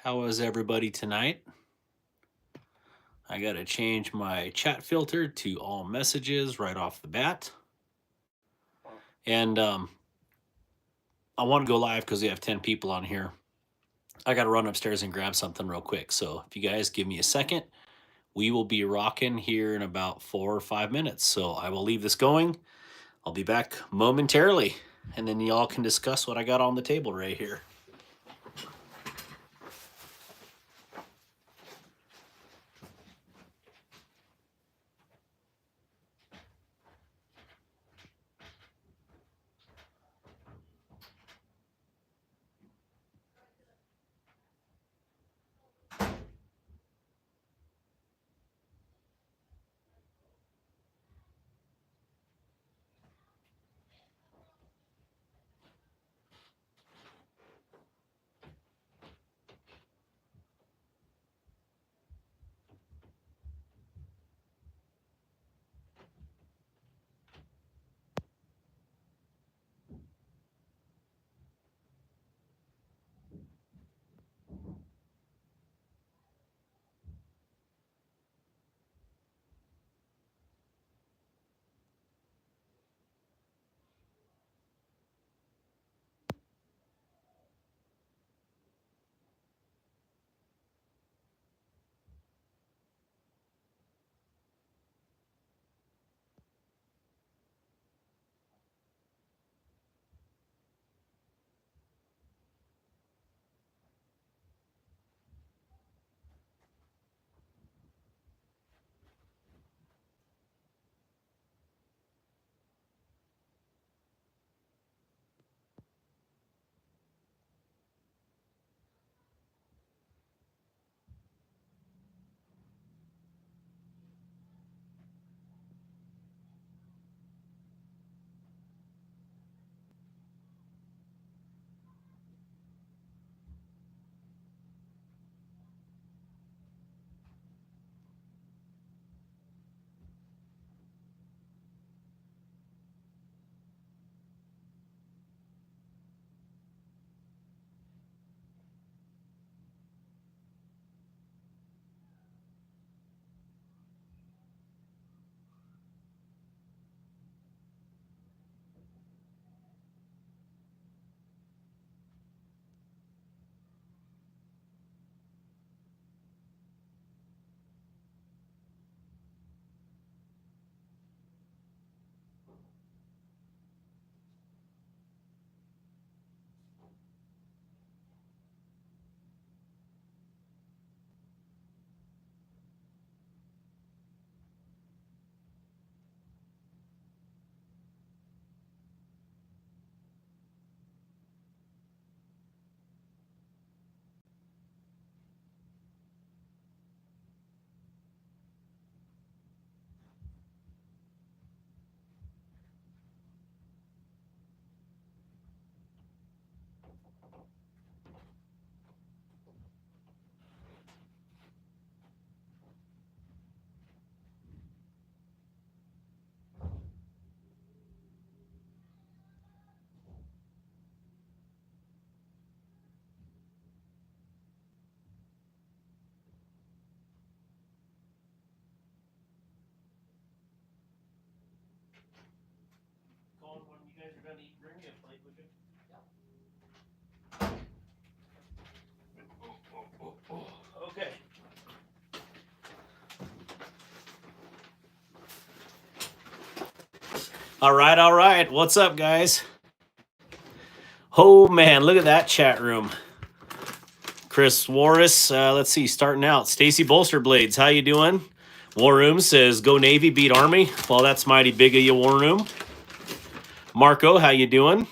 How is everybody tonight? I got to change my chat filter to all messages right off the bat. And I want to go live because we have 10 people on here. I got to run upstairs and grab something real quick. So if you guys give me a second, we will be rocking here in about 4 or 5 minutes. So I will leave this going. I'll be back momentarily. And then y'all can discuss what I got on the table right here. Colin, when you guys are done eating, bring me a plate, would you? Okay. All right. What's up, guys? Oh, man, look at that chat room. Chris Warris, let's see, starting out. Stacy Bolsterblades, how you doing? War Room says, go Navy, beat Army. Well, that's mighty big of you, War Room. Marco, how you doing?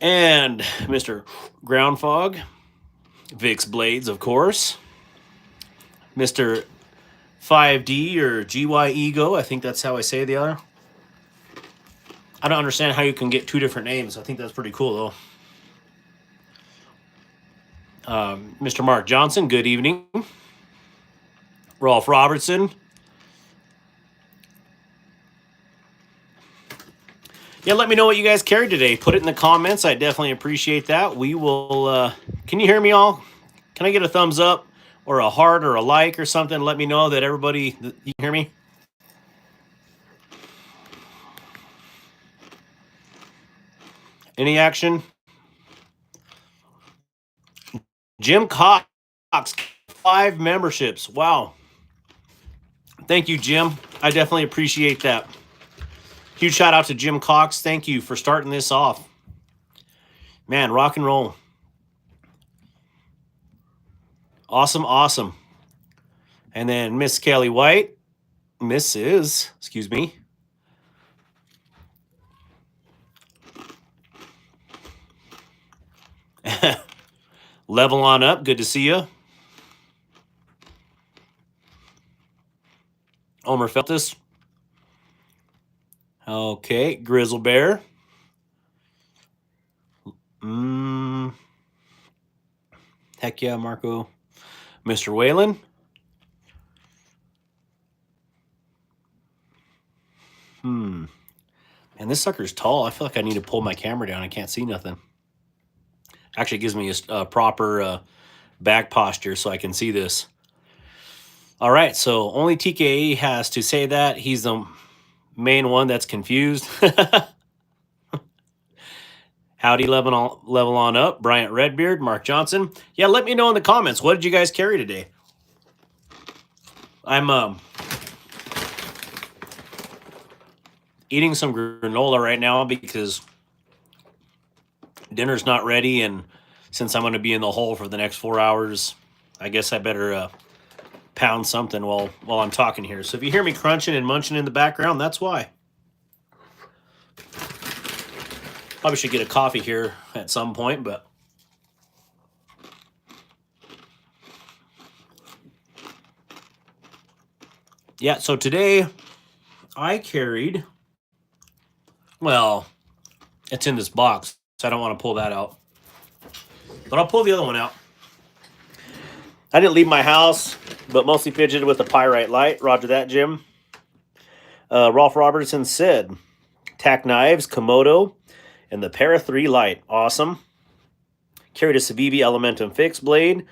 And Mr. Groundfog. Vix Blades, of course. Mr. 5D or GY Ego, I think that's how I say the other. I don't understand how you can get two different names. I think that's pretty cool, though. Mr. Mark Johnson, good evening. Rolf Robertson. Yeah, let me know what you guys carried today. Put it in the comments. I definitely appreciate that. We will... can you hear me all? Can I get a thumbs up or a heart or a like or something? Let me know that everybody, you can hear me? Any action? Jim Cox, 5 memberships. Wow. Thank you, Jim. I definitely appreciate that. Huge shout out to Jim Cox. Thank you for starting this off. Man, rock and roll. Awesome, awesome. And then Miss Kelly White. Excuse me. Level on up. Good to see you. Omer Feltus. Okay, Grizzle Bear. Heck yeah, Marco. Mr. Whalen. And this sucker's tall. I feel like I need to pull my camera down. I can't see nothing. Actually, it gives me a proper back posture so I can see this. All right, so only TKA has to say that. He's the main one that's confused. Howdy, level on up. Bryant Redbeard, Mark Johnson. Yeah, let me know in the comments. What did you guys carry today? I'm eating some granola right now because dinner's not ready, and since I'm going to be in the hole for the next 4 hours, I guess I better pound something while I'm talking here. So if you hear me crunching and munching in the background, that's why. Probably should get a coffee here at some point, but yeah, so today I carried, well, it's in this box, so I don't want to pull that out. But I'll pull the other one out. I didn't leave my house, but mostly fidgeted with the Pyrite Light. Roger that, Jim. Rolf Robertson said, tack knives, Komodo, and the Para 3 Light. Awesome. Carried a Civivi Elementum fixed blade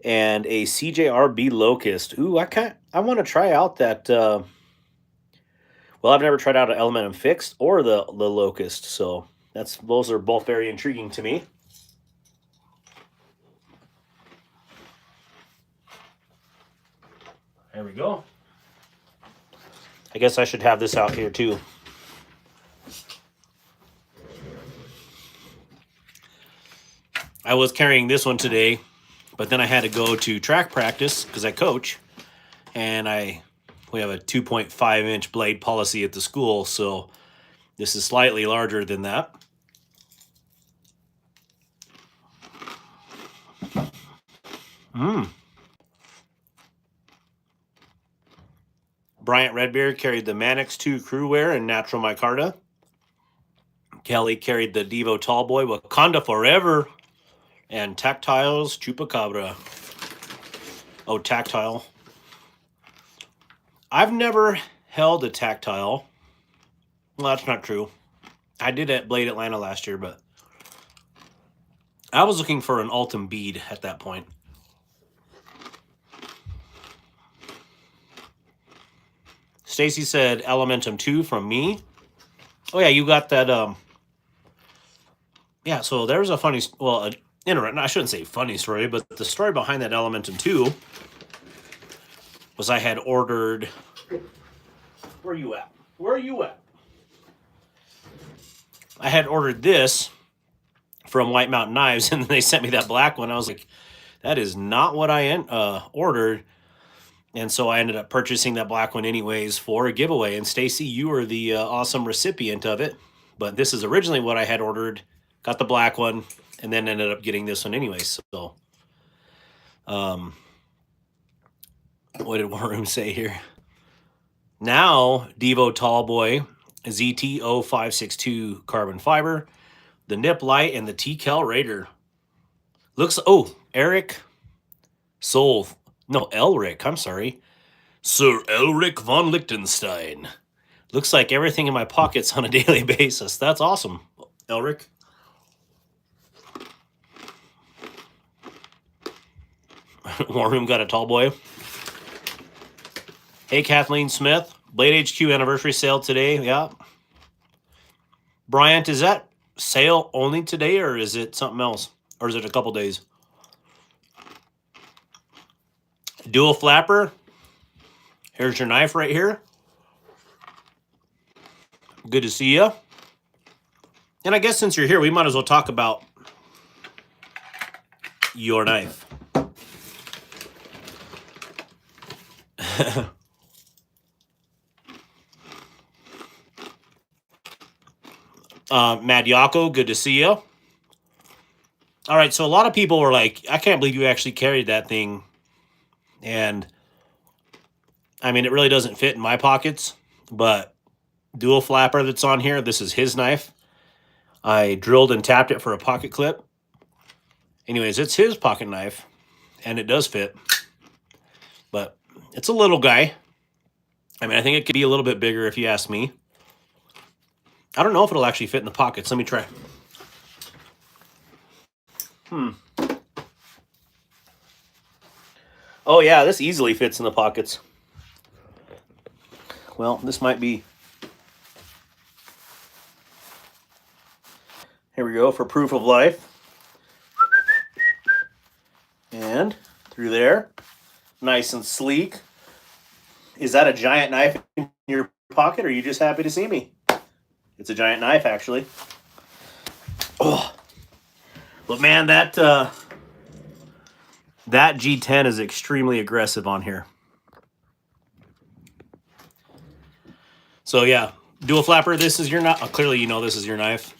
and a CJRB Locust. Ooh, I want to try out that. Well, I've never tried out an Elementum fixed or the Locust, so those are both very intriguing to me. There we go. I guess I should have this out here too. I was carrying this one today, but then I had to go to track practice because I coach, and we have a 2.5-inch blade policy at the school, so this is slightly larger than that. Bryant Redbeard carried the Mannix 2 Crewwear and Natural Micarta. Kelly carried the Devo Tallboy Wakanda Forever and Tactiles Chupacabra. Oh, tactile. I've never held a tactile. Well, that's not true. I did at Blade Atlanta last year, but I was looking for an Ultim bead at that point. Stacy said Elementum 2 from me. Oh yeah, you got that. Yeah, so there's a funny, well, I shouldn't say funny story, but the story behind that Elementum 2 was I had ordered. Where are you at? Where are you at? I had ordered this from White Mountain Knives, and they sent me that black one. I was like, that is not what I ordered. And so I ended up purchasing that black one anyways for a giveaway. And Stacy, you were the awesome recipient of it. But this is originally what I had ordered. Got the black one, and then ended up getting this one anyways. So, what did War Room say here? Now, Devo Tallboy, ZT0562 carbon fiber, the Nip Light, and the T-Cal Raider. Eric Soul. No, Elric, I'm sorry. Sir Elric von Liechtenstein. Looks like everything in my pockets on a daily basis. That's awesome, Elric. War Room got a tall boy. Hey, Kathleen Smith. Blade HQ anniversary sale today. Yeah. Bryant, is that sale only today or is it something else? Or is it a couple days? Dual flapper. Here's your knife right here. Good to see you. And I guess since you're here, we might as well talk about your knife. Mad Yako, good to see you. All right, so a lot of people were like, I can't believe you actually carried that thing. And, I mean, it really doesn't fit in my pockets, but dual flapper that's on here, this is his knife. I drilled and tapped it for a pocket clip. Anyways, it's his pocket knife, and it does fit. But it's a little guy. I mean, I think it could be a little bit bigger if you ask me. I don't know if it'll actually fit in the pockets. Let me try. Oh, yeah, this easily fits in the pockets. Well, this might be... Here we go for proof of life. And through there. Nice and sleek. Is that a giant knife in your pocket, or are you just happy to see me? It's a giant knife, actually. Oh. But man, that G10 is extremely aggressive on here. So yeah, dual flapper, this is your knife. Clearly you know this is your knife.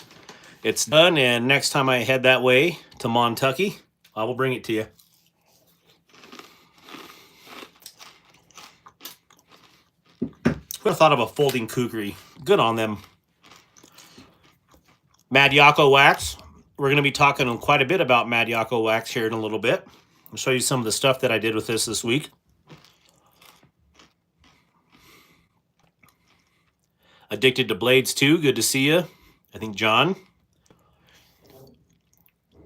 It's done, and next time I head that way to Montucky, I will bring it to you. Who would have thought of a folding kukri? Good on them. Mad Yako wax. We're going to be talking quite a bit about Mad Yako wax here in a little bit. I'll show you some of the stuff that I did with this week. Addicted to Blades too. Good to see you. I think John.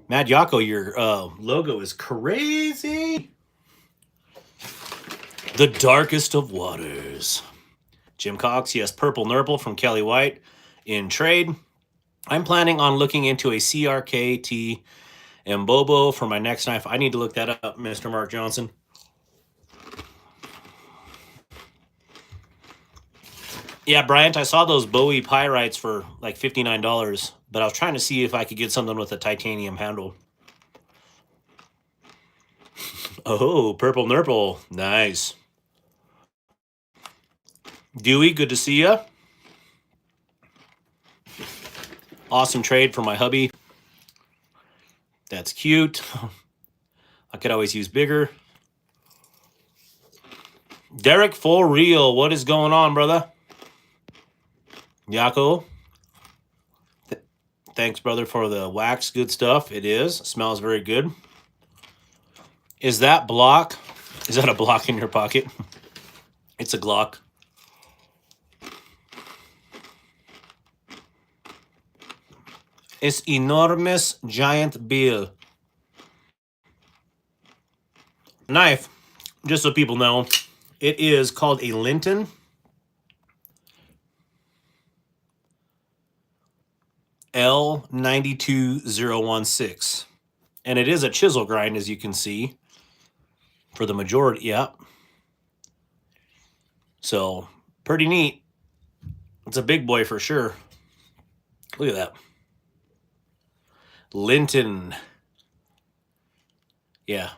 Mad Yako, your logo is crazy. The darkest of waters. Jim Cox, yes, Purple Nurple from Kelly White in trade. I'm planning on looking into a CRKT and Bobo for my next knife. I need to look that up, Mr. Mark Johnson. Yeah, Bryant, I saw those Bowie pyrites for like $59, but I was trying to see if I could get something with a titanium handle. Oh, Purple Nurple. Nice. Dewey, good to see you. Awesome trade for my hubby. That's cute. I could always use bigger. Derek, for real. What is going on, brother? Yako. Thanks, brother, for the wax. Good stuff. It is. Smells very good. Is that block? Is that a block in your pocket? It's a Glock. It's enormous giant bill. Knife, just so people know, it is called a Linton. L92016. And it is a chisel grind, as you can see, for the majority. Yeah. So, pretty neat. It's a big boy for sure. Look at that. Linton. Yeah.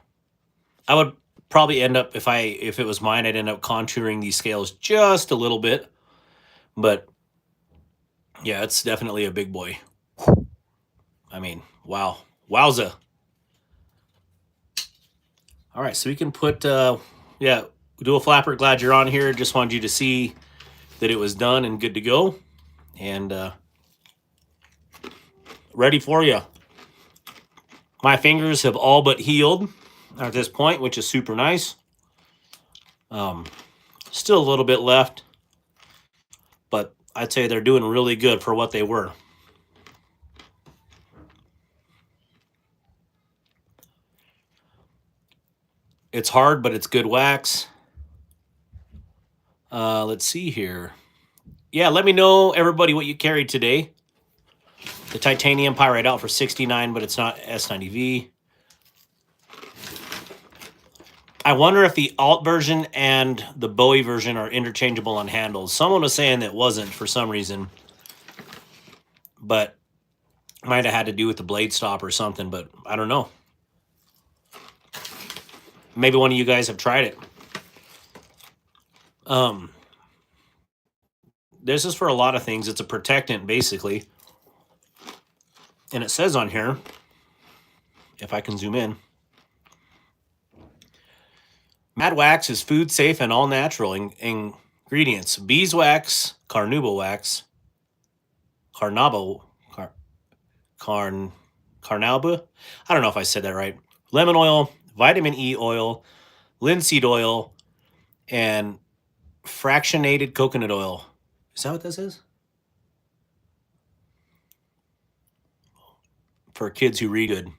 I would probably end up, if it was mine, I'd end up contouring these scales just a little bit. But yeah, it's definitely a big boy. I mean, wow. Wowza. All right, so we can put, yeah, dual flapper. Glad you're on here. Just wanted you to see that it was done and good to go. And ready for you. My fingers have all but healed at this point, which is super nice. Still a little bit left, but I'd say they're doing really good for what they were. It's hard, but it's good wax. Let's see here. Yeah, let me know, everybody, what you carried today. The titanium pyrite out for 69, but it's not S90V. I wonder if the alt version and the Bowie version are interchangeable on handles. Someone was saying that wasn't for some reason, but might have had to do with the blade stop or something, but I don't know. Maybe one of you guys have tried it. This is for a lot of things. It's a protectant, basically. And it says on here, if I can zoom in, Mad Wax is food safe and all natural ingredients. Beeswax, carnauba wax, carnauba, I don't know if I said that right. Lemon oil, vitamin E oil, linseed oil, and fractionated coconut oil. Is that what this is? For kids who read good.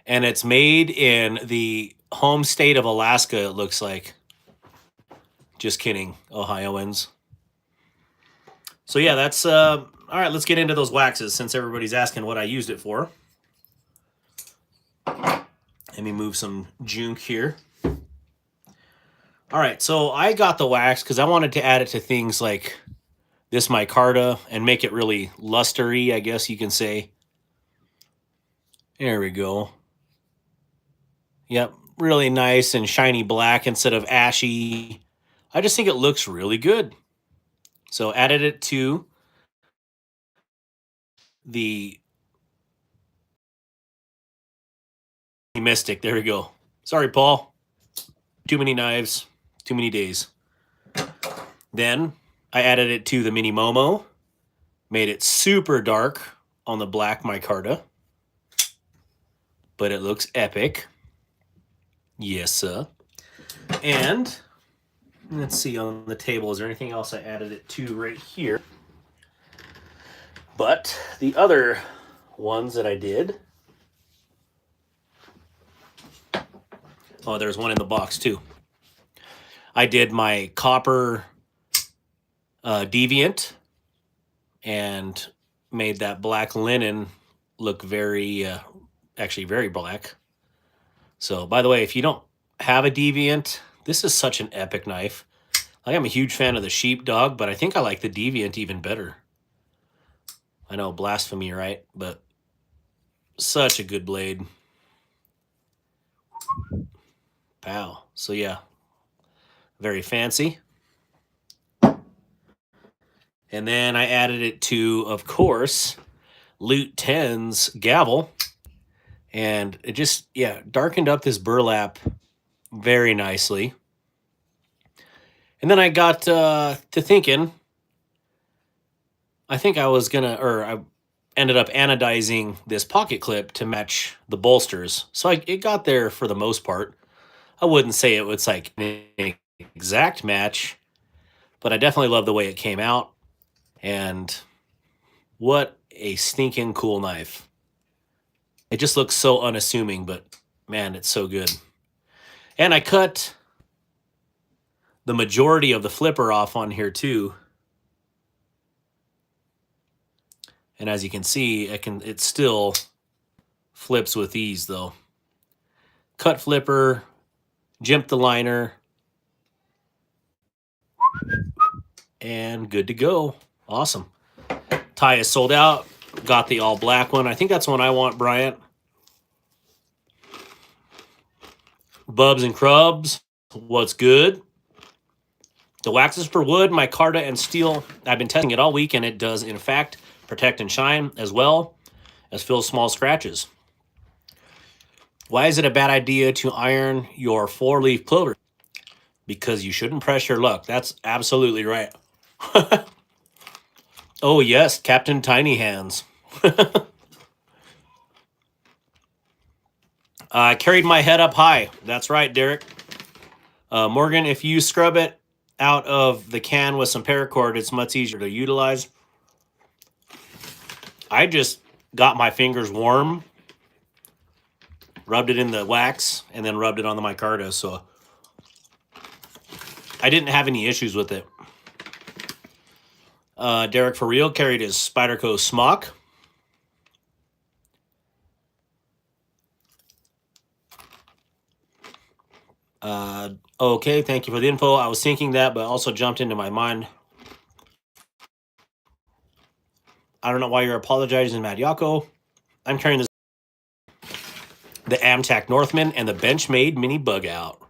And it's made in the home state of Alaska, it looks like. Just kidding, Ohioans. So yeah, that's all right. Let's get into those waxes since everybody's asking what I used it for. Let me move some junk here. All right, so I got the wax because I wanted to add it to things like this micarta and make it really lustery, I guess you can say. There we go. Yep, really nice and shiny black instead of ashy. I just think it looks really good. So added it to the Mystic. There we go. Sorry, Paul. Too many knives, too many days. Then I added it to the Mini Momo. Made it super dark on the black micarta. But it looks epic. Yes, sir. And let's see on the table. Is there anything else I added it to right here? But the other ones that I did. Oh, there's one in the box too. I did my copper deviant and made that black linen look very, actually very black. So, by the way, if you don't have a deviant, this is such an epic knife. I'm a huge fan of the sheepdog, but I think I like the deviant even better. I know, blasphemy, right? But such a good blade. Pow. So yeah, very fancy. And then I added it to, of course, Loot 10's gavel. And it just, yeah, darkened up this burlap very nicely. And then I got to thinking, I think I was going to, or I ended up anodizing this pocket clip to match the bolsters. So it got there for the most part. I wouldn't say it was like an exact match, but I definitely love the way it came out. And what a stinking cool knife. It just looks so unassuming, but man, it's so good. And I cut the majority of the flipper off on here too. And as you can see, it still flips with ease though. Cut flipper, jimped the liner, and good to go. Awesome. Tie is sold out. Got the all black one. I think that's the one I want, Bryant. Bubs and Crubs, what's good? The waxes for wood, micarta, and steel. I've been testing it all week, and it does, in fact, protect and shine as well as fill small scratches. Why is it a bad idea to iron your 4-leaf clover? Because you shouldn't press your luck. That's absolutely right. Oh, yes, Captain Tiny Hands. I carried my head up high. That's right, Derek. Morgan, if you scrub it out of the can with some paracord, it's much easier to utilize. I just got my fingers warm rubbed it in the wax, and then rubbed it on the micarta. So I didn't have any issues with it. Derek for real carried his Spyderco smock. Okay, thank you for the info. I was thinking that, but also jumped into my mind. I don't know why you're apologizing, Matt Yako. I'm carrying this, the Amtac Northman and the Benchmade mini bug out.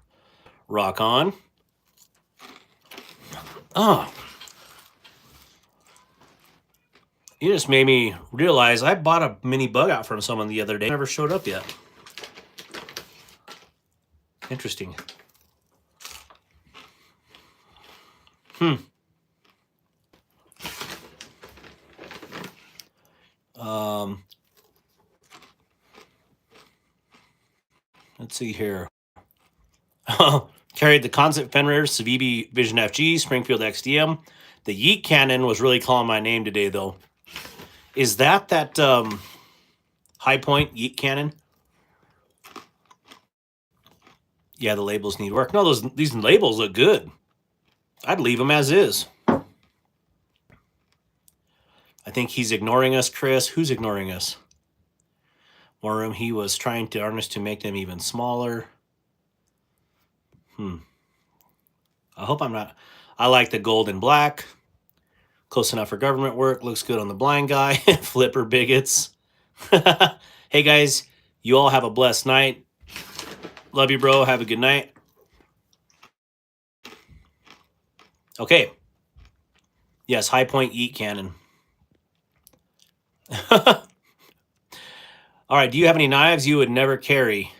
Rock on. Oh, you just made me realize I bought a mini bug out from someone the other day. Never showed up yet. Interesting. Let's see here. Carried the Kansept Fenrir, Civivi Vision FG, Springfield XDM. The Yeet Cannon was really calling my name today, though. Is that High Point Yeet Cannon? Yeah, the labels need work. No, these labels look good. I'd leave them as is. I think he's ignoring us, Chris. Who's ignoring us? Warren, he was trying to harness to make them even smaller. I hope I'm not. I like the gold and black. Close enough for government work. Looks good on the blind guy. Flipper bigots. Hey, guys. You all have a blessed night. Love you, bro. Have a good night. Okay. Yes, High Point Yeet Cannon. All right. Do you have any knives you would never carry?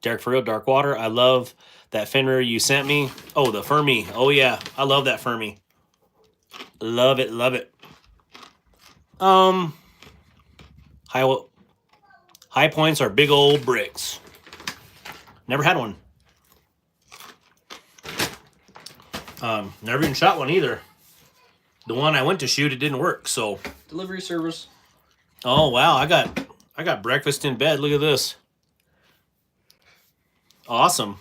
Derek for real, Darkwater. I love that Fenrir you sent me. Oh, the Fermi. Oh, yeah. I love that Fermi. Love it. Love it. High Points are big old bricks. Never had one. Never even shot one either. The one I went to shoot, it didn't work. So delivery service. Oh wow, I got breakfast in bed. Look at this. Awesome.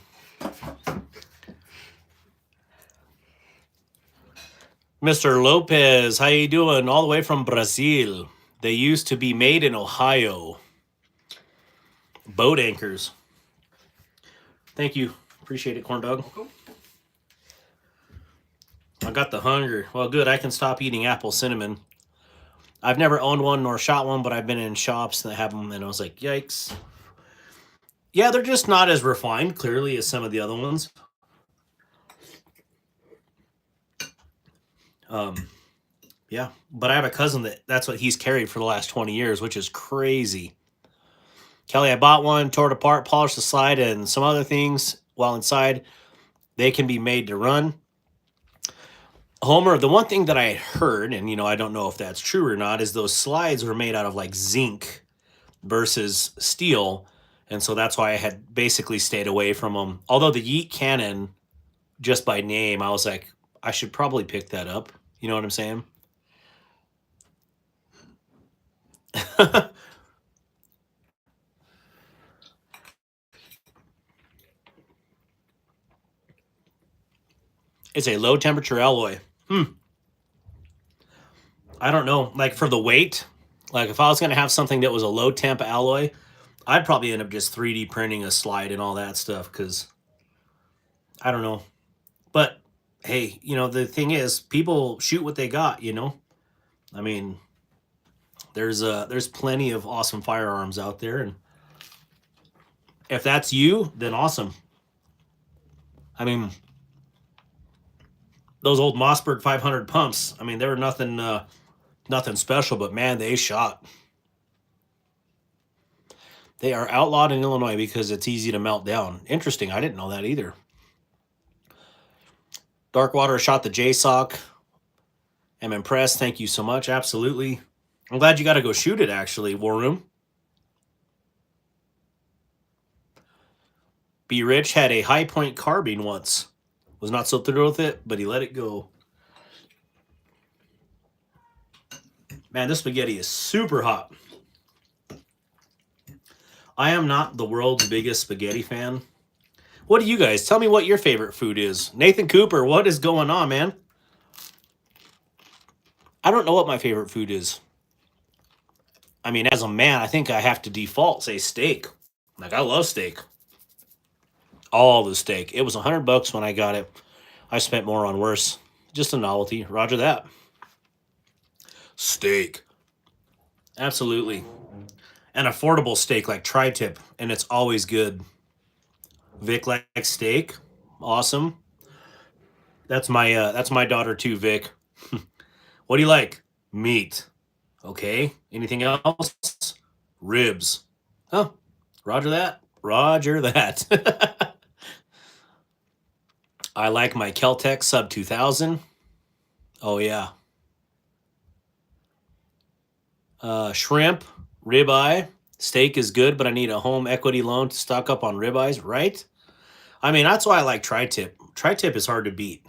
Mr. Lopez, how you doing? All the way from Brazil. They used to be made in Ohio. Boat anchors. Thank you. Appreciate it, corn dog. Welcome. I got the hunger. Well, good. I can stop eating apple cinnamon. I've never owned one nor shot one, but I've been in shops that have them, and I was like, yikes. Yeah, they're just not as refined, clearly, as some of the other ones. Yeah, but I have a cousin that's what he's carried for the last 20 years, which is crazy. Kelly, I bought one, tore it apart, polished the slide, and some other things while inside. They can be made to run. Homer, the one thing that I heard, and I don't know if that's true or not, is those slides were made out of like zinc versus steel, and so that's why I had basically stayed away from them. Although the Yeet Cannon, just by name, I was like, I should probably pick that up. You know what I'm saying? It's a low temperature alloy. I don't know. Like for the weight, like if I was going to have something that was a low temp alloy, I'd probably end up just 3D printing a slide and all that stuff because I don't know. But hey, the thing is, people shoot what they got, I mean, there's plenty of awesome firearms out there, and if that's you, then awesome. I mean, those old Mossberg 500 pumps, I mean, they were nothing special, but man, they shot. They are outlawed in Illinois because it's easy to melt down. Interesting. I didn't know that either. Darkwater shot the JSOC. I'm impressed. Thank you so much. Absolutely. I'm glad you got to go shoot it, actually, War Room. B. Rich had a High Point carbine once. Was not so thrilled with it, but he let it go. Man, this spaghetti is super hot. I am not the world's biggest spaghetti fan. What do you guys? Tell me what your favorite food is. Nathan Cooper, what is going on, man? I don't know what my favorite food is. I mean, as a man, I think I have to default say steak. Like, I love steak. All the steak. It was $100 when I got it. I spent more on worse. Just a novelty. Roger that. Steak. Absolutely. An affordable steak like tri-tip, and it's always good. Vic likes steak. Awesome. That's my daughter too, Vic. What do you like? Meat. Okay. Anything else? Ribs. Oh, roger that. Roger that. I like my Keltec sub 2000. Oh yeah. Shrimp, ribeye, steak is good, but I need a home equity loan to stock up on ribeyes, right? I mean, that's why I like tri-tip. Tri-tip is hard to beat.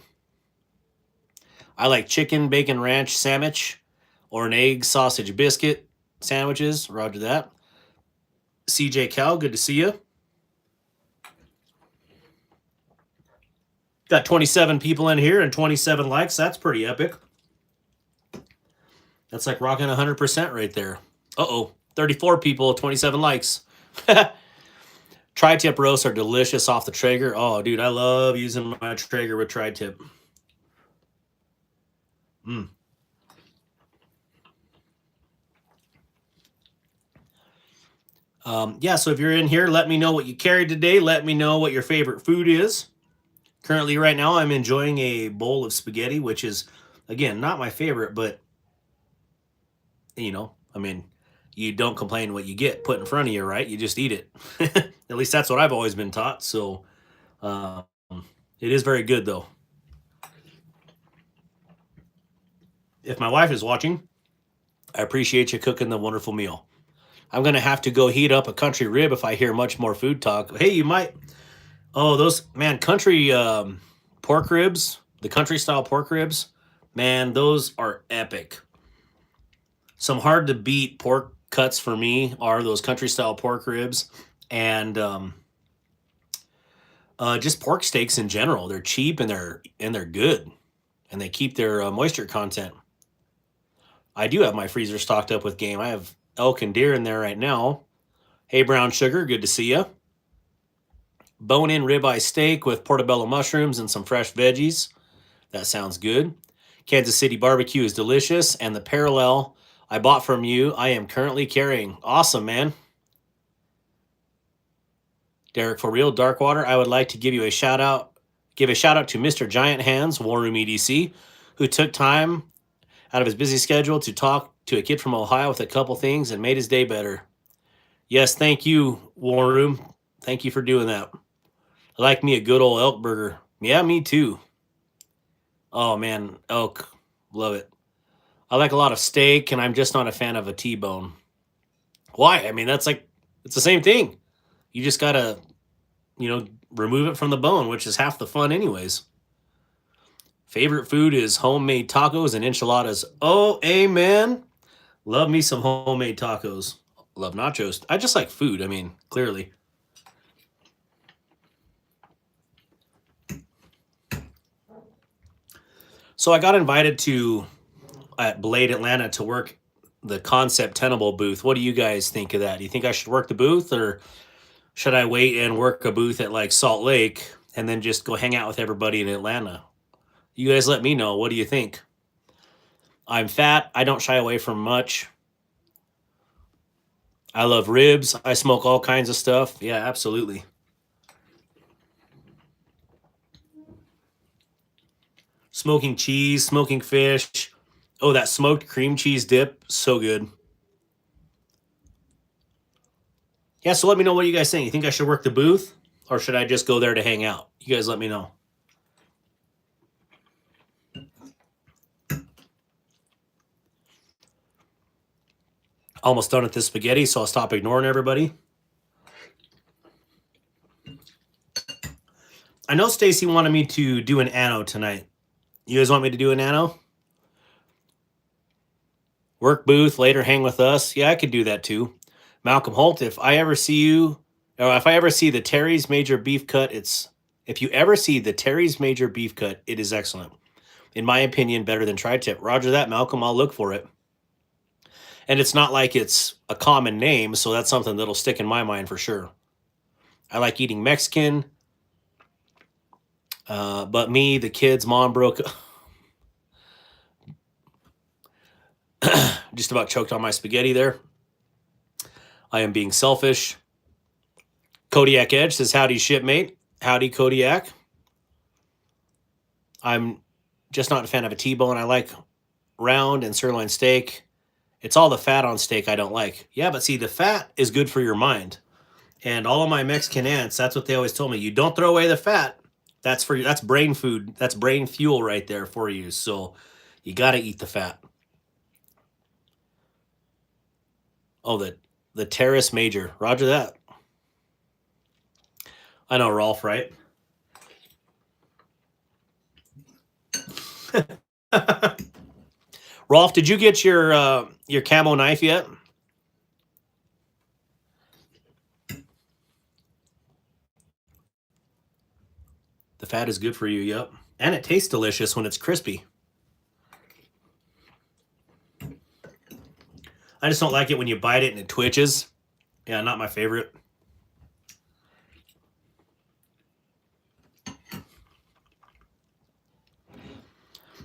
I like chicken, bacon, ranch sandwich, or an egg sausage biscuit sandwiches. Roger that. CJ Cal, good to see you. Got 27 people in here and 27 likes. That's pretty epic. That's like rocking 100% right there. Uh-oh. 34 people, 27 likes. Tri-tip roasts are delicious off the Traeger. Oh, dude, I love using my Traeger with tri-tip. Yeah, so if you're in here, let me know what you carried today. Let me know what your favorite food is. Currently, right now, I'm enjoying a bowl of spaghetti, which is, again, not my favorite, but, you know, I mean, you don't complain what you get put in front of you, right? You just eat it. At least that's what I've always been taught. So it is very good, though. If my wife is watching, I appreciate you cooking the wonderful meal. I'm going to have to go heat up a country rib if I hear much more food talk. Hey, you might. Oh, those, man, country pork ribs, the country style pork ribs, man, those are epic. Some hard to beat pork cuts for me are those country style pork ribs and just pork steaks in general. They're cheap and they're good, and they keep their moisture content. I do have my freezer stocked up with game. I have elk and deer in there right now. Hey, Brown Sugar, good to see you. Bone-in ribeye steak with portobello mushrooms and some fresh veggies. That sounds good. Kansas City barbecue is delicious, and the parallel I bought from you, I am currently carrying. Awesome, man. Derek, for real, Darkwater, I would like to give you a shout out. Give a shout out to Mr. Giant Hands, War Room EDC, who took time out of his busy schedule to talk to a kid from Ohio with a couple things and made his day better. Yes, thank you, War Room. Thank you for doing that. I like me a good old elk burger. Yeah, me too. Oh, man, elk. Love it. I like a lot of steak, and I'm just not a fan of a T-bone. Why? I mean, that's like, it's the same thing. You just got to, remove it from the bone, which is half the fun anyways. Favorite food is homemade tacos and enchiladas. Oh, amen. Love me some homemade tacos. Love nachos. I just like food. I mean, clearly. So I got invited at Blade Atlanta to work the Kansept Tenable booth. What do you guys think of that? Do you think I should work the booth, or should I wait and work a booth at like Salt Lake and then just go hang out with everybody in Atlanta? You guys let me know. What do you think? I'm fat. I don't shy away from much. I love ribs. I smoke all kinds of stuff. Yeah, absolutely. Smoking cheese, smoking fish. Oh, that smoked cream cheese dip. So good. Yeah, so let me know what you guys think. You think I should work the booth, or should I just go there to hang out? You guys let me know. Almost done with this spaghetti, so I'll stop ignoring everybody. I know Stacy wanted me to do an anno tonight. You guys want me to do an anno? Work booth, later hang with us. Yeah, I could do that too. Malcolm Holt, if I ever see you, or if I ever see the Terry's Major Beef Cut, if you ever see the Terry's Major Beef Cut, it is excellent. In my opinion, better than Tri-Tip. Roger that, Malcolm. I'll look for it. And it's not like it's a common name, so that's something that'll stick in my mind for sure. I like eating Mexican. But me, the kids, mom broke... just about choked on my spaghetti there. I am being selfish. Kodiak Edge says, howdy, shipmate. Howdy, Kodiak. I'm just not a fan of a T-bone. I like round and sirloin steak. It's all the fat on steak I don't like. Yeah, but see, the fat is good for your mind. And all of my Mexican aunts, that's what they always told me. You don't throw away the fat. That's brain food. That's brain fuel right there for you. So you got to eat the fat. Oh, the Terrace Major. Roger that. I know, Rolf, right? Rolf, did you get your camo knife yet? The fat is good for you, yep. And it tastes delicious when it's crispy. I just don't like it when you bite it and it twitches. Yeah, not my favorite.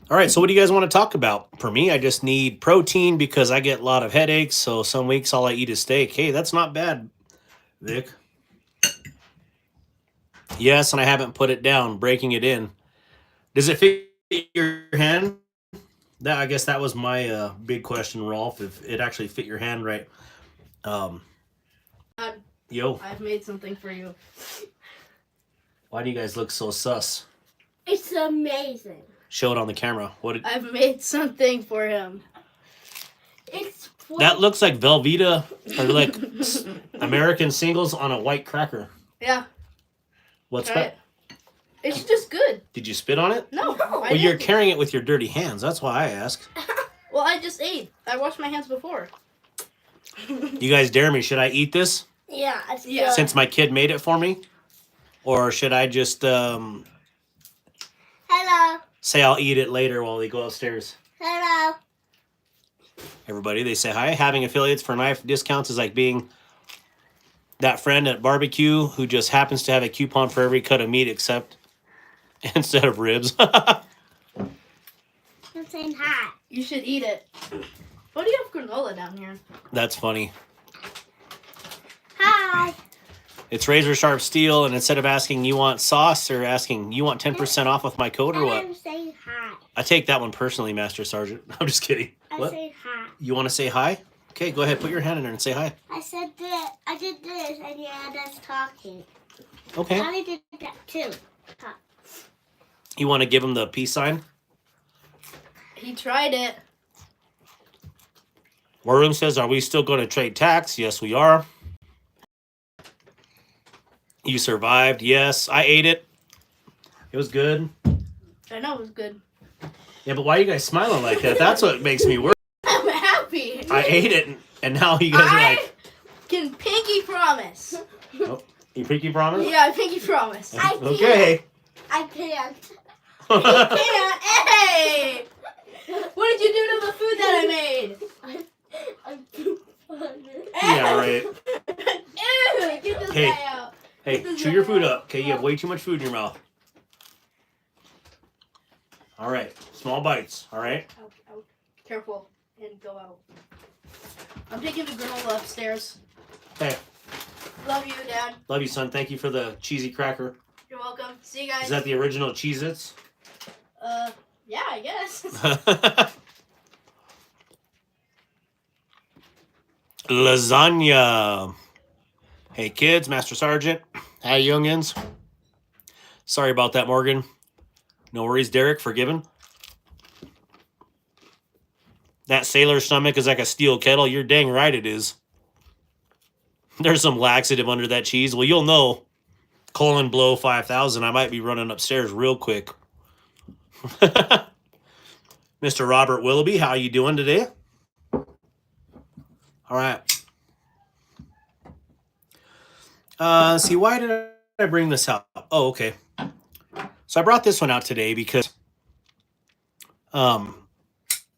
All right, so what do you guys want to talk about? For me, I just need protein because I get a lot of headaches, so some weeks all I eat is steak. Hey, that's not bad, Vic. Yes, and I haven't put it down, breaking it in. Does it fit your hand? I guess that was my big question, Rolf, if it actually fit your hand right. Yo. I've made something for you. Why do you guys look so sus? It's amazing. Show it on the camera. I've made something for him. That looks like Velveeta, or like American singles on a white cracker. Yeah. What's that? It's just good. Did you spit on it? No. Well, you're carrying it with your dirty hands. That's why I asked. Well, I just ate. I washed my hands before. You guys dare me. Should I eat this? Yeah. Since my kid made it for me? Or should I just Hello. say I'll eat it later while we go upstairs? Hello. Everybody, they say hi. Having affiliates for knife discounts is like being that friend at barbecue who just happens to have a coupon for every cut of meat except instead of ribs. I'm saying hi. You should eat it. Why do you have granola down here? That's funny. Hi. It's razor sharp steel, and instead of asking you want sauce, they're asking you want 10% off with my code or what? I'm saying hi. I take that one personally, Master Sergeant. I'm just kidding. I say hi. You want to say hi? Okay, go ahead. Put your hand in there and say hi. I said that. I did this, and you had us talking. Okay. I did that too. You want to give him the peace sign? He tried it. Warroom says, are we still going to trade tax? Yes, we are. You survived. Yes, I ate it. It was good. I know it was good. Yeah, but why are you guys smiling like that? That's what makes me worse. I'm happy. I ate it, and now you guys are like... I can pinky promise. Oh, you pinky promise? Yeah, I pinky promise. Okay. I can't. You can't. Hey! What did you do to the food that I made? Yeah, right. Ew, get this Hey. guy out. Hey, chew your food up. Okay, you have way too much food in your mouth. All right, small bites. All right. Out. Careful and go out. I'm taking the granola upstairs. Hey, Love you, Dad. love you, son. Thank you for the cheesy cracker. You're welcome. See you guys. Is that the original Cheez-Its? Yeah, I guess. Lasagna. Hey, kids, Master Sergeant. Hi, youngins. Sorry about that, Morgan. No worries, Derek. Forgiven. That sailor stomach is like a steel kettle. You're dang right it is. There's some laxative under that cheese. Well, you'll know. Colon blow 5,000. I might be running upstairs real quick. Mr. Robert Willoughby, how you doing today? All right. See, why did I bring this out? Oh, okay. So I brought this one out today because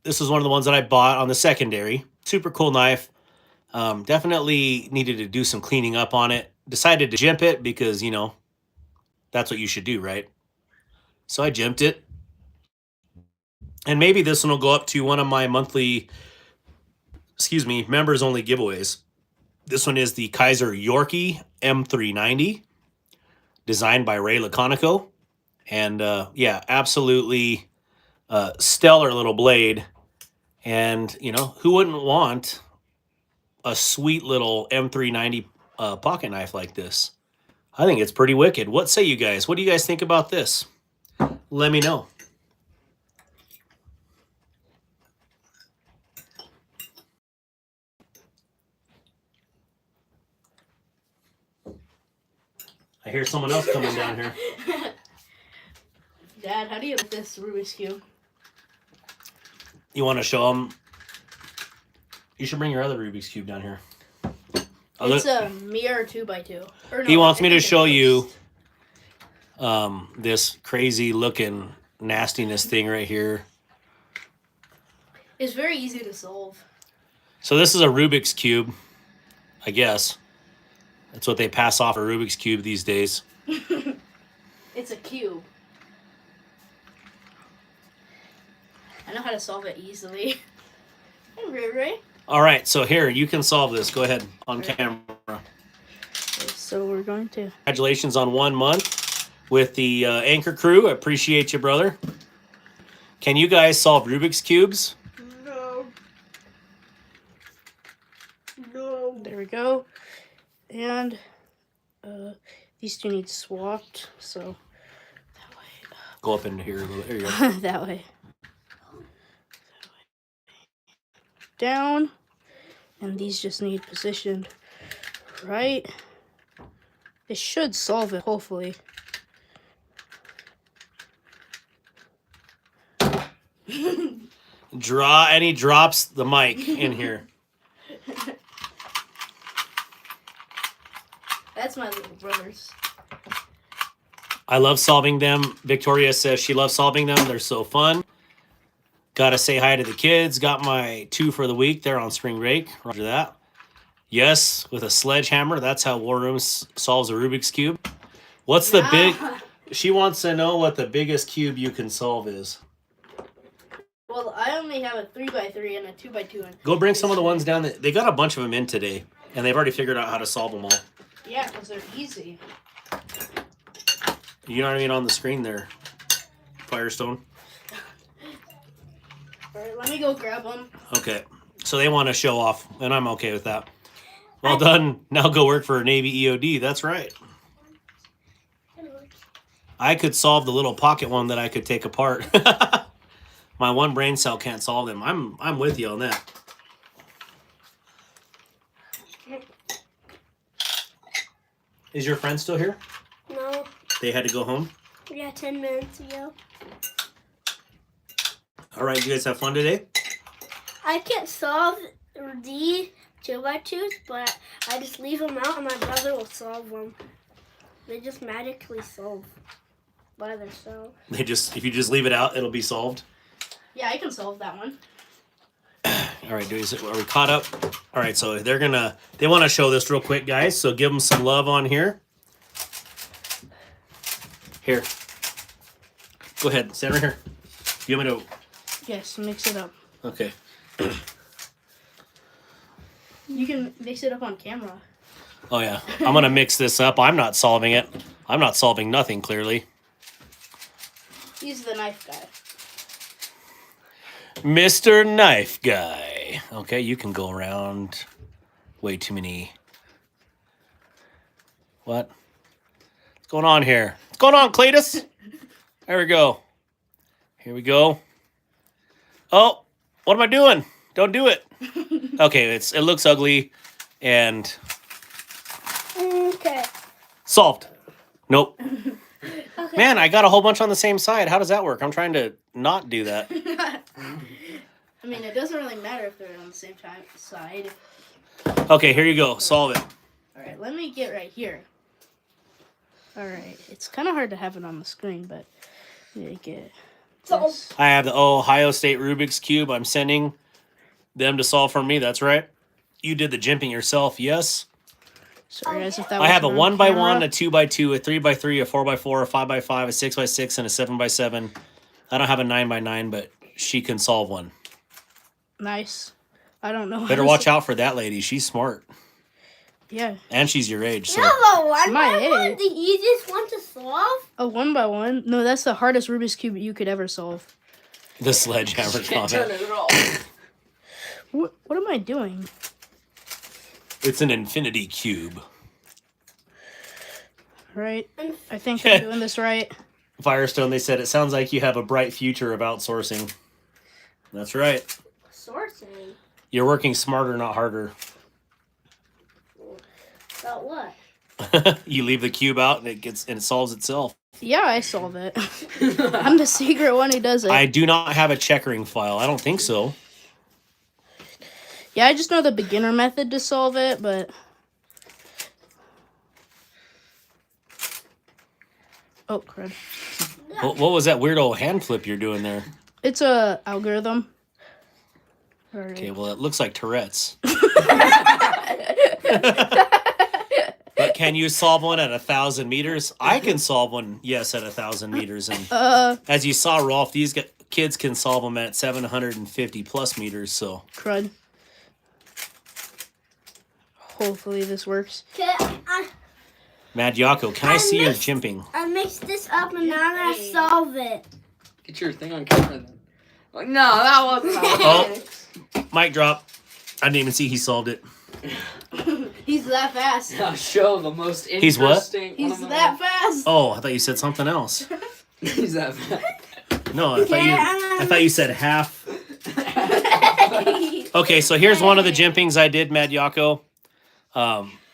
this is one of the ones that I bought on the secondary. Super cool knife. Definitely needed to do some cleaning up on it. Decided to jimp it because, you know, that's what you should do, right? So I jimped it. And maybe this one will go up to one of my monthly, members only giveaways. This one is the Kaiser Yorkie M390, designed by Ray Laconico. And yeah, absolutely stellar little blade. And, you know, who wouldn't want a sweet little M390 pocket knife like this? I think it's pretty wicked. What say you guys? What do you guys think about this? Let me know. I hear someone else coming down here. Dad, how do you like this Rubik's Cube? You want to show them? You should bring your other Rubik's Cube down here. It's a mirror 2x2. Or no, he wants me to show you this crazy looking nastiness thing right here. It's very easy to solve. So this is a Rubik's Cube, I guess. That's what they pass off a Rubik's Cube these days. It's a cube. I know how to solve it easily. Hey, Ray. All right, so here, you can solve this. Go ahead on camera. So we're going to... Congratulations on 1 month with the Anchor crew. I appreciate you, brother. Can you guys solve Rubik's Cubes? No. There we go. And these two need swapped, so that way. Go up into here a little. There you go. That way. Down. And these just need positioned right. This should solve it, hopefully. And he drops the mic in here. That's my little brothers. I love solving them. Victoria says she loves solving them. They're so fun. Gotta say hi to the kids. Got my 2 for the week. They're on spring break. Roger that. Yes, with a sledgehammer. That's how War Room solves a Rubik's Cube. What's the big... She wants to know what the biggest cube you can solve is. Well, I only have a 3x3 and a 2x2. Go bring some of the ones down. They got a bunch of them in today, and they've already figured out how to solve them all. Yeah, because they're easy. You know what I mean on the screen there, Firestone. All right, let me go grab them. Okay, so they want to show off, and I'm okay with that. Well done. Now go work for a Navy EOD. That's right. I could solve the little pocket one that I could take apart. My one brain cell can't solve them. I'm with you on that. Is your friend still here? No. They had to go home? Yeah, 10 minutes ago. All right, you guys have fun today? I can't solve the 2x2s, but I just leave them out and my brother will solve them. They just magically solve by themselves. If you just leave it out, it'll be solved. Yeah, I can solve that one. All right, are we caught up? All right, so they want to show this real quick, guys. So give them some love on here. Here. Go ahead, stand right here. You want me to? Yes, mix it up. Okay. You can mix it up on camera. Oh yeah, I'm gonna mix this up. I'm not solving it. I'm not solving nothing, clearly. He's the knife guy. Mr. Knife Guy. Okay, you can go around. Way too many. What? What's going on here? What's going on, Cletus? There we go. Here we go. Oh, what am I doing? Don't do it. Okay, it looks ugly and Okay. solved. Nope. Okay. Man, I got a whole bunch on the same side. How does that work? I'm trying to not do that. I mean, it doesn't really matter if they're on the same side. Okay, here you go. Solve it. All right, let me get right here. All right, it's kind of hard to have it on the screen, but make it. So- this. I have the Ohio State Rubik's Cube. I'm sending them to solve for me. That's right. You did the jimping yourself, yes? Sorry, guys, if that I have a wasn't on 1x1, camera. a 2x2, a 3x3, a 4x4, a 5x5, a 6x6, and a 7x7. I don't have a 9x9, but she can solve one. Nice. I don't know. Better watch out for that lady. She's smart. Yeah, And she's your age. So. You know the one My by one, age. the easiest one to solve? a 1x1. No, that's the hardest Rubik's Cube you could ever solve. The sledgehammer Can't turn comment. it at all. What am I doing? It's an infinity cube. Right. I think I'm doing this right. Firestone, they said, it sounds like you have a bright future of outsourcing. That's right. Sourcing. You're working smarter, not harder. About what? You leave the cube out and it solves itself. Yeah, I solve it. I'm the secret one who does it. I do not have a checkering file. I don't think so. Yeah, I just know the beginner method to solve it, but... Oh, crud. What was that weird old hand flip you're doing there? It's a algorithm. Alright. Okay, well, it looks like Tourette's. But can you solve one at 1,000 meters? I can solve one, yes, at 1,000 meters. And as you saw, Rolf, these kids can solve them at 750 plus meters. So Crud. Hopefully this works. Okay, Mad Yako, can I see your jimping? I mixed this up and now I'm gonna solve it. Get your thing on camera then. Like, no, that wasn't. Oh, mic drop. I didn't even see he solved it. He's that fast. I'll show the most interesting. He's what? He's that fast. Oh, I thought you said something else. He's that fast. No, I thought you said half. Okay, so here's one of the jimpings I did, Mad Yako.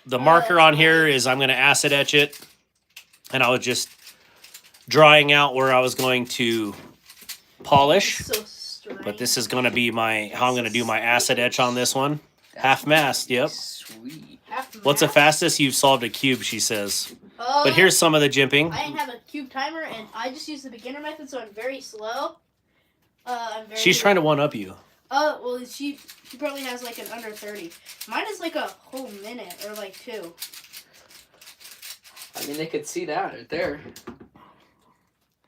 The marker on here is I'm going to acid etch it. And I was just drying out where I was going to polish. So strange. But this is going to be how I'm going to do my acid etch on this one. Half mast, yep. Sweet. What's the fastest you've solved a cube, she says. But here's some of the jimping. I didn't have a cube timer, and I just used the beginner method, so I'm very slow. She's trying to one-up you. Oh, well, she probably has like an under 30. Mine is like a whole minute or like 2. I mean, they could see that right there.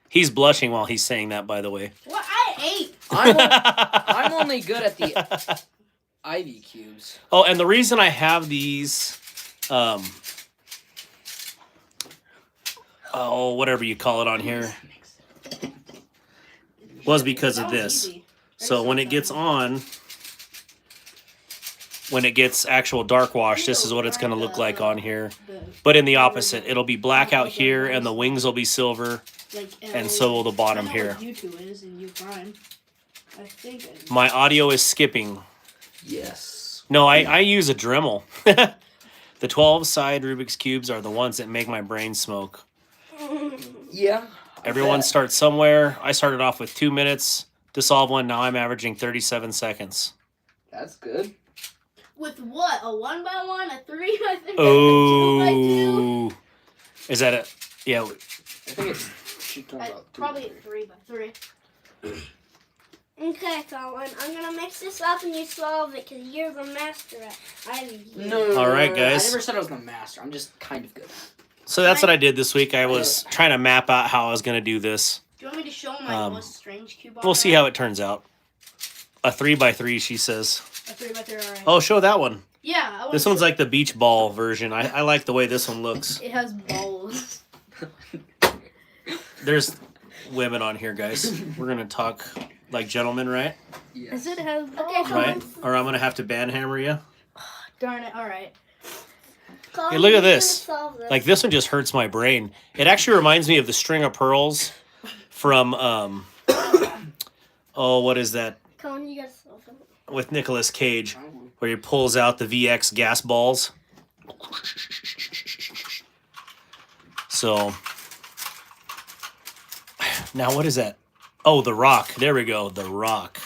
He's blushing while he's saying that, by the way. What? I ate. I'm only good at the Ivy cubes. Oh, and the reason I have these, whatever you call it on here, was because of That was this. easy. So when it gets on, when it gets actual dark wash, this is what it's going to look like on here. But in the opposite, it'll be black out here, and the wings will be silver, Like, and so will the bottom I know here. what U2 is in U prime. I think. My audio is skipping. Yes. No, I use a Dremel. The 12-side Rubik's Cubes are the ones that make my brain smoke. Yeah. Everyone starts somewhere. I started off with 2 minutes to solve one. Now I'm averaging 37 seconds. That's good. With what? A 1x1, a 3x3, a 2x2? Oh. Is that it? Yeah. I think it's. She's talking about Probably 3x3. Okay, Colin, I'm gonna mix this up and you solve it because you're the master at Ivy. No. All right, I guys. never said I was the master. I'm just kind of good. So that's what I did this week. I was trying to map out how I was going to do this. Do you want me to show my most strange cube? We'll see how it turns out. A 3x3, she says. A 3x3, alright. Oh, show that one. Yeah. This one's like the beach ball version. I like the way this one looks. It has balls. There's women on here, guys. We're going to talk like gentlemen, right? Yes. Does it have balls? Okay, Right? Or I'm going to have to banhammer you. Darn it, alright. Colin, Hey, look at you're this. gonna solve this. Like, this one just hurts my brain. It actually reminds me of the string of pearls from, what is that? Colin, you gotta solve it. With Nicolas Cage, where he pulls out the VX gas balls. So, now what is that? Oh, the rock. There we go. The rock.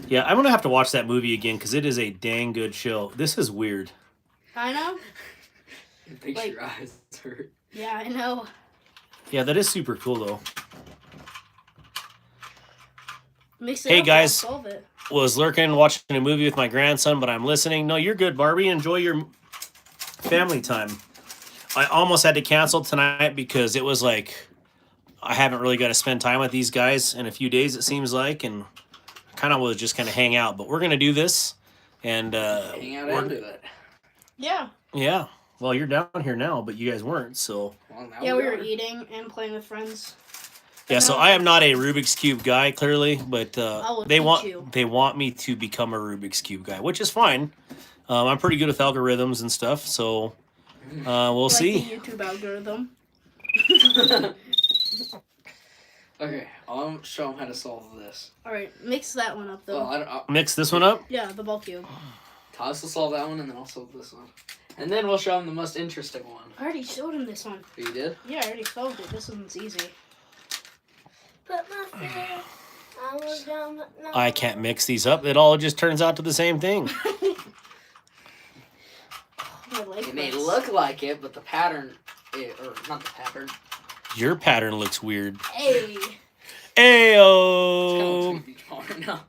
Yeah, I'm gonna have to watch that movie again because it is a dang good show. This is weird. I know. It makes your eyes hurt. Yeah, I know. Yeah, that is super cool though. Mix it Hey, up, guys. I'll solve it. Was lurking watching a movie with my grandson, but I'm listening. No, you're good, Barbie. Enjoy your family time. I almost had to cancel tonight because it was like I haven't really got to spend time with these guys in a few days, it seems like, and kind of was just kind of hang out. But we're gonna do this, and Hang out and do it. Yeah. yeah. Well, you're down here now, but you guys weren't, so Well, now Yeah, we were are. eating and playing with friends. yeah. So I am not a Rubik's Cube guy, clearly, but will they teach you. want me to become a Rubik's Cube guy, which is fine. I'm pretty good with algorithms and stuff, so we'll Like see. the YouTube algorithm. Okay, I'll show him how to solve this. All right, mix that one up though. Well, Mix this one up. Yeah, the ball cube. Toss will solve that one, and then I'll solve this one. And then we'll show him the most interesting one. I already showed him this one. You did? Yeah, I already solved it. This one's easy. Put my feet. I was down, but no. I can't mix these up. It all just turns out to the same thing. I like It may this. look like it, but the pattern, or not the pattern. Your pattern looks weird. Hey. Ayo. It's kind of beach ball right now.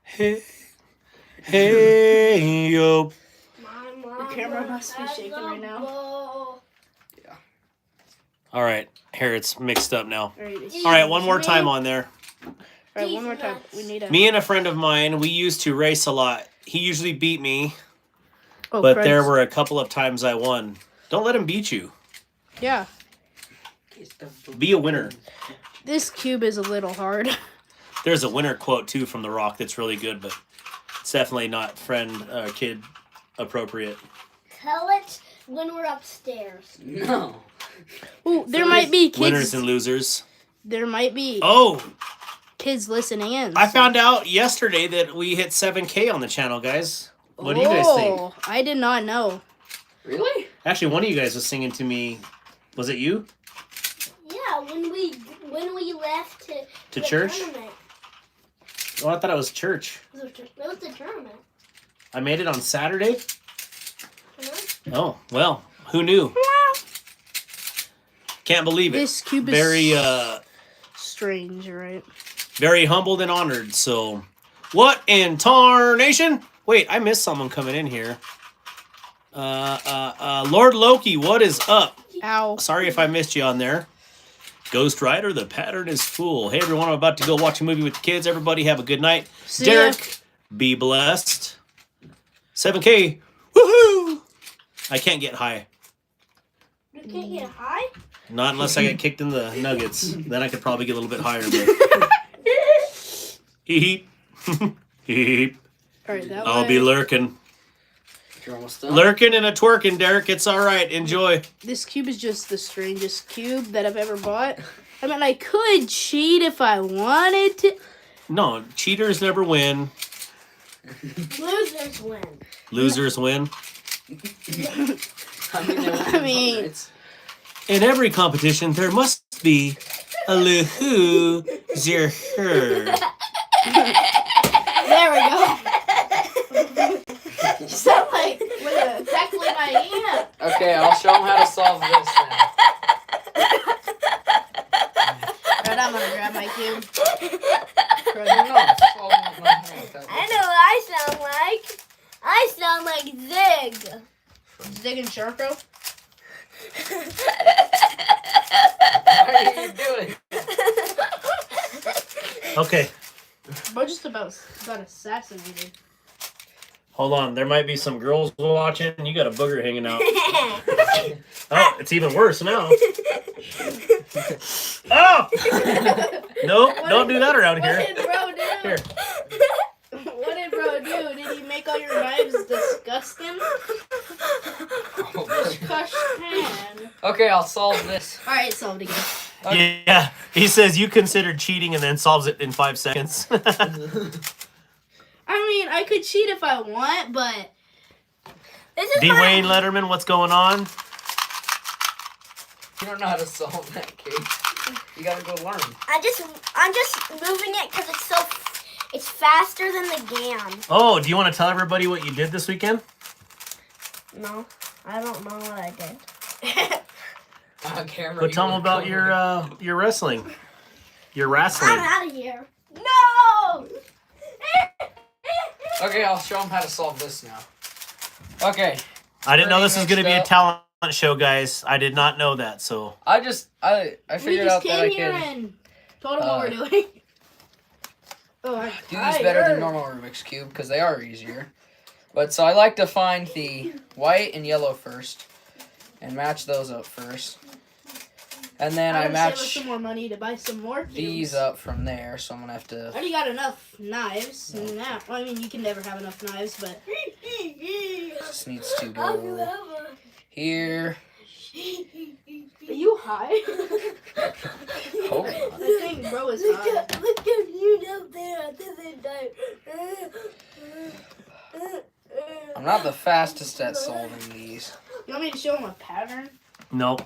Hey, hey, yo. My mama camera must be has shaking a right now. bowl. All right, here it's mixed up now. All right, it's- All right, one more time on there. All right, one more time. We need a. Me and a friend of mine, we used to race a lot. He usually beat me, Oh, but Christ. there were a couple of times I won. Don't let him beat you. Yeah, Be a winner. this cube is a little hard. There's a winner quote too from The Rock that's really good, but it's definitely not kid appropriate. Tell it when we're upstairs. No. Ooh, there might be Winners kids. and losers. There might be Oh, kids listening in. I so- found out yesterday that we hit 7K on the channel, guys. What do you guys think? Oh, I did not know. Really? Actually, one of you guys was singing to me. Was it you? Yeah, when we left to To the church? tournament. Oh, I thought it was church. It was the tournament. I made it on Saturday. Uh-huh. Oh, well, who knew? Can't believe it. This cube is Very, strange, right? very humbled and honored. So, what in tarnation? Wait, I missed someone coming in here. Lord Loki, what is up? Ow. Sorry if I missed you on there. Ghost Rider, the pattern is full. Hey everyone, I'm about to go watch a movie with the kids. Everybody have a good night. See ya. Derek, be blessed. 7K. Woohoo! I can't get high. You can't get high? Not unless I get kicked in the nuggets. Then I could probably get a little bit higher. But... Heep. Heep. All right, that I'll way. be lurking. You're almost done. Lurking and a twerking, Derek. It's all right. Enjoy. This cube is just the strangest cube that I've ever bought. I mean, I could cheat if I wanted to. No, cheaters never win. Losers win. Losers win. I mean- It's In every competition, there must be a loser. There we go. You sound like tackling my aunt. okay. I'll show him how to solve this then. Right, I'm gonna grab my cube. I know what I sound like. I sound like Zig. Zig and Sharko. What are you doing? Okay, Bro, just about got assassinated. hold on. There might be some girls watching. You got a booger hanging out. Oh, it's even worse now. Oh! Nope, don't do that around What here. did bro do? Here. What did bro do? Did he make all your knives disgusting? Cush pan. Okay, I'll solve this. All right, solved again. Yeah, he says you considered cheating and then solves it in 5 seconds. I mean, I could cheat if I want, but This is Dwayne my, Letterman, what's going on? You don't know how to solve that case. You gotta go learn. I'm just moving it because it's faster than the GAM. Oh, do you want to tell everybody what you did this weekend? No, I don't know what I did. Camera, Go tell them about your wrestling. Your wrestling. I'm out of here. No! Okay, I'll show them how to solve this now. Okay. I didn't know this was going to be a Mixed talent show, guys. I did not know that, so. I We figured just out that I came here could and told them what we're doing. Oh, I'm do these better tired. than normal Rubik's Cube because they are easier. But so I like to find the white and yellow first and match those up first. And then I I'm gonna save us match some more money to buy some more cubes. these up from there, so I'm gonna have I to. already got enough knives. Now, well, I mean, you can never have enough knives, but This needs to go here. are you high? Hold on. I think bro is high. Look at you up there at the same time. I'm not the fastest at solving these. You want me to show him a pattern? Nope.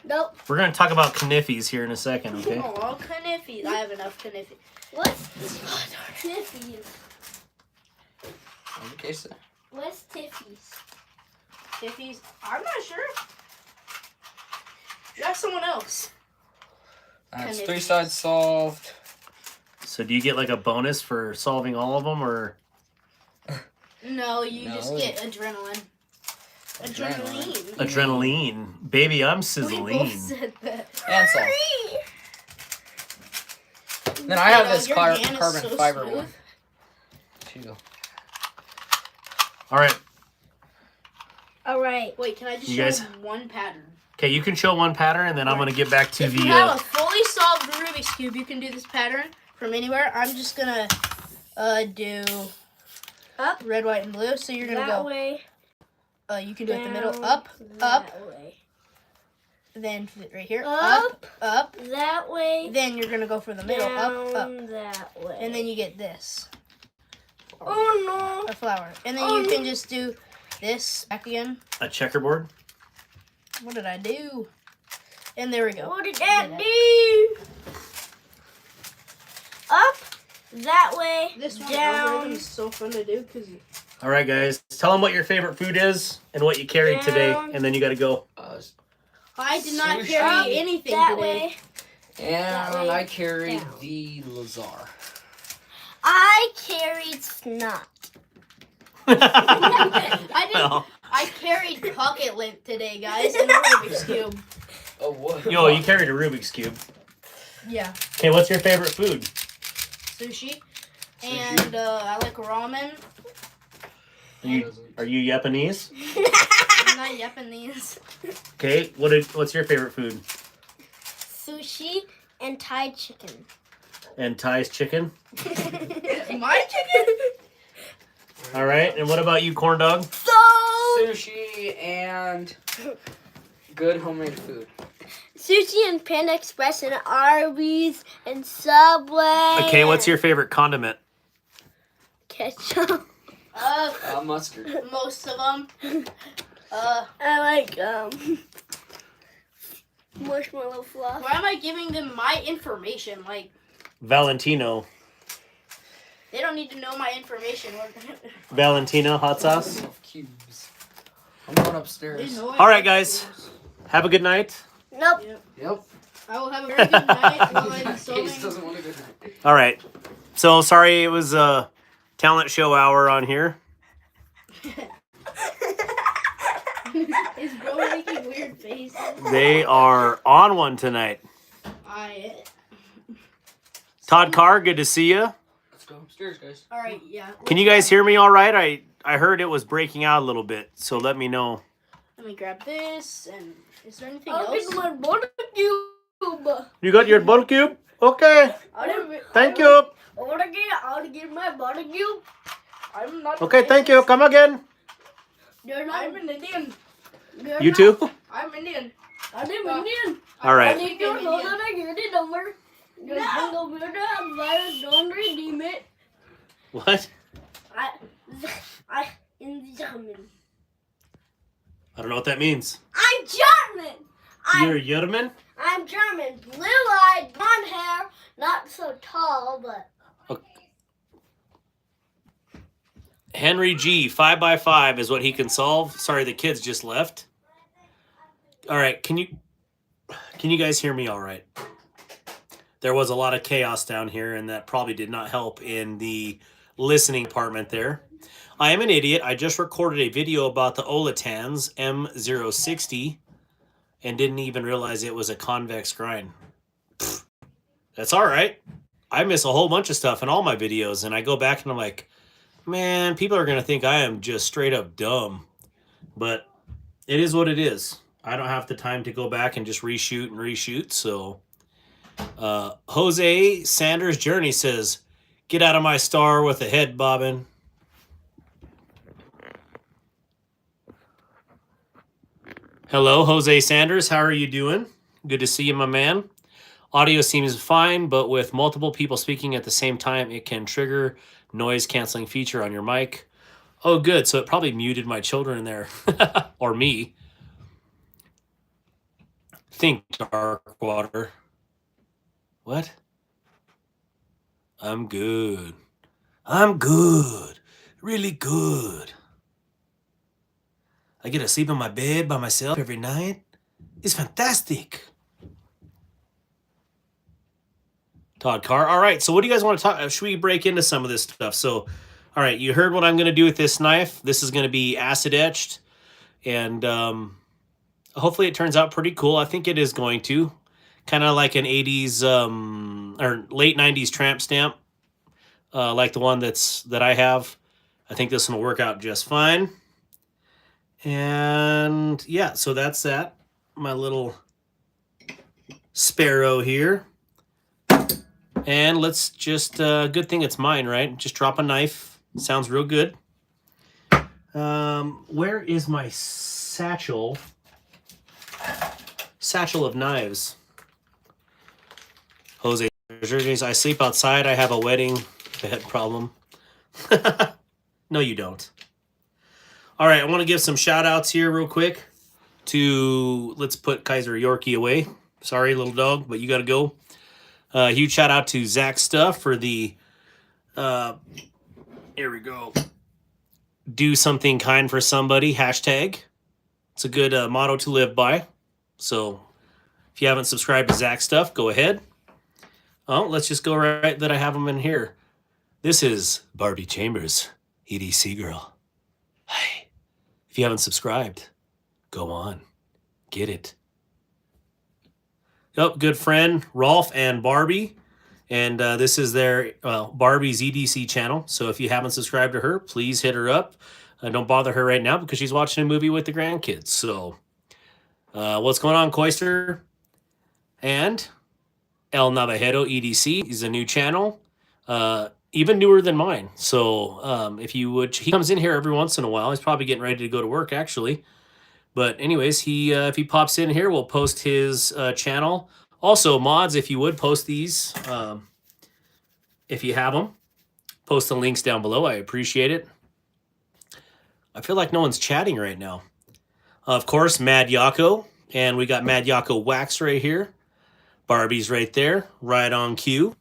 Nope. We're going to talk about kniffis here in a second, okay? Oh, kniffies. I have enough kniffies. What's Tiffy's? Okay, so What's Tiffy's? Kniffies? I'm not sure. That's someone else. that's 3 sides solved. So do you get like a bonus for solving all of them, or? No, you just No. get adrenaline. Adrenaline. Adrenaline. Baby, I'm We both sizzling. said that. And solved. Then I have Oh, this your carbon hand is so fiber smooth. one. Too. All right. All right. Wait, can I just You show guys- him one pattern? Okay, you can show one pattern, and then I'm going to get back to If the... you have a fully solved Rubik's Cube, you can do this pattern from anywhere. I'm just gonna do Up. red, white, and blue. So you're gonna That go. way. You can do it in the middle. Down, Up, up, That way. then right here. Up. Up. That way. Then you're gonna go for the middle. Up, up, Down that way. and then you get this Oh a flower, and then you can just do this back again. A checkerboard. What did I do? And there we no! go. What did that do? Up. That way. This one Down. algorithm is so fun to do because All right, guys. Tell them what your favorite food is and what you carried today, Down. and then you got to go. I did not Sushi. carry anything That today. way. And way, I carried down. the Lazar. I carried snot. I didn't. Well, I carried pocket lint today, guys, and a Rubik's Cube. Oh, what? yo, you carried a Rubik's Cube. Yeah, Okay, what's your favorite food? sushi. And I like ramen. Are you Japanese? I'm not Japanese. Okay, what's your favorite food? Sushi and Thai chicken. And Thai's chicken. My chicken? All right, and what about you, corn dog? So Sushi and good homemade food. sushi and Panda Express and Arby's and Subway. Okay, what's your favorite condiment? ketchup? Mustard. Most of them. I like marshmallow fluff. Why am I giving them my information? Like, Valentino. they don't need to know my information. Valentino hot sauce. Of cubes. I'm going upstairs. They know I All right, like guys. cubes. Have a good night. Nope. Yep. I will have a very good night while I'm Case solving. doesn't want to go down. All right. So sorry it was a talent show hour on here. Is bro making weird faces? They are on one tonight. Todd Carr, good to see you. Let's go upstairs, guys. All right, yeah. Can you guys hear me all right? I heard it was breaking out a little bit, so let me know. Let me grab this. And is there anything I'll else? get my barbecue. You got your ball cube? Okay. Thank you. I want to get my barbecue. I'm not. Okay, thank you. Come again. You're not. I'm an Indian. You're You not- too? I'm Indian. I'm Indian. All right. I need your hold on a unit number. Your single murder virus, don't redeem it. What? I in German. I don't know what that means. I'm German. You're a Yerman? I'm German. Blue-eyed, blonde hair. Not so tall, but... Henry G, 5x5 is what he can solve. Sorry, the kids just left. All right, can you guys hear me all right? There was a lot of chaos down here, and that probably did not help in the listening department there. I am an idiot. I just recorded a video about the Olatans M060 and didn't even realize it was a convex grind. Pfft, that's all right. I miss a whole bunch of stuff in all my videos, and I go back and I'm like, man, people are going to think I am just straight up dumb. But it is what it is. I don't have the time to go back and just reshoot. So Jose Sanders Journey says, get out of my star with a head bobbin. Hello, Jose Sanders. How are you doing? Good to see you, my man. Audio seems fine, but with multiple people speaking at the same time, it can trigger noise canceling feature on your mic. Oh, good. So it probably muted my children there. Or me. Think, Darkwater. What? I'm good. I'm good. Really good. I get to sleep in my bed by myself every night. It's fantastic. Todd Carr. All right, so what do you guys want to talk? Should we break into some of this stuff? So, all right, you heard what I'm going to do with this knife. This is going to be acid etched, and hopefully it turns out pretty cool. I think it is going to. Kind of like an 80s or late 90s tramp stamp, like the one that I have. I think this one will work out just fine. And yeah, so that's that. My little sparrow here. And let's just, good thing it's mine, right? Just drop a knife. Sounds real good. Where is my satchel? Satchel of knives. Jose, I sleep outside. I have a wedding bed problem. No, you don't. All right, I want to give some shout outs here real quick to, let's put Kaiser Yorkie away. Sorry, little dog, but you got to go. Huge shout out to Zach Stuff for the, here we go. Do something kind for somebody, hashtag. It's a good motto to live by. So if you haven't subscribed to Zach Stuff, go ahead. Oh, let's just go right that I have them in here. This is Barbie Chambers, EDC girl. Hi. If you haven't subscribed, go on. Get it. Oh, good friend, Rolf and Barbie. And this is their Barbie's EDC channel. So if you haven't subscribed to her, please hit her up. Don't bother her right now because she's watching a movie with the grandkids. So what's going on, Koister? And El Navajero EDC is a new channel. Even newer than mine. So if you would, he comes in here every once in a while. He's probably getting ready to go to work, actually. But anyways, if he pops in here, we'll post his channel. Also, mods, if you would, post these. If you have them, post the links down below. I appreciate it. I feel like no one's chatting right now. Of course, Mad Yako. And we got Mad Yako Wax right here. Barbie's right there, right on cue.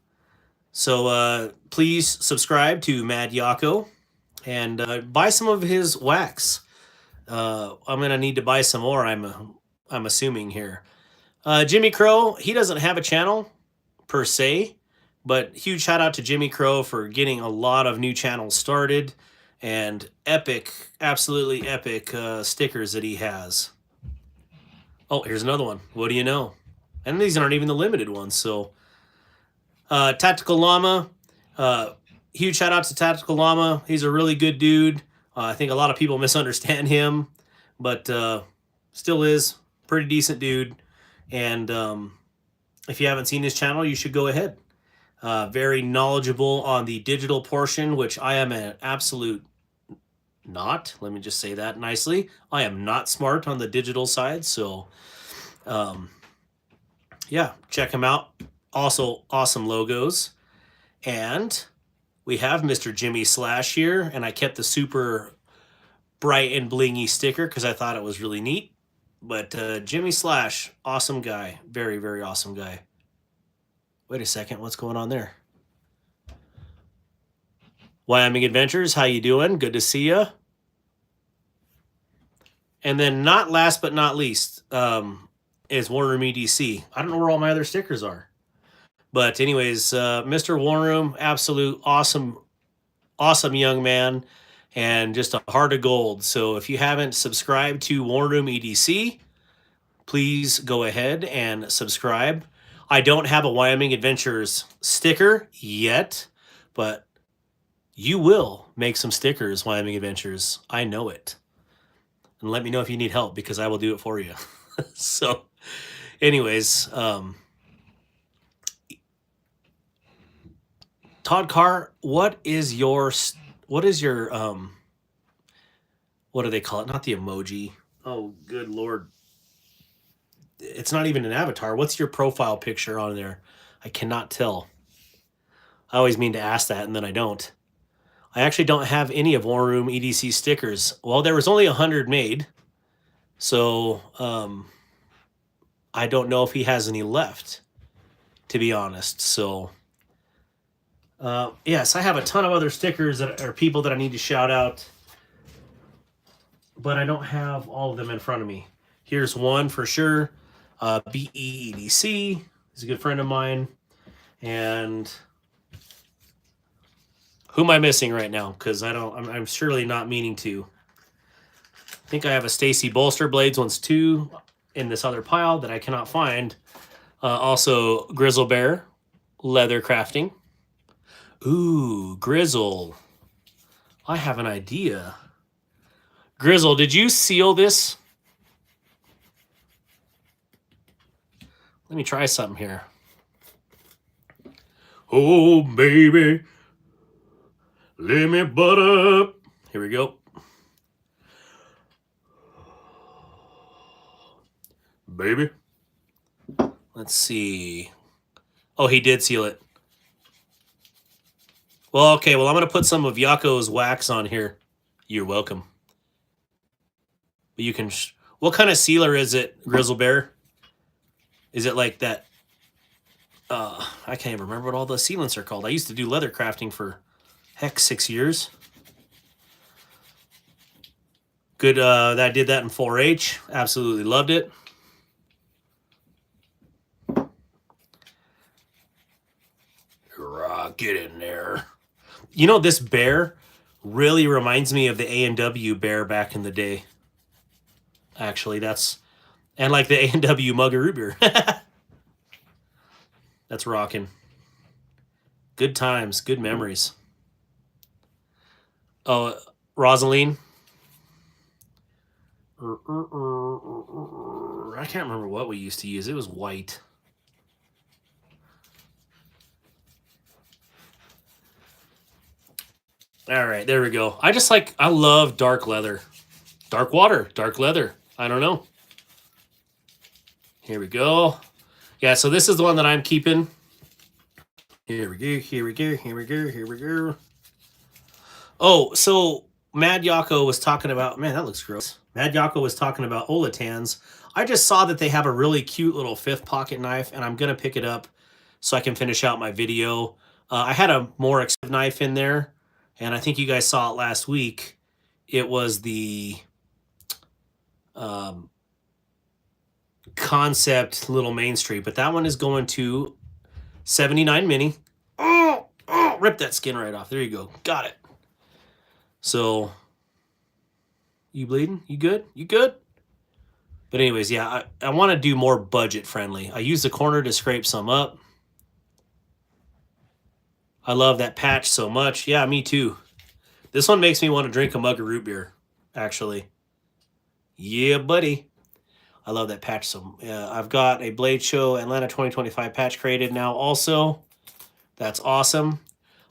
So please subscribe to Mad Yako and buy some of his wax. I'm gonna need to buy some more. I'm assuming here. Jimmy Crow, he doesn't have a channel per se, but huge shout out to Jimmy Crow for getting a lot of new channels started and epic, absolutely epic stickers that he has. Oh, here's another one. What do you know? And these aren't even the limited ones. So Tactical Llama, huge shout out to Tactical Llama. He's a really good dude. I think a lot of people misunderstand him, but still is pretty decent dude. And if you haven't seen his channel, you should go ahead. Very knowledgeable on the digital portion, which I am an absolute not. Let me just say that nicely. I am not smart on the digital side. So yeah, check him out. Also awesome logos. And we have Mr. Jimmy Slash here, and I kept the super bright and blingy sticker because I thought it was really neat. But Jimmy Slash, awesome guy. Very, very awesome guy. Wait a second. What's going on there? Wyoming Adventures, how you doing? Good to see you. And then not last but not least is War Room EDC. I don't know where all my other stickers are. But anyways, Mr. War Room, absolute awesome young man and just a heart of gold. So if you haven't subscribed to War Room EDC, please go ahead and subscribe. I don't have a Wyoming Adventures sticker yet, but you will make some stickers, Wyoming Adventures. I know it. And let me know if you need help because I will do it for you. So anyways, Todd Carr, what is your what do they call it? Not the emoji. Oh, good Lord. It's not even an avatar. What's your profile picture on there? I cannot tell. I always mean to ask that and then I don't. I actually don't have any of War Room EDC stickers. Well, there was only 100 made. So, I don't know if he has any left, to be honest. So, yes, I have a ton of other stickers that are people that I need to shout out. But I don't have all of them in front of me. Here's one for sure. BEEDC is a good friend of mine. And who am I missing right now? Because I'm surely not meaning to. I think I have a Stacy Bolster Blades ones too in this other pile that I cannot find. Also, Grizzle Bear, leather crafting. Ooh, Grizzle. I have an idea. Grizzle, did you seal this? Let me try something here. Oh, baby. Let me butt up. Here we go. Baby. Let's see. Oh, he did seal it. Well, okay. Well, I'm going to put some of Yako's wax on here. You're welcome. But you can... what kind of sealer is it, Grizzle Bear? Is it like that... I can't even remember what all the sealants are called. I used to do leather crafting for, heck, 6 years. Good, that I did that in 4-H. Absolutely loved it. Get in there. You know, this bear really reminds me of the A&W bear back in the day. Actually, that's... and like the A&W mug of root beer. That's rocking. Good times, good memories. Oh, Rosaline. I can't remember what we used to use. It was white. All right, there we go. I love dark leather. DARKWATER, dark leather. I don't know. Here we go. Yeah, so this is the one that I'm keeping. Here we go, here we go, here we go, here we go. Oh, so Mad Yako was talking about... man, that looks gross. Mad Yako was talking about Olatans. I just saw that they have a really cute little 5th pocket knife, and I'm going to pick it up so I can finish out my video. I had a more expensive knife in there, and I think you guys saw it last week. It was the Kansept little Main Street, but that one is going to 79 mini. Oh, rip that skin right off. There you go. Got it. So, you bleeding? You good? You good? But anyways, yeah, I want to do more budget friendly. I use the corner to scrape some up. I love that patch so much. Yeah, me too. This one makes me want to drink a mug of root beer, actually. Yeah, buddy. I love that patch. So I've got a Blade Show Atlanta 2025 patch created now also. That's awesome.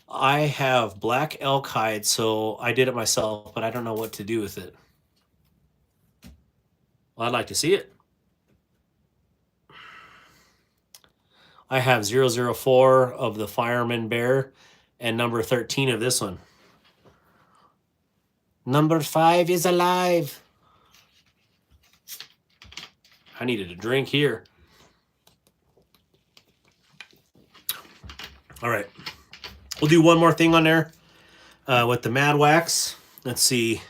I have black elk hide, so I did it myself, but I don't know what to do with it. Well, I'd like to see it. I have 004 of the Fireman Bear and number 13 of this one. Number 5 is alive. I needed a drink here. All right. We'll do one more thing on there with the Mad Wax. Let's see.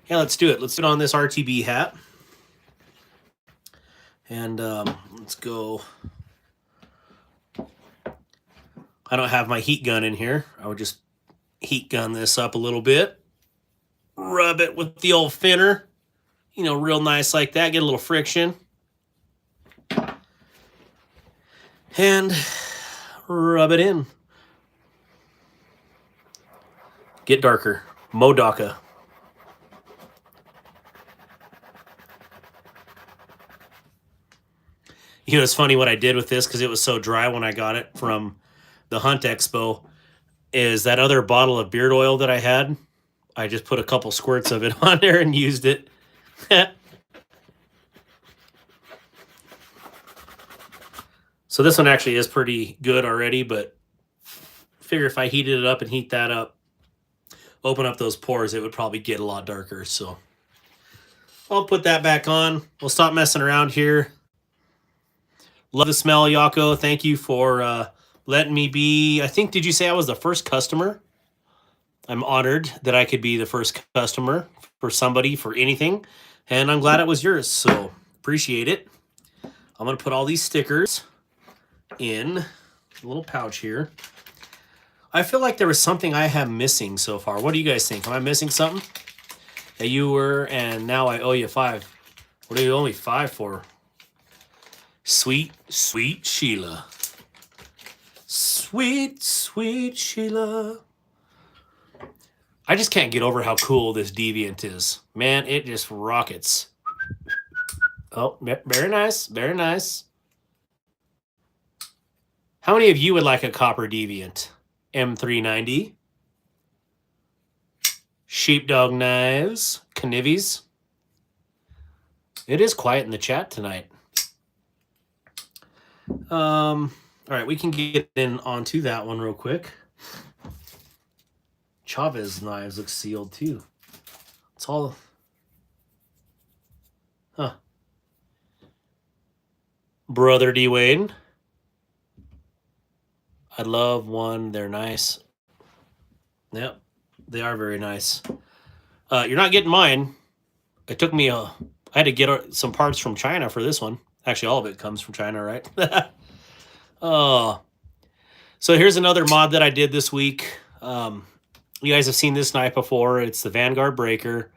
Yeah, let's do it. Let's do it on this RTB hat. And let's go. I don't have my heat gun in here. I would just heat gun this up a little bit. Rub it with the old finner. You know, real nice like that. Get a little friction. And rub it in. Get darker. Modaka. You know, it's funny what I did with this because it was so dry when I got it from the Hunt Expo. Is that other bottle of beard oil that I had? I just put a couple squirts of it on there and used it. So this one actually is pretty good already, but figure if I heated it up and heat that up, open up those pores, it would probably get a lot darker. So I'll put that back on. We'll stop messing around here. Love the smell, Yako. Thank you for letting me be. I think, did you say I was the first customer? I'm honored that I could be the first customer for somebody for anything. And I'm glad it was yours. So appreciate it. I'm going to put all these stickers in a little pouch here. I feel like there was something I have missing so far. What do you guys think? Am I missing something? That you were, and now I owe you 5. What are you only 5 for? Sweet, sweet Sheila. Sweet, sweet Sheila. I just can't get over how cool this Deviant is. Man, it just rockets. Oh, very nice. Very nice. How many of you would like a copper Deviant? M390. Sheepdog knives. Knivies. It is quiet in the chat tonight. All right, we can get in onto that one real quick. Chavez knives look sealed too. It's all, huh? Brother D Wade. I love one. They're nice. Yep, they are very nice. You're not getting mine. It took me I had to get some parts from China for this one. Actually, all of it comes from China, right? Oh, so here's another mod that I did this week. You guys have seen this knife before. It's the Vanguard Breaker.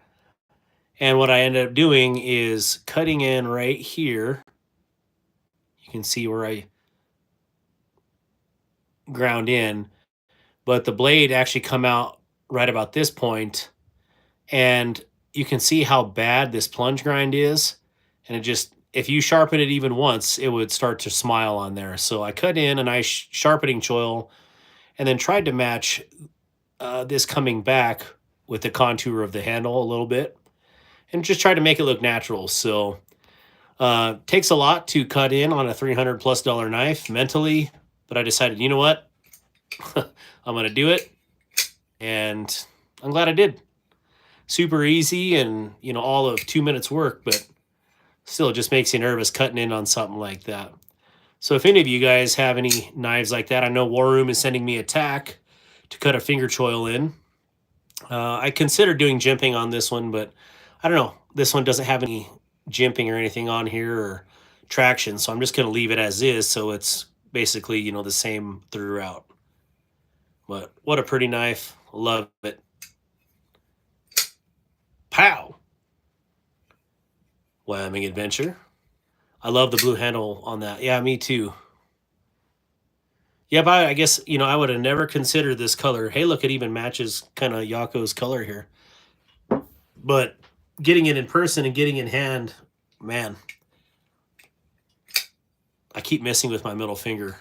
And what I ended up doing is cutting in right here. You can see where I ground in. But the blade actually come out right about this point. And you can see how bad this plunge grind is. And it just, if you sharpen it even once, it would start to smile on there. So I cut in a nice sharpening choil and then tried to match this coming back with the contour of the handle a little bit and just try to make it look natural. So takes a lot to cut in on a $300+ knife mentally, but I decided, you know what? I'm going to do it. And I'm glad I did. Super easy and, you know, all of 2 minutes work, but still it just makes you nervous cutting in on something like that. So if any of you guys have any knives like that, I know War Room is sending me a tack to cut a finger choil in. I considered doing jimping on this one, but I don't know. This one doesn't have any jimping or anything on here or traction, so I'm just going to leave it as is, so it's basically, you know, the same throughout. But what a pretty knife. Love it. Pow! Whamming Adventure. I love the blue handle on that. Yeah, me too. Yeah, but I guess, you know, I would have never considered this color. Hey, look, it even matches kind of Yako's color here. But getting it in person and getting in hand, man. I keep messing with my middle finger.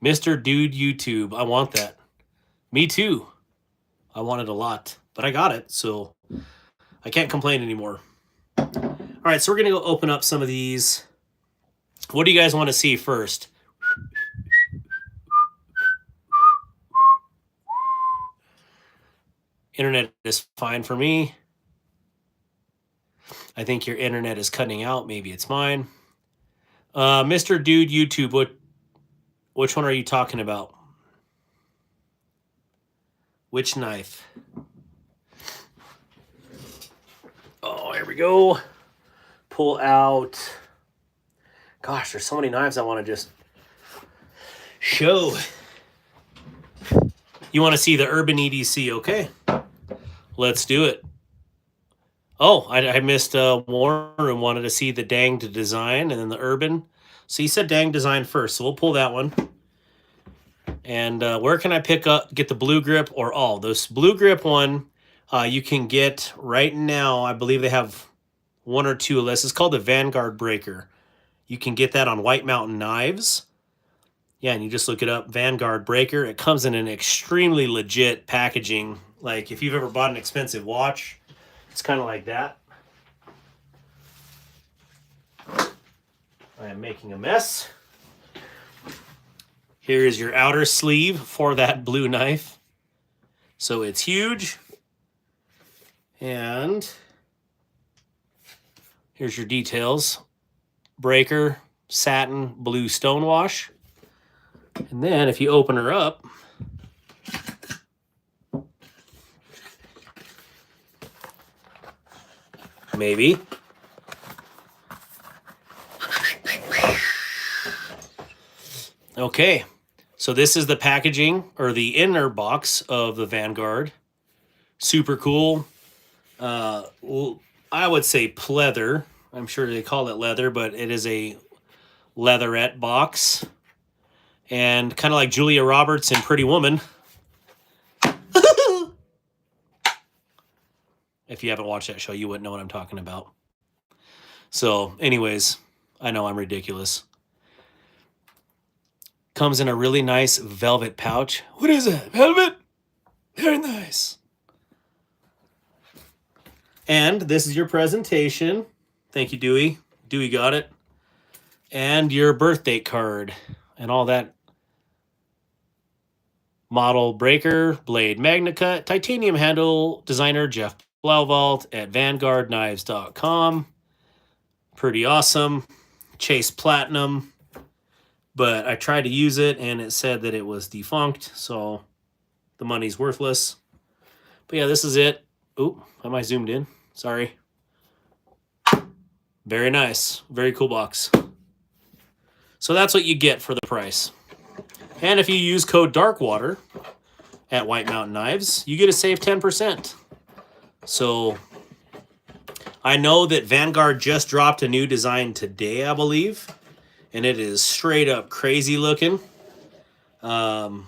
Mr. Dude YouTube, I want that. Me too. I want it a lot, but I got it, so I can't complain anymore. All right, so we're going to go open up some of these. What do you guys want to see first? Internet is fine for me. I think your internet is cutting out. Maybe it's mine. Mr. Dude YouTube, which one are you talking about? Which knife? Oh, here we go. Pull out. Gosh, there's so many knives I want to just show. You want to see the Urban EDC, okay? Let's do it. Oh, I missed Warren and wanted to see the Danged design and then the Urban. So you said Danged design first, so we'll pull that one. And where can I get the blue grip or all? This blue grip one, you can get right now. I believe they have one or two less. It's called the Vanguard Breaker. You can get that on White Mountain Knives. Yeah, and you just look it up, Vanguard Breaker. It comes in an extremely legit packaging. Like if you've ever bought an expensive watch, it's kind of like that. I am making a mess. Here is your outer sleeve for that blue knife. So it's huge. And here's your details. Breaker, satin, blue stonewash. And then if you open her up, maybe. Okay, so this is the packaging or the inner box of the Vanguard. Super cool. I would say pleather. I'm sure they call it leather, but it is a leatherette box. And kind of like Julia Roberts in Pretty Woman. If you haven't watched that show, you wouldn't know what I'm talking about. So, anyways, I know I'm ridiculous. Comes in a really nice velvet pouch. What is that? Velvet? Very nice. And this is your presentation. Thank you, Dewey. Dewey got it. And your birthday card and all that. Model breaker, blade magna cut, titanium handle, designer Jeff Blauvalt at vanguardknives.com. Pretty awesome. Chase Platinum. But I tried to use it and it said that it was defunct, so the money's worthless. But yeah, this is it. Oop, am I zoomed in? Sorry. Very nice. Very cool box. So that's what you get for the price. And if you use code DARKWATER at White Mountain Knives, you get to save 10%. So I know that Vanguard just dropped a new design today, I believe. And it is straight up crazy looking. Not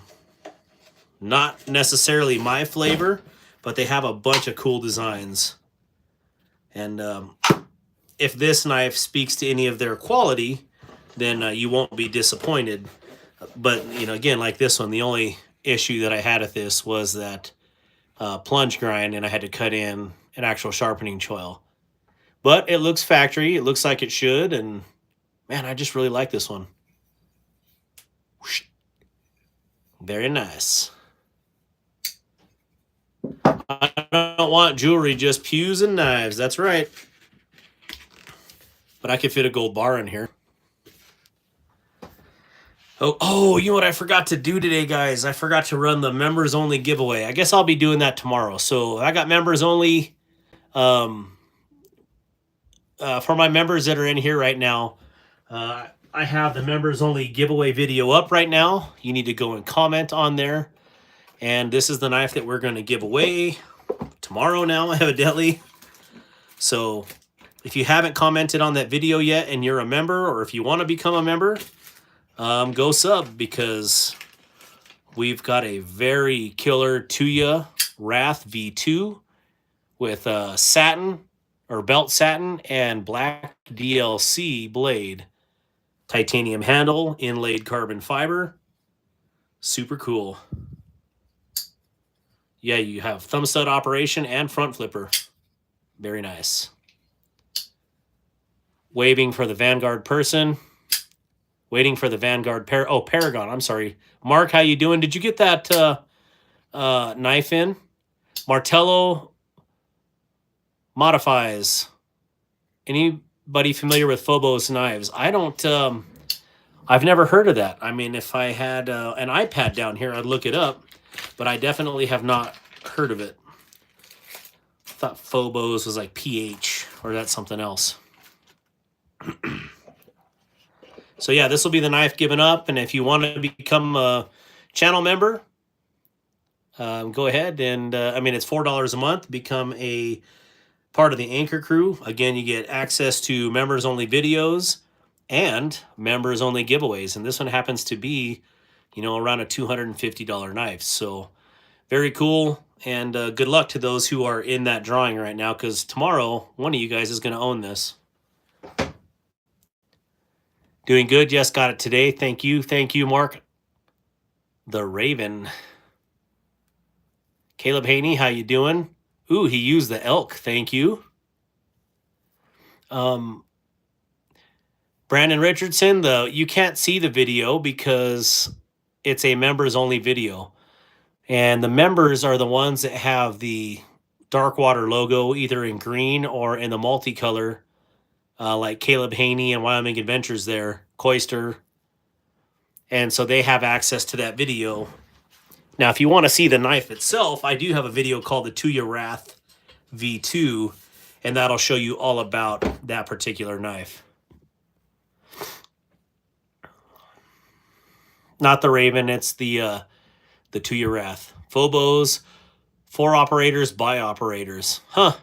necessarily my flavor, but they have a bunch of cool designs. And if this knife speaks to any of their quality, then you won't be disappointed. But, you know, again, like this one, the only issue that I had with this was that plunge grind, and I had to cut in an actual sharpening choil. But it looks factory. It looks like it should, and man, I just really like this one. Very nice. I don't want jewelry, just pews and knives. That's right. But I could fit a gold bar in here. Oh, you know what I forgot to do today, guys? I forgot to run the members only giveaway. I guess I'll be doing that tomorrow. So I got members only. For my members that are in here right now, I have the members only giveaway video up right now. You need to go and comment on there. And this is the knife that we're going to give away tomorrow now, evidently. So if you haven't commented on that video yet and you're a member, or if you want to become a member, go sub, because we've got a very killer Tuya Wrath V2 with satin or belt satin and black DLC blade, titanium handle, inlaid carbon fiber. Super cool. Yeah, you have thumb stud operation and front flipper. Very nice. Waving for the Vanguard person. Waiting for the Vanguard Paragon. I'm sorry. Mark, how you doing? Did you get that knife in? Martello modifies. Anybody familiar with Phobos knives? I don't. I've never heard of that. I mean, if I had an iPad down here, I'd look it up, but I definitely have not heard of it. I thought Phobos was like PH, or that's something else. So yeah, this will be the knife given up, and if you want to become a channel member, go ahead and I mean, it's $4 a month. Become a part of the Anchor crew. Again, you get access to members only videos and members only giveaways, and this one happens to be, you know, around a $250 knife. So very cool, and good luck to those who are in that drawing right now, because tomorrow one of you guys is going to own this. Doing good. Yes, got it today. Thank you, Mark. The Raven. Caleb Haney, how you doing? Ooh, he used the elk. Thank you. Brandon Richardson, you can't see the video because it's a members only video. And the members are the ones that have the Darkwater logo either in green or in the multicolor, like Caleb Haney and Wyoming Adventures there, Coister. And so they have access to that video. Now, if you want to see the knife itself, I do have a video called the Tuya Wrath V2, and that'll show you all about that particular knife. Not the Raven, it's the Tuya Wrath. Phobos, for operators, by operators. Huh.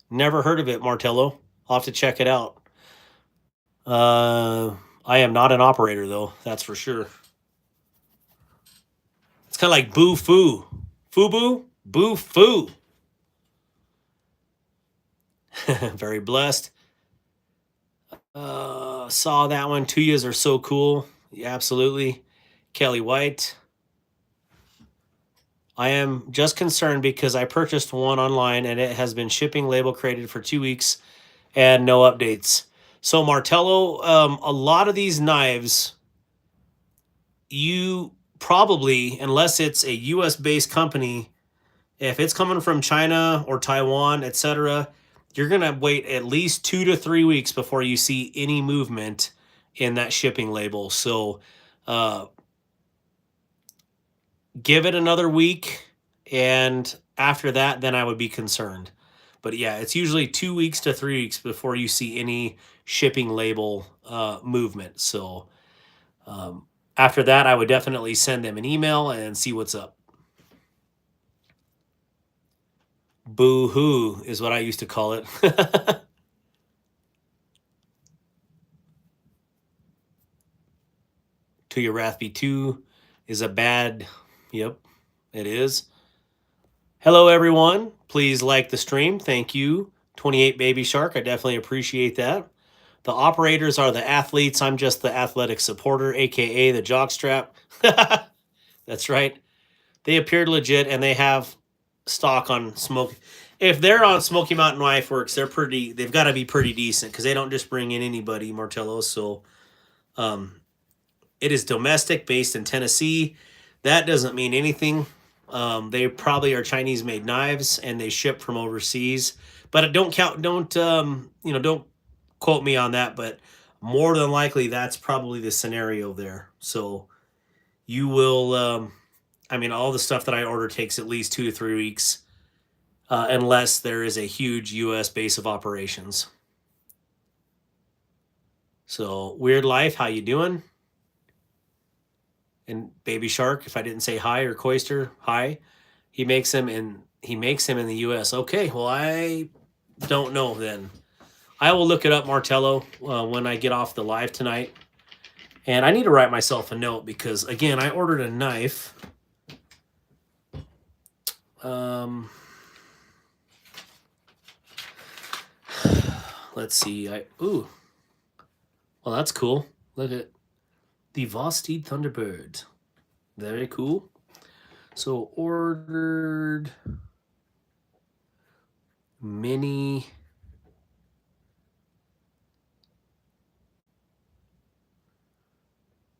Never heard of it, Martello. I'll have to check it out. I am not an operator, though. That's for sure. It's kind of like boo-foo. Fubu? Boo-foo. Very blessed. Saw that one. Tuyas are so cool. Yeah, absolutely. Kelly White. I am just concerned because I purchased one online and it has been shipping label created for 2 weeks and no updates. So Martello, a lot of these knives, you probably, unless it's a US based company, if it's coming from China or Taiwan, etc., you're going to wait at least 2 to 3 weeks before you see any movement in that shipping label. So give it another week, and after that, then I would be concerned. But yeah, it's usually 2 weeks to 3 weeks before you see any shipping label movement. So after that, I would definitely send them an email and see what's up. Boo-hoo is what I used to call it. Tuya Wrath V2 is a bad... Yep, it is. Hello, everyone. Please like the stream. Thank you. 28 Baby Shark. I definitely appreciate that. The operators are the athletes. I'm just the athletic supporter, a.k.a. the jockstrap. That's right. They appeared legit, and they have stock on Smoke. If they're on Smoky Mountain Knife Works, they've got to be pretty decent, because they don't just bring in anybody, Martello. So it is domestic, based in Tennessee. That doesn't mean anything. They probably are Chinese-made knives, and they ship from overseas. But don't quote me on that. But more than likely, that's probably the scenario there. So you will. I mean, all the stuff that I order takes at least 2 to 3 weeks, unless there is a huge U.S. base of operations. So Weird Life, how you doing? And Baby Shark, if I didn't say hi, or Coister, hi. He makes them in the US. Okay, well, I don't know then. I will look it up, Martello, when I get off the live tonight. And I need to write myself a note because, again, I ordered a knife. Let's see. Well, that's cool. Look at the Vosteed Thunderbird. Very cool. So ordered mini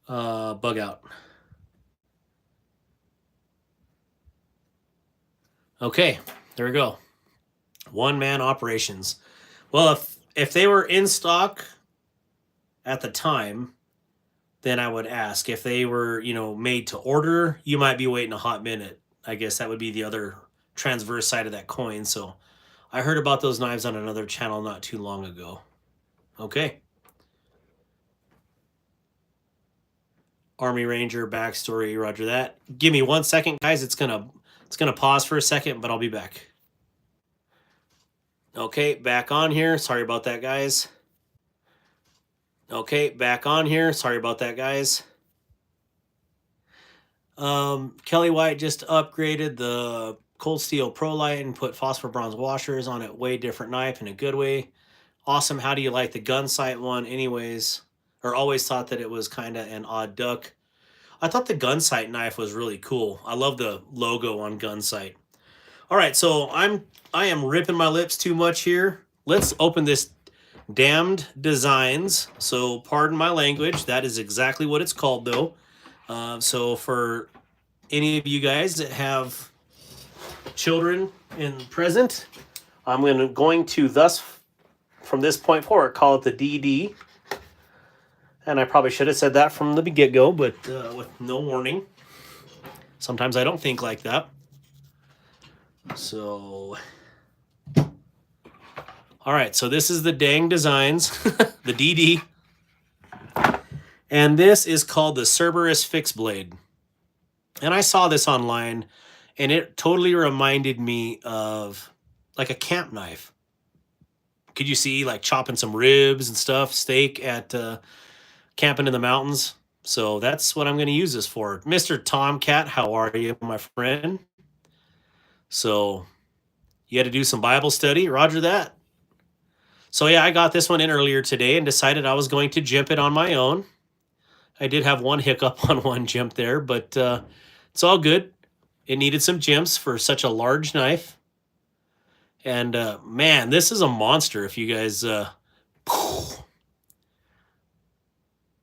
bug out. Okay, there we go. One-man operations. Well, if they were in stock at the time, then I would ask. If they were, you know, made to order, you might be waiting a hot minute. I guess that would be the other transverse side of that coin. So I heard about those knives on another channel not too long ago. Okay. Army Ranger backstory, roger that. Give me 1 second, guys. It's gonna pause for a second, but I'll be back. Okay, back on here. Sorry about that, guys. Okay, back on here. Sorry about that, guys. Kelly White just upgraded the Cold Steel Pro Light and put phosphor bronze washers on it. Way different knife in a good way. Awesome. How do you like the gun sight one anyways? Or always thought that it was kind of an odd duck. I thought the gun sight knife was really cool. I love the logo on gun sight. All right, so I am ripping my lips too much here. Let's open this Damned Designs. So pardon my language. That is exactly what it's called, though. So for any of you guys that have children in present, I'm going to thus, from this point forward, call it the DD. And I probably should have said that from the get-go, but with no warning. Sometimes I don't think like that. So, all right, so this is the Dang Designs, the DD. And this is called the Cerberus Fixed Blade. And I saw this online, and it totally reminded me of like a camp knife. Could you see like chopping some ribs and stuff, steak at camping in the mountains? So that's what I'm going to use this for. Mr. Tomcat, how are you, my friend? So you had to do some Bible study. Roger that. So yeah, I got this one in earlier today and decided I was going to jump it on my own. I did have one hiccup on one jump there, but it's all good. It needed some gems for such a large knife. And man, this is a monster. If you guys,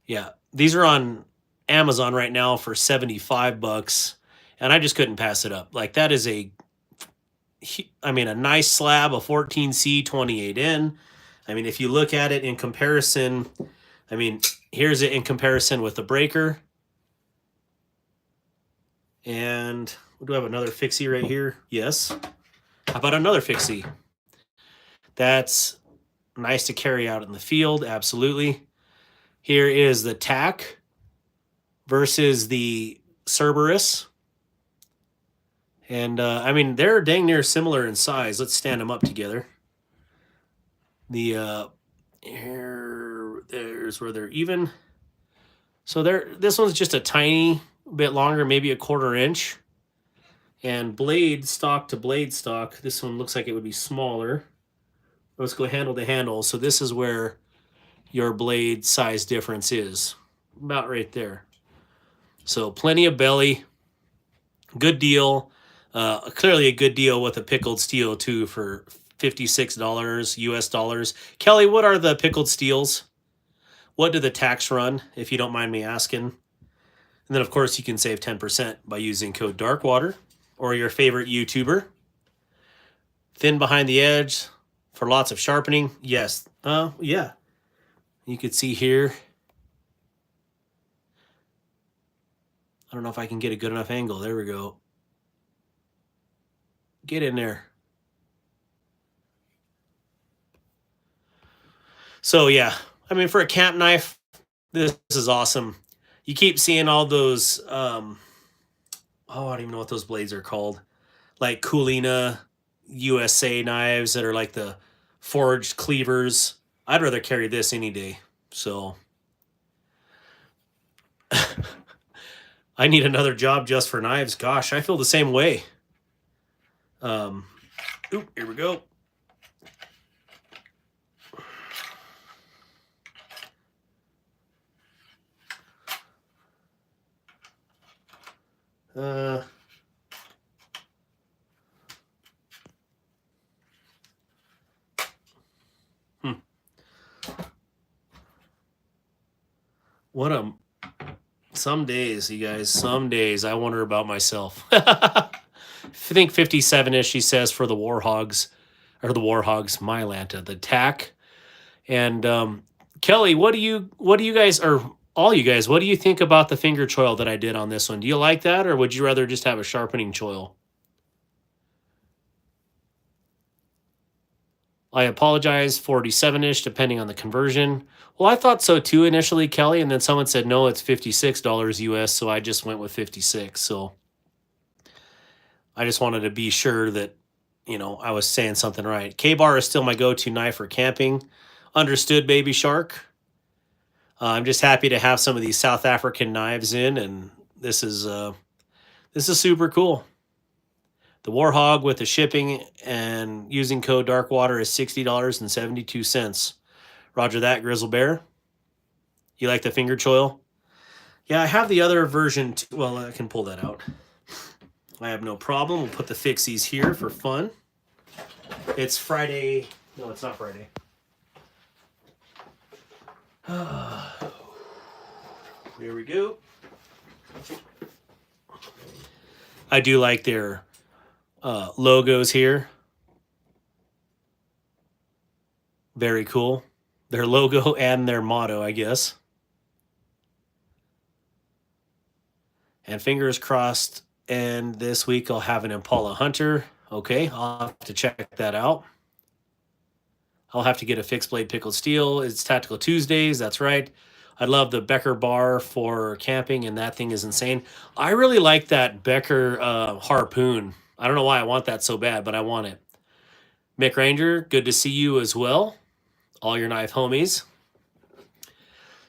yeah, these are on Amazon right now for $75, and I just couldn't pass it up. Like that is a nice slab, a 14C 28N. I mean, if you look at it in comparison, I mean, here's it in comparison with the breaker. And do I have another fixie right here? Yes. How about another fixie? That's nice to carry out in the field, absolutely. Here is the tack versus the Cerberus. And, I mean, they're dang near similar in size. Let's stand them up together. The, there's where they're even. So this one's just a tiny bit longer, maybe a 1/4 inch. And blade stock to blade stock, this one looks like it would be smaller. Let's go handle to handle. So this is where your blade size difference is. About right there. So plenty of belly. Good deal. Clearly a good deal with a pickled steel too for $56 US dollars. Kelly, what are the pickled steels? What do the tax run, if you don't mind me asking? And then of course you can save 10% by using code DARKWATER or your favorite YouTuber. Thin behind the edge for lots of sharpening. Yes. Yeah. You could see here. I don't know if I can get a good enough angle. There we go. Get in there. So yeah, I mean, for a camp knife, this is awesome. You keep seeing all those, I don't even know what those blades are called. Like Kulina USA knives that are like the forged cleavers. I'd rather carry this any day. So I need another job just for knives. Gosh, I feel the same way. Here we go. Some days, you guys, some days I wonder about myself. I think 57-ish, she says, for the Warhogs, or the Warhogs, Mylanta. The tack, And Kelly, what do you guys, or all you guys, what do you think about the finger choil that I did on this one? Do you like that, or would you rather just have a sharpening choil? I apologize, 47-ish, depending on the conversion. Well, I thought so too initially, Kelly, and then someone said, no, it's $56 US, so I just went with 56. So I just wanted to be sure that, you know, I was saying something right. K-bar is still my go-to knife for camping. Understood, Baby Shark. I'm just happy to have some of these South African knives in, and this is super cool. The Warhog with the shipping and using code DARKWATER is $60.72. Roger that, Grizzle Bear. You like the finger choil? Yeah, I have the other version. Well, I can pull that out. I have no problem. We'll put the fixies here for fun. It's Friday. No, it's not Friday. Here we go. I do like their logos here. Very cool. Their logo and their motto, I guess. And fingers crossed, and this week I'll have an Impala Hunter. Okay, I'll have to check that out. I'll have to get a fixed blade pickled steel. It's Tactical Tuesdays, that's right. I love the Becker bar for camping, and that thing is insane. I really like that Becker harpoon. I don't know why I want that so bad, but I want it. Mick Ranger, good to see you as well. All your knife homies.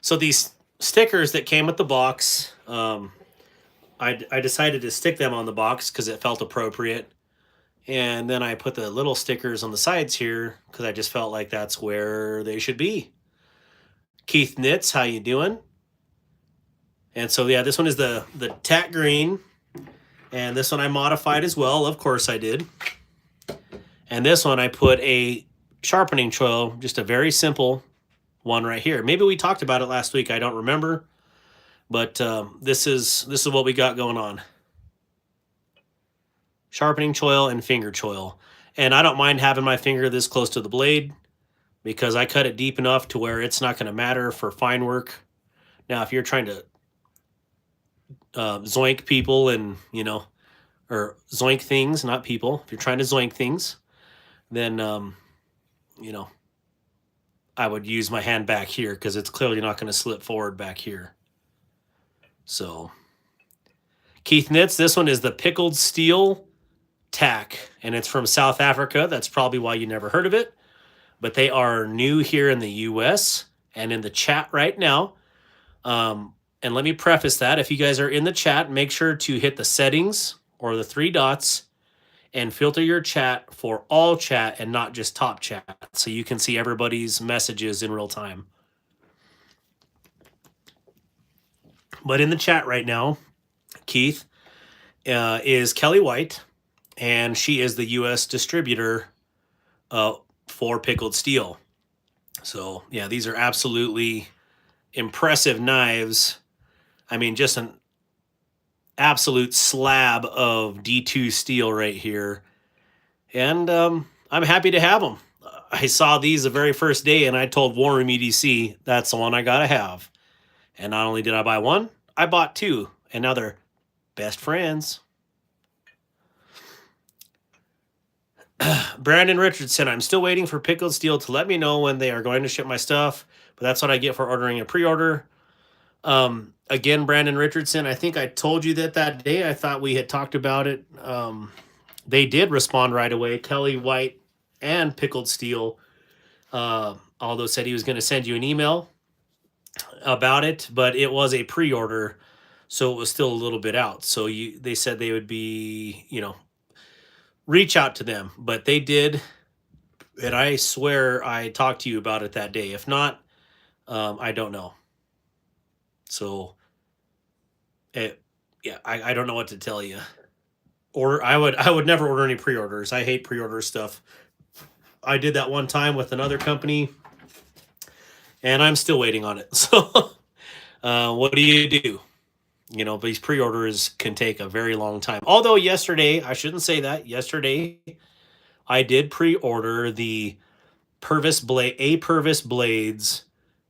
So these stickers that came with the box, I decided to stick them on the box because it felt appropriate. And then I put the little stickers on the sides here because I just felt like that's where they should be. Keith Knits, how you doing? And so, yeah, this one is the tack green. And this one I modified as well. Of course I did. And this one I put a sharpening choil, just a very simple one right here. Maybe we talked about it last week. I don't remember. But this is what we got going on. Sharpening choil and finger choil. And I don't mind having my finger this close to the blade because I cut it deep enough to where it's not going to matter for fine work. Now, if you're trying to zoink people and, you know, or zoink things, not people. If you're trying to zoink things, then, you know, I would use my hand back here because it's clearly not going to slip forward back here. So, Keith Knits, this one is the Pickled Steel Tack, and it's from South Africa. That's probably why you never heard of it. But they are new here in the U.S. and in the chat right now. And let me preface that. If you guys are in the chat, make sure to hit the settings or the 3 dots and filter your chat for all chat and not just top chat, so you can see everybody's messages in real time. But in the chat right now, Keith, is Kelly White, and she is the U.S. distributor for Pickled Steel. So, yeah, these are absolutely impressive knives. I mean, just an absolute slab of D2 steel right here. And I'm happy to have them. I saw these the very first day, and I told War Room EDC, that's the one I got to have. And not only did I buy one, I bought 2. And now they're best friends. Brandon Richardson, I'm still waiting for Pickled Steel to let me know when they are going to ship my stuff. But that's what I get for ordering a pre-order. Again, Brandon Richardson, I think I told you that day. I thought we had talked about it. They did respond right away. Kelly White and Pickled Steel, although said he was going to send you an email about it, but it was a pre-order, so it was still a little bit out. So they said they would be, you know, reach out to them, but they did, and I swear I talked to you about it that day. If not, I don't know. So, yeah, I don't know what to tell you. Or I would never order any pre-orders. I hate pre-order stuff. I did that one time with another company, and I'm still waiting on it. So, what do you do? You know, these pre-orders can take a very long time. Although yesterday, I shouldn't say that. Yesterday, I did pre-order the Purvis blades.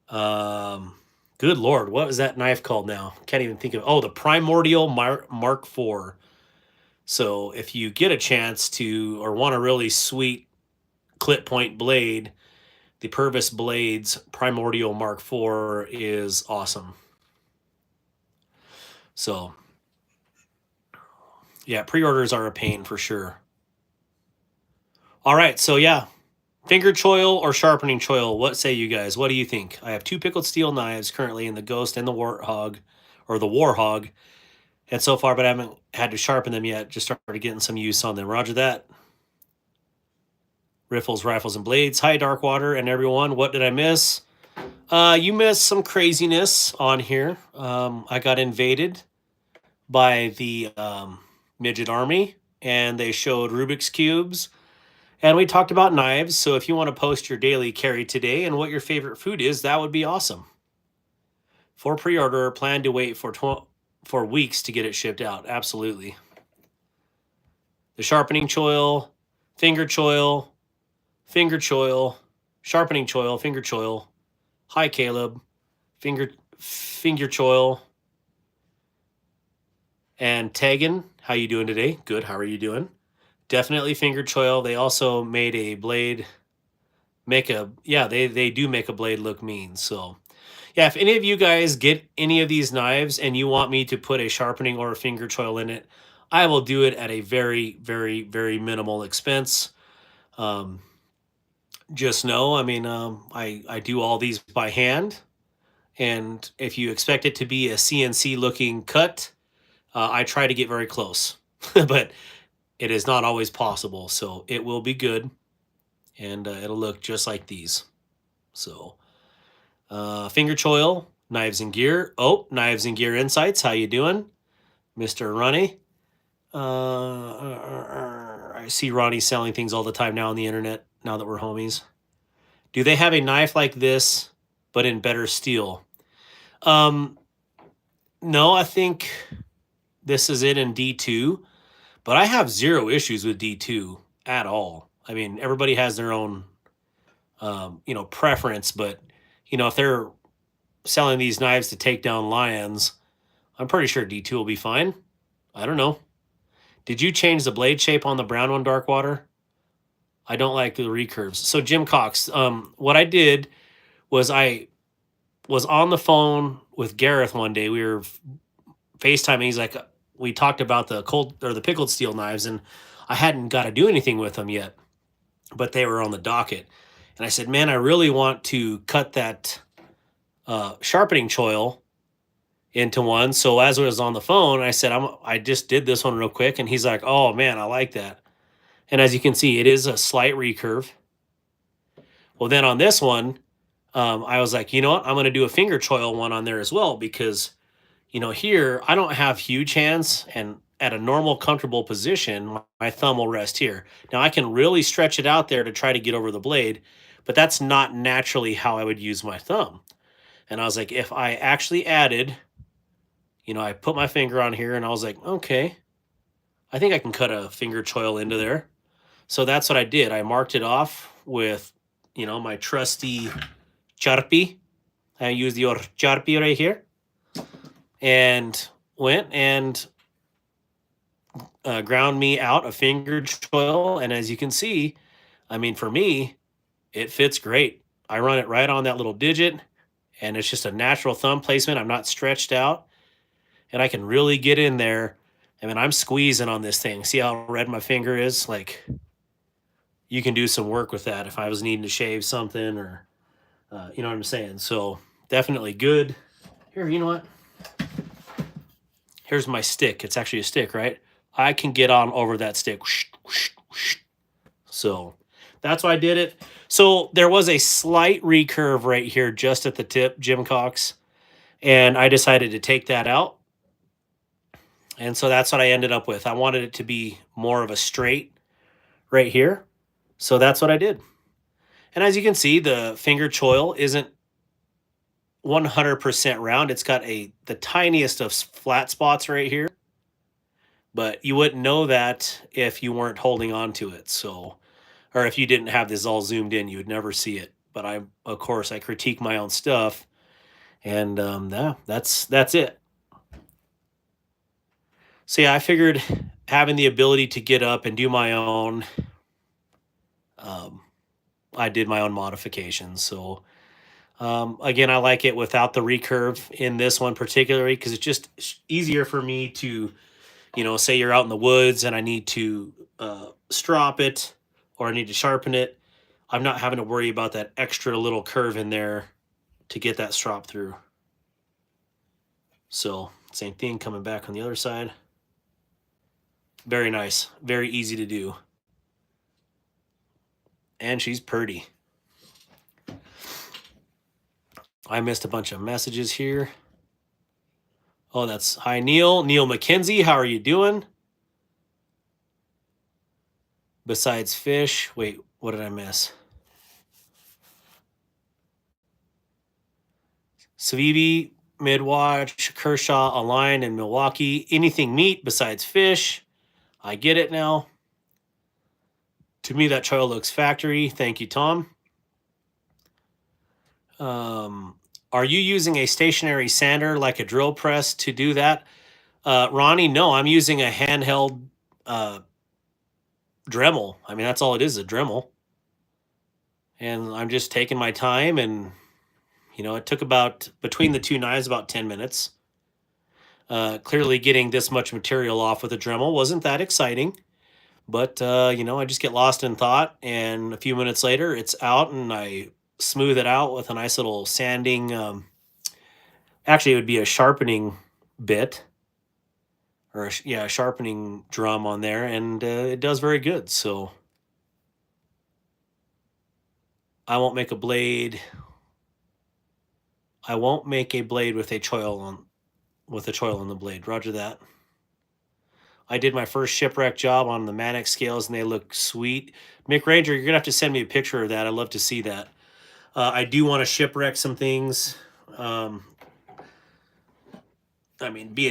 Good Lord, what is that knife called now? Can't even think of. Oh, the Primordial Mark IV. So if you get a chance to or want a really sweet clip point blade, the Purvis Blades Primordial Mark IV is awesome. So yeah, pre-orders are a pain for sure. All right, so yeah, finger choil or sharpening choil, what say you guys? What do you think? I have 2 pickled steel knives currently in the Ghost and the Warthog, or the Warhog, and so far, but I haven't had to sharpen them yet. Just started getting some use on them. Roger that. Riffles, rifles, and blades. Hi, Darkwater and everyone. What did I miss? You missed some craziness on here. I got invaded by the midget army, and they showed Rubik's Cubes. And we talked about knives, so if you want to post your daily carry today and what your favorite food is, that would be awesome. For pre-order, plan to wait for weeks to get it shipped out. Absolutely. The sharpening choil, finger choil, sharpening choil, finger choil. Hi, Caleb. Finger choil. And Tegan, how you doing today? Good. How are you doing? Definitely finger choil. They also made a blade they do make a blade look mean. So yeah, if any of you guys get any of these knives and you want me to put a sharpening or a finger choil in it, I will do it at a very, very, very minimal expense. Just know, I mean, I do all these by hand, and if you expect it to be a CNC looking cut, I try to get very close, but it is not always possible. So it will be good, and it'll look just like these. So finger choil, knives and gear. Oh, knives and gear insights. How you doing, Mr. Ronnie? I see Ronnie selling things all the time now on the internet. Now that we're homies, do they have a knife like this but in better steel? No, I think this is it in D2. But I have zero issues with D2 at all. I mean, everybody has their own, preference. But, if they're selling these knives to take down lions, I'm pretty sure D2 will be fine. I don't know. Did you change the blade shape on the brown one, Darkwater? I don't like the recurves. So, Jim Cox, what I did was I was on the phone with Gareth one day. We were FaceTiming. He's like, we talked about the pickled steel knives, and I hadn't got to do anything with them yet, but they were on the docket. And I said, man, I really want to cut that sharpening choil into one. So as I was on the phone, I said, I just did this one real quick. And he's like, oh man, I like that. And as you can see, it is a slight recurve. Well, then on this one, I was like, you know what? I'm going to do a finger choil one on there as well, because here I don't have huge hands, and at a normal, comfortable position, my thumb will rest here. Now I can really stretch it out there to try to get over the blade, but that's not naturally how I would use my thumb. And I was like, if I actually added, I put my finger on here and I was like, okay, I think I can cut a finger choil into there. So that's what I did. I marked it off with, my trusty Sharpie. I used your Sharpie right here. And went and ground me out a finger choil. And as you can see, I mean, for me, it fits great. I run it right on that little digit, and it's just a natural thumb placement. I'm not stretched out, and I can really get in there. I mean, I'm squeezing on this thing. See how red my finger is? Like, you can do some work with that if I was needing to shave something, or, you know what I'm saying? So definitely good. Here, you know what? Here's my stick. It's actually a stick, right? I can get on over that stick. So that's why I did it. So there was a slight recurve right here just at the tip, Jim Cox. And I decided to take that out. And so that's what I ended up with. I wanted it to be more of a straight right here. So that's what I did. And as you can see, the finger choil isn't 100% round. It's got the tiniest of flat spots right here, but you wouldn't know that if you weren't holding on to it. So or if you didn't have this all zoomed in, you would never see it. But of course, I critique my own stuff, and yeah, that's it. So yeah, I figured having the ability to get up and do my own, I did my own modifications. So again, I like it without the recurve in this one particularly because it's just easier for me to, say you're out in the woods and I need to strop it or I need to sharpen it. I'm not having to worry about that extra little curve in there to get that strop through. So same thing coming back on the other side. Very nice. Very easy to do. And she's pretty. I missed a bunch of messages here. Oh, that's hi Neil. Neil McKenzie, how are you doing? Besides fish. Wait, what did I miss? Savibi, Midwatch, Kershaw, Align, and Milwaukee. Anything meat besides fish. I get it now. To me, that choil looks factory. Thank you, Tom. Are you using a stationary sander like a drill press to do that? Ronnie, no, I'm using a handheld Dremel. I mean, that's all it is, a Dremel. And I'm just taking my time and, it took about, between the two knives, about 10 minutes. Clearly getting this much material off with a Dremel wasn't that exciting. But, I just get lost in thought. And a few minutes later, it's out and I smooth it out with a nice little sanding. Actually, it would be a sharpening bit. Or, a sharpening drum on there. And it does very good. So I won't make a blade. I won't make a blade with a choil on the blade. Roger that. I did my first shipwreck job on the Mannix scales, and they look sweet. Mick Ranger, you're going to have to send me a picture of that. I'd love to see that. I do want to shipwreck some things. Being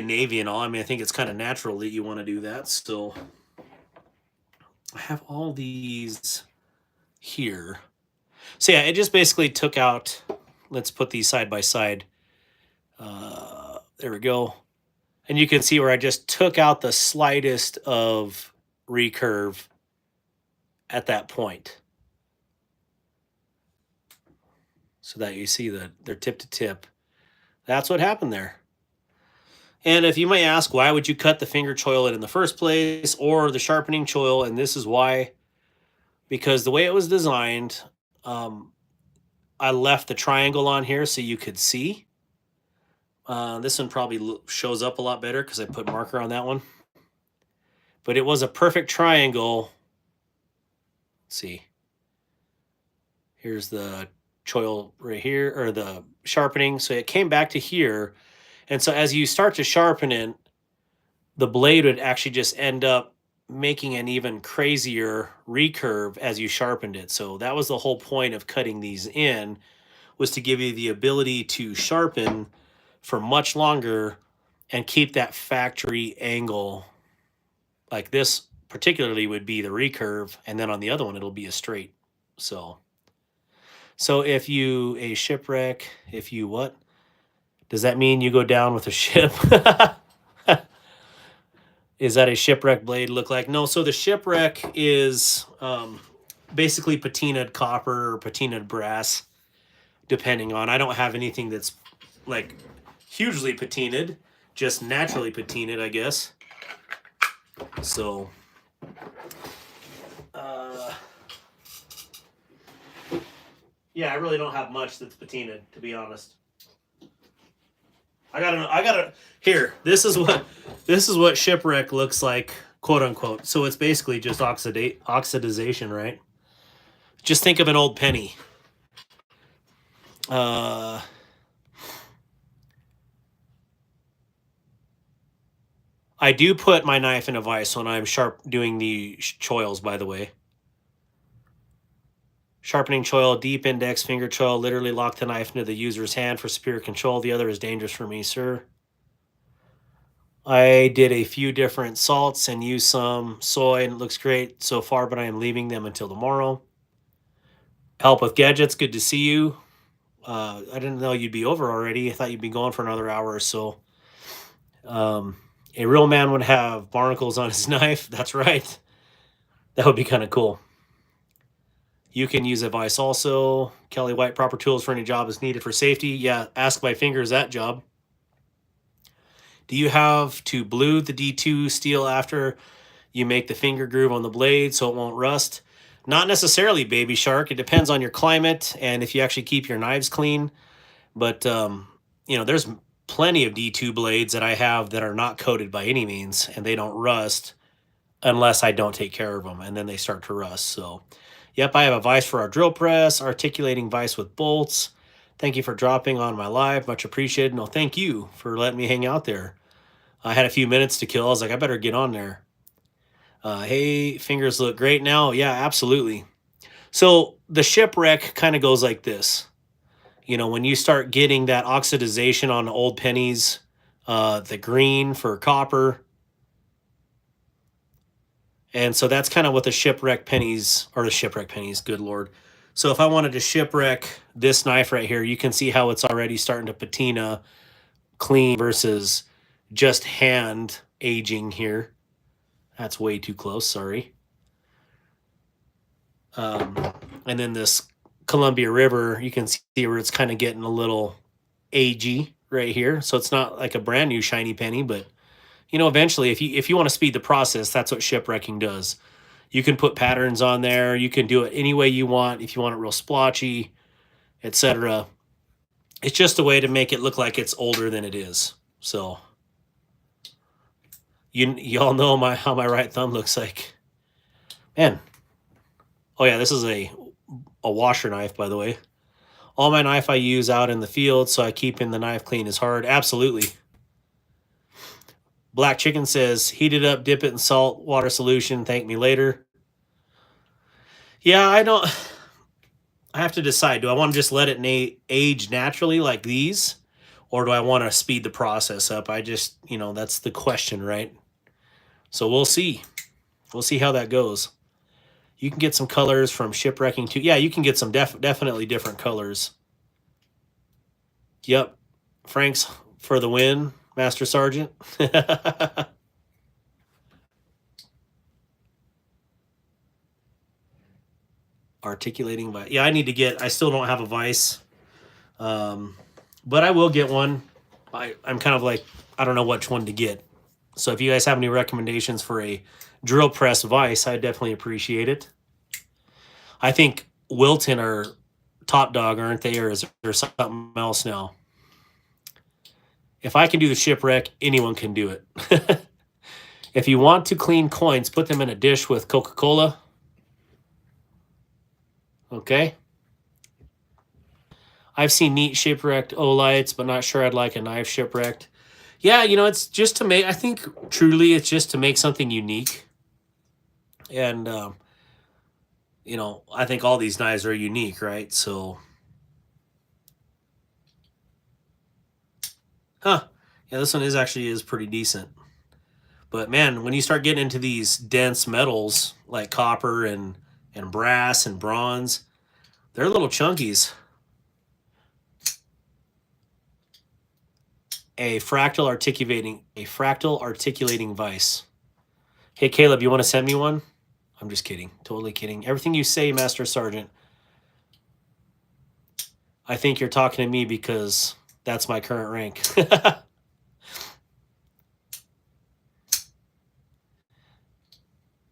Navy and all, I think it's kind of natural that you want to do that. So I have all these here. So yeah, it just basically took out, let's put these side by side. There we go. And you can see where I just took out the slightest of recurve at that point. So that you see that they're tip to tip. That's what happened there. And if you may ask, why would you cut the finger choil in the first place or the sharpening choil? And this is why. Because the way it was designed, I left the triangle on here so you could see. This one probably shows up a lot better because I put marker on that one. But it was a perfect triangle. Let's see. Here's the choil right here, or the sharpening. So it came back to here. And so as you start to sharpen it, the blade would actually just end up making an even crazier recurve as you sharpened it. So that was the whole point of cutting these in, was to give you the ability to sharpen for much longer and keep that factory angle. Like this particularly would be the recurve, and then on the other one it'll be a straight. So if you a shipwreck, if you what? Does that mean you go down with a ship? Is that a shipwreck blade look like? No, so the shipwreck is basically patinaed copper or patinaed brass, depending on. I don't have anything that's like hugely patinaed, just naturally patinaed, I guess. So, yeah, I really don't have much that's patinaed, to be honest. I gotta. Here, this is what shipwreck looks like, quote unquote. So it's basically just oxidization, right? Just think of an old penny. I do put my knife in a vise when I'm doing the choils, by the way. Sharpening choil, deep index finger choil, literally lock the knife into the user's hand for superior control. The other is dangerous for me, sir. I did a few different salts and used some soy, and it looks great so far, but I am leaving them until tomorrow. Help with gadgets, good to see you. I didn't know you'd be over already. I thought you'd be gone for another hour or so. A real man would have barnacles on his knife. That's right. That would be kind of cool. You can use a vise also. Kelly White, proper tools for any job is needed for safety. Yeah, ask my fingers that job. Do you have to blue the D2 steel after you make the finger groove on the blade so it won't rust? Not necessarily, Baby Shark. It depends on your climate and if you actually keep your knives clean. But, there's plenty of D2 blades that I have that are not coated by any means, and they don't rust unless I don't take care of them, and then they start to rust. So, yep, I have a vise for our drill press, articulating vise with bolts. Thank you for dropping on my live. Much appreciated. No, thank you for letting me hang out there. I had a few minutes to kill. I was like, I better get on there. Hey, fingers look great now. Yeah, absolutely. So the shipwreck kind of goes like this. When you start getting that oxidization on old pennies, the green for copper. And so that's kind of what the shipwreck pennies, good Lord. So if I wanted to shipwreck this knife right here, you can see how it's already starting to patina clean versus just hand aging here. That's way too close, sorry. And then this Columbia River, you can see where it's kind of getting a little agey right here. So it's not like a brand new shiny penny, but eventually if you want to speed the process, that's what shipwrecking does. You can put patterns on there. You can do it any way you want. If you want it real splotchy, etc. It's just a way to make it look like it's older than it is. So y'all know how my right thumb looks like. Man. Oh yeah, this is a washer knife, by the way. All my knife I use out in the field, so I keep in the knife clean is hard. Absolutely. Black Chicken says, heat it up, dip it in salt water solution, thank me later. Yeah, I have to decide. Do I want to just let it age naturally like these? Or do I want to speed the process up? I just, that's the question, right? So we'll see. We'll see how that goes. You can get some colors from shipwrecking too. Yeah, you can get some definitely different colors. Yep. Frank's for the win, Master Sergeant. Articulating vise. Yeah, I still don't have a vise. But I will get one. I'm kind of like, I don't know which one to get. So if you guys have any recommendations for a drill press vise, I definitely appreciate it. I think Wilton are top dog, aren't they? Or is there something else now? If I can do the shipwreck, anyone can do it. If you want to clean coins, put them in a dish with Coca-Cola. Okay. I've seen neat shipwrecked Olites, but not sure I'd like a knife shipwrecked. Yeah, it's just to make, I think truly it's just to make something unique. And, I think all these knives are unique, right? So, yeah, this one is pretty decent. But man, when you start getting into these dense metals like copper and brass and bronze, they're little chunkies. A fractal articulating vise. Hey Caleb, you want to send me one? I'm just kidding. Totally kidding. Everything you say, Master Sergeant. I think you're talking to me because that's my current rank.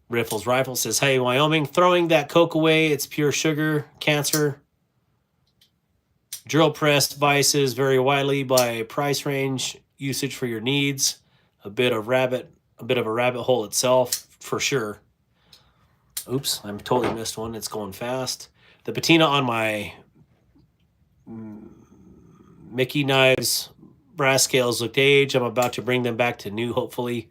Riffles Rifle says, hey, Wyoming, throwing that Coke away. It's pure sugar, cancer. Drill press vices vary widely by price range, usage for your needs. A bit of a rabbit hole itself, for sure. Oops, I totally missed one. It's going fast. The patina on my Mickey knives, brass scales looked aged. I'm about to bring them back to new, hopefully.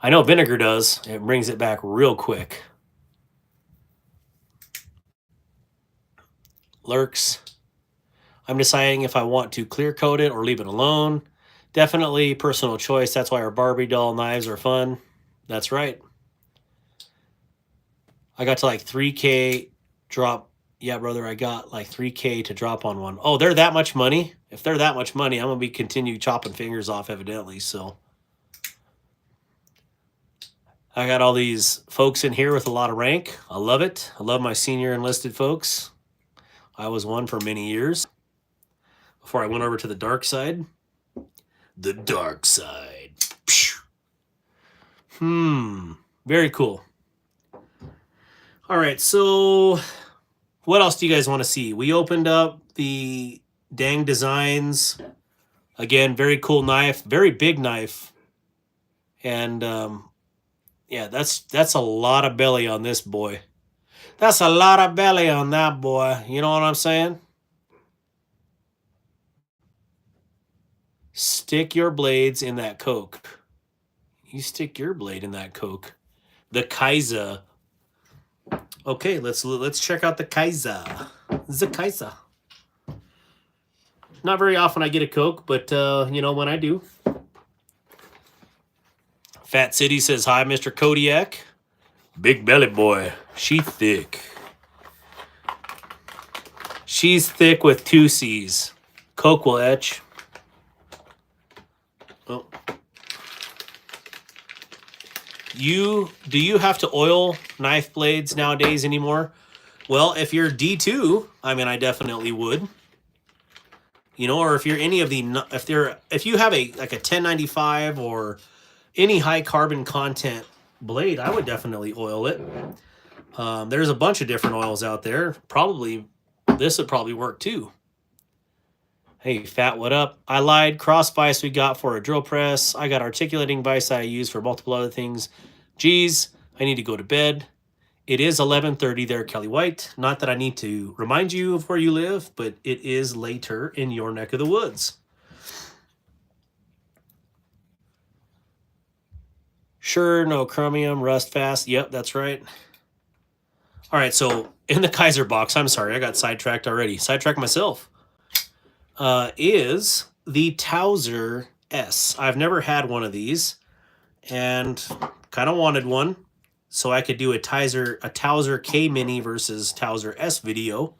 I know vinegar does. It brings it back real quick. Lurks. I'm deciding if I want to clear coat it or leave it alone. Definitely personal choice. That's why our Barbie doll knives are fun. That's right. I got to like 3K drop. Yeah, brother, I got like 3K to drop on one. Oh, they're that much money? If they're that much money, I'm going to be continue chopping fingers off evidently, so. I got all these folks in here with a lot of rank. I love it. I love my senior enlisted folks. I was one for many years before I went over to the dark side. The dark side. Very cool. All right, so what else do you guys want to see? We opened up the Dang Designs. Again, very cool knife, very big knife. And yeah, that's a lot of belly on this boy. That's a lot of belly on that boy. You know what I'm saying? Stick your blades in that Coke. You stick your blade in that Coke. The Kaiser. Okay, let's check out the Kaiser. The Kaiser. Not very often I get a Coke, but you know when I do. Fat City says hi, Mr. Kodiak. Big belly boy. She thick. She's thick with 2 C's. Coke will etch. Oh. Do you have to oil knife blades nowadays anymore? Well, if you're D2, I mean, I definitely would. You know, or if you're any of the, if you have a like a 1095 or any high carbon content blade, I would definitely oil it. There's a bunch of different oils out there. Probably this would probably work too. Hey, Fat, what up? I lied. Cross vise we got for a drill press. I got articulating vise that I use for multiple other things. Geez, I need to go to bed. It is 11:30 there, Kelly White. Not that I need to remind you of where you live, but it is later in your neck of the woods. Sure, no chromium, rust fast. Yep, that's right. All right, so in the Kaiser box, I'm sorry, I got sidetracked already. Sidetracked myself. Is the Towser S. I've never had one of these and kind of wanted one so I could do a Towser K Mini versus Towser S video.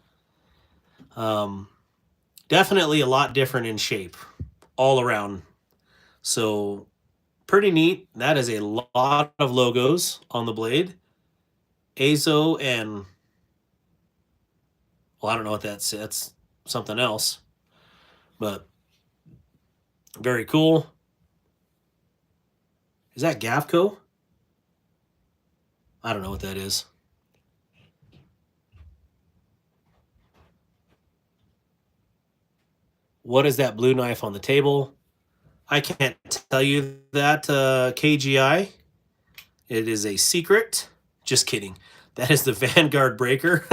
Definitely a lot different in shape all around. So pretty neat. That is a lot of logos on the blade. Azo and, well, I don't know what that's. That's something else. But very cool. Is that Gavco? I don't know what that is. What is that blue knife on the table? I can't tell you that, KGI. It is a secret. Just kidding. That is the Vanguard breaker.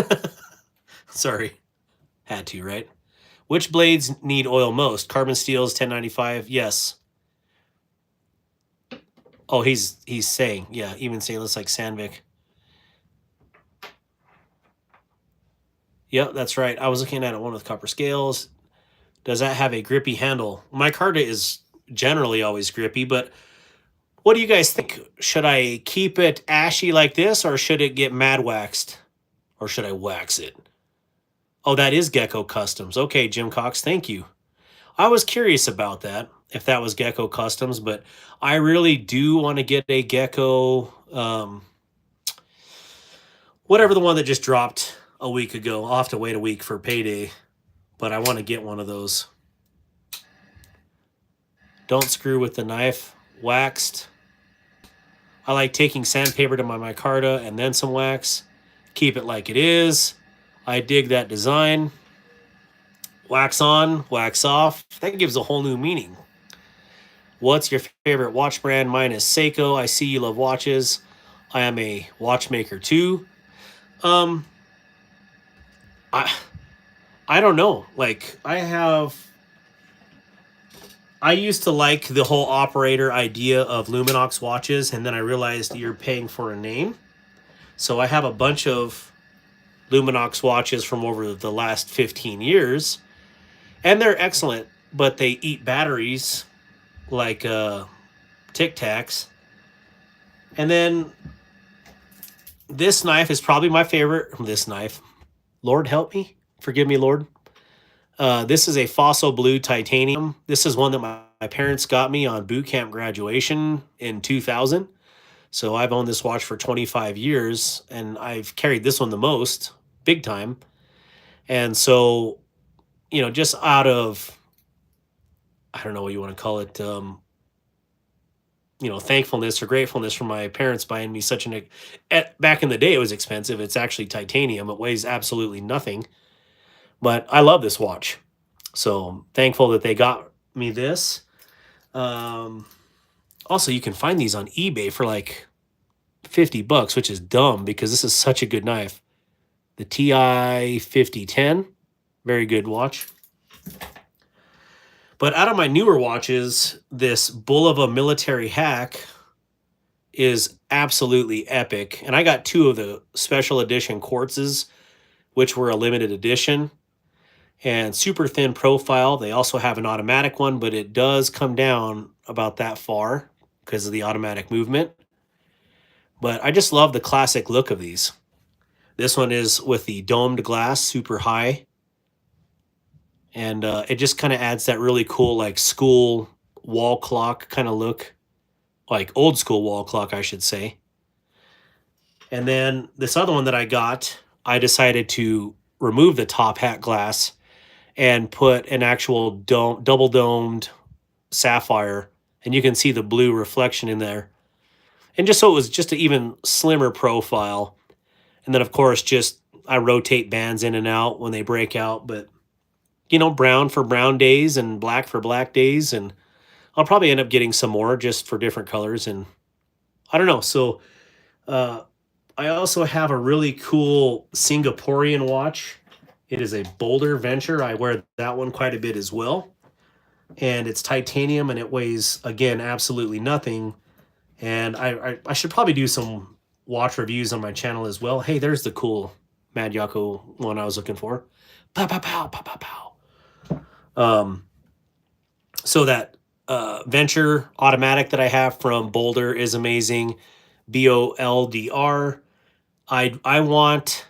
Sorry. Had to, right? Which blades need oil most? Carbon steels, 1095. Yes. Oh, he's saying, yeah, even stainless like Sandvik. Yep, that's right. I was looking at one with copper scales. Does that have a grippy handle? My Micarta is generally always grippy, but what do you guys think? Should I keep it ashy like this, or should it get mad waxed? Or should I wax it? Oh, that is Gecko Customs. Okay, Jim Cox, thank you. I was curious about that, if that was Gecko Customs, but I really do want to get a Gecko, whatever the one that just dropped a week ago. I'll have to wait a week for payday, but I want to get one of those. Don't screw with the knife. Waxed. I like taking sandpaper to my micarta and then some wax. Keep it like it is. I dig that design. Wax on, wax off. That gives a whole new meaning. What's your favorite watch brand? Mine is Seiko. I see you love watches. I am a watchmaker too. I don't know. Like, I used to like the whole operator idea of Luminox watches, and then I realized you're paying for a name. So I have a bunch of Luminox watches from over the last 15 years, and they're excellent, but they eat batteries like Tic Tacs. And then this knife is probably my favorite. This knife, Lord help me, forgive me, Lord. This is a fossil blue titanium. This is one that my parents got me on boot camp graduation in 2000. So I've owned this watch for 25 years, and I've carried this one the most, big time. And so, you know, just out of, I don't know what you want to call it, you know, thankfulness or gratefulness for my parents buying me such an, back in the day, it was expensive. It's actually titanium. It weighs absolutely nothing, but I love this watch. So thankful that they got me this. Also, you can find these on eBay for like $50, which is dumb because this is such a good knife. The TI 5010, very good watch. But out of my newer watches, this Bull of a Military Hack is absolutely epic. And I got 2 of the special edition quartzes, which were a limited edition. And super thin profile. They also have an automatic one, but it does come down about that far because of the automatic movement. But I just love the classic look of these. This one is with the domed glass, super high. And it just kind of adds that really cool, like, school wall clock kind of look. Like old school wall clock, I should say. And then this other one that I got, I decided to remove the top hat glass and put an actual double domed sapphire. And you can see the blue reflection in there. And just so it was just an even slimmer profile. And then, of course, just I rotate bands in and out when they break out. But, you know, brown for brown days and black for black days. And I'll probably end up getting some more just for different colors. And I don't know. So I also have a really cool Singaporean watch. It is a Boulder Venture. I wear that one quite a bit as well. And it's titanium and it weighs, again, absolutely nothing. And I should probably do some watch reviews on my channel as well. Hey, there's the cool Mad Yako one I was looking for. Pow, pow, pow, pow, pow, pow. So that Venture automatic that I have from Boulder is amazing. BOLDR. I want,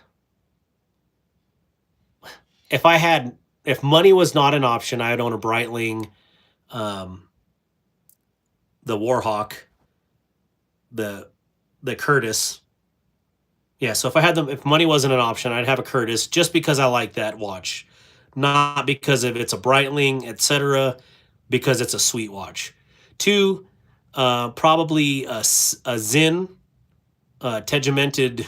if money was not an option, I'd own a Breitling, the Warhawk, the Curtis. Yeah, so if money wasn't an option, I'd have a Curtis just because I like that watch. Not because of it's a Breitling, etc., because it's a sweet watch. 2, probably a Zinn, tegimented,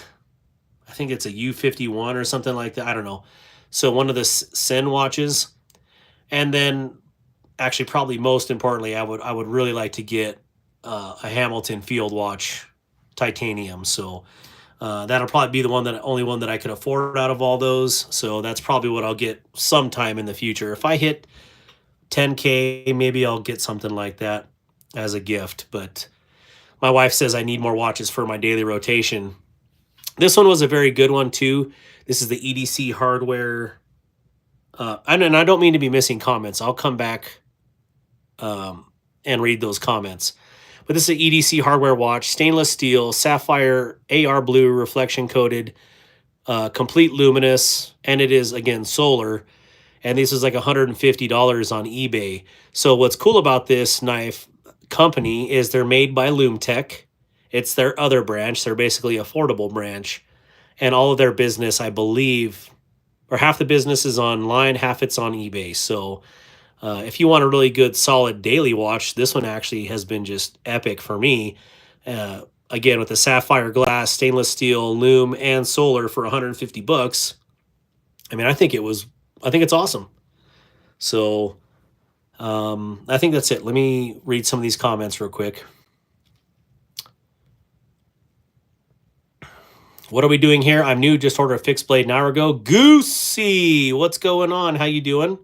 I think it's a U51 or something like that. I don't know. So one of the Sen watches. And then actually probably most importantly, I would really like to get a Hamilton Field Watch titanium. So that'll probably be the only one that I could afford out of all those. So that's probably what I'll get sometime in the future. If I hit 10K, maybe I'll get something like that as a gift. But my wife says I need more watches for my daily rotation. This one was a very good one too. This is the EDC hardware. And I don't mean to be missing comments. I'll come back and read those comments. But this is an EDC hardware watch, stainless steel, sapphire, AR blue, reflection coated, complete luminous, and it is, again, solar. And this is like $150 on eBay. So what's cool about this knife company is they're made by Lumetech. It's their other branch. They're basically affordable branch. And all of their business, I believe, or half the business is online, half it's on eBay. So if you want a really good, solid daily watch, this one actually has been just epic for me. Again, with the sapphire glass, stainless steel, lume, and solar for $150. I mean, I think it's awesome. So I think that's it. Let me read some of these comments real quick. What are we doing here? I'm new, just ordered a fixed blade an hour ago. Goosey, what's going on? How you doing?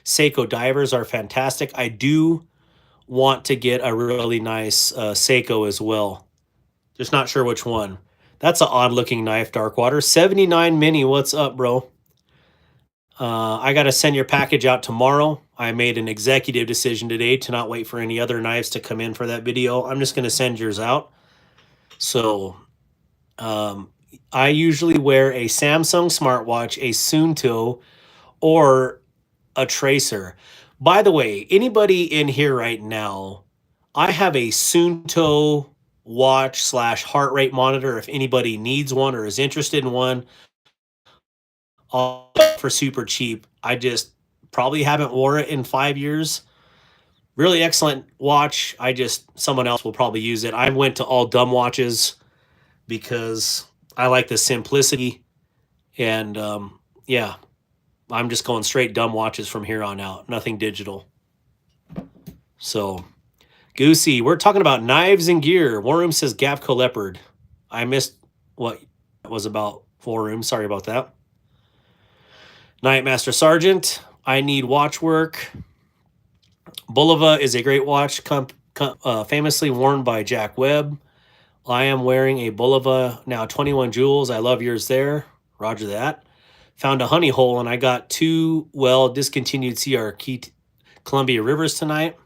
Seiko divers are fantastic. I do want to get a really nice Seiko as well. Just not sure which one. That's an odd looking knife, Darkwater. 79 Mini, what's up, bro? I got to send your package out tomorrow. I made an executive decision today to not wait for any other knives to come in for that video. I'm just going to send yours out. So I usually wear a Samsung smartwatch, a Suunto, or a Tracer. By the way, anybody in here right now, I have a Suunto watch / heart rate monitor. If anybody needs one or is interested in one, for super cheap. I just probably haven't wore it in 5 years. Really excellent watch. Someone else will probably use it. I went to all dumb watches because I like the simplicity. And yeah, I'm just going straight dumb watches from here on out. Nothing digital. So, Goosey, we're talking about knives and gear. War Room says Gapco Leopard. I missed what it was about. War Room. Sorry about that. Nightmaster Sergeant, I need watch work. Bulova is a great watch, famously worn by Jack Webb. I am wearing a Bulova now, 21 jewels. I love yours there. Roger that. Found a honey hole, and I got 2 discontinued CR Columbia Rivers tonight.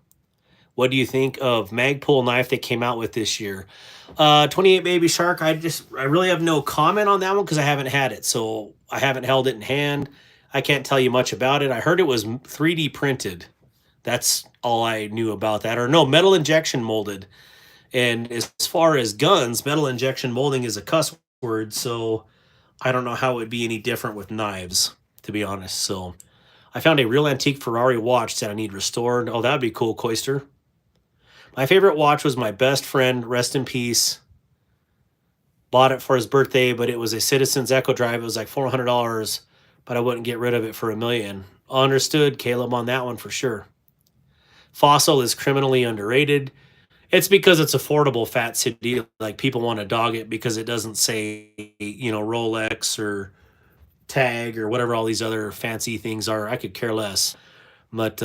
What do you think of Magpul knife they came out with this year? 28 Baby Shark, I really have no comment on that one because I haven't had it. So I haven't held it in hand. I can't tell you much about it. I heard it was 3D printed. That's all I knew about that. Or no, metal injection molded. And as far as guns, metal injection molding is a cuss word. So I don't know how it would be any different with knives, to be honest. So I found a real antique Ferrari watch that I need restored. Oh, that'd be cool, Coister. My favorite watch was my best friend, rest in peace. Bought it for his birthday, but it was a Citizens Echo Drive. It was like $400. But I wouldn't get rid of it for $1 million. Understood, Caleb, on that one for sure. Fossil is criminally underrated. It's because it's affordable, Fat City. Like, people want to dog it because it doesn't say, Rolex or Tag or whatever all these other fancy things are. I could care less. But,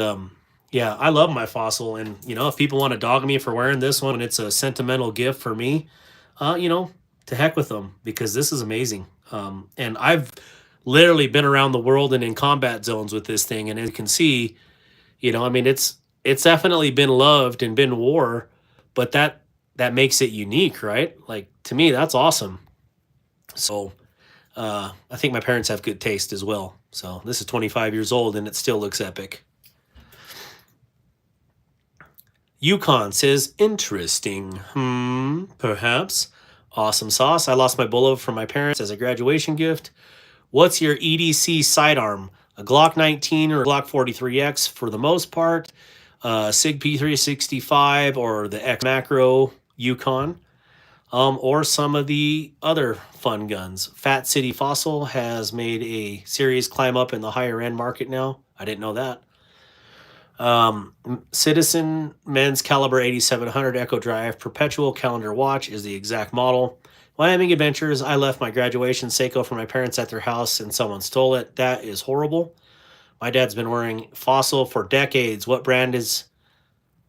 yeah, I love my Fossil. And, if people want to dog me for wearing this one, it's a sentimental gift for me, to heck with them because this is amazing. And I've literally been around the world and in combat zones with this thing, and as you can see, it's definitely been loved and been war, but that makes it unique, right? Like, to me, that's awesome. So I think my parents have good taste as well. So this is 25 years old and it still looks epic. Yukon says, interesting. Perhaps. Awesome sauce. I lost my Bulova from my parents as a graduation gift. What's your EDC sidearm? A Glock 19 or a Glock 43X for the most part, SIG P365 or the X Macro Yukon, or some of the other fun guns. Fat City Fossil has made a serious climb up in the higher end market now. I didn't know that. Citizen Men's Caliber 8700 Echo Drive Perpetual Calendar Watch is the exact model. Wyoming Adventures, I left my graduation Seiko for my parents at their house and someone stole it. That is horrible. My dad's been wearing Fossil for decades. What brand is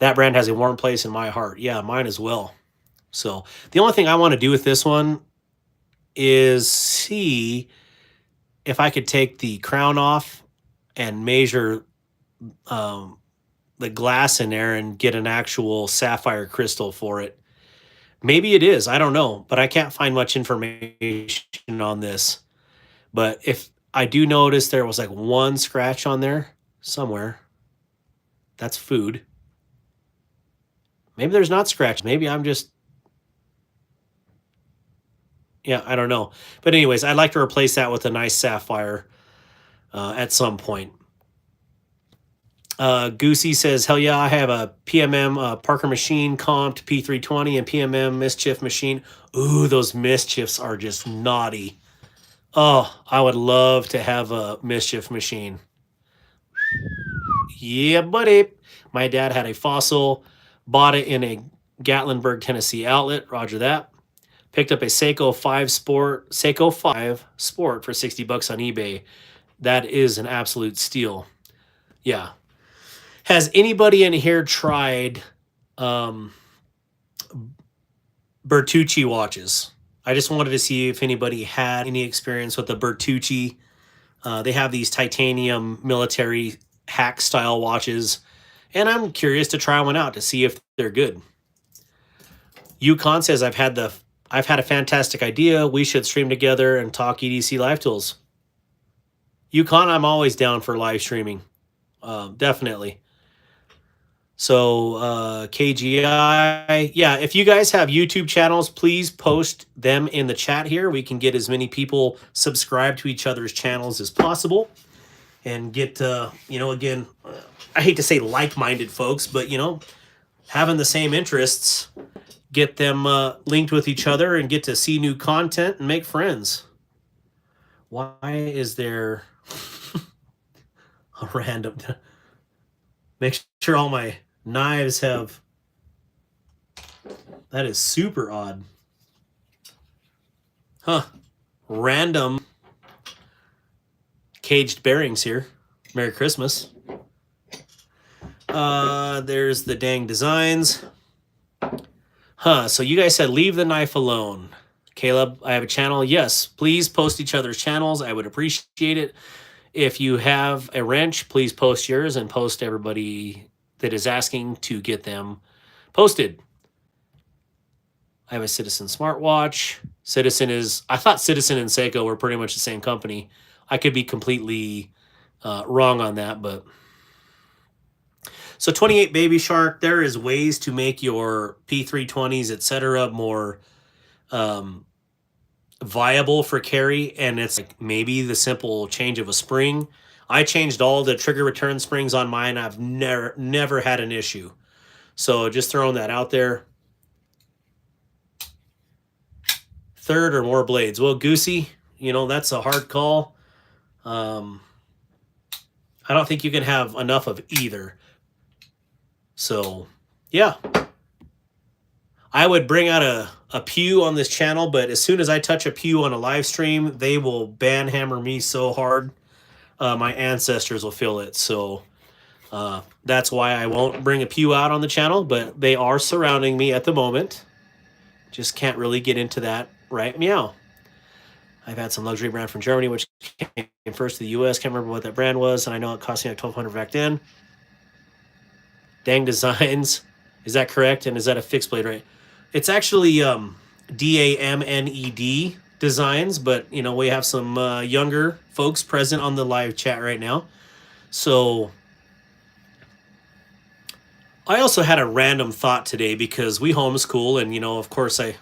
that? Brand has a warm place in my heart. Yeah, mine as well. So the only thing I want to do with this one is see if I could take the crown off and measure the glass in there and get an actual sapphire crystal for it. Maybe it is. I don't know. But I can't find much information on this. But if I do notice there was like one scratch on there somewhere, that's food. Maybe there's not scratch. Maybe I'm just... Yeah, I don't know. But anyways, I'd like to replace that with a nice sapphire at some point. Goosey says, hell yeah, I have a PMM Parker Machine comped P320 and PMM Mischief Machine. Ooh, those Mischiefs are just naughty. Oh, I would love to have a Mischief Machine. Yeah, buddy. My dad had a Fossil, bought it in a Gatlinburg, Tennessee outlet. Roger that. Picked up a Seiko 5 Sport for $60 on eBay. That is an absolute steal. Yeah. Has anybody in here tried Bertucci watches? I just wanted to see if anybody had any experience with the Bertucci They have these titanium military hack style watches, and I'm curious to try one out to see if they're good. Yukon says I've had a fantastic idea. We should stream together and talk EDC live tools. Yukon, I'm always down for live streaming. Definitely. So KGI, yeah, if you guys have YouTube channels, please post them in the chat here. We can get as many people subscribed to each other's channels as possible and get, you know, again, I hate to say like-minded folks, but, you know, having the same interests, get them linked with each other and get to see new content and make friends. Why is there a random... Make sure all my knives have... That is super odd. Huh. Random caged bearings here. Merry Christmas. There's the dang designs. Huh, so you guys said leave the knife alone. Caleb, I have a channel. Yes, please post each other's channels. I would appreciate it. If you have a wrench, please post yours and post everybody that is asking to get them posted. I have a Citizen smartwatch. Citizen is... I thought Citizen and Seiko were pretty much the same company. I could be completely wrong on that, but... So 28 Baby Shark, there is ways to make your P320s, etc., more viable for carry, and it's like maybe the simple change of a spring. I changed all the trigger return springs on mine. I've never had an issue. So just throwing that out there. Third or more blades. Well, Goosey, you know, that's a hard call. I don't think you can have enough of either. So, yeah. I would bring out a pew on this channel, but as soon as I touch a pew on a live stream, they will banhammer me so hard. My ancestors will feel it. So that's why I won't bring a pew out on the channel, but they are surrounding me at the moment. Just can't really get into that right meow. I've had some luxury brand from Germany, which came first to the US. Can't remember what that brand was, and I know it cost me like $1,200 back then. Dang Designs. Is that correct? And is that a fixed blade, right? It's actually DAMNED Designs, but, you know, we have some younger folks present on the live chat right now. So I also had a random thought today because we homeschool, and, you know, of course I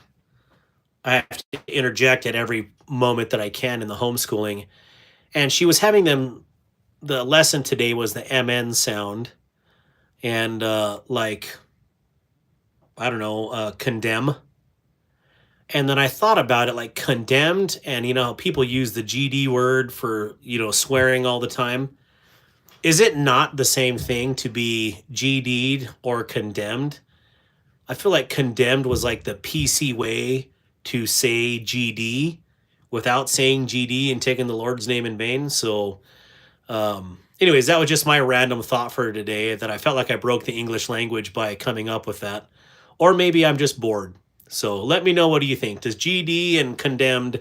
have to interject at every moment that I can in the homeschooling. And she was having them, the lesson today was the MN sound. And like, I don't know, condemn. And then I thought about it, like condemned, and you know, people use the GD word for, you know, swearing all the time. Is it not the same thing to be GD'd or condemned? I feel like condemned was like the PC way to say GD without saying GD and taking the Lord's name in vain. So anyways, that was just my random thought for today, that I felt like I broke the English language by coming up with that. Or maybe I'm just bored. So let me know, what do you think? Does GD and condemned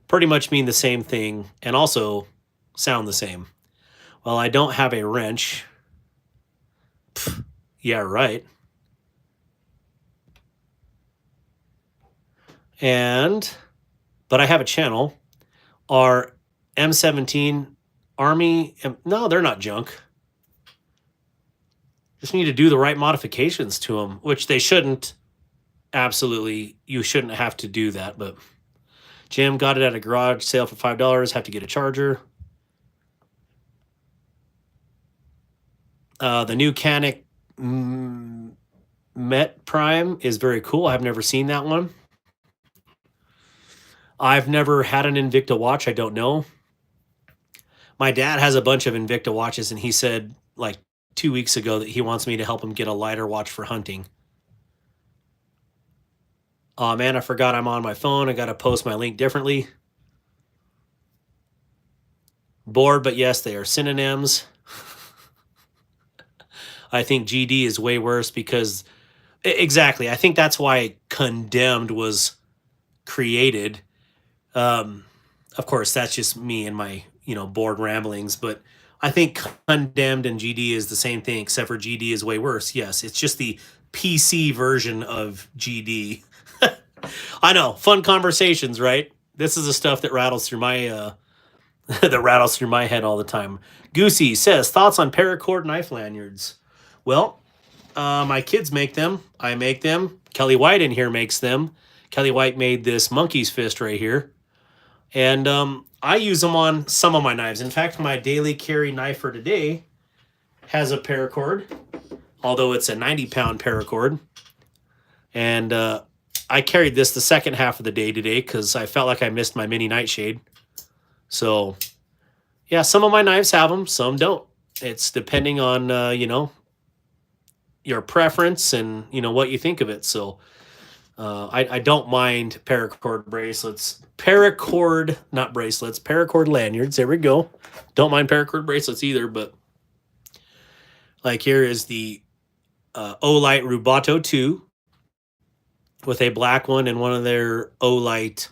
pretty much mean the same thing and also sound the same? Well, I don't have a wrench. Pfft, yeah, right. But I have a channel. Our M17 Army, no, they're not junk. Just need to do the right modifications to them, which they shouldn't. Absolutely, you shouldn't have to do that. But Jim got it at a garage sale for $5. Have to get a charger. The new Canik Met Prime is very cool. I've never seen that one. I've never had an Invicta watch. I don't know. My dad has a bunch of Invicta watches, and he said like 2 weeks ago that he wants me to help him get a lighter watch for hunting. Oh man, I forgot I'm on my phone. I got to post my link differently. Bored, but yes, they are synonyms. I think GD is way worse because, exactly, I think that's why condemned was created. Of course, that's just me and my, bored ramblings, but I think Condemned and GD is the same thing, except for GD is way worse. Yes, it's just the PC version of GD. I know, fun conversations, right? This is the stuff that rattles through my head all the time. Goosey says, thoughts on paracord knife lanyards? Well, my kids make them. I make them. Kelly White in here makes them. Kelly White made this monkey's fist right here. And I use them on some of my knives. In fact, my daily carry knife for today has a paracord, although it's a 90-pound paracord. And I carried this the second half of the day today because I felt like I missed my mini nightshade. So, yeah, some of my knives have them, some don't. It's depending on, your preference and, what you think of it. So, I don't mind paracord bracelets. Not bracelets, paracord lanyards. There we go. Don't mind paracord bracelets either, but like here is the Olight Rubato 2 with a black one and one of their Olight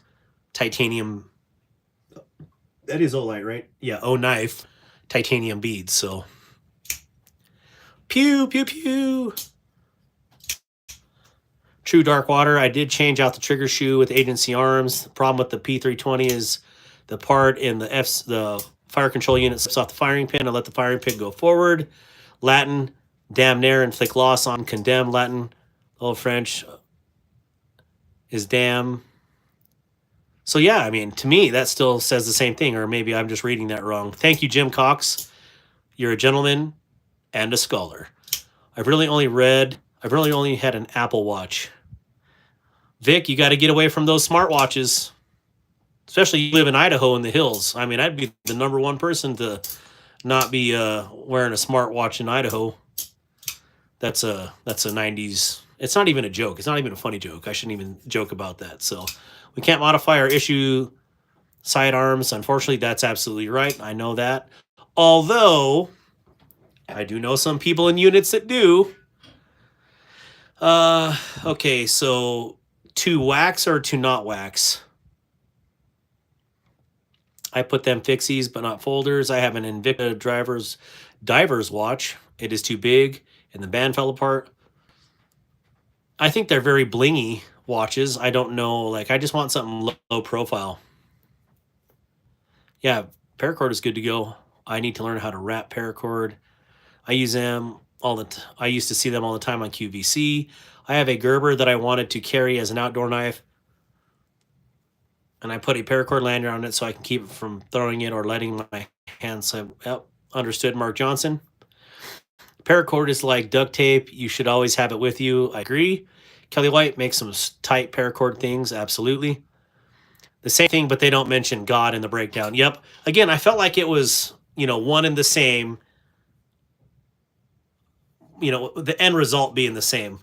titanium. That is Olight, right? Yeah, O-knife titanium beads. So, pew, pew, pew. True Darkwater, I did change out the trigger shoe with Agency Arms. The problem with the P320 is the part in the fire control unit slips off the firing pin. I let the firing pin go forward. Latin, damnare, inflict loss on condemn. Latin, Old French is damn. So yeah, I mean, to me, that still says the same thing, or maybe I'm just reading that wrong. Thank you, Jim Cox. You're a gentleman and a scholar. I've really only had an Apple Watch. Vic, you got to get away from those smartwatches. Especially you live in Idaho in the hills. I mean, I'd be the #1 person to not be wearing a smartwatch in Idaho. That's a 90s. It's not even a joke. It's not even a funny joke. I shouldn't even joke about that. So we can't modify our issue sidearms. Unfortunately, that's absolutely right. I know that. Although I do know some people in units that do. Okay, so to wax or to not wax? I put them fixies, but not folders. I have an Invicta diver's watch. It is too big, and the band fell apart. I think they're very blingy watches. I don't know, like, I just want something low profile. Yeah, paracord is good to go. I need to learn how to wrap paracord. I use them I used to see them all the time on QVC. I have a Gerber that I wanted to carry as an outdoor knife. And I put a paracord lanyard on it so I can keep it from throwing it or letting my hands slip. Yep, understood, Mark Johnson. Paracord is like duct tape. You should always have it with you. I agree. Kelly White makes some tight paracord things. Absolutely. The same thing, but they don't mention God in the breakdown. Yep. Again, I felt like it was, one and the same. The end result being the same.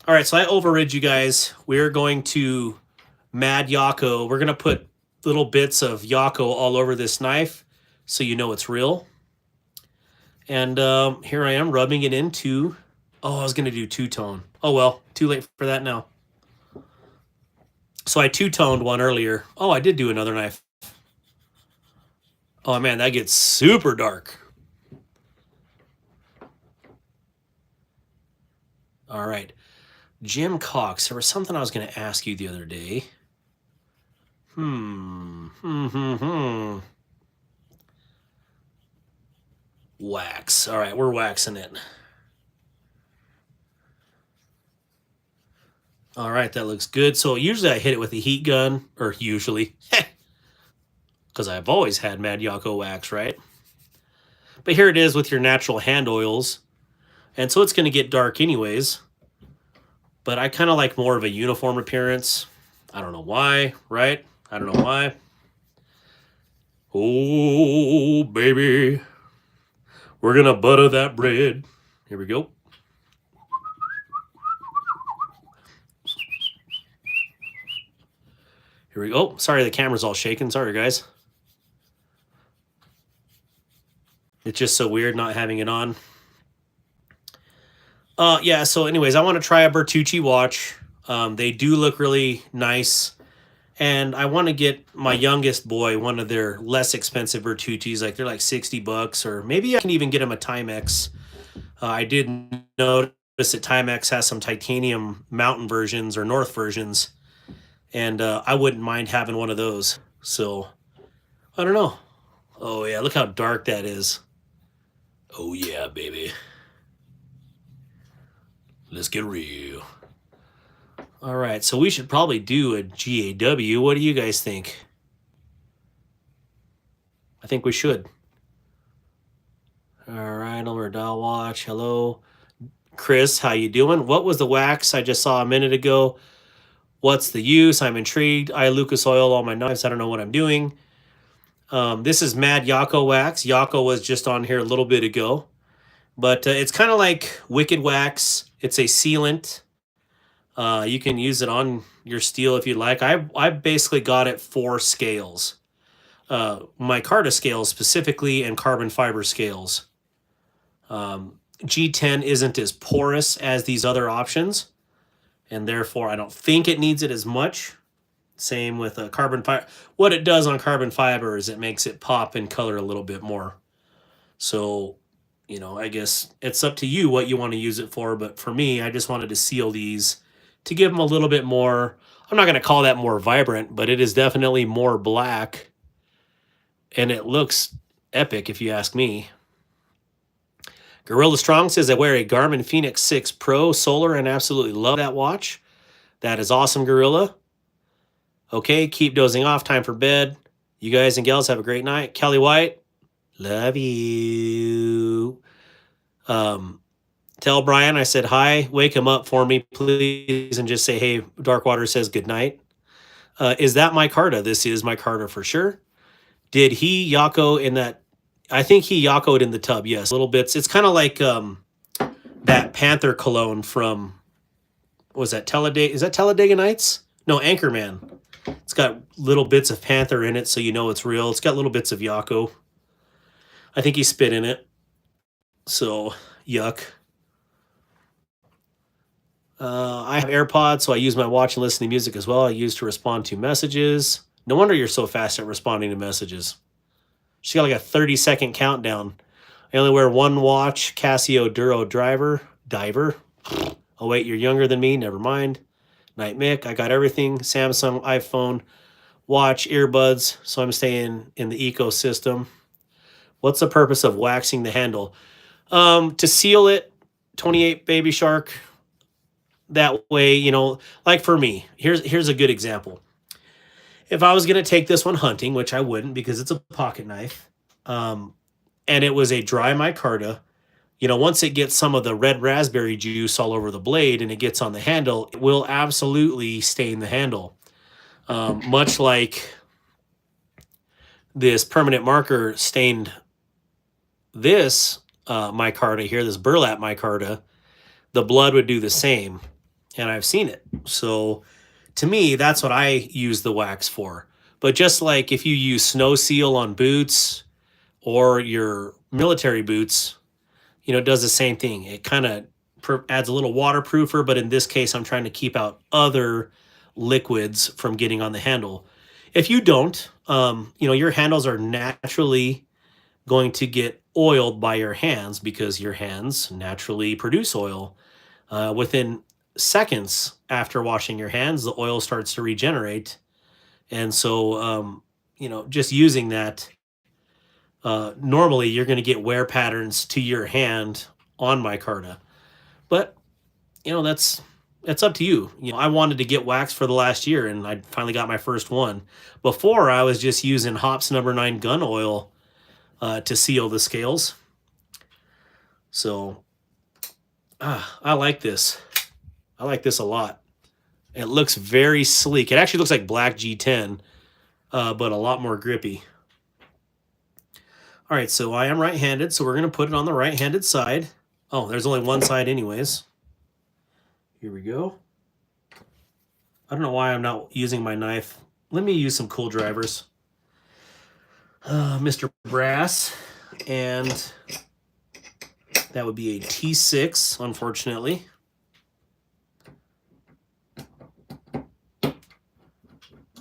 All right, so I overrid you guys. We're going to Mad Yako. We're going to put little bits of Yako all over this knife so you know it's real. And here I am rubbing it into... Oh, I was going to do two-tone. Oh, well, too late for that now. So I two-toned one earlier. Oh, I did do another knife. Oh, man, that gets super dark. All right. Jim Cox, there was something I was going to ask you the other day. Wax. All right, we're waxing it. All right, that looks good. So usually I hit it with a heat gun, or usually, because I've always had Mad Yako wax, right? But here it is with your natural hand oils. And so it's going to get dark anyways. But I kind of like more of a uniform appearance. I don't know why, right? I don't know why. Oh, baby. We're going to butter that bread. Here we go. Here we go. Sorry, the camera's all shaking. Sorry, guys. It's just so weird not having it on. So anyways, I want to try a Bertucci watch. They do look really nice. And I want to get my youngest boy one of their less expensive Bertucci's, like they're like $60, or maybe I can even get him a Timex. I did notice that Timex has some titanium mountain versions or North versions, and I wouldn't mind having one of those. So I don't know. Oh yeah, look how dark that is. Oh yeah, baby. Let's get real. All right, so we should probably do a GAW. What do you guys think? I think we should. All right, over Dial Watch. Hello. Chris, how you doing? What was the wax I just saw a minute ago? What's the use? I'm intrigued. I Lucas oil all my knives. I don't know what I'm doing. This is Mad Yako wax. Yako was just on here a little bit ago. But it's kind of like Wicked Wax. It's a sealant. You can use it on your steel if you like. I basically got it for scales. Micarta scales specifically, and carbon fiber scales. G10 isn't as porous as these other options, and therefore I don't think it needs it as much. Same with carbon fiber. What it does on carbon fiber is it makes it pop in color a little bit more. So, you know, I guess it's up to you what you want to use it for, but for me, I just wanted to seal these to give them a little bit more. I'm not going to call that more vibrant, but it is definitely more black, and it looks epic if you ask me. Gorilla Strong says, I wear a Garmin Fenix 6 Pro Solar and absolutely love that watch. That is awesome, Gorilla. Okay, keep dozing off. Time for bed. You guys and gals have a great night. Kelly White, love you. Tell Brian I said hi. Wake him up for me, please, and just say, hey, Darkwater says good night. Is that micarta? This is micarta for sure. Did he Yako in that? I think he Yakoed in the tub, yes. Little bits. It's kind of like that Panther cologne from, what was that, Talladega? Is that Talladega Nights? No, Anchorman. It's got little bits of Panther in it, so you know it's real. It's got little bits of Yako. I think he spit in it. So, yuck. I have AirPods, so I use my watch and listen to music as well. I use to respond to messages. No wonder you're so fast at responding to messages. She got like a 30-second countdown. I only wear one watch, Casio Duro Diver. Oh, wait, you're younger than me. Never mind. Night Mick, I got everything. Samsung, iPhone, watch, earbuds. So I'm staying in the ecosystem. What's the purpose of waxing the handle? To seal it, 28 Baby Shark. That way, you know, like for me, here's a good example. If I was going to take this one hunting, which I wouldn't because it's a pocket knife, and it was a dry micarta, you know, once it gets some of the red raspberry juice all over the blade and it gets on the handle, it will absolutely stain the handle. Much like this permanent marker stained this micarta here, this burlap micarta, the blood would do the same. And I've seen it. So to me, that's what I use the wax for. But just like if you use Snow Seal on boots or your military boots, you know, it does the same thing. It kind of adds a little waterproofer, but in this case, I'm trying to keep out other liquids from getting on the handle. If you don't, you know, your handles are naturally going to get oiled by your hands because your hands naturally produce oil. Within seconds after washing your hands, the oil starts to regenerate. And so, you know, just using that, normally you're going to get wear patterns to your hand on micarta. But, you know, that's up to you. You know, I wanted to get wax for the last year, and I finally got my first one. Before, I was just using Hops No. 9 gun oil to seal the scales. So, I like this. I like this a lot. It looks very sleek. It actually looks like black G10, but a lot more grippy. All right, so I am right-handed, so we're going to put it on the right-handed side. Oh, there's only one side anyways. Here we go. I don't know why I'm not using my knife. Let me use some cool drivers. Mr. Brass, and that would be a T6, unfortunately.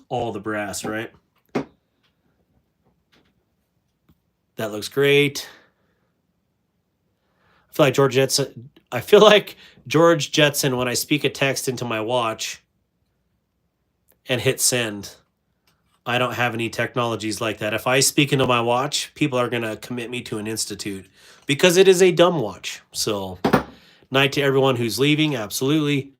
all the brass, right? That looks great. I feel like George Jetson when I speak a text into my watch and hit send. I don't have any technologies like that. If I speak into my watch, people are going to commit me to an institute because it is a dumb watch. So, night to everyone who's leaving. Absolutely.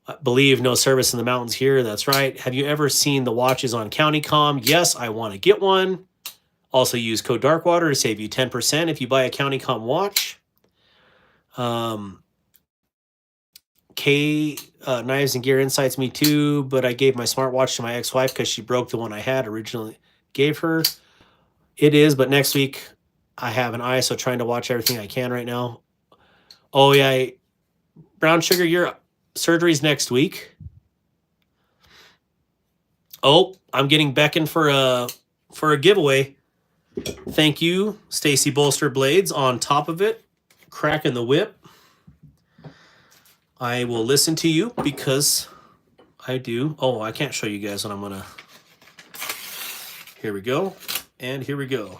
I believe no service in the mountains here. That's right. Have you ever seen the watches on CountyComm? Yes, I want to get one. Also use code DARKWATER to save you 10% if you buy a CountyComm watch. Knives and Gear Insights, me too, but I gave my smartwatch to my ex-wife because she broke the one I had originally gave her. It is, but next week I have an ISO trying to watch everything I can right now. Oh yeah, Brown Sugar, your surgery's next week. Oh, I'm getting beckoned for a giveaway. Thank you, Stacy Bolster Blades on top of it, cracking the whip. I will listen to you because I do. Oh, I can't show you guys what I'm gonna. Here we go, and here we go.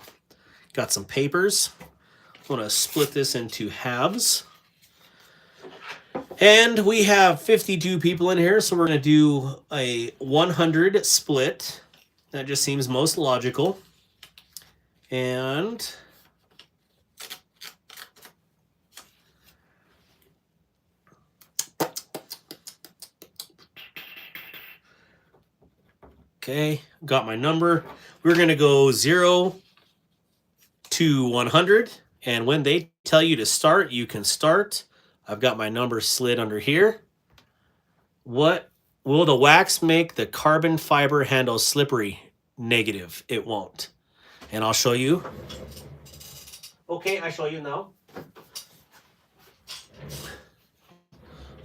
Got some papers. I'm gonna split this into halves. And we have 52 people in here, so we're gonna do a 100 split. That just seems most logical. And okay, got my number. We're going to go 0 to 100. And when they tell you to start, you can start. I've got my number slid under here. What will the wax make the carbon fiber handle slippery? Negative. It won't. And I'll show you. Okay, I show you now.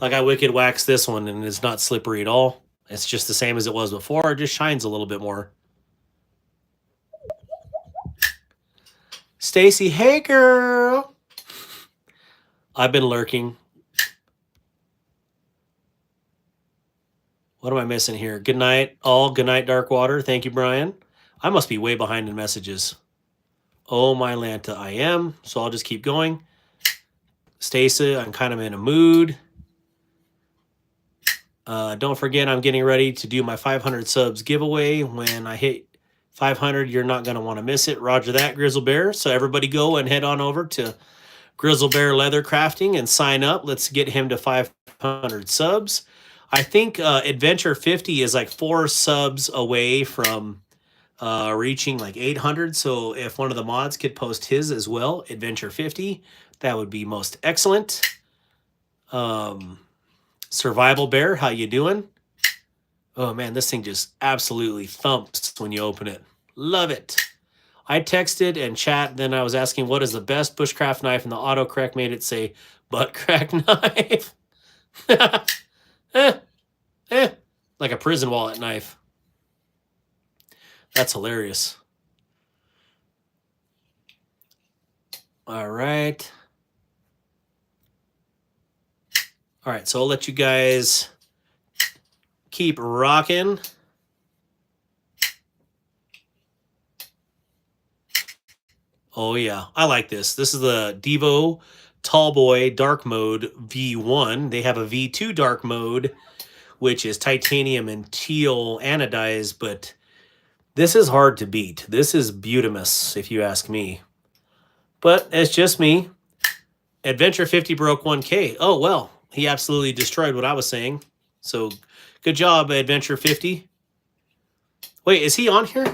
Like I wicked waxed this one and it's not slippery at all. It's just the same as it was before. It just shines a little bit more. Stacy, hey girl. I've been lurking. What am I missing here? Good night, all. Good night, Darkwater. Thank you, Brian. I must be way behind in messages. Oh, my Lanta, I am. So I'll just keep going. Stacy, I'm kind of in a mood. Don't forget, I'm getting ready to do my 500 subs giveaway. When I hit 500, you're not going to want to miss it. Roger that, Grizzle Bear. So everybody go and head on over to Grizzle Bear Leather Crafting and sign up. Let's get him to 500 subs. I think Adventure 50 is like 4 subs away from reaching like 800. So if one of the mods could post his as well, Adventure 50, that would be most excellent. Survival Bear, how you doing? Oh man, this thing just absolutely thumps when you open it. Love it. I texted and chat, then I was asking what is the best bushcraft knife, and the autocorrect made it say butt crack knife. Like a prison wallet knife. That's hilarious. All right. All right, so I'll let you guys keep rocking. Oh yeah, I like this. This is the Devo Tallboy Dark Mode V1. They have a V2 Dark Mode, which is titanium and teal anodized, but this is hard to beat. This is beautimous, if you ask me. But it's just me. Adventure 50 broke 1K. Oh, well, he absolutely destroyed what I was saying. So good job, Adventure 50. Wait, is he on here?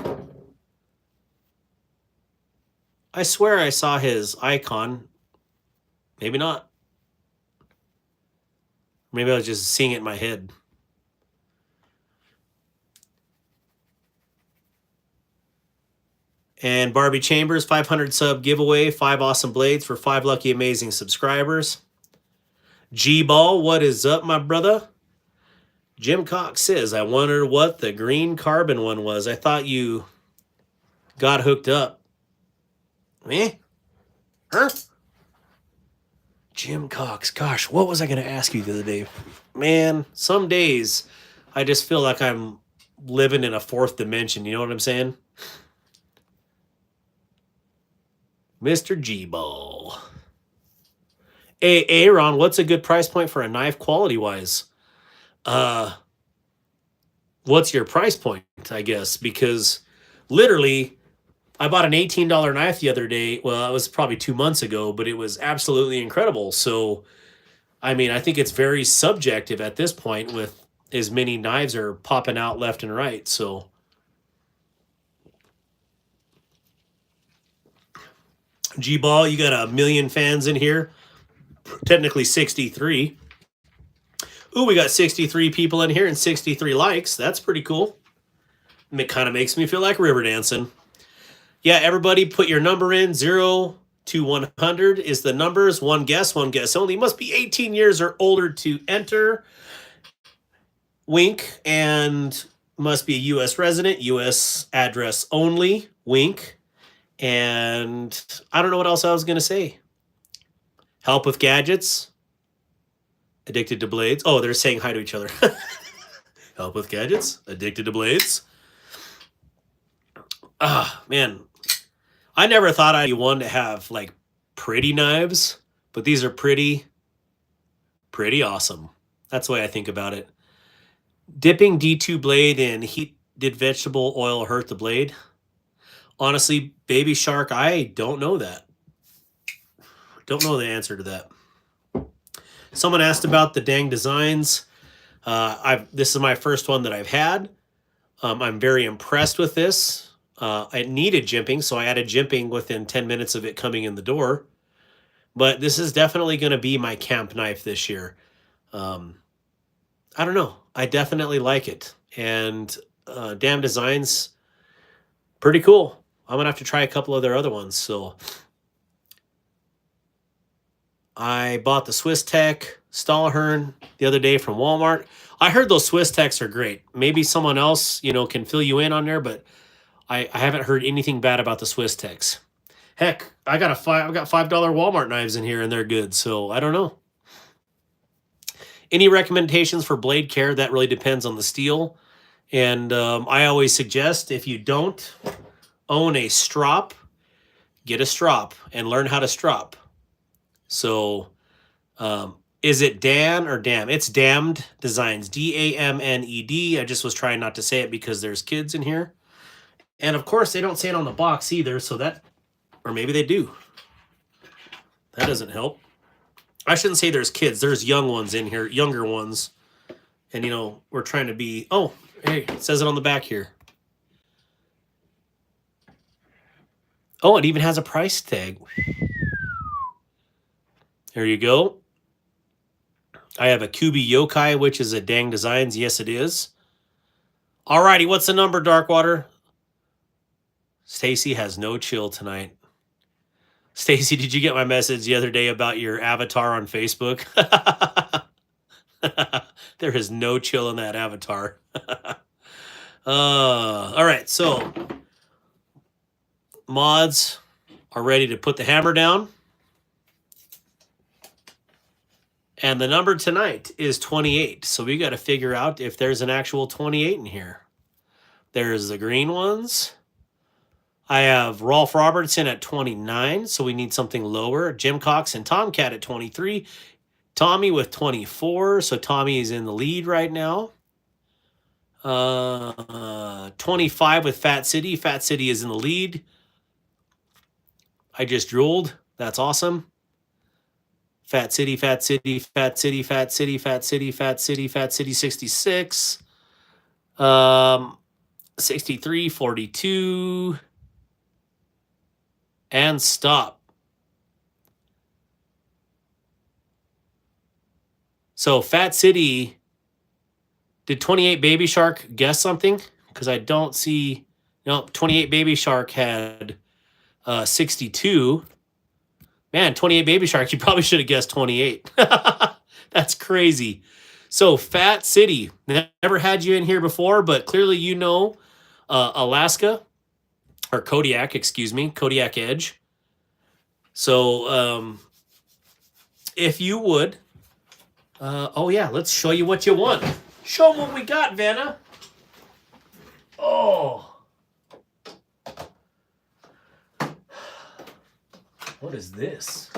I swear I saw his icon. Maybe not. Maybe I was just seeing it in my head. And Barbie Chambers, 500 sub giveaway, 5 awesome blades for 5 lucky amazing subscribers. G-Ball, what is up, my brother? Jim Cox says, I wonder what the green carbon one was. I thought you got hooked up. Me? Huh? Jim Cox. Gosh, what was I going to ask you the other day? Man, some days I just feel like I'm living in a fourth dimension. You know what I'm saying? Mr. G-Ball. Hey, Aaron, what's a good price point for a knife quality-wise? What's your price point, I guess? Because literally, I bought an $18 knife the other day. Well, it was probably 2 months ago, but it was absolutely incredible. So, I mean, I think it's very subjective at this point with as many knives are popping out left and right. So, G-Ball, you got a million fans in here. Technically 63. Ooh, we got 63 people in here and 63 likes. That's pretty cool. It kind of makes me feel like river dancing. Yeah, everybody put your number in. 0 to 100 is the numbers. One guess only. You must be 18 years or older to enter. Wink. And must be a U.S. resident. U.S. address only. Wink. And I don't know what else I was going to say. Help with gadgets. Addicted to blades. Oh, they're saying hi to each other. Help with gadgets. Addicted to blades. Ah, man. I never thought I'd be one to have, like, pretty knives. But these are pretty awesome. That's the way I think about it. Dipping D2 blade in heated vegetable oil hurt the blade? Honestly, Baby Shark, I don't know that. Don't know the answer to that. Someone asked about the dang designs. This is my first one that I've had. I'm very impressed with this. It needed jimping, so I added jimping within 10 minutes of it coming in the door. But this is definitely going to be my camp knife this year. I don't know. I definitely like it. And damn designs, pretty cool. I'm going to have to try a couple of their other ones. So I bought the Swiss Tech Stahlhorn the other day from Walmart. I heard those Swiss Techs are great. Maybe someone else, can fill you in on there, but I haven't heard anything bad about the Swiss Techs. Heck, I've got $5 Walmart knives in here and they're good. So I don't know. Any recommendations for blade care? That really depends on the steel. And I always suggest if you don't own a strop, get a strop and learn how to strop. So, is it Dan or Dam? It's Damned Designs. Damned. I just was trying not to say it because there's kids in here. And of course, they don't say it on the box either. So or maybe they do. That doesn't help. I shouldn't say there's kids. There's young ones in here, younger ones. And, we're trying to be, oh, hey, it says it on the back here. Oh, it even has a price tag. There you go. I have a Kubi Yokai, which is a Dang Designs. Yes, it is. Alrighty, what's the number, Darkwater? Stacy has no chill tonight. Stacy, did you get my message the other day about your avatar on Facebook? There is no chill in that avatar. All right, so mods are ready to put the hammer down. And the number tonight is 28. So we got to figure out if there's an actual 28 in here. There's the green ones. I have Rolf Robertson at 29, so we need something lower. Jim Cox and Tomcat at 23. Tommy with 24, so Tommy is in the lead right now. 25 with Fat City. Fat City is in the lead. I just drooled. That's awesome. Fat City, Fat City, Fat City, Fat City, Fat City, Fat City, Fat City, 66. 63, 42. And stop. So Fat City, did 28 Baby Shark guess something? Because I don't see, no, 28 Baby Shark had 62. Man, 28 Baby Shark, you probably should have guessed 28. That's crazy. So Fat City, never had you in here before, but clearly Alaska, or Kodiak, excuse me, Kodiak Edge. So if you would, oh yeah, let's show you what you want. Show them what we got, Vanna. Oh. What is this?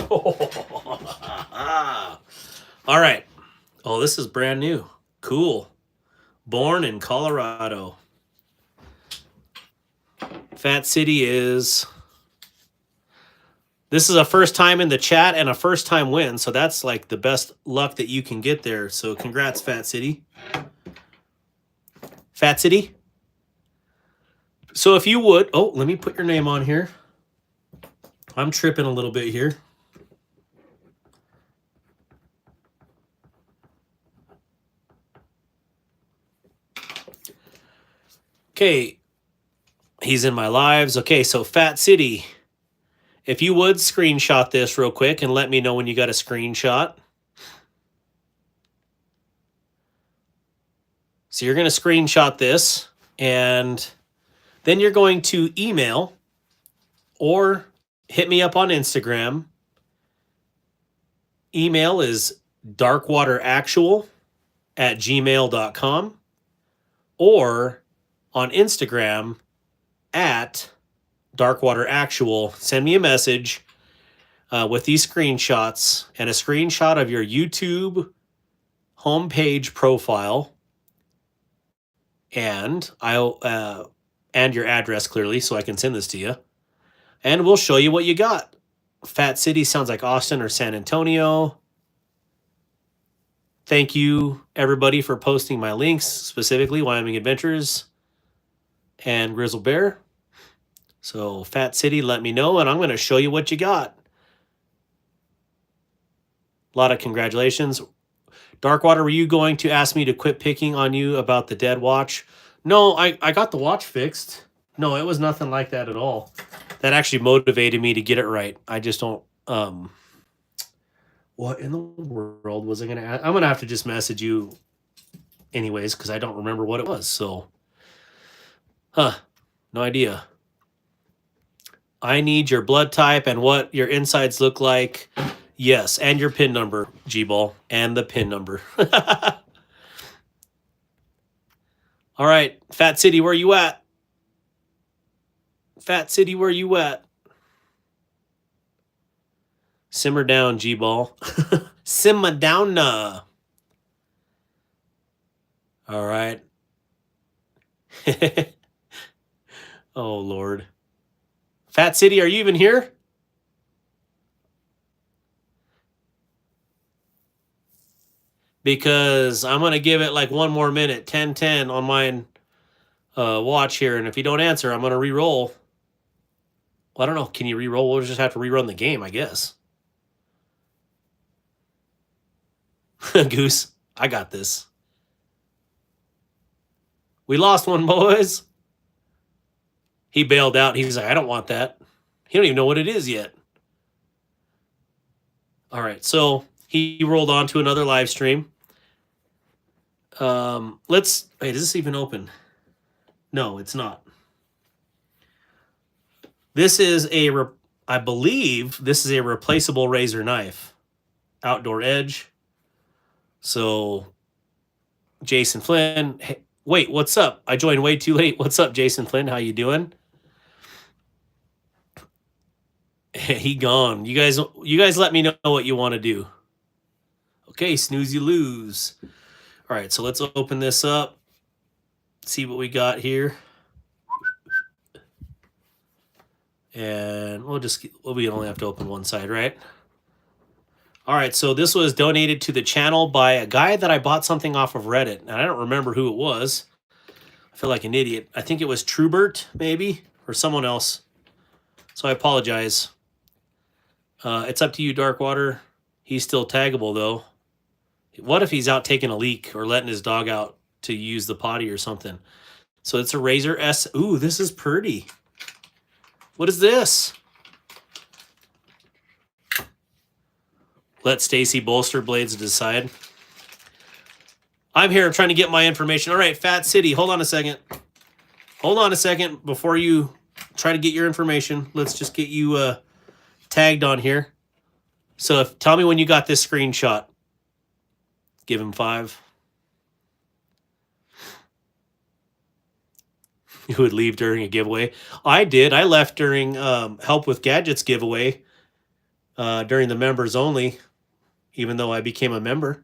All right. Oh, this is brand new. Cool. Born in Colorado. Fat City is... This is a first time in the chat and a first time win, so that's like the best luck that you can get there. So congrats, Fat City. Fat City? So if you would... Oh, let me put your name on here. I'm tripping a little bit here. Okay. He's in my lives. Okay, so Fat City... If you would screenshot this real quick and let me know when you got a screenshot. So you're going to screenshot this and then you're going to email or hit me up on Instagram. Email is darkwateraction@gmail.com or on Instagram at DarkWaterActual. Send me a message with these screenshots and a screenshot of your YouTube homepage profile and and your address clearly so I can send this to you. And we'll show you what you got. Fat City sounds like Austin or San Antonio. Thank you everybody for posting my links, specifically Wyoming Adventures and Grizzle Bear. So, Fat City, let me know, and I'm going to show you what you got. A lot of congratulations. Darkwater, were you going to ask me to quit picking on you about the dead watch? No, I got the watch fixed. No, it was nothing like that at all. That actually motivated me to get it right. I just don't... what in the world was I going to ask? I'm going to have to just message you anyways, because I don't remember what it was. So, no idea. I need your blood type and what your insides look like. Yes, and your PIN number, G-Ball, and the PIN number. All right, Fat City, where you at? Fat City, where you at? Simmer down, G-Ball. Simmer down. All right. Oh, Lord. Fat City, are you even here? Because I'm going to give it like one more minute, 10:10 on mine watch here. And if you don't answer, I'm going to re-roll. Well, I don't know. Can you re-roll? We'll just have to rerun the game, I guess. Goose, I got this. We lost one, boys. He bailed out. He was like, I don't want that. He don't even know what it is yet. All right, so he rolled on to another live stream. Let's... Wait, is this even open? No, it's not. This is a... I believe this is a replaceable razor knife. Outdoor edge. So, Jason Flynn... Hey, wait, what's up? I joined way too late. What's up, Jason Flynn? How you doing? He gone. You guys let me know what you want to do. Okay, snooze you lose. All right, so let's open this up. See what we got here. And we only have to open one side, right? All right, so this was donated to the channel by a guy that I bought something off of Reddit. And I don't remember who it was. I feel like an idiot. I think it was Trubert, maybe, or someone else. So I apologize. It's up to you, Darkwater. He's still taggable, though. What if he's out taking a leak or letting his dog out to use the potty or something? So it's a Razor S. Ooh, this is pretty. What is this? Let Stacy bolster blades decide. I'm here trying to get my information. All right, Fat City, hold on a second. Hold on a second before you try to get your information. Let's just get you tagged on here. So tell me when you got this screenshot. Give him 5. You would leave during a giveaway. I did. I left during Help with Gadgets giveaway during the members only, even though I became a member.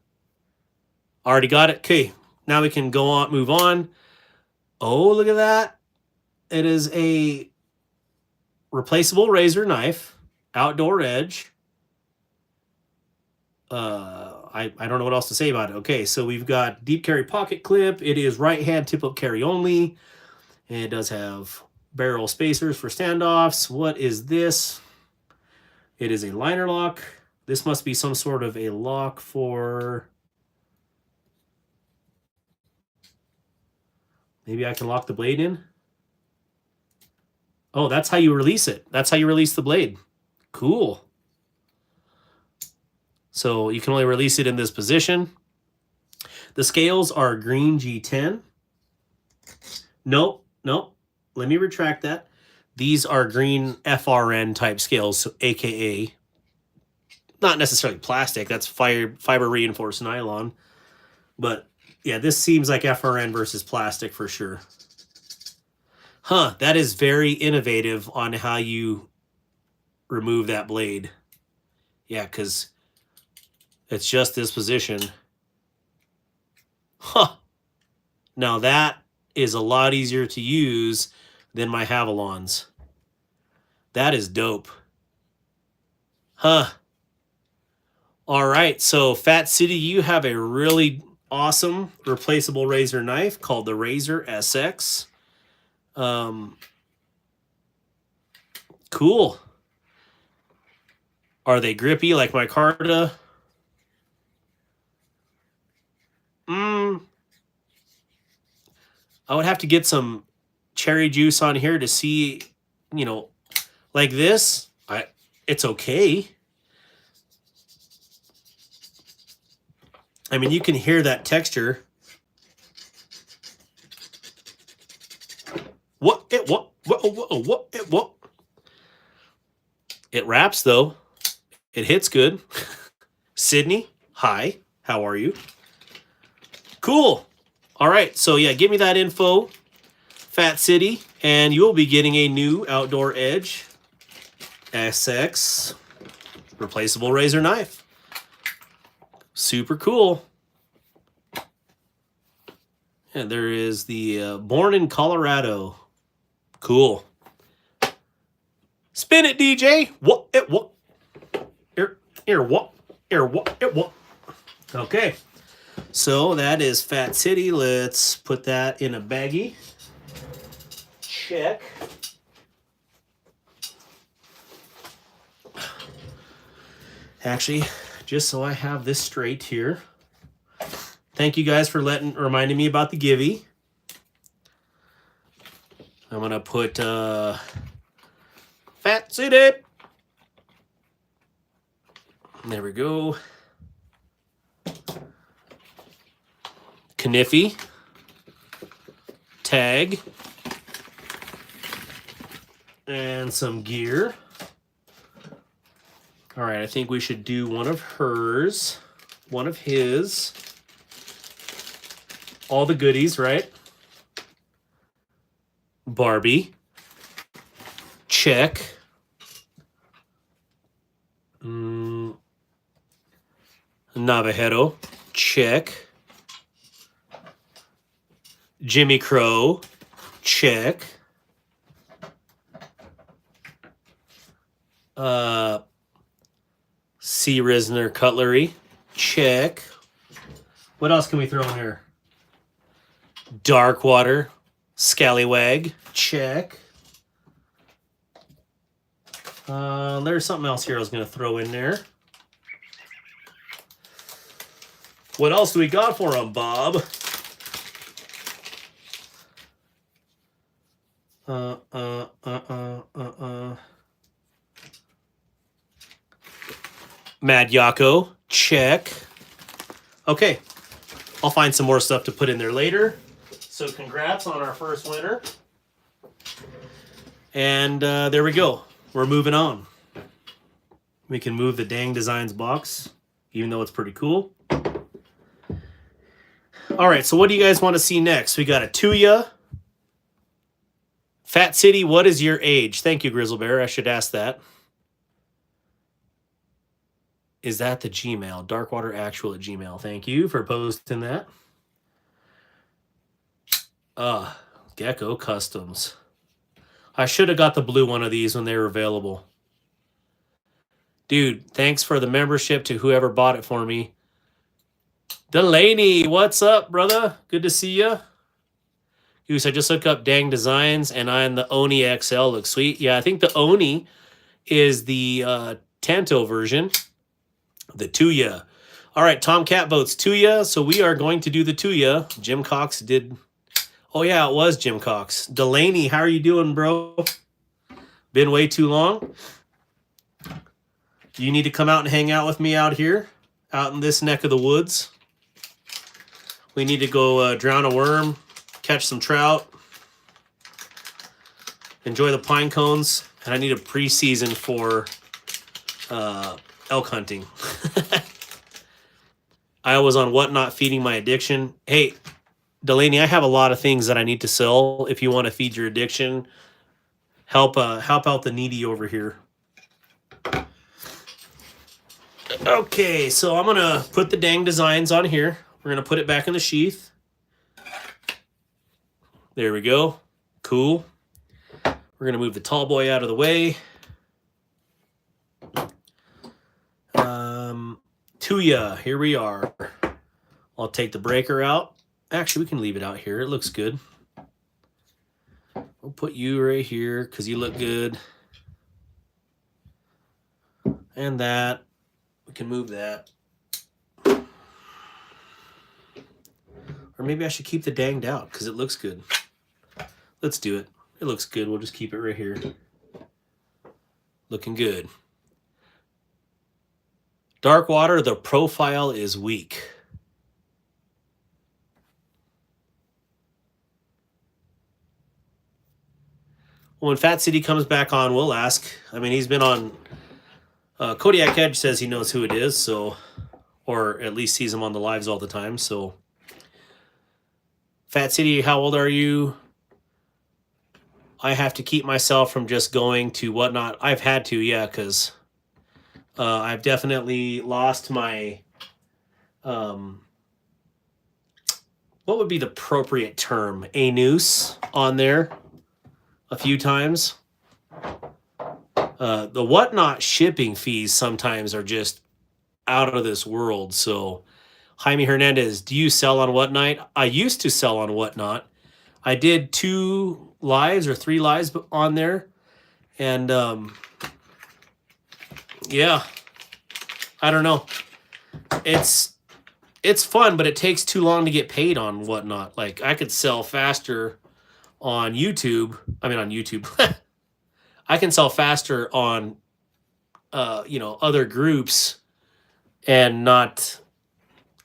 Already got it. Okay, now we can go on, move on. Oh, look at that. It is a replaceable razor knife, outdoor edge. I don't know what else to say about it. Okay, so we've got deep carry pocket clip. It is right hand tip up carry only. And it does have barrel spacers for standoffs. What is this? It is a liner lock. This must be some sort of a lock for... Maybe I can lock the blade in. Oh, that's how you release it. That's how you release the blade. Cool. So you can only release it in this position. The scales are green G10. Nope. Let me retract that. These are green FRN type scales, so AKA not necessarily plastic. That's fiber reinforced nylon. But yeah, this seems like FRN versus plastic for sure. Huh, that is very innovative on how you remove that blade. Yeah, because it's just this position. Huh. Now that is a lot easier to use than my Havilons. That is dope. Huh. All right, so Fat City, you have a really awesome replaceable razor knife called the Razor SX. Cool. Are they grippy like my Carta? I would have to get some cherry juice on here to see, you know, like this. It's okay. I mean, you can hear that texture. What? It wraps though. It hits good. Sydney, hi. How are you? Cool. All right, so yeah, give me that info, Fat City, and you'll be getting a new Outdoor Edge SX replaceable razor knife. Super cool. And there is the Born in Colorado. Cool. Spin it, DJ. What? What? Okay. So that is Fat City. Let's put that in a baggie. Check. Actually, just so I have this straight here. Thank you guys for reminding me about the Givey. I'm gonna put Fat City. There we go. Kniffy, tag, and some gear. All right, I think we should do one of hers, one of his. All the goodies, right? Barbie, check. Navajo, check. Jimmy Crow, check. Sea Risner Cutlery, check. What else can we throw in here? Darkwater, Scallywag, check. There's something else here I was going to throw in there. What else do we got for him, Bob? Mad Yako, check. Okay, I'll find some more stuff to put in there later. So congrats on our first winner. And there we go. We're moving on. We can move the Dang Designs box, even though it's pretty cool. All right, so what do you guys want to see next? We got a Tuya. Fat City, what is your age? Thank you, Grizzle Bear. I should ask that. Is that the Gmail? DarkWaterActual at Gmail. Thank you for posting that. Gecko Customs. I should have got the blue one of these when they were available. Dude, thanks for the membership to whoever bought it for me. Delaney, what's up, brother? Good to see you. Goose, I just looked up Dang Designs, and on the Oni XL looks sweet. Yeah, I think the Oni is the Tanto version. The Tuya. All right, Tomcat votes Tuya, so we are going to do the Tuya. Jim Cox did... Oh, yeah, it was Jim Cox. Delaney, how are you doing, bro? Been way too long? Do you need to come out and hang out with me out here? Out in this neck of the woods? We need to go drown a worm, catch some trout, enjoy the pine cones, and I need a preseason for elk hunting. I was on Whatnot feeding my addiction. Hey, Delaney, I have a lot of things that I need to sell. If you want to feed your addiction, help out the needy over here. Okay, so I'm gonna put the Dang Designs on here. We're gonna put it back in the sheath. There we go. Cool. We're gonna move the tall boy out of the way. Tuya, here we are. I'll take the breaker out. Actually, we can leave it out here. It looks good. We'll put you right here because you look good. And that. We can move that. Or maybe I should keep the danged out because it looks good. Let's do it. It looks good. We'll just keep it right here. Looking good. Darkwater, the profile is weak. When Fat City comes back on, we'll ask. I mean, he's been on... Kodiak Edge says he knows who it is, so... Or at least sees him on the lives all the time, so... Fat City, how old are you? I have to keep myself from just going to Whatnot. I've had to, yeah, because... I've definitely lost my... what would be the appropriate term? A noose on there a few times. The Whatnot shipping fees sometimes are just out of this world. So, Jaime Hernandez, do you sell on Whatnot? I used to sell on Whatnot. I did 2 lives or 3 lives on there. And, yeah, I don't know. It's fun, but it takes too long to get paid on Whatnot. Like, I could sell faster on YouTube. I mean, on YouTube. I can sell faster on, other groups and not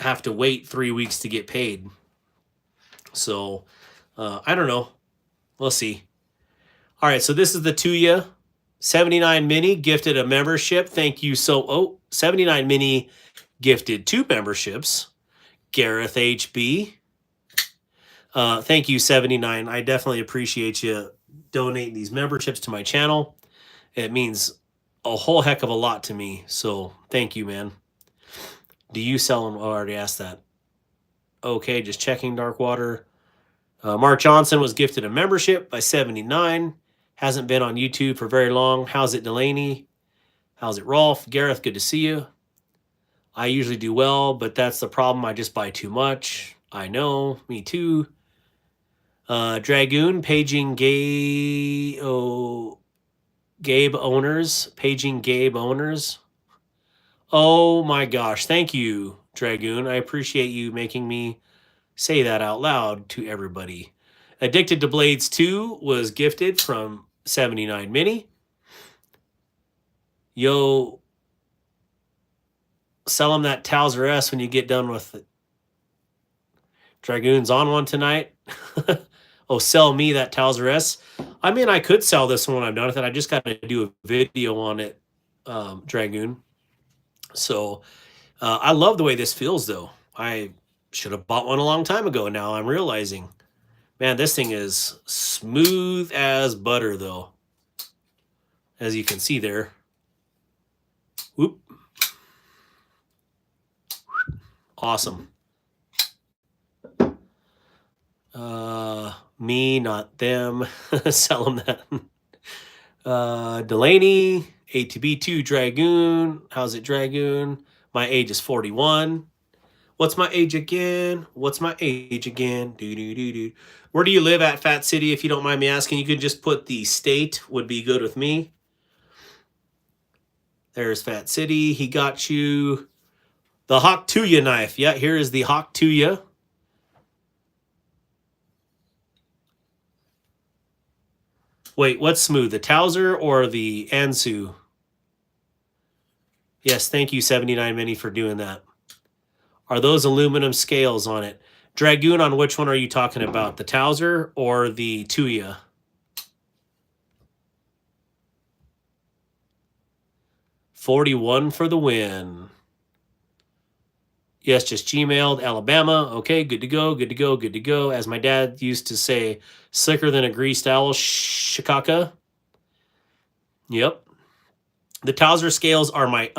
have to wait 3 weeks to get paid. So, I don't know. We'll see. All right, so this is the Tuya. 79 Mini gifted a membership. Thank you. 79 Mini gifted 2 memberships. Gareth HB. Thank you, 79. I definitely appreciate you donating these memberships to my channel. It means a whole heck of a lot to me. So thank you, man. Do you sell them? Oh, I already asked that. Okay, just checking Darkwater. Mark Johnson was gifted a membership by 79. Hasn't been on YouTube for very long. How's it, Delaney? How's it, Rolf? Gareth, good to see you. I usually do well, but that's the problem. I just buy too much. I know. Me too. Dragoon, paging Gabe owners. Paging Gabe owners. Oh my gosh. Thank you, Dragoon. I appreciate you making me say that out loud to everybody. Addicted to Blades 2 was gifted from 79 Mini. Yo, sell him that Towser S when you get done with it. Dragoon's on one tonight. Oh, sell me that Towser S. I mean, I could sell this one when I'm done with it. I just got to do a video on it, Dragoon. So, I love the way this feels, though. I should have bought one a long time ago. Now I'm realizing. Man, this thing is smooth as butter, though. As you can see there. Whoop. Awesome. Me, not them. Sell them that. Delaney, A2B2 Dragoon. How's it, Dragoon? My age is 41. What's my age again? What's my age again? Do. Where do you live at, Fat City? If you don't mind me asking, you could just put the state, would be good with me. There's Fat City. He got you the Hawk Tuya knife. Yeah, here is the Hawk Tuya. Wait, what's smooth? The Towser or the Ansu? Yes, thank you, 79 Mini, for doing that. Are those aluminum scales on it? Dragoon, on which one are you talking about? The Towser or the Tuya? $41 for the win. Yes, just Gmailed. Alabama. Okay, good to go, good to go, good to go. As my dad used to say, slicker than a greased owl. Shikaka. Yep. The Towser scales are my,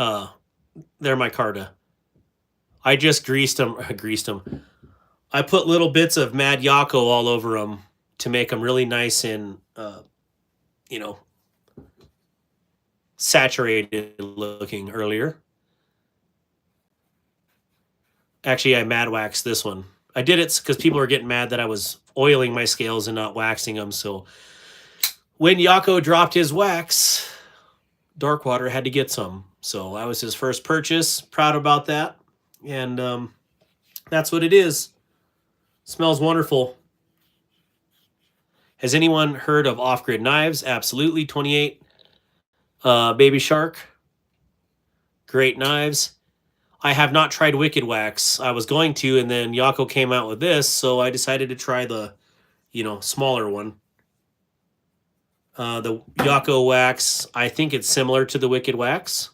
they're my Carta. I just greased them. I put little bits of Mad Yako all over them to make them really nice and, you know, saturated looking earlier. Actually, I mad waxed this one. I did it because people were getting mad that I was oiling my scales and not waxing them. So when Yako dropped his wax, Darkwater had to get some. So that was his first purchase. Proud about that. And that's what it is. Smells wonderful. Has anyone heard of off-grid knives? Absolutely. 28. Baby Shark. Great knives. I have not tried Wicked Wax. I was going to, and then Yako came out with this, so I decided to try the, you know, smaller one. The Yako Wax, I think it's similar to the Wicked Wax.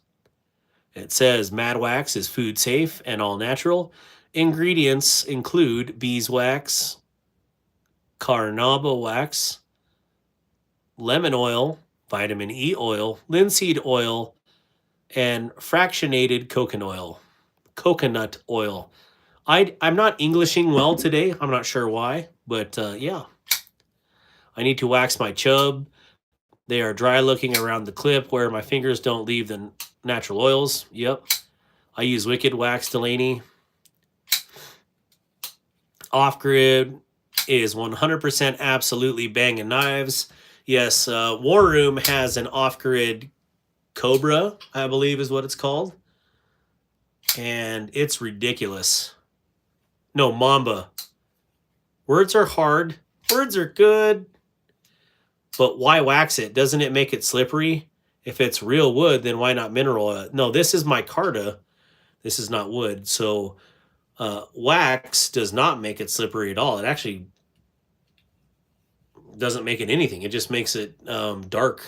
It says Mad Wax is food safe and all natural. Ingredients include beeswax, carnauba wax, lemon oil, vitamin E oil, linseed oil, and fractionated coconut oil. I'm not Englishing well today. I'm not sure why, but yeah. I need to wax my chub. They are dry looking around the clip where my fingers don't leave the natural oils. Yep. I use Wicked Wax, Delaney. Off-grid is 100% absolutely banging knives. Yes, War Room has an off-grid Cobra, I believe is what it's called. And it's ridiculous. No, Mamba. Words are hard. Words are good. But why wax it? Doesn't it make it slippery? If it's real wood, then why not mineral oil? No, this is micarta. This is not wood. So wax does not make it slippery at all. It actually doesn't make it anything. It just makes it dark.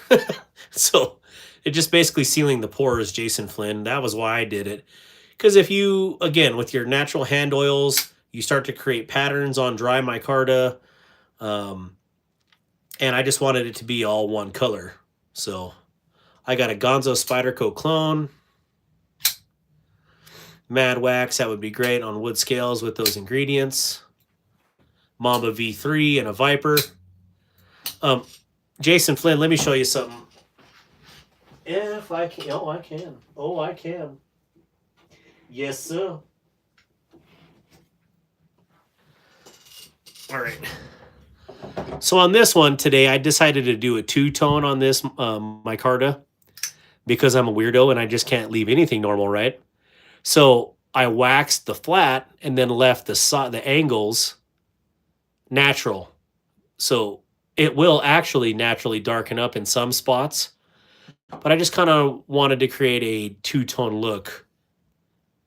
So it just basically sealing the pores, Jason Flynn. That was why I did it. Because if you, again, with your natural hand oils, you start to create patterns on dry micarta. And I just wanted it to be all one color. So I got a Gonzo Spyderco clone. Mad Wax, that would be great on wood scales with those ingredients. Mamba V3 and a Viper. Jason Flynn, let me show you something. If I can. Oh, I can. Oh, I can. Yes, sir. All right. So on this one today, I decided to do a two-tone on this micarta because I'm a weirdo and I just can't leave anything normal, right? So I waxed the flat and then left the angles natural. So it will actually naturally darken up in some spots. But I just kind of wanted to create a two-tone look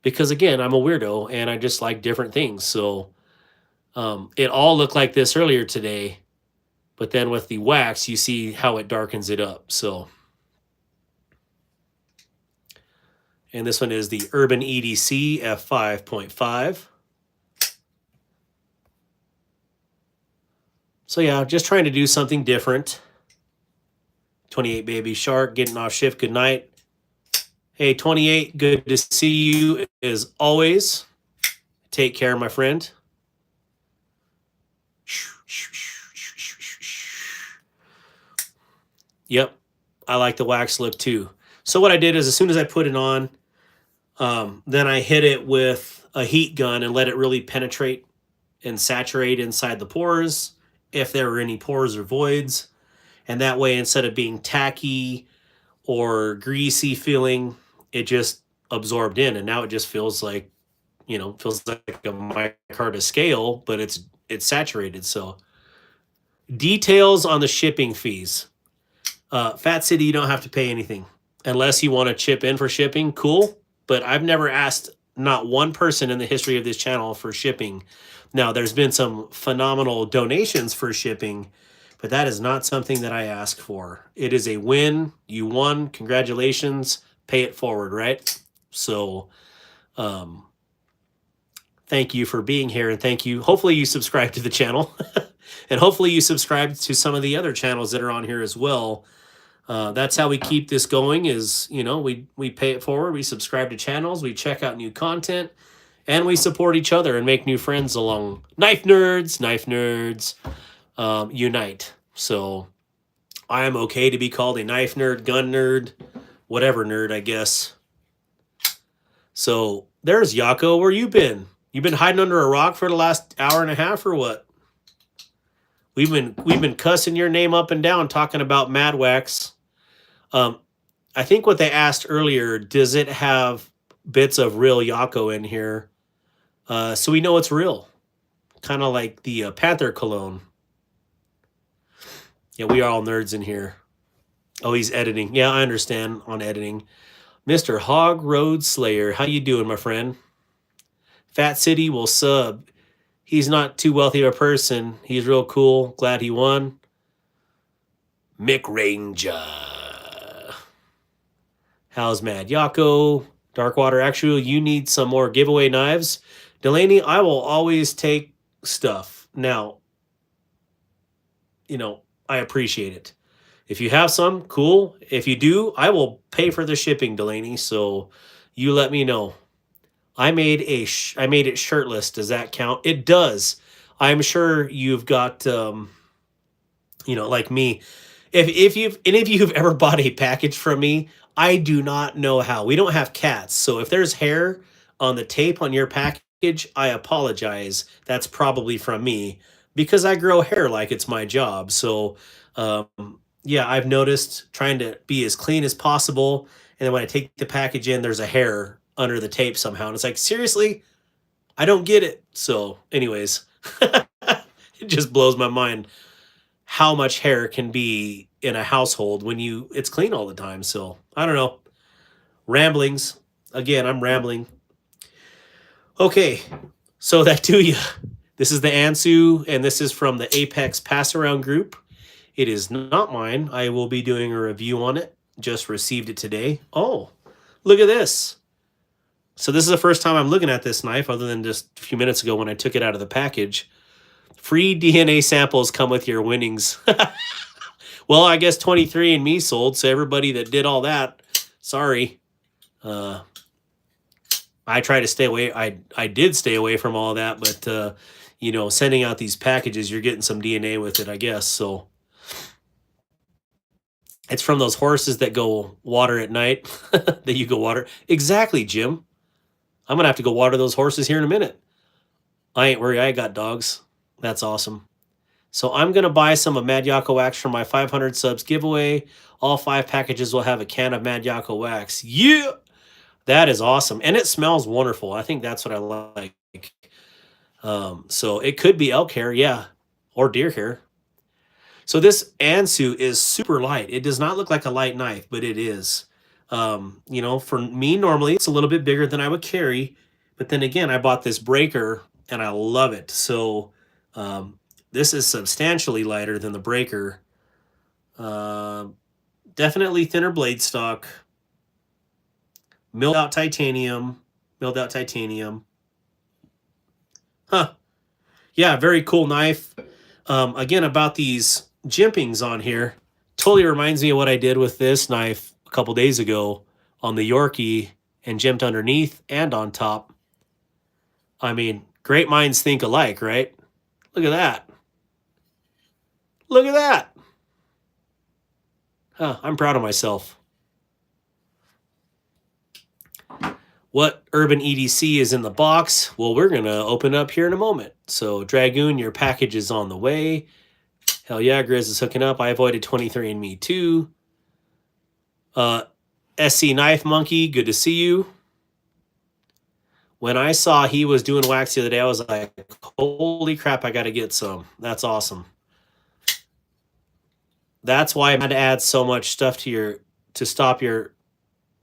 because, again, I'm a weirdo and I just like different things. So it all looked like this earlier today. But then with the wax, you see how it darkens it up. So, and this one is the Urban EDC F5.5. So yeah, just trying to do something different. 28 Baby Shark getting off shift. Good night. Hey, 28, good to see you as always. Take care, my friend. Yep, I like the wax look too. So what I did is as soon as I put it on, then I hit it with a heat gun and let it really penetrate and saturate inside the pores, if there were any pores or voids. And that way, instead of being tacky or greasy feeling, it just absorbed in. And now it just feels like, you know, feels like a micarta scale, but it's saturated. So details on the shipping fees. Fat City, you don't have to pay anything unless you want to chip in for shipping. Cool. But I've never asked not one person in the history of this channel for shipping. Now, there's been some phenomenal donations for shipping, but that is not something that I ask for. It is a win. You won. Congratulations. Pay it forward, right? So, thank you for being here, and thank you. Hopefully you subscribe to the channel, and hopefully you subscribe to some of the other channels that are on here as well. That's how we keep this going is, you know, we pay it forward. We subscribe to channels. We check out new content. And we support each other and make new friends along. Knife nerds, unite. So I am okay to be called a knife nerd, gun nerd, whatever nerd, I guess. So there's Yako. Where you been? You been hiding under a rock for the last hour and a half or what? We've been cussing your name up and down, talking about Mad Wax. I think what they asked earlier, does it have bits of real Yako in here? So we know it's real. Kind of like the Panther cologne. Yeah, we are all nerds in here. Oh, he's editing. Yeah, I understand on editing. Mr. Hog Road Slayer, how you doing, my friend? Fat City will sub. He's not too wealthy of a person. He's real cool. Glad he won. Mick Ranger. How's Mad Yako? Darkwater, actually, you need some more giveaway knives. Delaney, I will always take stuff. Now, you know, I appreciate it. If you have some, cool. If you do, I will pay for the shipping, Delaney. So you let me know. I made it shirtless. Does that count? It does. I'm sure you've got, you know, like me. If any of you have ever bought a package from me, I do not know how. We don't have cats, so if there's hair on the tape on your package, I apologize. That's probably from me because I grow hair like it's my job. So, yeah, I've noticed trying to be as clean as possible, and then when I take the package in, there's a hair under the tape somehow, and it's like, seriously, I don't get it. So, anyways, it just blows my mind how much hair can be in a household when it's clean all the time. So I don't know. Ramblings. Again, I'm rambling. Okay. So that Tuya. This is the Ansu, and this is from the Apex Pass Around group. It is not mine. I will be doing a review on it. Just received it today. Oh, look at this. So this is the first time I'm looking at this knife other than just a few minutes ago when I took it out of the package. Free DNA samples come with your winnings. Well, I guess 23andMe sold, so everybody that did all that, sorry. I try to stay away. I did stay away from all that, but, you know, sending out these packages, you're getting some DNA with it, I guess. So it's from those horses that go water at night, that you go water. Exactly, Jim. I'm going to have to go water those horses here in a minute. I ain't worried. I got dogs. That's awesome. So I'm going to buy some of Mad Yako Wax for my 500 subs giveaway. All 5 packages will have a can of Mad Yako Wax. Yeah! That is awesome. And it smells wonderful. I think that's what I like. So it could be elk hair, yeah. Or deer hair. So this Ansu is super light. It does not look like a light knife, but it is. You know, for me, normally it's a little bit bigger than I would carry. But then again, I bought this breaker, and I love it. So this is substantially lighter than the breaker. Definitely thinner blade stock. Milled out titanium. Huh. Yeah, very cool knife. Again, about these jimpings on here, totally reminds me of what I did with this knife a couple days ago on the Yorkie and jimped underneath and on top. I mean, great minds think alike, right? Look at that. Look at that. Huh, I'm proud of myself. What Urban EDC is in the box? Well, we're going to open up here in a moment. So, Dragoon, your package is on the way. Hell yeah, Grizz is hooking up. I avoided 23andMe too. SC Knife Monkey, good to see you. When I saw he was doing wax the other day, I was like, holy crap, I got to get some. That's awesome. That's why I had to add so much stuff to stop your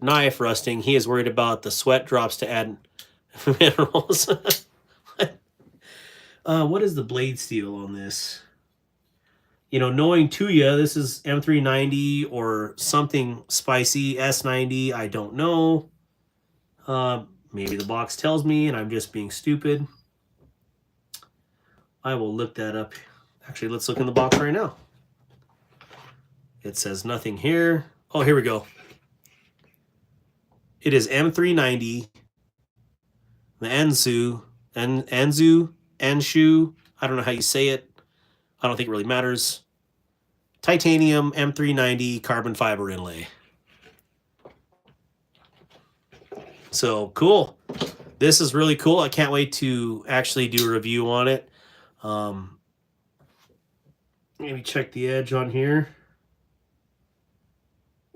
knife rusting. He is worried about the sweat drops to add minerals. What is the blade steel on this? You know, knowing Tuya, this is M390 or something spicy, S90, I don't know. Maybe the box tells me and I'm just being stupid. I will look that up. Actually, let's look in the box right now. It says nothing here. Oh, here we go. It is M390. The Enshu. I don't know how you say it. I don't think it really matters. Titanium M390 carbon fiber inlay. So cool. This is really cool. I can't wait to actually do a review on it. Maybe check the edge on here.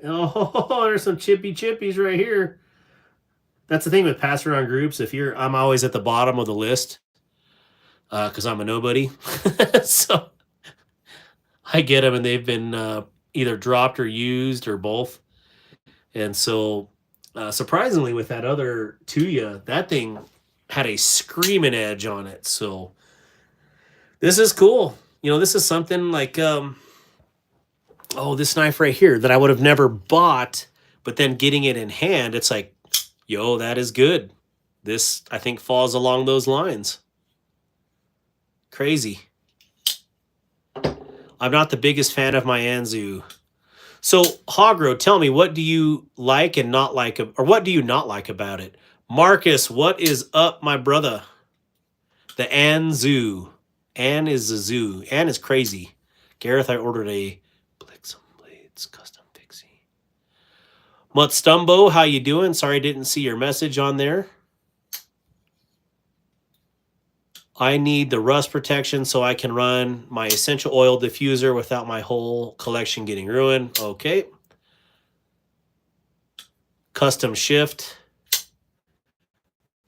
Oh, there's some chippies right here. That's the thing with pass around groups. I'm always at the bottom of the list because I'm a nobody. So I get them and they've been either dropped or used or both. And so surprisingly with that other Tuya, that thing had a screaming edge on it. So this is cool. You know, this is something like, this knife right here that I would have never bought, but then getting it in hand, it's like, yo, that is good. This, I think, falls along those lines. Crazy. I'm not the biggest fan of my Anzu. So, Hogro, tell me, what do you like and not like, or what do you not like about it? Marcus, what is up, my brother? The Anzu. Ann is a zoo. Ann is crazy. Gareth, I ordered a Blixum Blades custom fixie. Mutstumbo, how you doing? Sorry I didn't see your message on there. I need the rust protection so I can run my essential oil diffuser without my whole collection getting ruined. Okay. Custom shift.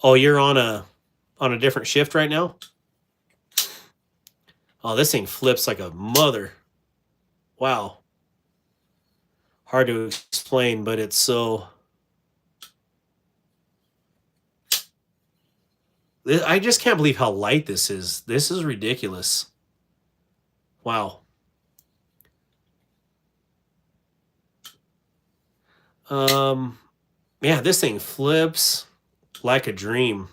Oh, you're on a different shift right now? Oh, this thing flips like a mother. Wow. Hard to explain, but it's so... I just can't believe how light this is. This is ridiculous. Wow. Yeah, this thing flips like a dream.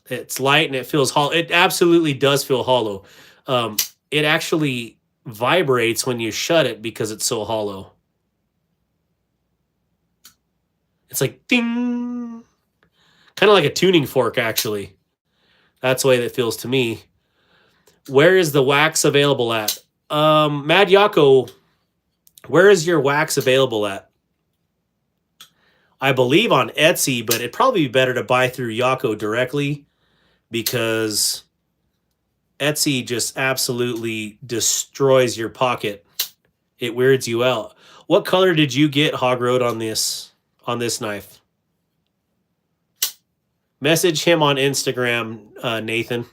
It's light and it feels hollow. It absolutely does feel hollow. It actually vibrates when you shut it because it's so hollow. It's like ding. Kind of like a tuning fork, actually. That's the way that feels to me. Where is the wax available at? Mad Yako, where is your wax available at? I believe on Etsy, but it'd probably be better to buy through Yako directly because Etsy just absolutely destroys your pocket. It weirds you out. What color did you get, Hog Road, on this knife? Message him on Instagram, Nathan,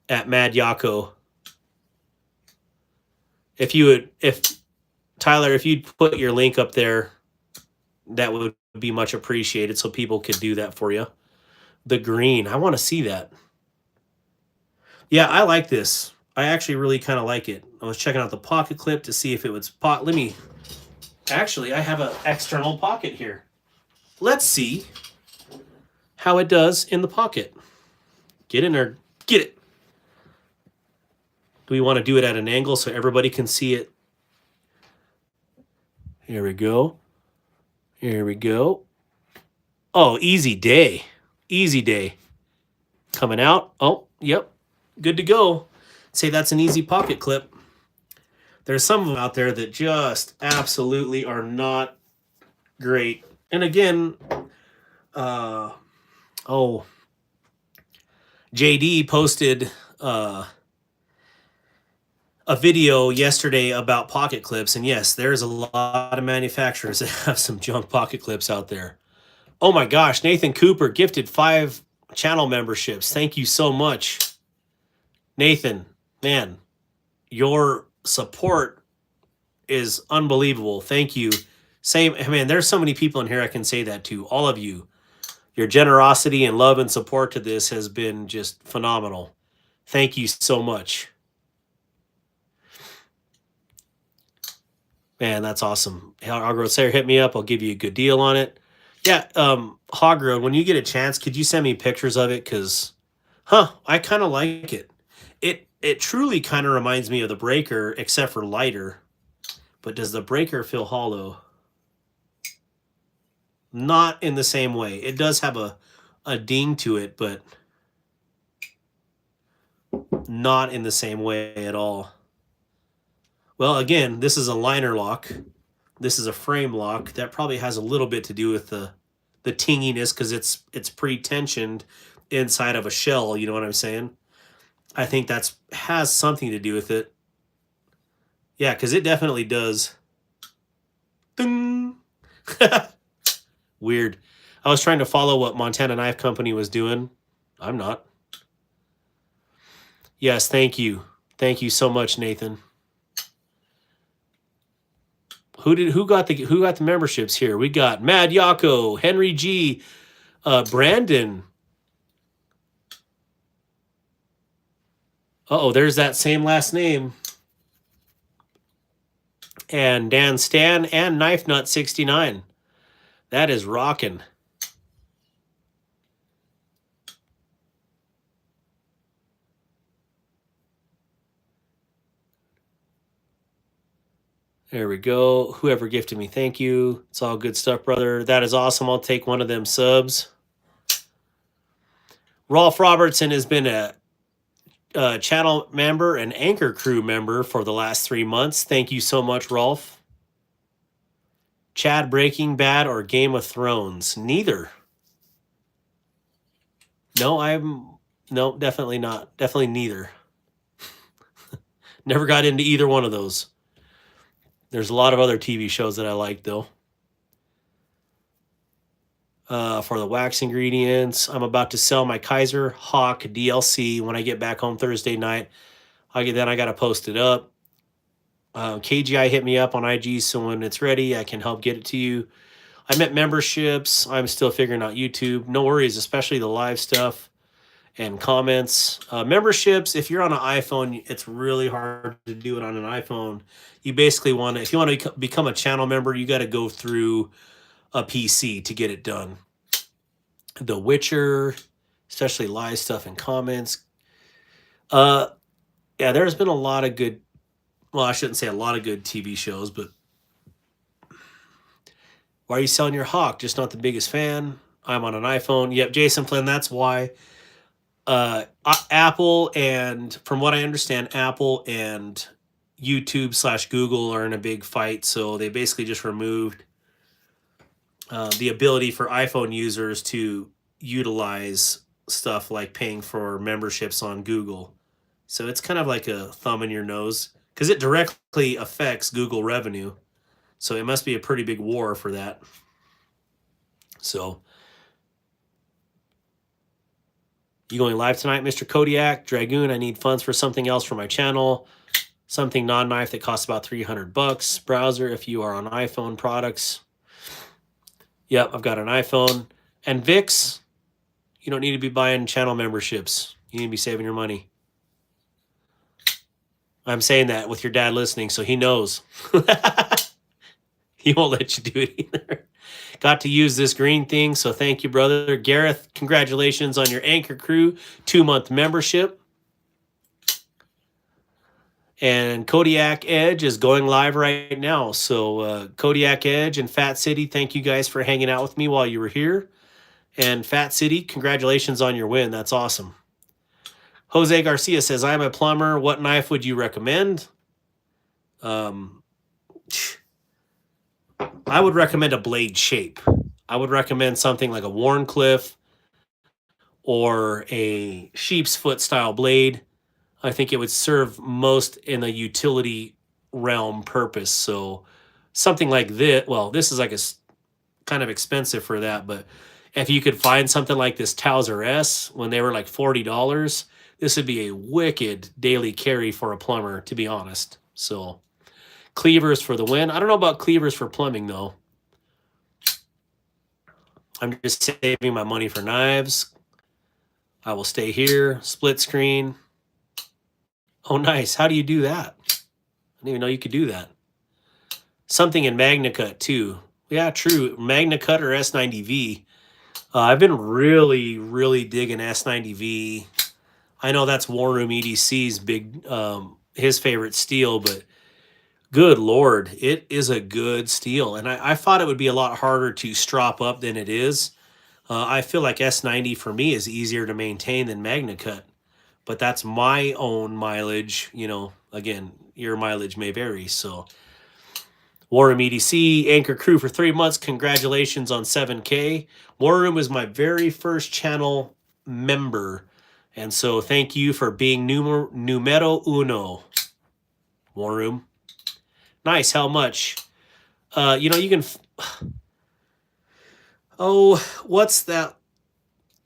at Mad Yako. Tyler, if you'd put your link up there, that would be much appreciated so people could do that for you. The green, I want to see that. Yeah, I like this. I actually really kind of like it. I was checking out the pocket clip to see if it was actually, I have an external pocket here. Let's see how it does in the pocket. Get in there, Get it. Do we want to do it at an angle so everybody can see it? Here we go. Here we go. Oh, easy day. Easy day. Coming out. Oh, yep. Good to go. Say that's an easy pocket clip. There's some of them out there that just absolutely are not great. And again, JD posted a video yesterday about pocket clips, and yes, there's a lot of manufacturers that have some junk pocket clips out there. Oh my gosh, Nathan Cooper gifted 5 channel memberships. Thank you so much. Nathan, man, your support is unbelievable. Thank you. Same, man, there's so many people in here I can say that to. All of you. Your generosity and love and support to this has been just phenomenal. Thank you so much. Man, that's awesome. Hog Sayer, hit me up. I'll give you a good deal on it. Yeah, Hog Road, when you get a chance, could you send me pictures of it? Because, I kind of like it. It truly kind of reminds me of the Breaker, except for lighter. But does the Breaker feel hollow? Not in the same way. It does have a ding to it, but not in the same way at all. Well, again, this is a liner lock. This is a frame lock. That probably has a little bit to do with the tinginess because it's pre-tensioned inside of a shell. You know what I'm saying? I think that's has something to do with it. Yeah, because it definitely does. Ding. Weird. I was trying to follow what Montana Knife Company was doing. I'm not. Yes, thank you. Thank you so much, Nathan. Who got the memberships here? We got Mad Yako, Henry G, Brandon. There's that same last name. And Dan Stan and Knife Nut 69. That is rocking. There we go. Whoever gifted me, thank you. It's all good stuff, brother. That is awesome. I'll take one of them subs. Rolf Robertson has been a channel member and Anchor Crew member for the last 3 months. Thank you so much, Rolf. Chad, Breaking Bad or Game of Thrones? Neither. No, definitely not. Definitely neither. Never got into either one of those. There's a lot of other TV shows that I like, though. For the wax ingredients, I'm about to sell my Kaiser Hawk DLC when I get back home Thursday night. I got to post it up. KGI hit me up on IG, so when it's ready, I can help get it to you. I meant memberships. I'm still figuring out YouTube. No worries, especially the live stuff and comments. Memberships, if you're on an iPhone, it's really hard to do it on an iPhone. You basically if you want to become a channel member, you got to go through a PC to get it done. The Witcher, especially live stuff and comments. Yeah, there's been a lot of good, well, I shouldn't say a lot of good TV shows, but why are you selling your Hawk? Just not the biggest fan. I'm on an iPhone. Yep, Jason Flynn, that's why. Apple and, from what I understand, Apple and YouTube/Google are in a big fight, so they basically just removed the ability for iPhone users to utilize stuff like paying for memberships on Google. So it's kind of like a thumb in your nose because it directly affects Google revenue. So it must be a pretty big war for that. So, you going live tonight, Mr. Kodiak? Dragoon, I need funds for something else for my channel. Something non-knife that costs about $300. Browser if you are on iPhone products. Yep, I've got an iPhone. And VIX, you don't need to be buying channel memberships. You need to be saving your money. I'm saying that with your dad listening, so he knows. He won't let you do it either. Got to use this green thing, so thank you, brother. Gareth, congratulations on your Anchor Crew 2-month membership. And Kodiak Edge is going live right now. So Kodiak Edge and Fat City, thank you guys for hanging out with me while you were here. And Fat City, congratulations on your win. That's awesome. Jose Garcia says, I'm a plumber. What knife would you recommend? I would recommend a blade shape. I would recommend something like a Warncliffe or a sheep's foot style blade. I think it would serve most in a utility realm purpose. So something like this, well, this is like kind of expensive for that, but if you could find something like this Towser S when they were like $40, this would be a wicked daily carry for a plumber, to be honest. So cleavers for the win. I don't know about cleavers for plumbing though. I'm just saving my money for knives. I will stay here, split screen. Oh, nice. How do you do that? I didn't even know you could do that. Something in MagnaCut, too. Yeah, true. MagnaCut or S90V. I've been really, really digging S90V. I know that's War Room EDC's big, his favorite steel, but good Lord, it is a good steel. And I thought it would be a lot harder to strop up than it is. I feel like S90 for me is easier to maintain than MagnaCut. But that's my own mileage. You know, again, your mileage may vary. So, War Room EDC, Anchor Crew for 3 months. Congratulations on 7K. War Room was my very first channel member. And so, thank you for being numero uno. War Room. Nice. How much? You know, you can... Oh, what's that?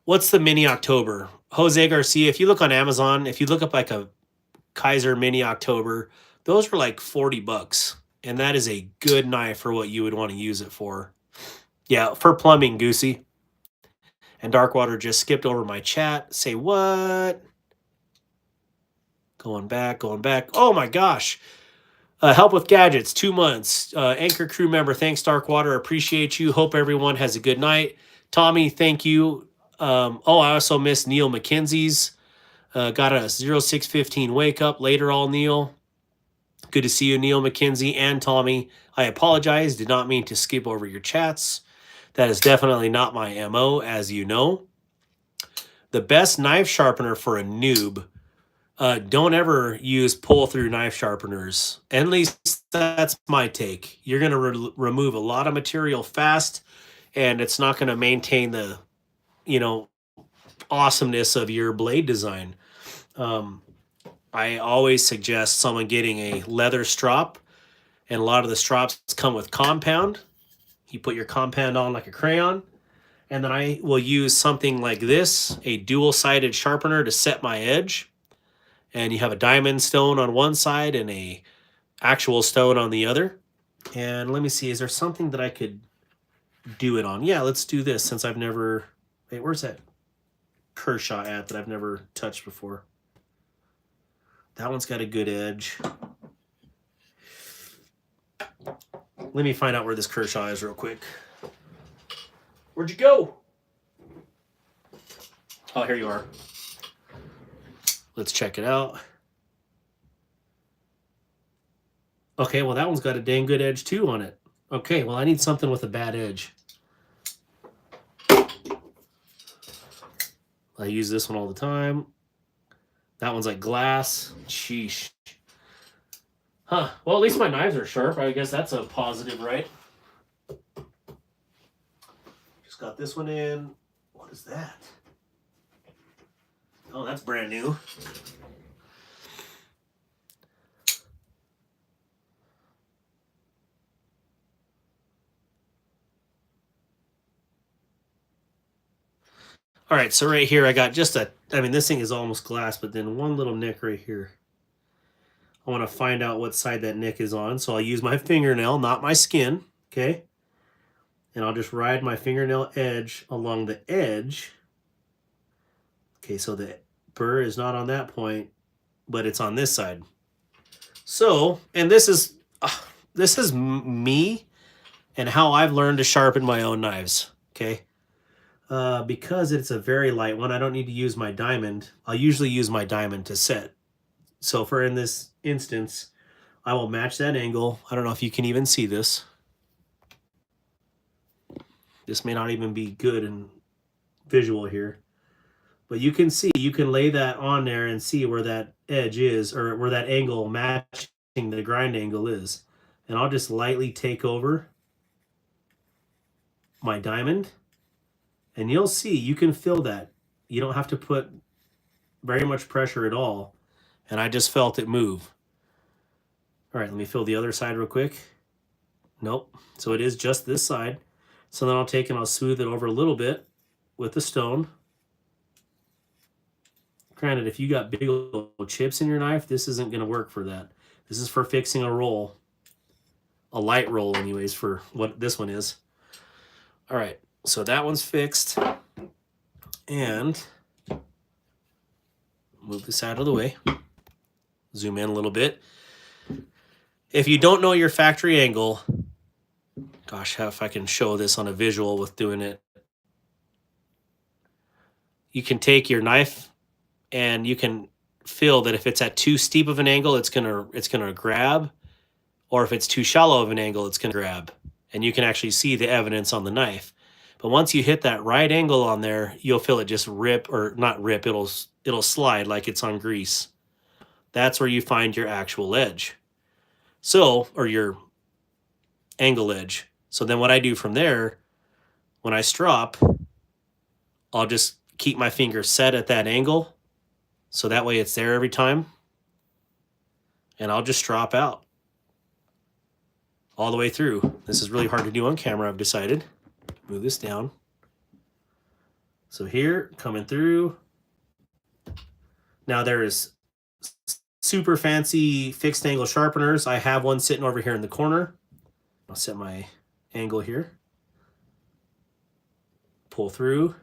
What's the Mini October? Jose Garcia, if you look on Amazon, if you look up like a Kaiser Mini October, those were like $40. And that is a good knife for what you would want to use it for. Yeah, for plumbing, Goosey. And Darkwater just skipped over my chat. Say what? Going back. Oh my gosh. Help with gadgets, 2 months. Anchor Crew member, thanks Darkwater. Appreciate you. Hope everyone has a good night. Tommy, thank you. I also missed Neil McKenzie's. Got a 0615 wake up later, all Neil. Good to see you, Neil McKenzie and Tommy. I apologize. Did not mean to skip over your chats. That is definitely not my MO, as you know. The best knife sharpener for a noob. Don't ever use pull-through knife sharpeners. At least that's my take. You're going to remove a lot of material fast, and it's not going to maintain the, you know, awesomeness of your blade design. I always suggest someone getting a leather strop, and a lot of the strops come with compound. You put your compound on like a crayon, and then I will use something like this, a dual-sided sharpener to set my edge. And you have a diamond stone on one side and a actual stone on the other. And let me see, is there something that I could do it on? Yeah, let's do this since I've never... Wait, where's that Kershaw at that I've never touched before? That one's got a good edge. Let me find out where this Kershaw is real quick. Where'd you go? Oh, here you are. Let's check it out. Okay, well, that one's got a dang good edge, too, on it. Okay, well, I need something with a bad edge. I use this one all the time. That one's like glass. Sheesh. Huh. Well, at least my knives are sharp. I guess that's a positive, right? Just got this one in. What is that? Oh, that's brand new. All right, so right here I got just a, I mean, this thing is almost glass, but then one little nick right here. I want to find out what side that nick is on, so I'll use my fingernail, not my skin, okay? And I'll just ride my fingernail edge along the edge. Okay, so the burr is not on that point, but it's on this side. So, and this is me and how I've learned to sharpen my own knives, okay? Because it's a very light one, I don't need to use my diamond. I'll usually use my diamond to set. So for in this instance, I will match that angle. I don't know if you can even see this. This may not even be good and visual here. But you can see, you can lay that on there and see where that edge is, or where that angle matching the grind angle is. And I'll just lightly take over my diamond, and you'll see, you can feel that. You don't have to put very much pressure at all. And I just felt it move. All right, let me feel the other side real quick. Nope, so it is just this side. So then I'll take and I'll smooth it over a little bit with the stone. Granted, if you got big old chips in your knife, this isn't going to work for that. This is for fixing a roll. A light roll anyways, for what this one is. All right, so that one's fixed. And move this out of the way. Zoom in a little bit. If you don't know your factory angle, gosh, if I can show this on a visual with doing it. You can take your knife and you can feel that if it's at too steep of an angle, it's gonna grab, or if it's too shallow of an angle, it's gonna grab. And you can actually see the evidence on the knife. But once you hit that right angle on there, you'll feel it just rip, or not rip, it'll slide like it's on grease. That's where you find your actual edge. So, or your angle edge. So then what I do from there, when I strop, I'll just keep my finger set at that angle. So that way it's there every time. And I'll just strop out all the way through. This is really hard to do on camera, I've decided. Move this down. So here, coming through. Now there is super fancy fixed angle sharpeners. I have one sitting over here in the corner. I'll set my angle here. Pull through.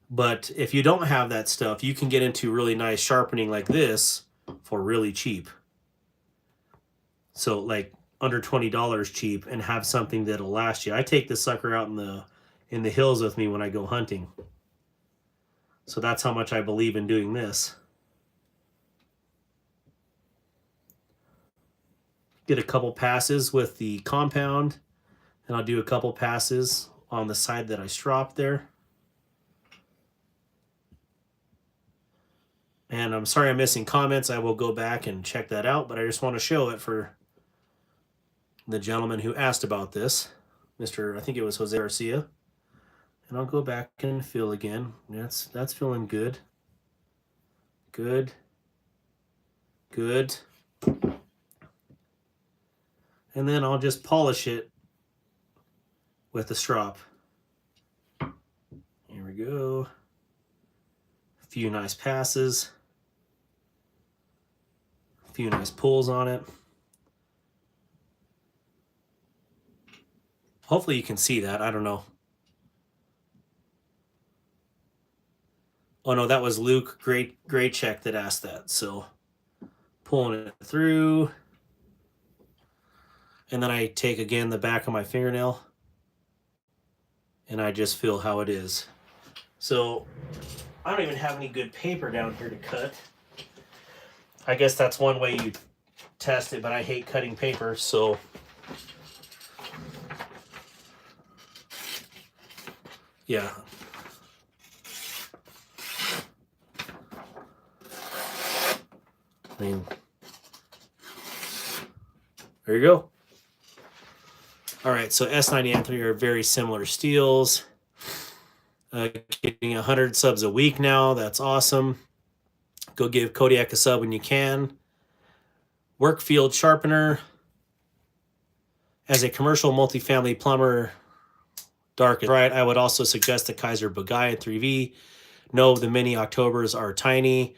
But if you don't have that stuff, you can get into really nice sharpening like this for really cheap. So like under $20 cheap, and have something that'll last you. I take this sucker out in the hills with me when I go hunting. So that's how much I believe in doing this. Get a couple passes with the compound, and I'll do a couple passes on the side that I stropped there. And I'm sorry I'm missing comments. I will go back and check that out, but I just want to show it for the gentleman who asked about this, Mr. I think it was Jose Garcia. And I'll go back and feel again. That's feeling good. Good. Good. And then I'll just polish it with the strop. Here we go. A few nice passes. A few nice pulls on it. Hopefully you can see that. I don't know. Oh no, that was Luke Great Check that asked that. So pulling it through. And then I take again the back of my fingernail and I just feel how it is. So I don't even have any good paper down here to cut. I guess that's one way you test it, but I hate cutting paper, so yeah. I mean, there you go. All right, so S90 and 3 are very similar steels. Getting 100 subs a week now. That's awesome. Go give Kodiak a sub when you can. Workfield Sharpener. As a commercial multifamily plumber, dark is right. I would also suggest the Kaiser Bugatti 3V. No, the mini Octobers are tiny.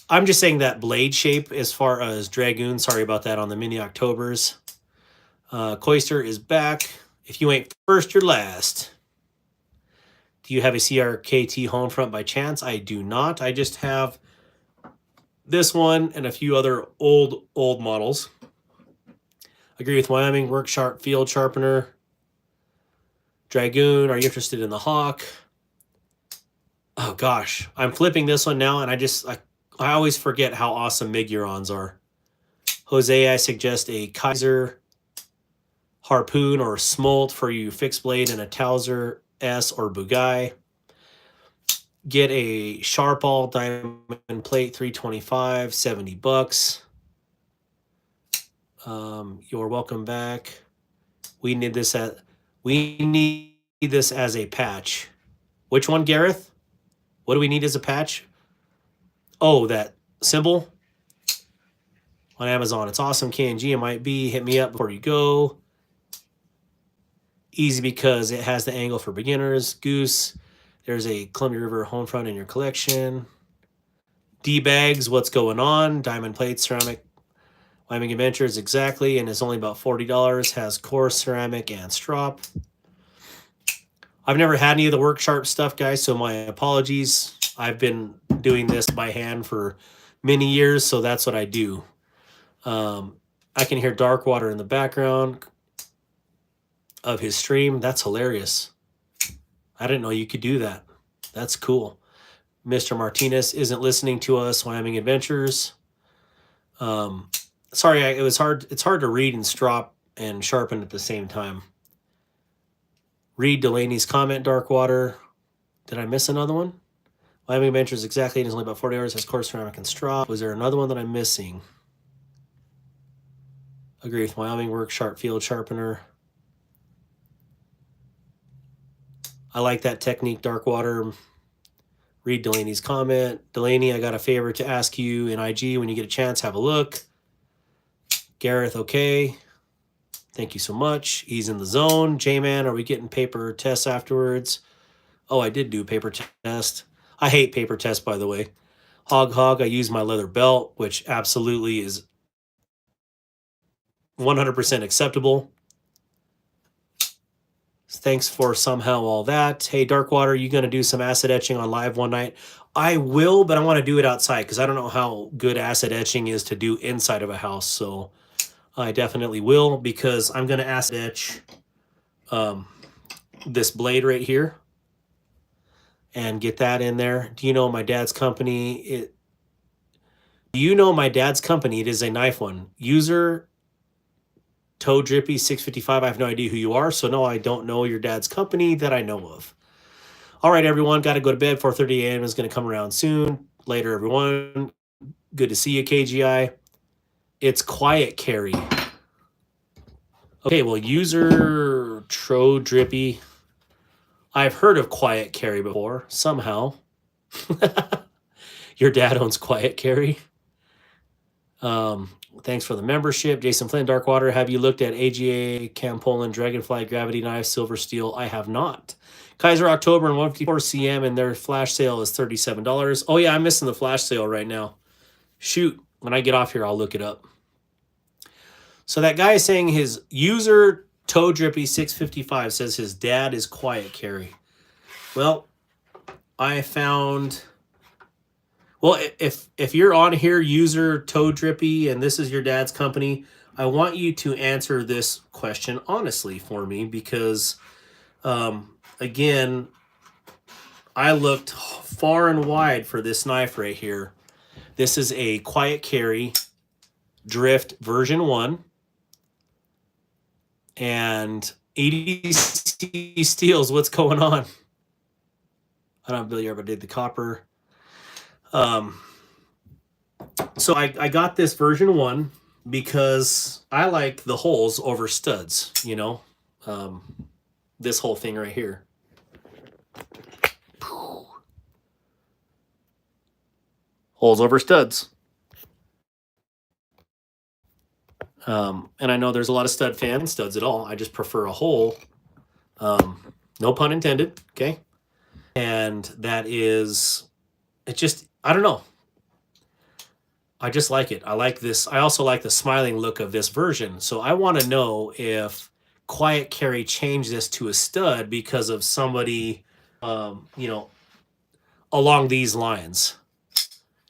I'm just saying that blade shape as far as Dragoon. Sorry about that on the mini Octobers. Cloister is back. If you ain't first, you're last. Do you have a CRKT home front by chance? I do not. I just have this one and a few other old models. Agree with Wyoming. Work sharp field sharpener. Dragoon, are you interested in the Hawk? Oh gosh, I'm flipping this one now, and I always forget how awesome Migurons are. Jose, I suggest a Kaiser harpoon or smolt for you fixed blade and a Towser S or Bugai. Get a Sharp All diamond plate, 325, $70. You're welcome back. We need this as a patch. Which one, Gareth? What do we need as a patch? Oh, that symbol on Amazon. It's awesome. KNG, it might be. Hit me up before you go. Easy because it has the angle for beginners. Goose. There's a Columbia River home front in your collection. D-bags, what's going on? Diamond plate, ceramic. Wyoming Adventures, exactly. And it's only about $40. Has coarse ceramic and strop. I've never had any of the work sharp stuff, guys, so my apologies. I've been doing this by hand for many years, so that's what I do. I can hear Darkwater in the background of his stream. That's hilarious. I didn't know you could do that. That's cool. Mr. Martinez isn't listening to us. Wyoming Adventures. Sorry, it's hard to read and strop and sharpen at the same time. Read Delaney's comment, Darkwater. Did I miss another one? Wyoming Adventures, exactly. It is only about 40 hours. Has coarse ceramic and strop. Was there another one that I'm missing? Agree with Wyoming. Work sharp field sharpener. I like that technique, Darkwater. Read Delaney's comment. Delaney, I got a favor to ask you in IG. When you get a chance, have a look. Gareth, okay. Thank you so much. He's in the zone. J-Man, are we getting paper tests afterwards? Oh, I did do paper test. I hate paper tests, by the way. Hog, I use my leather belt, which absolutely is 100% acceptable. Thanks for somehow all that. Hey, Darkwater, you going to do some acid etching on live one night? I will, but I want to do it outside because I don't know how good acid etching is to do inside of a house. So I definitely will because I'm going to acid etch this blade right here and get that in there. Do you know my dad's company? Do you know my dad's company? It is a knife one. User Toe Drippy 655. I have no idea who you are, so no, I don't know your dad's company that I know of. All right, everyone, got to go to bed. 4:30 a.m. is going to come around soon. Later, everyone. Good to see you, KGI. It's quiet carry. Okay, well, user Tro Drippy. I've heard of quiet carry before, somehow. Your dad owns quiet carry. Thanks for the membership. Jason Flynn, Darkwater, have you looked at AGA, Campolin, Dragonfly, Gravity Knife, Silver Steel? I have not. Kaiser October and 154 CM, and their flash sale is $37. Oh, yeah, I'm missing the flash sale right now. Shoot, when I get off here, I'll look it up. So that guy is saying his user Toe Drippy 655 says his dad is quiet carry. Well, I found... Well, if you're on here, user Toe Drippy, and this is your dad's company, I want you to answer this question honestly for me because, again, I looked far and wide for this knife right here. This is a quiet carry drift version 1 and EDC Steels. What's going on? I don't really ever did the copper. So I got this version 1 because I like the holes over studs, you know, this whole thing right here. Holes over studs. And I know there's a lot of stud fans, studs at all. I just prefer a hole. No pun intended. Okay. And that is, it just, I don't know. I just like it. I like this. I also like the smiling look of this version. So I want to know if Quiet Carry changed this to a stud because of somebody, you know, along these lines.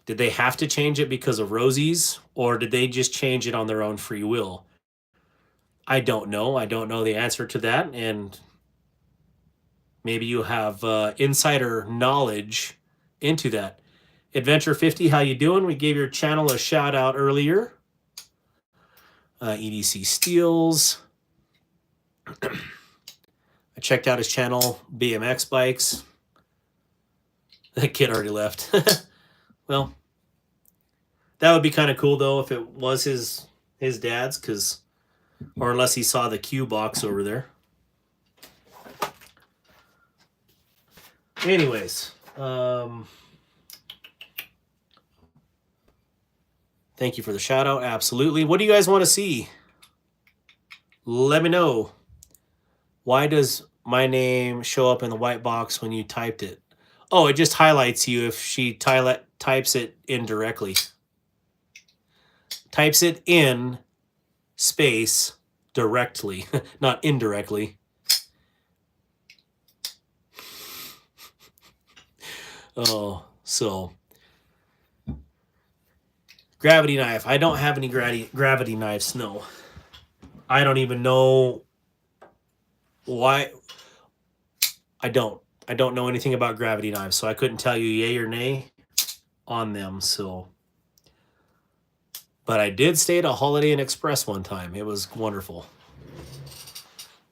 Did they have to change it because of Rosie's, or did they just change it on their own free will? I don't know. I don't know the answer to that, and maybe you have insider knowledge into that. Adventure 50, how you doing? We gave your channel a shout out earlier. EDC Steels. I checked out his channel, BMX Bikes. That kid already left. Well, that would be kind of cool though if it was his dad's, because, or unless he saw the Q box over there. Anyways, thank you for the shout out. Absolutely. What do you guys want to see? Let me know. Why does my name show up in the white box when you typed it? Oh, it just highlights you if she types it indirectly. Types it in space directly, not indirectly. Oh, so gravity knife. I don't have any gravity knives, no. I don't even know why. I don't know anything about gravity knives, so I couldn't tell you yay or nay on them. So, but I did stay at a Holiday Inn Express one time. It was wonderful.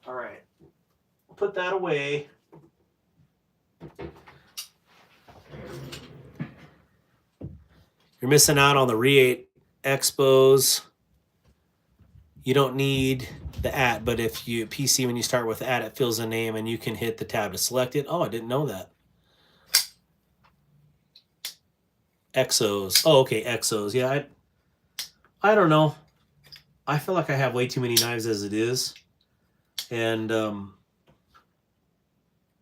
All right, put that away. You're missing out on the Re8 Expos. You don't need the @ but if you PC, when you start with @ it fills a name and you can hit the tab to select it. Oh, I didn't know that. Exos. Oh, okay, Exos. Yeah, I don't know. I feel like I have way too many knives as it is. And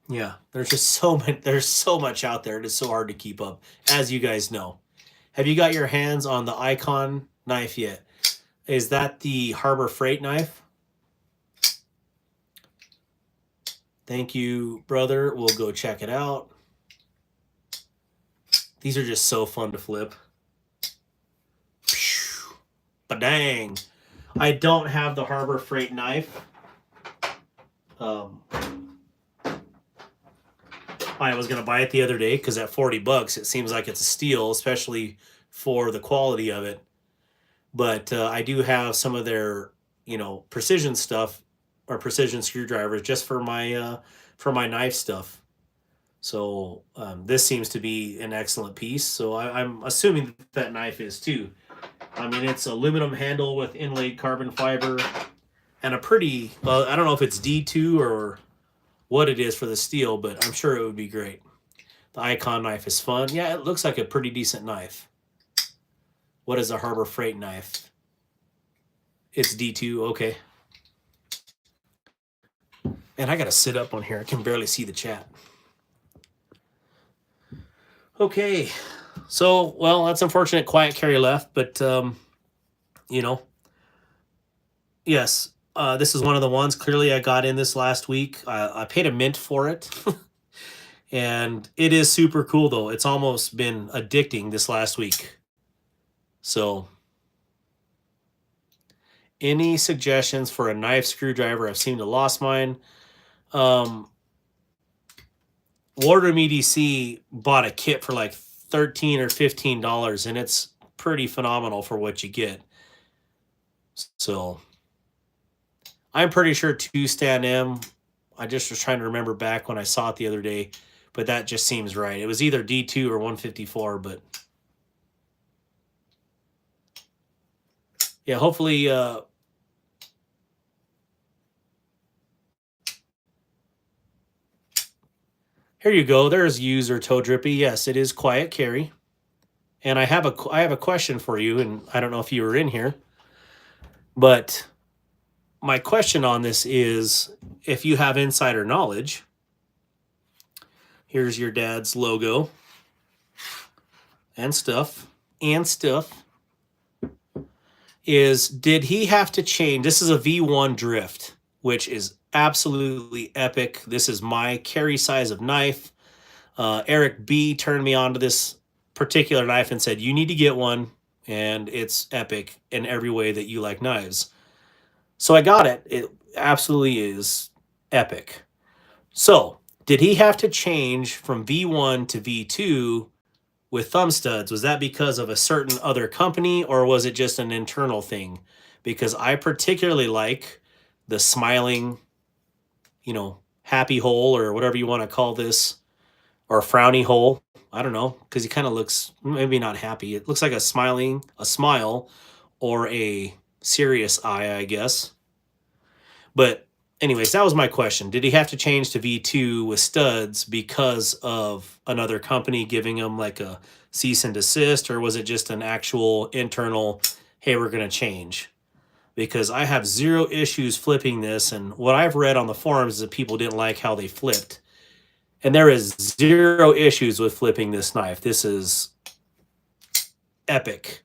yeah, there's just so many, there's so much out there. It is so hard to keep up, as you guys know. Have you got your hands on the Icon knife yet? Is that the Harbor Freight knife? Thank you, brother. We'll go check it out. These are just so fun to flip. But dang, I don't have the Harbor Freight knife. I was going to buy it the other day because at $40, it seems like it's a steal, especially for the quality of it. But I do have some of their, precision stuff or precision screwdrivers just for my knife stuff. So this seems to be an excellent piece. So I'm assuming that knife is too. I mean, it's aluminum handle with inlaid carbon fiber and a pretty, well, I don't know if it's D2 or what it is for the steel, but I'm sure it would be great. The Icon knife is fun. Yeah, it looks like a pretty decent knife. What is a Harbor Freight knife? It's D2, okay. And I gotta sit up on here. I can barely see the chat. Okay, so, well, that's unfortunate. Quiet Carry left, but, yes, this is one of the ones. Clearly, I got in this last week. I paid a mint for it. And it is super cool, though. It's almost been addicting this last week. So, any suggestions for a knife screwdriver? I've seemed to lost mine. Wardroom EDC bought a kit for like $13 or $15, and it's pretty phenomenal for what you get. So, I'm pretty sure 2-stand-M. I just was trying to remember back when I saw it the other day, but that just seems right. It was either D2 or 154, but yeah, hopefully here you go. There's user Toe Drippy. Yes, it is Quiet Carry. And I have a question for you, and I don't know if you were in here, but my question on this is, if you have insider knowledge, here's your dad's logo and stuff, is, did he have to change? This is a V1 drift, which is absolutely epic. This is my carry size of knife. Eric B turned me on to this particular knife and said, you need to get one, and it's epic in every way that you like knives. So I got it. It absolutely is epic. So, did he have to change from V1 to V2 with thumb studs? Was that because of a certain other company, or was it just an internal thing? Because I particularly like the smiling, happy hole, or whatever you want to call this, or frowny hole. I don't know, because he kind of looks maybe not happy. It looks like a smile, or a serious eye, I guess. But anyways, that was my question. Did he have to change to V2 with studs because of another company giving him like a cease and desist, or was it just an actual internal, hey, we're going to change? Because I have zero issues flipping this, and what I've read on the forums is that people didn't like how they flipped. And there is zero issues with flipping this knife. This is epic.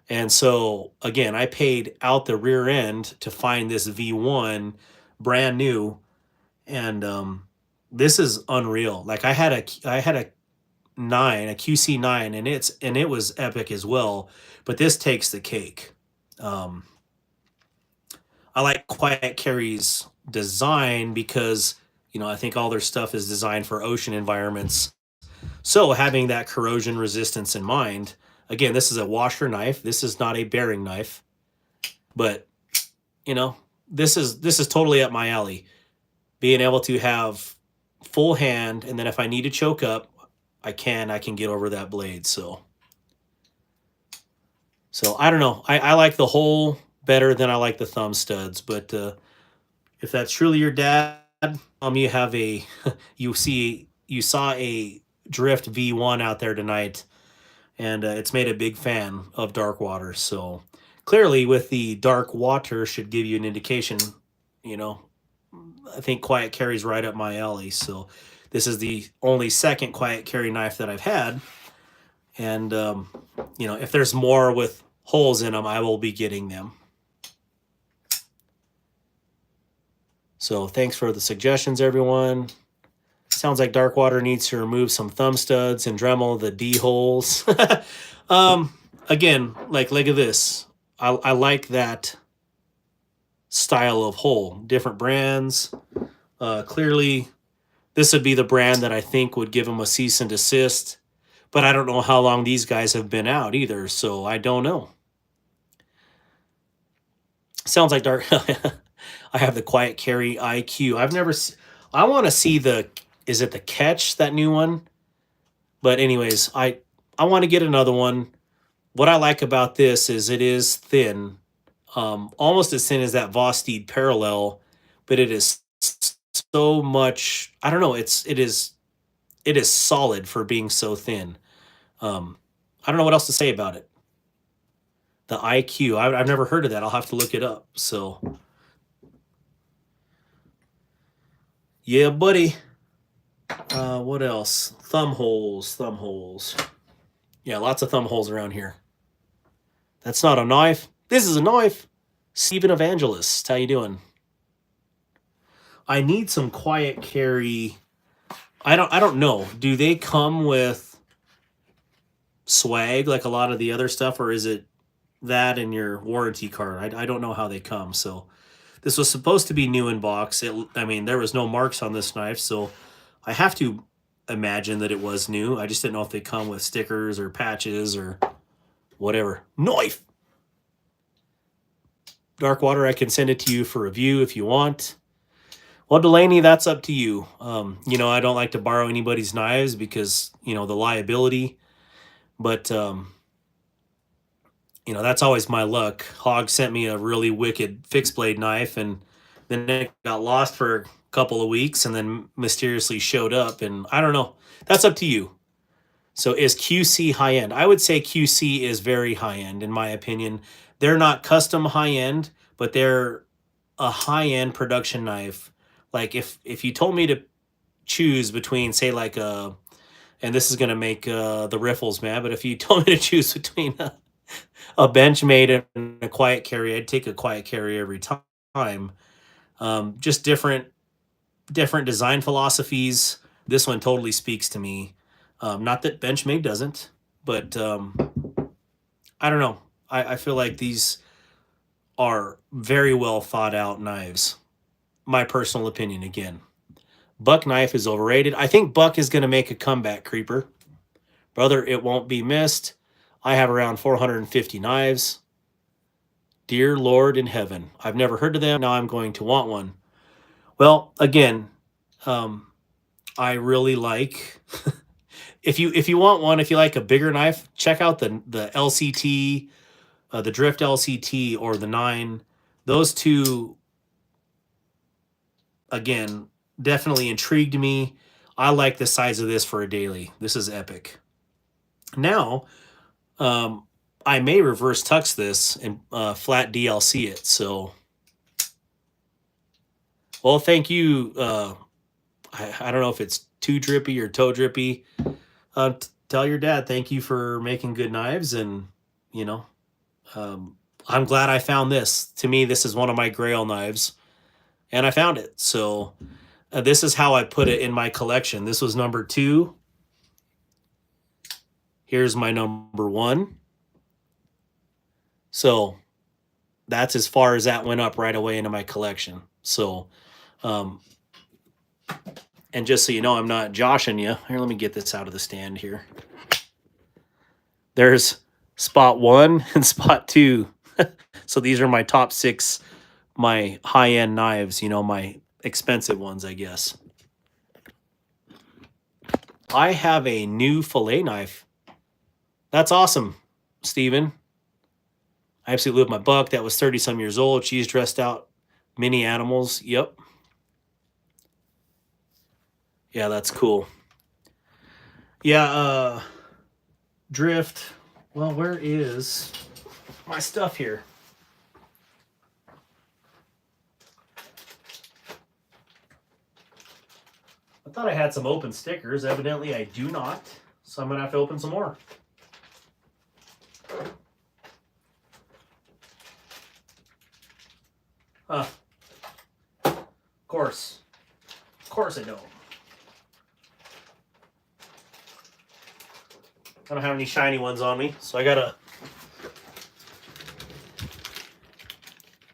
And so, again, I paid out the rear end to find this V1 brand new, and this is unreal. Like I had a QC9, and it was epic as well, but this takes the cake. I like Quiet Carry's design because, I think all their stuff is designed for ocean environments. So having that corrosion resistance in mind, again, this is a washer knife. This is not a bearing knife, but this is totally up my alley. Being able to have full hand, and then if I need to choke up, I can get over that blade. So I don't know. I like the hole better than I like the thumb studs, but if that's truly your dad, you have a you saw a Drift V1 out there tonight, and it's made a big fan of Darkwater. So clearly, with the Darkwater, should give you an indication. I think Quiet Carry's right up my alley. So this is the only second Quiet Carry knife that I've had, and if there's more with holes in them, I will be getting them. So thanks for the suggestions, everyone. Sounds like Darkwater needs to remove some thumb studs and Dremel the D holes. Again, like look at this. I like that style of hole. Different brands. Clearly, this would be the brand that I think would give them a cease and desist. But I don't know how long these guys have been out either, so I don't know. Sounds like Dark. I have the Quiet Carry IQ. I've never. I want to see the. Is it the Catch, that new one? But anyways, I want to get another one. What I like about this is it is thin, almost as thin as that Vosteed Parallel, but it is so much. I don't know. It is solid for being so thin. I don't know what else to say about it. The IQ. I've never heard of that. I'll have to look it up. So, yeah, buddy. What else? Thumb holes. Yeah, lots of thumb holes around here. That's not a knife. This is a knife. Stephen Evangelist, how you doing? I need some Quiet Carry. I don't know. Do they come with swag like a lot of the other stuff, or is it that in your warranty card? I don't know how they come. So this was supposed to be new in box. There was no marks on this knife, so I have to imagine that it was new. I just didn't know if they come with stickers or patches or whatever. Knife! Darkwater, I can send it to you for review if you want. Well, Delaney, that's up to you. I don't like to borrow anybody's knives because, the liability. But, that's always my luck. Hog sent me a really wicked fixed blade knife, and then it got lost for a couple of weeks and then mysteriously showed up. And I don't know. That's up to you. So is QC high-end? I would say QC is very high-end, in my opinion. They're not custom high-end, but they're a high-end production knife. Like if you told me to choose between, say, like and this is going to make the riffles mad, but if you told me to choose between a Benchmade and a Quiet Carry, I'd take a Quiet Carry every time. Just different design philosophies. This one totally speaks to me. Not that Benchmade doesn't, but I don't know. I feel like these are very well thought out knives. My personal opinion again. Buck knife is overrated. I think Buck is going to make a comeback, Creeper. Brother, it won't be missed. I have around 450 knives. Dear Lord in heaven. I've never heard of them. Now I'm going to want one. Well, again, I really like if you want one, if you like a bigger knife, check out the LCT, the Drift LCT or the 9. Those two, again, definitely intrigued me. I like the size of this for a daily. This is epic. Now, I may reverse tux this and flat DLC it. So, well, thank you. I don't know if it's too drippy or toe drippy. Tell your dad thank you for making good knives, and you know, I'm glad I found this. To me, this is one of my grail knives, and I found it. So this is how I put it in my collection. This was number 2. Here's my number 1. So that's as far as that went up right away into my collection. So, and just so you know, I'm not joshing you. Here, let me get this out of the stand here. There's spot 1 and spot 2. So these are my top 6, my high-end knives, you know, my expensive ones, I guess. I have a new fillet knife. That's awesome, Steven. I absolutely love my Buck. That was 30-some years old. She's dressed out. Mini animals. Yep. Yeah, that's cool. Yeah, Drift. Well, where is my stuff here? I thought I had some open stickers. Evidently, I do not. So I'm going to have to open some more. Of course. Of course I don't. I don't have any shiny ones on me, so I gotta...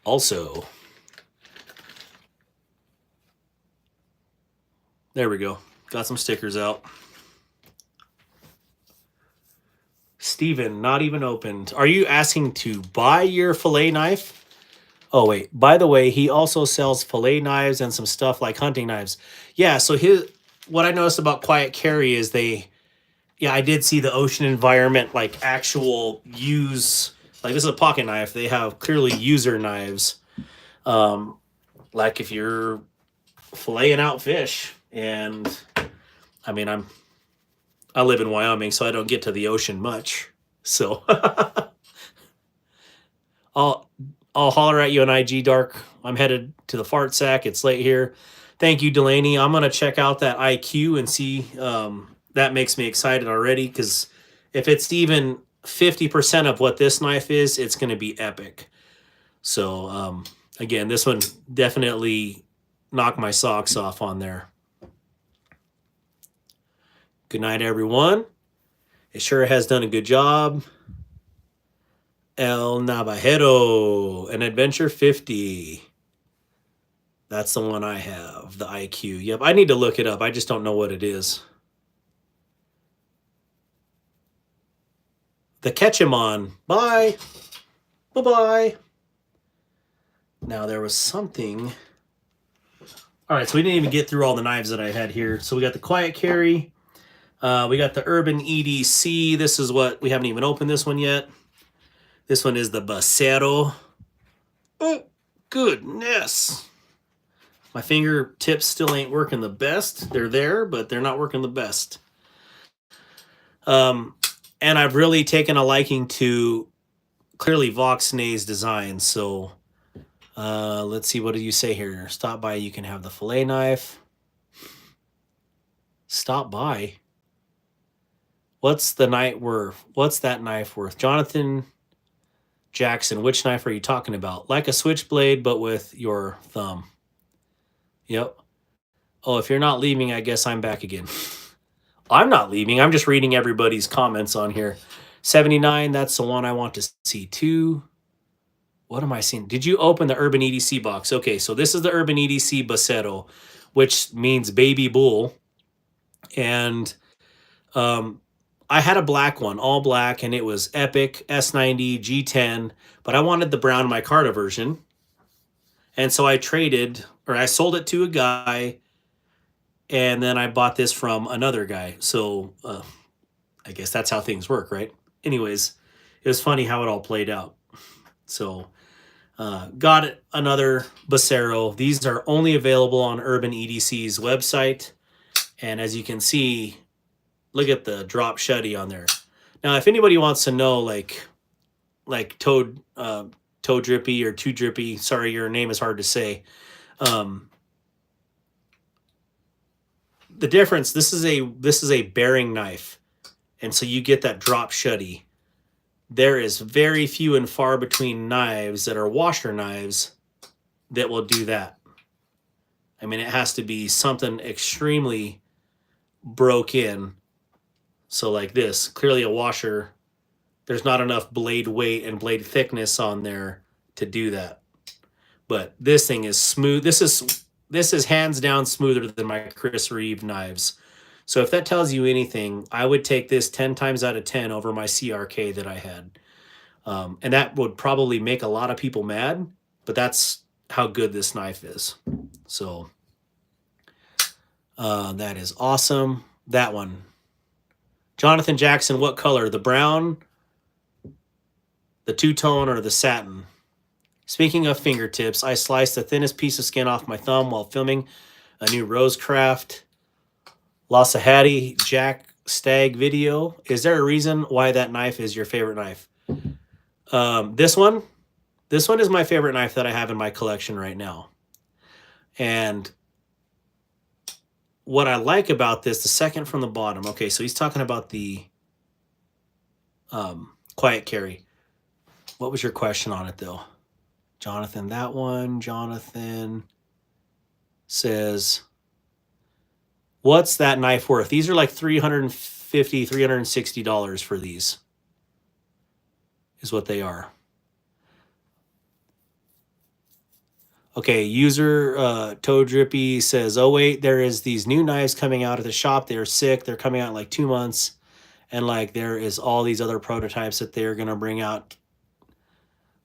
Also... There we go. Got some stickers out. Steven, not even opened. Are you asking to buy your fillet knife? Oh, wait. By the way, he also sells fillet knives and some stuff like hunting knives. Yeah, so what I noticed about Quiet Carry is yeah, I did see the ocean environment, like actual use, like this is a pocket knife. They have clearly user knives. Like if you're filleting out fish, and I mean, I live in Wyoming, so I don't get to the ocean much. So I'll holler at you on IG, Dark. I'm headed to the fart sack. It's late here. Thank you, Delaney. I'm going to check out that IQ and see. That makes me excited already, because if it's even 50% of what this knife is, it's going to be epic. So, again, this one definitely knocked my socks off on there. Good night, everyone. It sure has done a good job. El Navajero, an Adventure 50. That's the one I have, the IQ. Yep, I need to look it up. I just don't know what it is. The Ketchumon. Bye. Bye-bye. Now, there was something. All right, so we didn't even get through all the knives that I had here. So we got the Quiet Carry. We got the Urban EDC. This is what, we haven't even opened this one yet. This one is the Basero. Oh, goodness. My fingertips still ain't working the best. They're there, but they're not working the best. And I've really taken a liking to clearly Voxnay's design. So let's see, what do you say here? Stop by, you can have the fillet knife. Stop by. What's the knife worth? What's that knife worth? Jonathan Jackson, which knife are you talking about? Like a switchblade, but with your thumb. Yep. Oh, if you're not leaving, I guess I'm back again. I'm not leaving. I'm just reading everybody's comments on here. 79, that's the one I want to see too. what am I seeing? Did you open the Urban EDC box? Okay, so this is the Urban EDC Bacero, which means baby bull. And I had a black one, all black, and it was Epic, S90, G10, but I wanted the brown micarta version. And so I sold it to a guy, and then I bought this from another guy. So I guess that's how things work, right? Anyways, it was funny how it all played out. So got another Bacero. These are only available on Urban EDC's website. And as you can see, look at the drop shutty on there. Now, if anybody wants to know, like Toe Drippy or Too Drippy, sorry, your name is hard to say. The difference, this is a bearing knife, and so you get that drop shutty. There is very few and far between knives that are washer knives that will do that. I mean, it has to be something extremely broke in. So like this, clearly a washer, there's not enough blade weight and blade thickness on there to do that. But this thing is smooth. This is hands down smoother than my Chris Reeve knives. So if that tells you anything, I would take this 10 times out of 10 over my CRK that I had. And that would probably make a lot of people mad, but that's how good this knife is. So that is awesome. That one. Jonathan Jackson, what color? The brown, the two-tone, or the satin? Speaking of fingertips, I sliced the thinnest piece of skin off my thumb while filming a new Rosecraft Lossahaddy Jack Stag video. Is there a reason why that knife is your favorite knife? This one is my favorite knife that I have in my collection right now. And what I like about this, the second from the bottom. Okay, so he's talking about the quiet carry. What was your question on it, though? Jonathan, that one. Jonathan says, what's that knife worth? These are like $350, $360 for these, is what they are. Okay, user Toe Drippy says, oh wait, there is these new knives coming out at the shop. They're sick. They're coming out in like 2 months. And like there is all these other prototypes that they're going to bring out.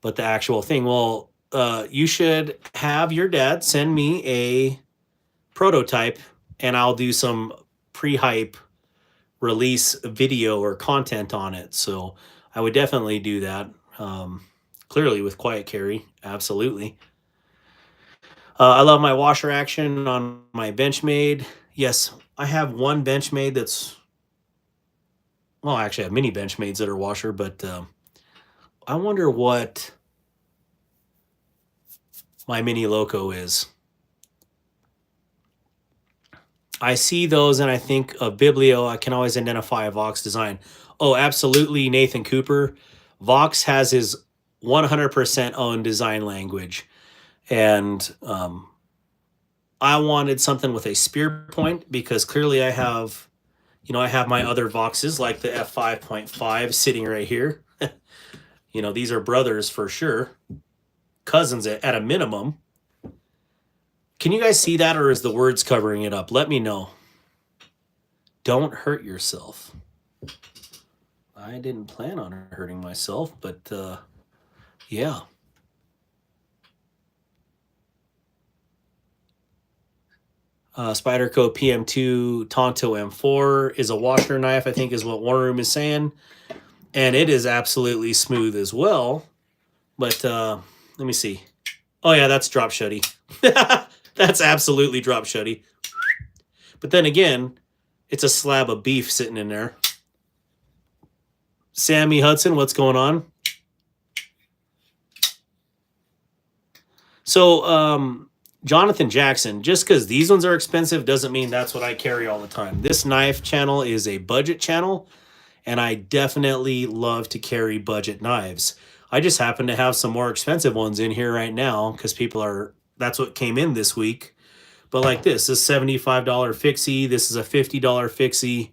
But the actual thing, well, you should have your dad send me a prototype and I'll do some pre-hype release video or content on it. So I would definitely do that. Clearly with quiet carry, absolutely. I love my washer action on my Benchmade. Yes, I have one Benchmade that's, well, actually I have many Benchmades that are washer, but I wonder what my Mini Loco is. I see those and I think of Biblio. I can always identify a Vox design. Oh, absolutely, Nathan Cooper. Vox has his 100% own design language. And I wanted something with a spear point because clearly I have, I have my other Voxes like the F5.5 sitting right here. These are brothers for sure. Cousins at a minimum. Can you guys see that, or is the words covering it up? Let me know. Don't hurt yourself. I didn't plan on hurting myself, but yeah. Spyderco PM2 Tonto M4 is a washer knife, I think is what War Room is saying. And it is absolutely smooth as well. But let me see. Oh yeah, that's drop shutty. That's absolutely drop shutty. But then again, it's a slab of beef sitting in there. Sammy Hudson, what's going on? So, Jonathan Jackson, just because these ones are expensive doesn't mean that's what I carry all the time. This knife channel is a budget channel, and I definitely love to carry budget knives. I just happen to have some more expensive ones in here right now because that's what came in this week. But like this $75 fixie. This is a $50 fixie.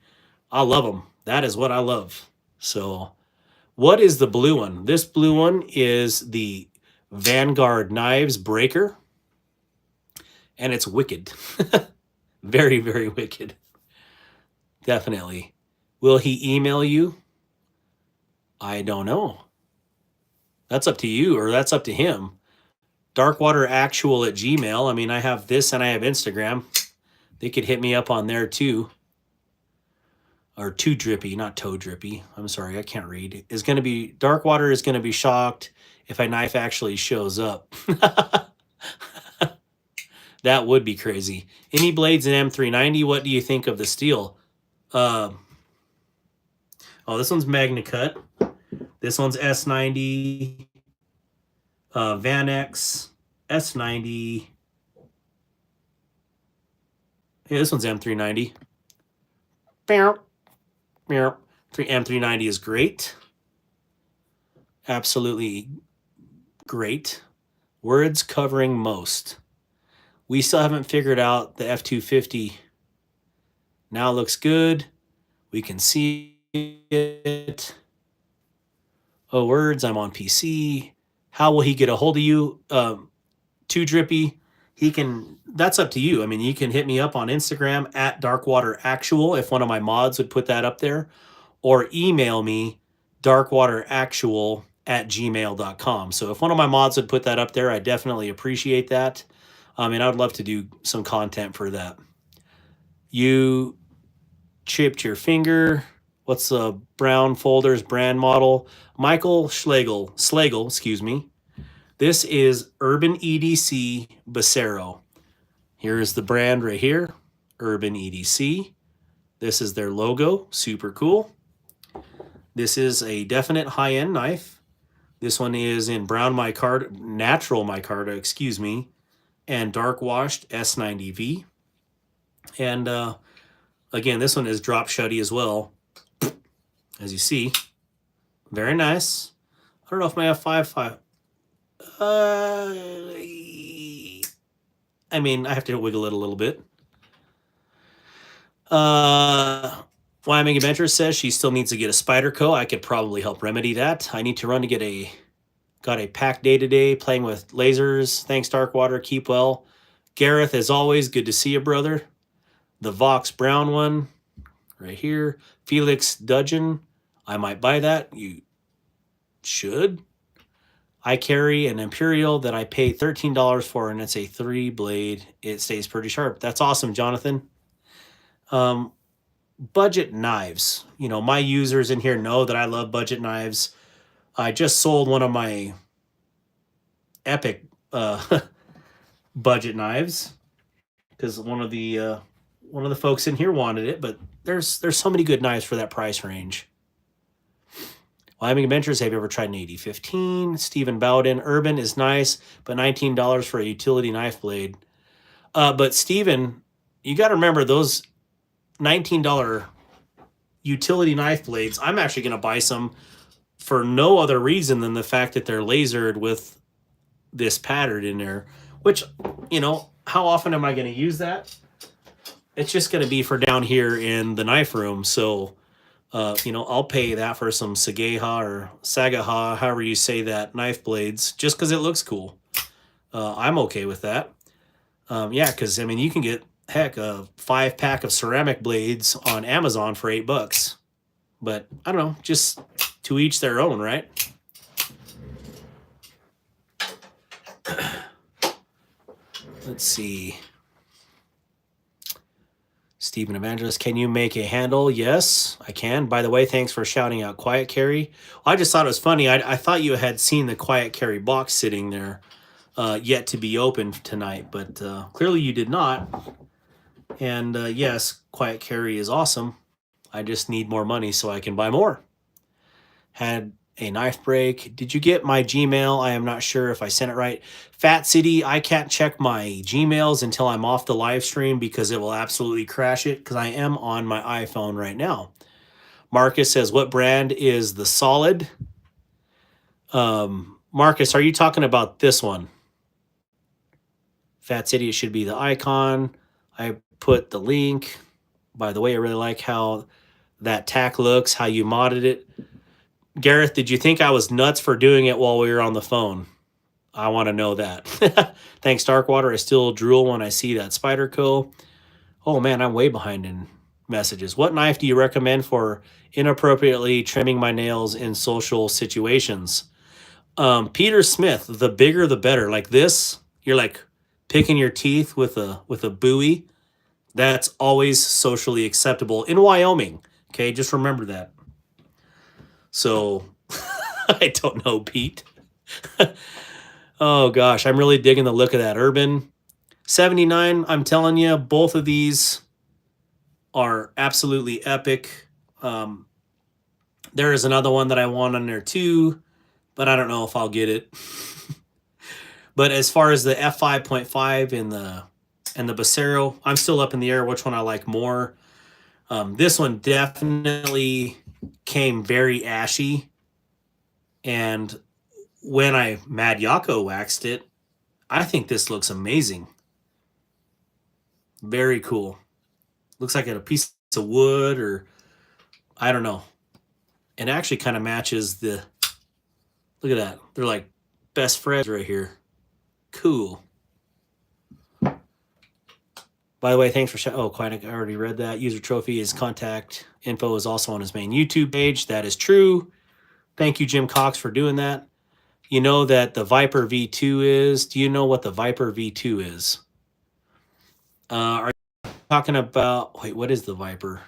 I love them. That is what I love. So what is the blue one? This blue one is the Vanguard Knives Breaker. And it's wicked. Very, very wicked. Definitely. Will he email you? I don't know. That's up to you, or that's up to him. DarkwaterActual@gmail. I mean, I have this and I have Instagram. They could hit me up on there too. Or Too Drippy, not Toe Drippy. I'm sorry, I can't read. Is going to be Darkwater is going to be shocked if a knife actually shows up. That would be crazy. Any blades in M390? What do you think of the steel? Oh, this one's Magna Cut. This one's S90. Vanex S90. Yeah, this one's M390. M390 is great. Absolutely great. Words covering most. We still haven't figured out the F250. Now looks good. We can see it. Oh, words, I'm on PC. How will he get a hold of you? Too Drippy. He can, that's up to you. I mean, you can hit me up on Instagram at DarkwaterActual if one of my mods would put that up there, or email me darkwateractual@gmail.com. So if one of my mods would put that up there, I definitely appreciate that. And I would love to do some content for that. You chipped your finger. What's the Brown Folders brand model? Michael Schlegel, excuse me. This is Urban EDC Bacero. Here's the brand right here, Urban EDC. This is their logo, super cool. This is a definite high-end knife. This one is in brown micarta, natural micarta, excuse me, and dark washed S90V. And again, this one is drop shutty as well, as you see. Very nice. I don't know if my F5. I mean, I have to wiggle it a little bit. Wyoming Adventure says she still needs to get a Spyderco. I could probably help remedy that. I need to run to get got a packed day today playing with lasers. Thanks, Darkwater. Keep well. Gareth, as always, good to see you, brother. The Vox Brown one right here. Felix Dudgeon. I might buy that. You should. I carry an Imperial that I paid $13 for, and it's a 3-blade. It stays pretty sharp. That's awesome, Jonathan. Budget knives. You know, my users in here know that I love budget knives. I just sold one of my epic budget knives because one of the folks in here wanted it, but there's so many good knives for that price range. Wyoming Adventures, have you ever tried an 8015? Stephen Bowden, Urban is nice, but $19 for a utility knife blade. But Stephen, you got to remember those $19 utility knife blades. I'm actually going to buy some for no other reason than the fact that they're lasered with this pattern in there, which, you know, how often am I going to use that? It's just going to be for down here in the knife room. So, you know, I'll pay that for some Sagaha or Sagaha, however you say that, knife blades, just because it looks cool. I'm okay with that. Yeah, because, I mean, you can get, heck, a 5-pack of ceramic blades on Amazon for $8. But, I don't know, just to each their own, right? Let's see. Stephen Evangelist, can you make a handle? Yes, I can. By the way, thanks for shouting out Quiet Carry. Well, I just thought it was funny. I thought you had seen the Quiet Carry box sitting there yet to be opened tonight, but clearly you did not. And yes, Quiet Carry is awesome. I just need more money so I can buy more. Had a knife break. Did you get my Gmail? I am not sure if I sent it right. Fat City, I can't check my Gmails until I'm off the live stream because it will absolutely crash it because I am on my iPhone right now. Marcus says, what brand is the Solid? Marcus, are you talking about this one? Fat City, it should be the Icon. I put the link. By the way, I really like how that tack looks, how you modded it. Gareth, did you think I was nuts for doing it while we were on the phone? I want to know that. Thanks, Darkwater. I still drool when I see that Spyderco. Oh man, I'm way behind in messages. What knife do you recommend for inappropriately trimming my nails in social situations? Peter Smith, the bigger the better. Like this, you're like picking your teeth with a buoy. That's always socially acceptable in Wyoming. Okay, just remember that. So I don't know, Pete. Oh gosh, I'm really digging the look of that Urban 79. I'm telling you, both of these are absolutely epic. There is another one that I want on there too, but I don't know if I'll get it. But as far as the F5.5 and the Bacero, I'm still up in the air which one I like more. This one definitely came very ashy, and when I Mad Yako waxed it, I think this looks amazing. Very cool. Looks like a piece of wood, or I don't know. It actually kind of matches the, look at that. They're like best friends right here. Cool. By the way, thanks for oh, quite. I already read that. User trophy, his contact info is also on his main YouTube page. That is true. Thank you, Jim Cox, for doing that. You know that the Viper V2 is. Do you know what the Viper V2 is? Are you talking about, wait, what is the Viper?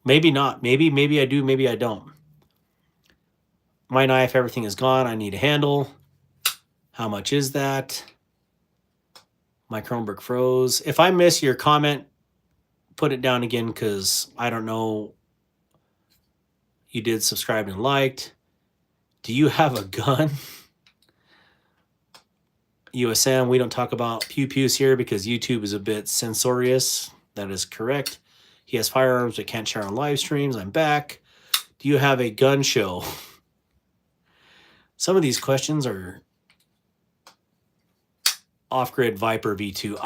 Maybe not. Maybe I do, maybe I don't. My knife, everything is gone. I need a handle. How much is that? My Chromebook froze. If I miss your comment, put it down again, because I don't know. You did subscribe and liked. Do you have a gun? USM, we don't talk about pew-pews here because YouTube is a bit censorious. That is correct. He has firearms but can't share on live streams. I'm back. Do you have a gun show? Some of these questions are off-grid Viper V2.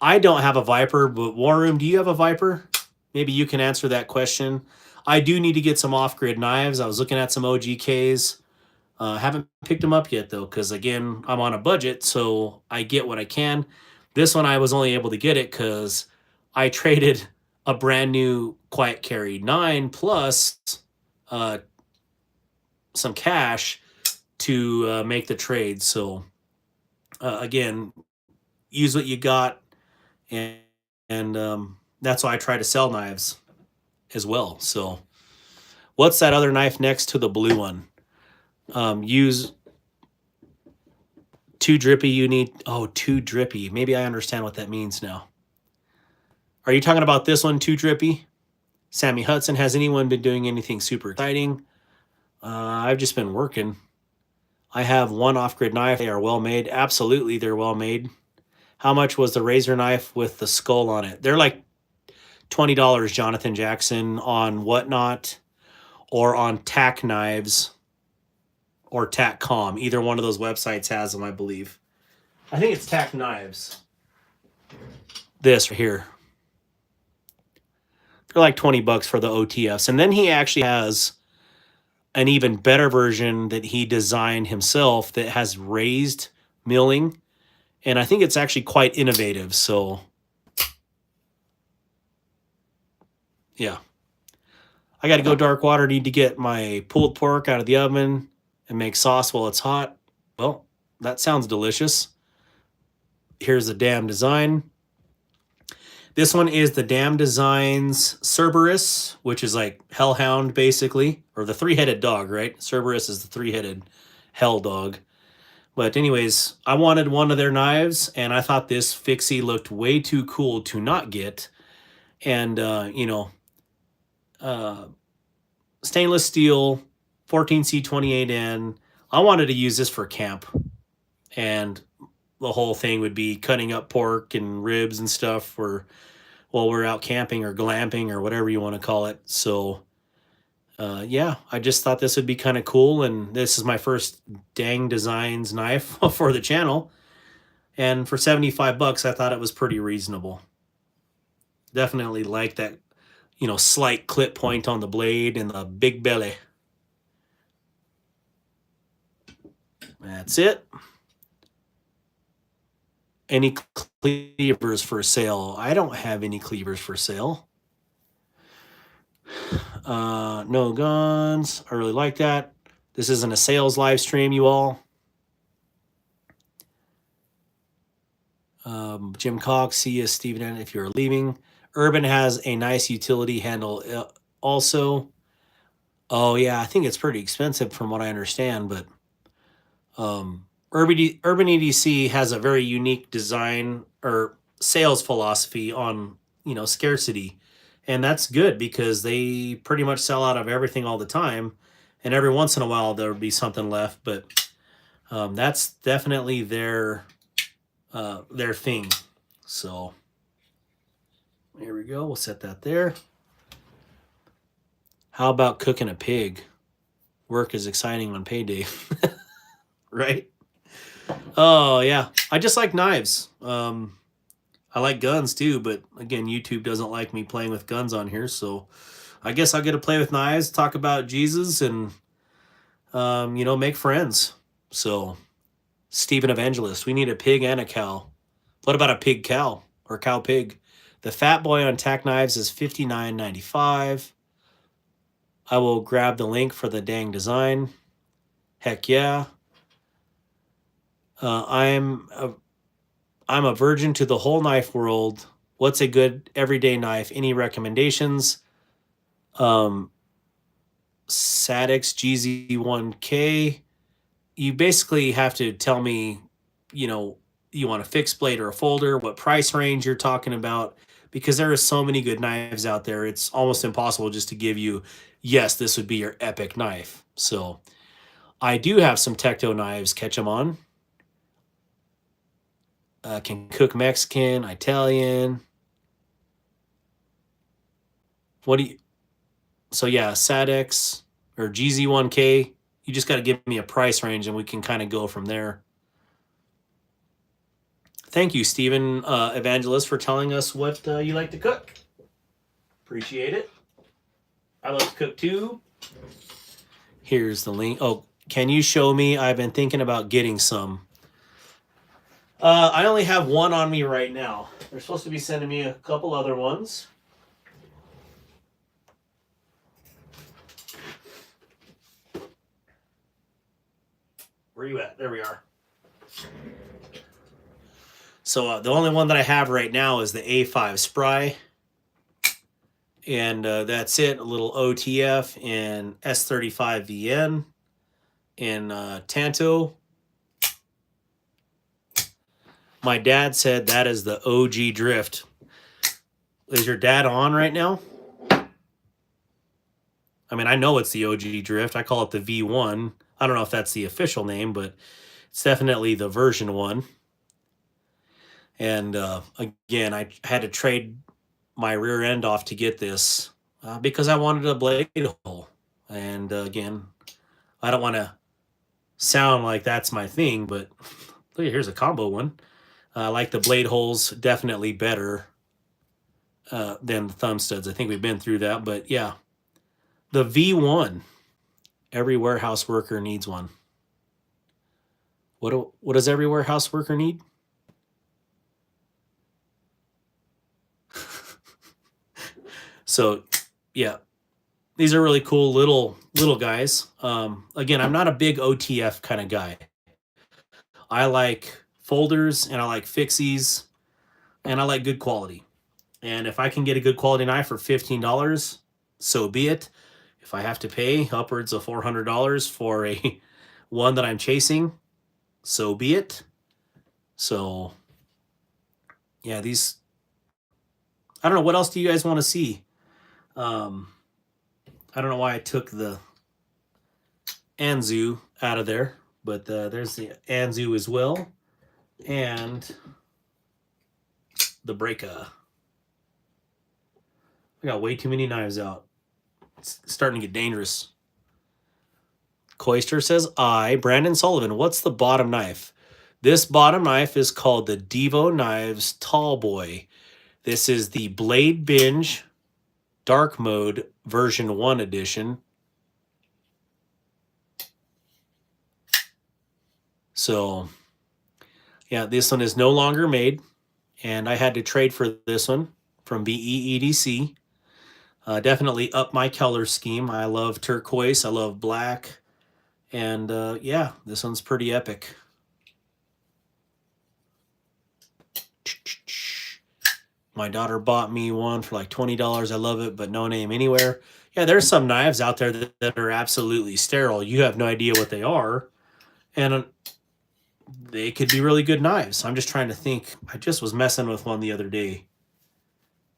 I don't have a Viper, but War Room, do you have a Viper? Maybe you can answer that question. I do need to get some off-grid knives. I was looking at some OGKs. Haven't picked them up yet, though, because, again, I'm on a budget, so I get what I can. This one, I was only able to get it because I traded a brand new Quiet Carry 9 plus some cash to make the trade. So, again, use what you got, and that's why I try to sell knives as well. So, what's that other knife next to the blue one? Use too drippy. You need, oh, too drippy. Maybe I understand what that means now. Are you talking about this one, too drippy? Sammy Hudson, has anyone been doing anything super exciting? I've just been working. I have one off-grid knife. They are well made. Absolutely, they're well made. How much was the razor knife with the skull on it? They're like $20, Jonathan Jackson, on Whatnot or on Tack Knives or TACCOM. Either one of those websites has them, I believe. I think it's Tack Knives. This right here. They're like $20 for the OTFs. And then he actually has an even better version that he designed himself that has raised milling. And I think it's actually quite innovative. So, yeah. I got to go Darkwater. Need to get my pulled pork out of the oven and make sauce while it's hot. Well, that sounds delicious. Here's the Damn Design. This one is the Damn Designs Cerberus, which is like Hellhound, basically. Or the three-headed dog, right? Cerberus is the three-headed hell dog. But anyways, I wanted one of their knives, and I thought this fixie looked way too cool to not get. And, stainless steel, 14C28N. I wanted to use this for camp. And the whole thing would be cutting up pork and ribs and stuff for while we're out camping or glamping or whatever you want to call it. So, yeah, I just thought this would be kind of cool. And this is my first Dang Designs knife for the channel. And for $75, I thought it was pretty reasonable. Definitely like that, slight clip point on the blade and the big belly. That's it. Any cleavers for sale? I don't have any cleavers for sale. No guns. I really like that. This isn't a sales live stream, you all. Jim Cox, see you, Steven, if you're leaving. Urban has a nice utility handle also. Oh, yeah, I think it's pretty expensive from what I understand, but Urban EDC has a very unique design or sales philosophy on, you know, scarcity. And that's good because they pretty much sell out of everything all the time. And every once in a while, there'll be something left. But that's definitely their thing. So here we go. We'll set that there. How about cooking a pig? Work is exciting on payday. Right? Oh, yeah. I just like knives. I like guns too, but again, YouTube doesn't like me playing with guns on here, so I guess I'll get to play with knives, talk about Jesus, and, you know, make friends. So, Stephen Evangelist, we need a pig and a cow. What about a pig cow or cow pig? The Fat Boy on tack knives is $59.95. I will grab the link for the dang design. Heck yeah. I'm a virgin to the whole knife world. What's a good everyday knife? Any recommendations? Sadix GZ1K. You basically have to tell me, you know, you want a fixed blade or a folder, what price range you're talking about, because there are so many good knives out there. It's almost impossible just to give you, yes, this would be your epic knife. So I do have some Tekto knives, catch them on. Can cook Mexican, Italian. What do you... So yeah, Sadix or GZ1K. You just got to give me a price range and we can kind of go from there. Thank you, Stephen Evangelist, for telling us what you like to cook. Appreciate it. I like to cook too. Here's the link. Oh, can you show me? I've been thinking about getting some. I only have one on me right now. They're supposed to be sending me a couple other ones. Where are you at? There we are. So the only one that I have right now is the A5 Spry. And that's it. A little OTF and S35VN and Tanto. My dad said that is the OG drift. Is your dad on right now? I mean, I know it's the OG drift. I call it the V1. I don't know if that's the official name, but it's definitely the version 1. And again, I had to trade my rear end off to get this because I wanted a blade hole. And again, I don't want to sound like that's my thing, but look, here's a combo one. I like the blade holes definitely better than the thumb studs. I think we've been through that, but yeah. The V1. Every warehouse worker needs one. What does every warehouse worker need? So, yeah. These are really cool little guys. Again, I'm not a big OTF kind of guy. I like folders and I like fixies and I like good quality. And if I can get a good quality knife for $15, so be it. If I have to pay upwards of $400 for a one that I'm chasing, so be it. So, yeah, these... I don't know. What else do you guys want to see? I don't know why I took the Anzu out of there, but there's the Anzu as well. And the Breaka. I got way too many knives out. It's starting to get dangerous. Coister says, Brandon Sullivan, what's the bottom knife? This bottom knife is called the Devo Knives Tall Boy. This is the Blade Binge Dark Mode version 1 edition. So, yeah, this one is no longer made, and I had to trade for this one from BEEDC. Definitely up my color scheme. I love turquoise. I love black. And yeah, this one's pretty epic. My daughter bought me one for like $20. I love it, but no name anywhere. Yeah, there's some knives out there that are absolutely sterile. You have no idea what they are. And they could be really good knives. I'm just trying to think. I just was messing with one the other day,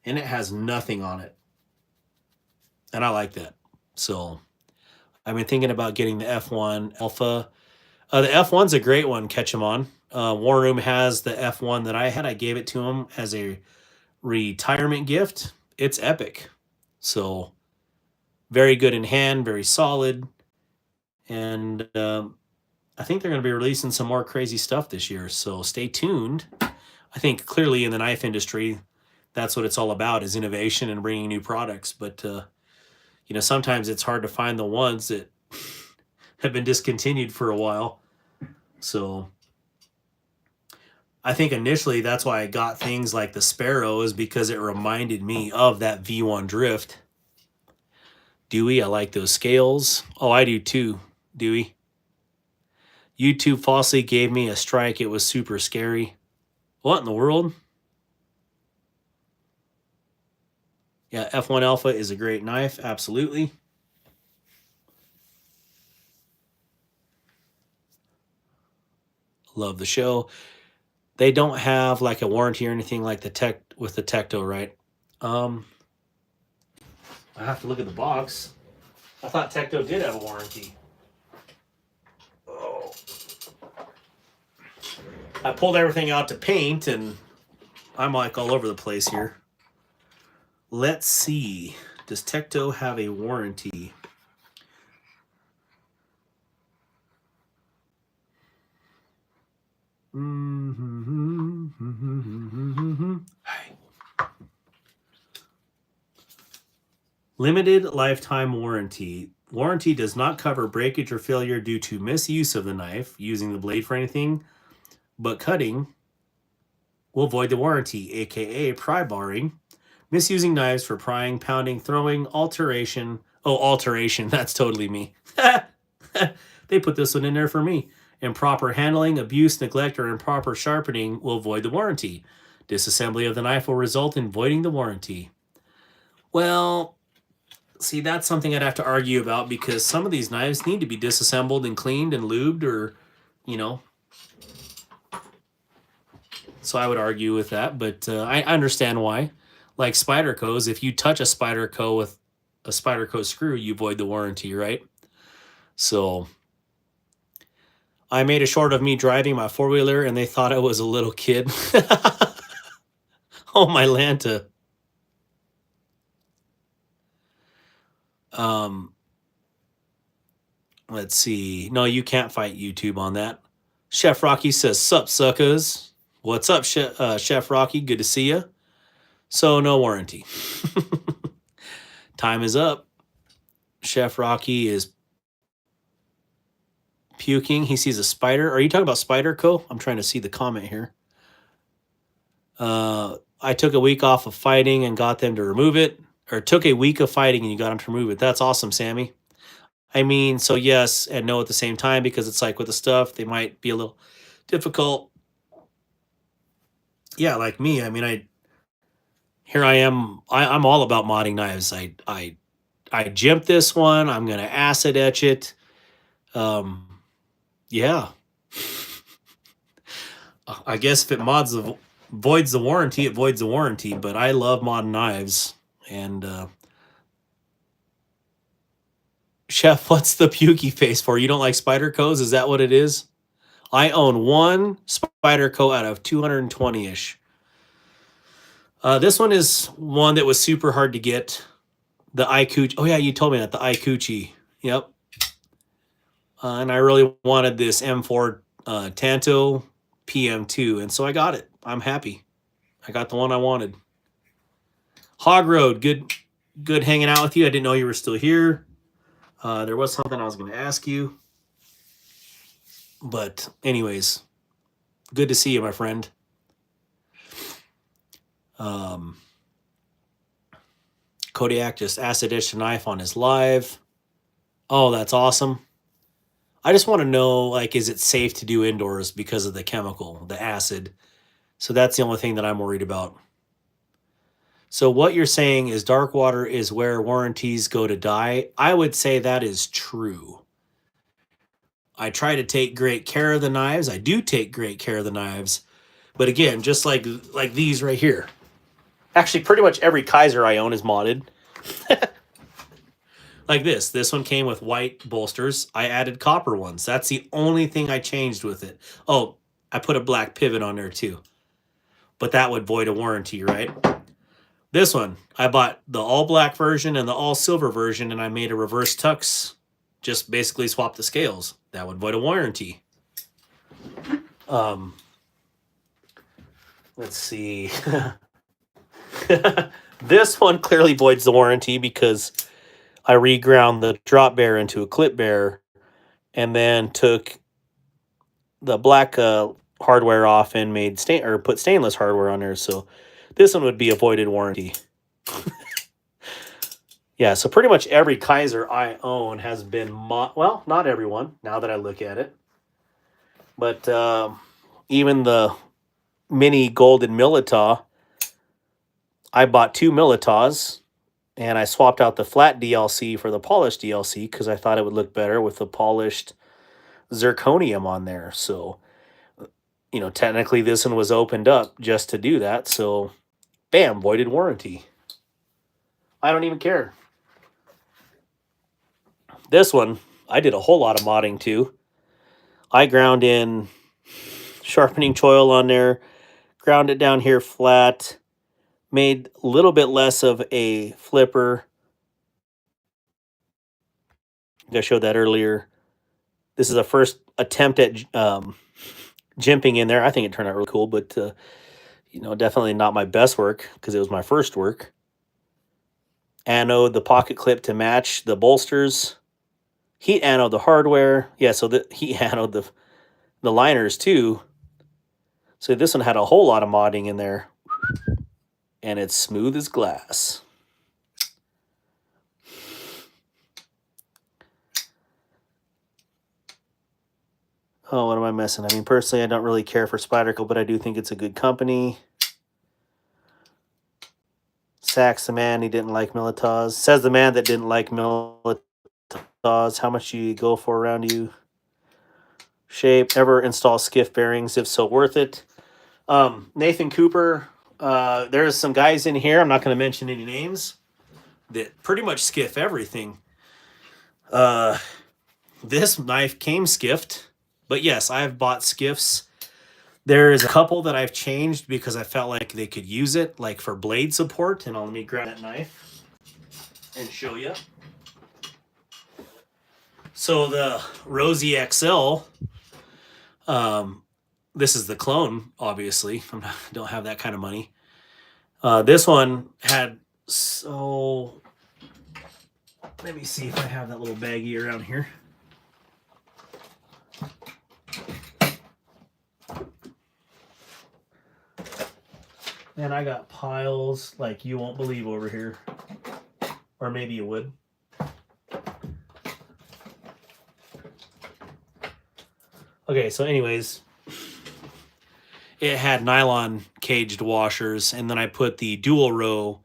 and it has nothing on it. And I like that. So I've been thinking about getting the F1 Alpha. The F1's a great one, catch 'em on. War Room has the F1 that I had. I gave it to him as a retirement gift. It's epic. So very good in hand, very solid. And I think they're going to be releasing some more crazy stuff this year. So stay tuned. I think clearly in the knife industry, that's what it's all about, is innovation and bringing new products. But, you know, sometimes it's hard to find the ones that have been discontinued for a while. So I think initially that's why I got things like the Sparrow, is because it reminded me of that V1 Drift. Dewey, I like those scales. Oh, I do too, Dewey. YouTube falsely gave me a strike. It was super scary. What in the world? Yeah, F1 Alpha is a great knife. Absolutely. Love the show. They don't have like a warranty or anything like the Tekto, right? I have to look at the box. I thought Tekto did have a warranty. Oh. I pulled everything out to paint, and I'm like all over the place here. Let's see. Does Tekto have a warranty? Limited lifetime warranty. Warranty does not cover breakage or failure due to misuse of the knife, using the blade for anything but cutting will void the warranty, aka pry barring, misusing knives for prying, pounding, throwing, alteration. Oh, alteration, that's totally me. They put this one in there for me. Improper handling, abuse, neglect, or improper sharpening will void the warranty. Disassembly of the knife will result in voiding the warranty. Well, see, that's something I'd have to argue about, because some of these knives need to be disassembled and cleaned and lubed, or, you know. So I would argue with that, but I understand why. Like Spyderco's, if you touch a Spyderco with a Spyderco screw, you void the warranty, right? So I made a short of me driving my four-wheeler, and they thought I was a little kid. Oh, my Lanta. Let's see. No, you can't fight YouTube on that. Chef Rocky says, "Sup, suckers." What's up, Chef Rocky? Good to see you. So, no warranty. Time is up. Chef Rocky is puking. He sees a spider. Are you talking about Spyderco? I'm trying to see the comment here. I took a week off of fighting and got them to remove it. Or took a week of fighting and you got them to remove it. That's awesome, Sammy. I mean, so yes and no at the same time, because it's like with the stuff, they might be a little difficult. Yeah, like me. I mean, here I am. I'm all about modding knives. I jimped this one. I'm gonna acid etch it. Yeah. I guess if it voids the warranty, it voids the warranty. But I love modding knives. And Chef, what's the pukey face for? You don't like Spyderco's? Is that what it is? I own one Spyderco out of 220-ish. This one is one that was super hard to get. The Ikuchi. Oh, yeah, you told me that. The Ikuchi. Yep. And I really wanted this M4 Tanto PM2, and so I got it. I'm happy. I got the one I wanted. Hog Road, good hanging out with you. I didn't know you were still here. There was something I was going to ask you. But anyways, good to see you, my friend. Kodiak just acid etched a knife on his live. Oh, that's awesome. I just want to know, like, is it safe to do indoors because of the chemical, the acid? So that's the only thing that I'm worried about. So what you're saying is Darkwater is where warranties go to die. I would say that is true. I try to take great care of the knives. I do take great care of the knives. But again, just like these right here. Actually, pretty much every Kaiser I own is modded. Like this. This one came with white bolsters. I added copper ones. That's the only thing I changed with it. Oh, I put a black pivot on there too. But that would void a warranty, right? This one, I bought the all black version and the all silver version, and I made a reverse tux. Just basically swap the scales. That would void a warranty. Let's see. This one clearly voids the warranty because I reground the drop bear into a clip bear and then took the black hardware off and made put stainless hardware on there. So this one would be a voided warranty. Yeah, so pretty much every Kaiser I own has been well, not everyone, now that I look at it. But even the mini golden Milita, I bought 2 Militas, and I swapped out the flat DLC for the polished DLC because I thought it would look better with the polished zirconium on there. So, you know, technically this one was opened up just to do that. So, bam, voided warranty. I don't even care. This one, I did a whole lot of modding too. I ground in sharpening choil on there, ground it down here flat, made a little bit less of a flipper. I showed that earlier. This is a first attempt at jimping in there. I think it turned out really cool, but you know, definitely not my best work because it was my first work. Anode the pocket clip to match the bolsters. Heat anode the hardware. Yeah, so the heat anode the liners too. So this one had a whole lot of modding in there. And it's smooth as glass. Oh, what am I missing? I mean, personally, I don't really care for Spyderco, but I do think it's a good company. Sacks the man, he didn't like Militas. Says the man that didn't like Militas. How much do you go for around you? Shape. Ever install skiff bearings? If so, worth it. Nathan Cooper. There's some guys in here, I'm not going to mention any names, that pretty much skiff everything. This knife came skiffed, but yes, I've bought skiffs. There's a couple that I've changed because I felt like they could use it, like for blade support. And let me grab that knife and show you. So the Rosie XL, this is the clone, obviously. I don't have that kind of money. This one had, so let me see if I have that little baggie around here. And I got piles like you won't believe over here. Or maybe you would. Okay, so anyways, it had nylon caged washers, and then I put the dual row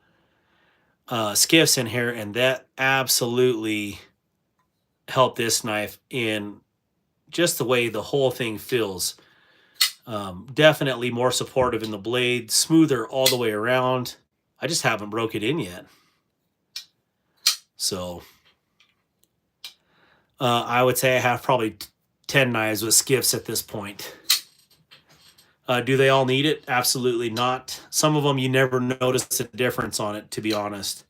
skiffs in here, and that absolutely helped this knife in just the way the whole thing feels. Definitely more supportive in the blade, smoother all the way around. I just haven't broke it in yet. So I would say I have probably 10 knives with skiffs at this point. Do they all need it? Absolutely not. Some of them you never notice a difference on it, to be honest.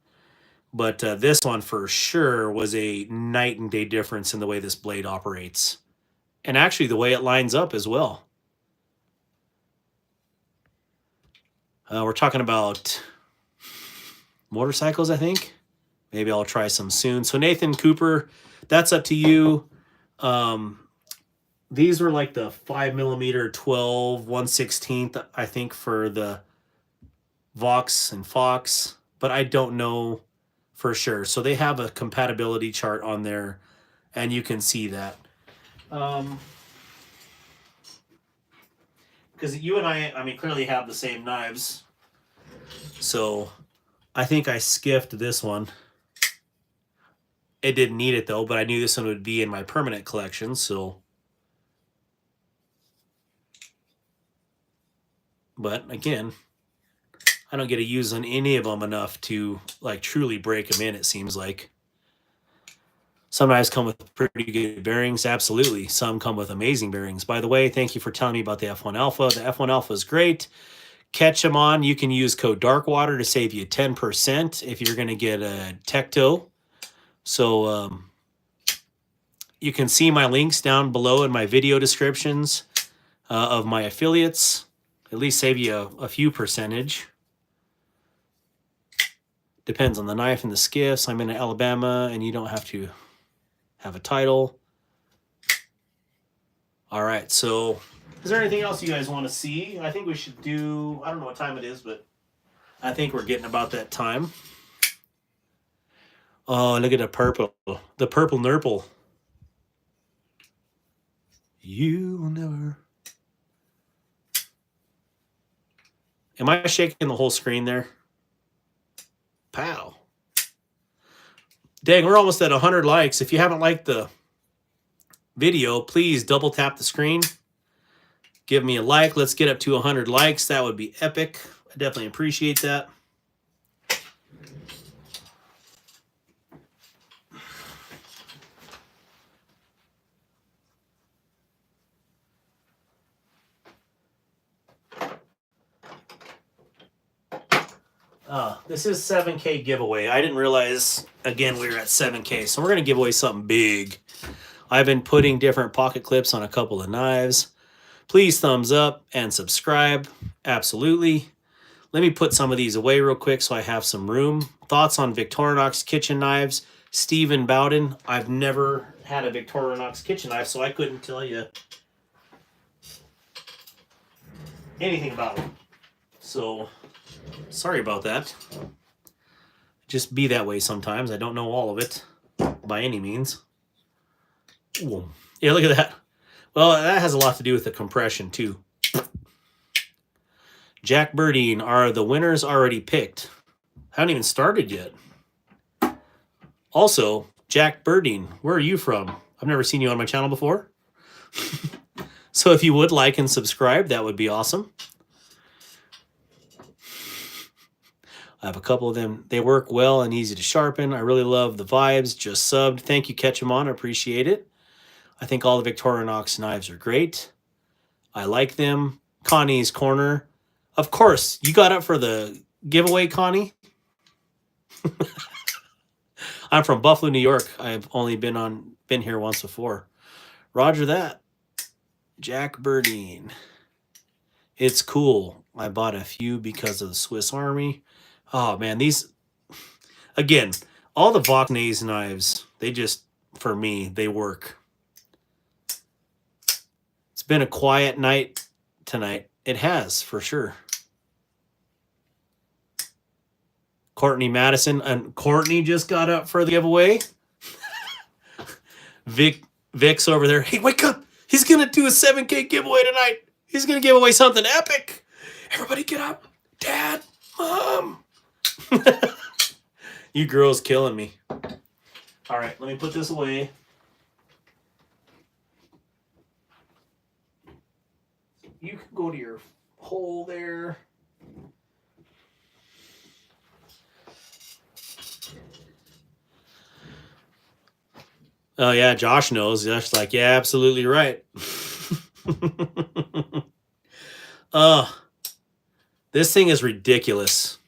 But this one for sure was a night and day difference in the way this blade operates. And actually the way it lines up as well. We're talking about motorcycles, I think. Maybe I'll try some soon. So Nathan Cooper, that's up to you. these were like the 5mm 12 1/16, I think, for the Vox and Fox, but I don't know for sure. So they have a compatibility chart on there, and you can see that. Because you and I mean, clearly have the same knives. So I think I skipped this one. It didn't need it though, but I knew this one would be in my permanent collection, so. But again, I don't get to use on any of them enough to like truly break them in, it seems like. Some knives come with pretty good bearings, absolutely. Some come with amazing bearings. By the way, thank you for telling me about the F1 Alpha. The F1 Alpha is great. Catch them on. You can use code DARKWATER to save you 10% if you're going to get a Tekto. So you can see my links down below in my video descriptions of my affiliates. At least save you a few percentage. Depends on the knife and the skiffs. I'm in Alabama, and you don't have to have a title. All right, so is there anything else you guys want to see? I think we should do, I don't know what time it is, but I think we're getting about that time. Oh, look at the purple nurple. You will never. Am I shaking the whole screen there? Pow. Dang, we're almost at 100 likes. If you haven't liked the video, please double tap the screen. Give me a like. Let's get up to 100 likes. That would be epic. I definitely appreciate that. This is 7K giveaway. I didn't realize, again, we were at 7K. So we're going to give away something big. I've been putting different pocket clips on a couple of knives. Please thumbs up and subscribe. Absolutely. Let me put some of these away real quick so I have some room. Thoughts on Victorinox kitchen knives? Stephen Bowden. I've never had a Victorinox kitchen knife, so I couldn't tell you anything about them. So, sorry about that. Just be that way sometimes. I don't know all of it by any means. Ooh. Yeah, look at that. Well, that has a lot to do with the compression too. Jack Birdine, are the winners already picked? Haven't even started yet. Also, Jack Birdine, where are you from? I've never seen you on my channel before. So if you would like and subscribe, that would be awesome. I have a couple of them. They work well and easy to sharpen. I really love the vibes. Just subbed. Thank you, Catch 'em On. I appreciate it. I think all the Victorinox knives are great. I like them. Connie's Corner. Of course, you got up for the giveaway, Connie. I'm from Buffalo, New York. I've only been here once before. Roger that. Jack Birdine. It's cool. I bought a few because of the Swiss Army. Oh man, these again, all the Vaucnaise knives, they just, for me, they work. It's been a quiet night tonight. It has, for sure. Courtney Madison, and Courtney just got up for the giveaway. Vic's over there. Hey, wake up! He's gonna do a 7K giveaway tonight. He's gonna give away something epic. Everybody get up. Dad, Mom. You girls killing me. All right, let me put this away. You can go to your hole there. Oh yeah, Josh knows. Josh's like, yeah, absolutely right. This thing is ridiculous.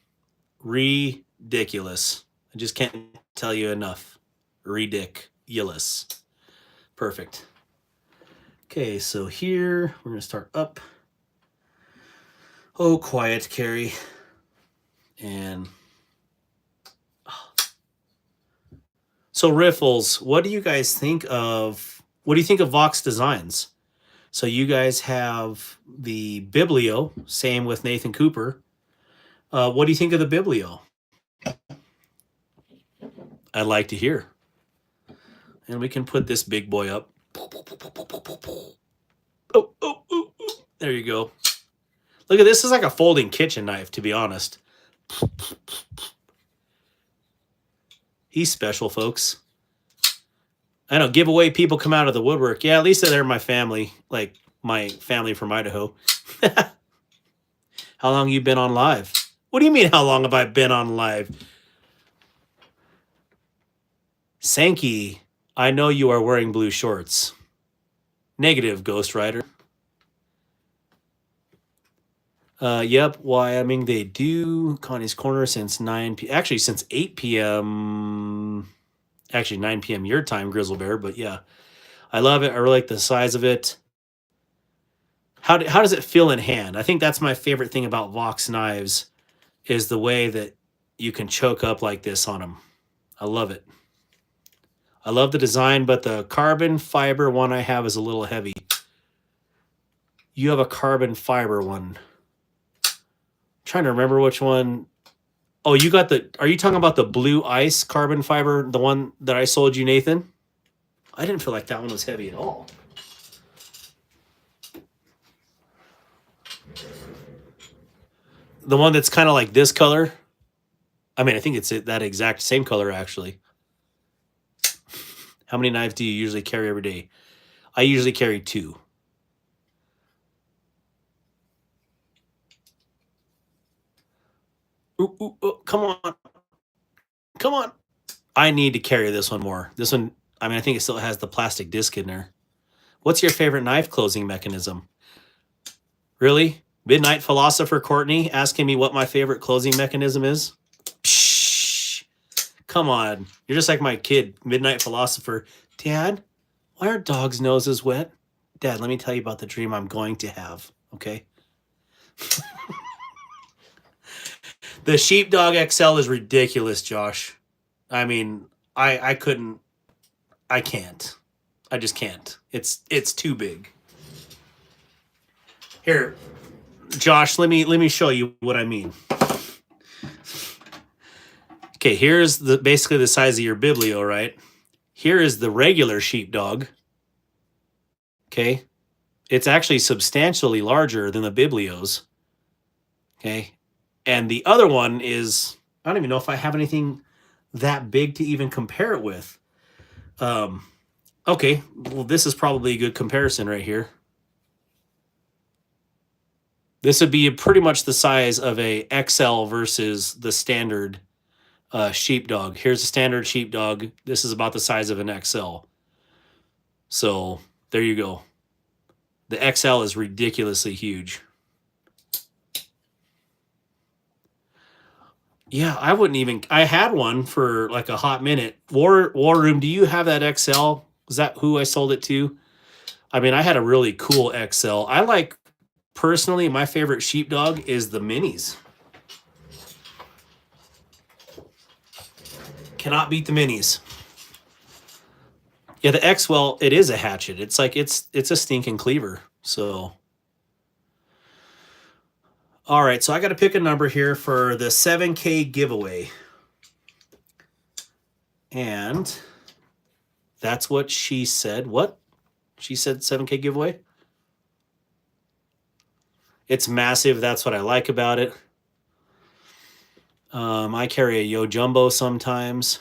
Ridiculous. I just can't tell you enough. Ridiculous. Perfect. Okay, so here we're gonna start up. Oh, quiet, Carrie. And so Riffles, what do you guys think of? What do you think of Vox Designs? So you guys have the Biblio, same with Nathan Cooper. What do you think of the Biblio? I'd like to hear. And we can put this big boy up. Oh. There you go. Look at this. This is like a folding kitchen knife, to be honest. He's special, folks. I know, giveaway people come out of the woodwork. Yeah, at least they're my family, like my family from Idaho. How long you been on live? What do you mean, how long have I been on live? Sankey, I know you are wearing blue shorts. Negative, Ghost Rider. Yep, Wyoming, they do. Connie's Corner since 9 p.m. Actually, since 8 p.m. Actually, 9 p.m. your time, Grizzle Bear. But yeah, I love it. I really like the size of it. How does it feel in hand? I think that's my favorite thing about Vox knives is the way that you can choke up like this on them. I love it. I love the design, but the carbon fiber one I have is a little heavy. You have a carbon fiber one. I'm trying to remember which one. Oh, you got the... Are you talking about the blue ice carbon fiber, the one that I sold you, Nathan? I didn't feel like that one was heavy at all. The one that's kind of like this color. I mean, I think it's that exact same color, actually. How many knives do you usually carry every day? I usually carry 2. Ooh, come on. Come on. I need to carry this one more. This one, I mean, I think it still has the plastic disc in there. What's your favorite knife closing mechanism? Really? Midnight Philosopher Courtney asking me what my favorite closing mechanism is? Psh, come on. You're just like my kid, Midnight Philosopher. Dad, why are dogs' noses wet? Dad, let me tell you about the dream I'm going to have, okay? The Sheepdog XL is ridiculous, Josh. I mean, I couldn't. I can't. I just can't. It's too big. Here, Josh, let me show you what I mean. Okay, here's basically the size of your Biblio, right? Here is the regular Sheepdog. Okay? It's actually substantially larger than the Biblios. Okay? And the other one is, I don't even know if I have anything that big to even compare it with. Okay, well, this is probably a good comparison right here. This would be pretty much the size of a XL versus the standard Sheepdog. Here's the standard Sheepdog. This is about the size of an XL. So there you go. The XL is ridiculously huge. Yeah, I wouldn't even... I had one for like a hot minute. War Room, do you have that XL? Is that who I sold it to? I mean, I had a really cool XL. I like... Personally, my favorite Sheepdog is the minis. Cannot beat the minis. Yeah, the X, well, it is a hatchet. It's like, it's a stinking cleaver. So... All right, so I got to pick a number here for the 7K giveaway. And that's what she said. What? She said 7K giveaway? It's massive. That's what I like about it. I carry a Yo Jumbo sometimes.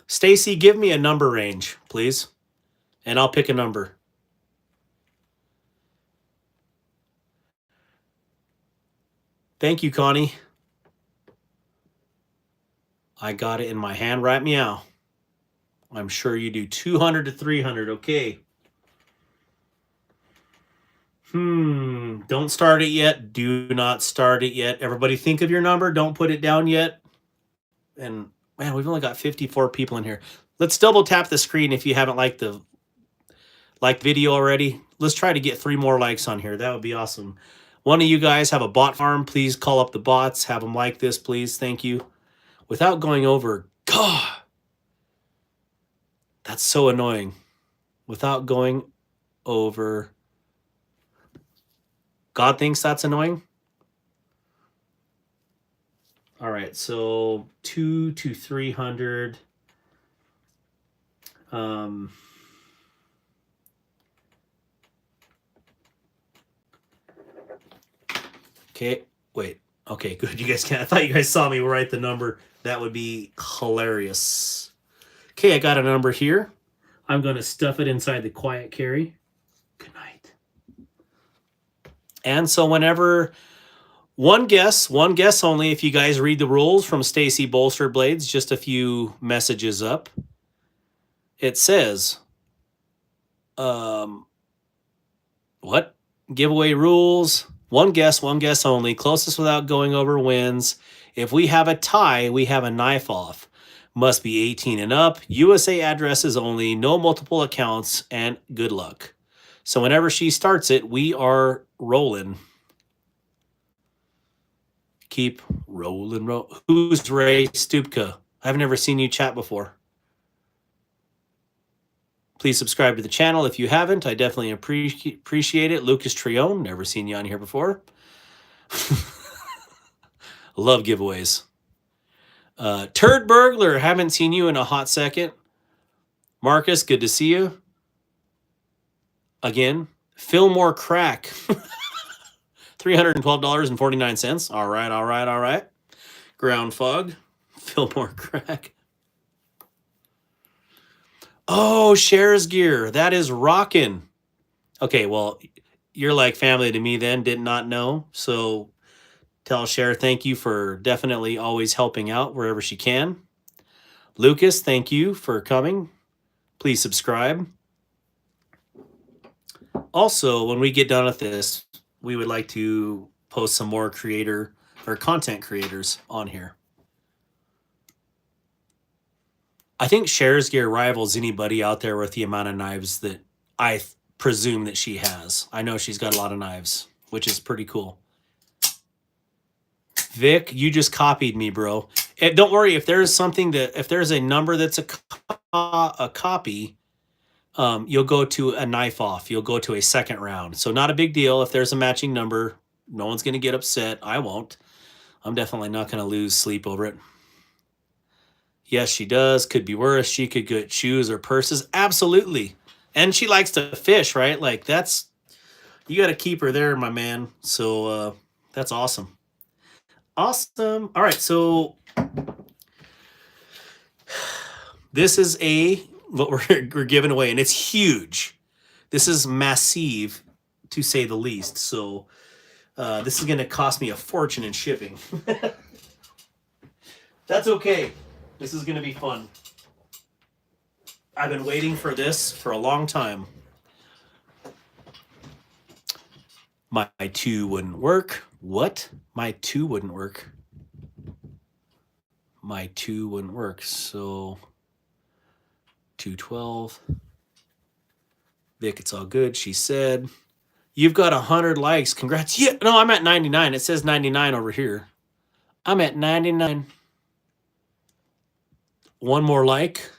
Stacy, give me a number range, please. And I'll pick a number. Thank you, Connie. I got it in my hand right meow. I'm sure you do. 200 to 300. Okay. Don't start it yet. Do not start it yet. Everybody think of your number. Don't put it down yet. And man, we've only got 54 people in here. Let's double tap the screen if you haven't liked the video already. Let's try to get 3 more likes on here. That would be awesome. One of you guys have a bot farm. Please call up the bots. Have them like this, please. Thank you. Without going over, God, That's so annoying. Without going over. God thinks that's annoying. All right, so 2 to 300. Okay, wait. Okay, good. You guys can't. I thought you guys saw me write the number. That would be hilarious. Okay, I got a number here. I'm going to stuff it inside the quiet carry. Good night. And so whenever one guess only, if you guys read the rules from Stacy Bolster Blades, just a few messages up, it says, what? Giveaway rules. One guess only. Closest without going over wins. If we have a tie, we have a knife off. Must be 18 and up. USA addresses only. No multiple accounts. And good luck. So whenever she starts it, we are rolling. Keep rolling. Who's Ray Stupka? I've never seen you chat before. Please subscribe to the channel if you haven't. I definitely appreciate it. Lucas Trione, never seen you on here before. Love giveaways. Turd Burglar, haven't seen you in a hot second. Marcus, good to see you. Again, Fillmore Crack. $312.49. All right. Ground Fog. Fillmore Crack. Oh, Cher's gear. That is rockin'. Okay, well, you're like family to me then. Did not know. So tell Cher thank you for definitely always helping out wherever she can. Lucas, thank you for coming. Please subscribe. Also, when we get done with this, we would like to post some more creator or content creators on here. I think Cher's gear rivals anybody out there with the amount of knives that I presume that she has. I know she's got a lot of knives, which is pretty cool. Vic, you just copied me, bro. Don't worry, if there's a number that's a copy, you'll go to a knife off. You'll go to a second round. So not a big deal. If there's a matching number, no one's going to get upset. I won't. I'm definitely not going to lose sleep over it. Yes, she does. Could be worse. She could get shoes or purses. Absolutely. And she likes to fish, right? Like that's, you got to keep her there, my man. So that's awesome. Awesome. All right. So this is what we're giving away, and it's huge. This is massive, to say the least. So this is going to cost me a fortune in shipping. That's okay. This is going to be fun. I've been waiting for this for a long time. My 2 wouldn't work. What? My 2 wouldn't work. My 2 wouldn't work. So 212. Vic, it's all good. She said, you've got 100 likes. Congrats. Yeah. No, I'm at 99. It says 99 over here. I'm at 99. One more like.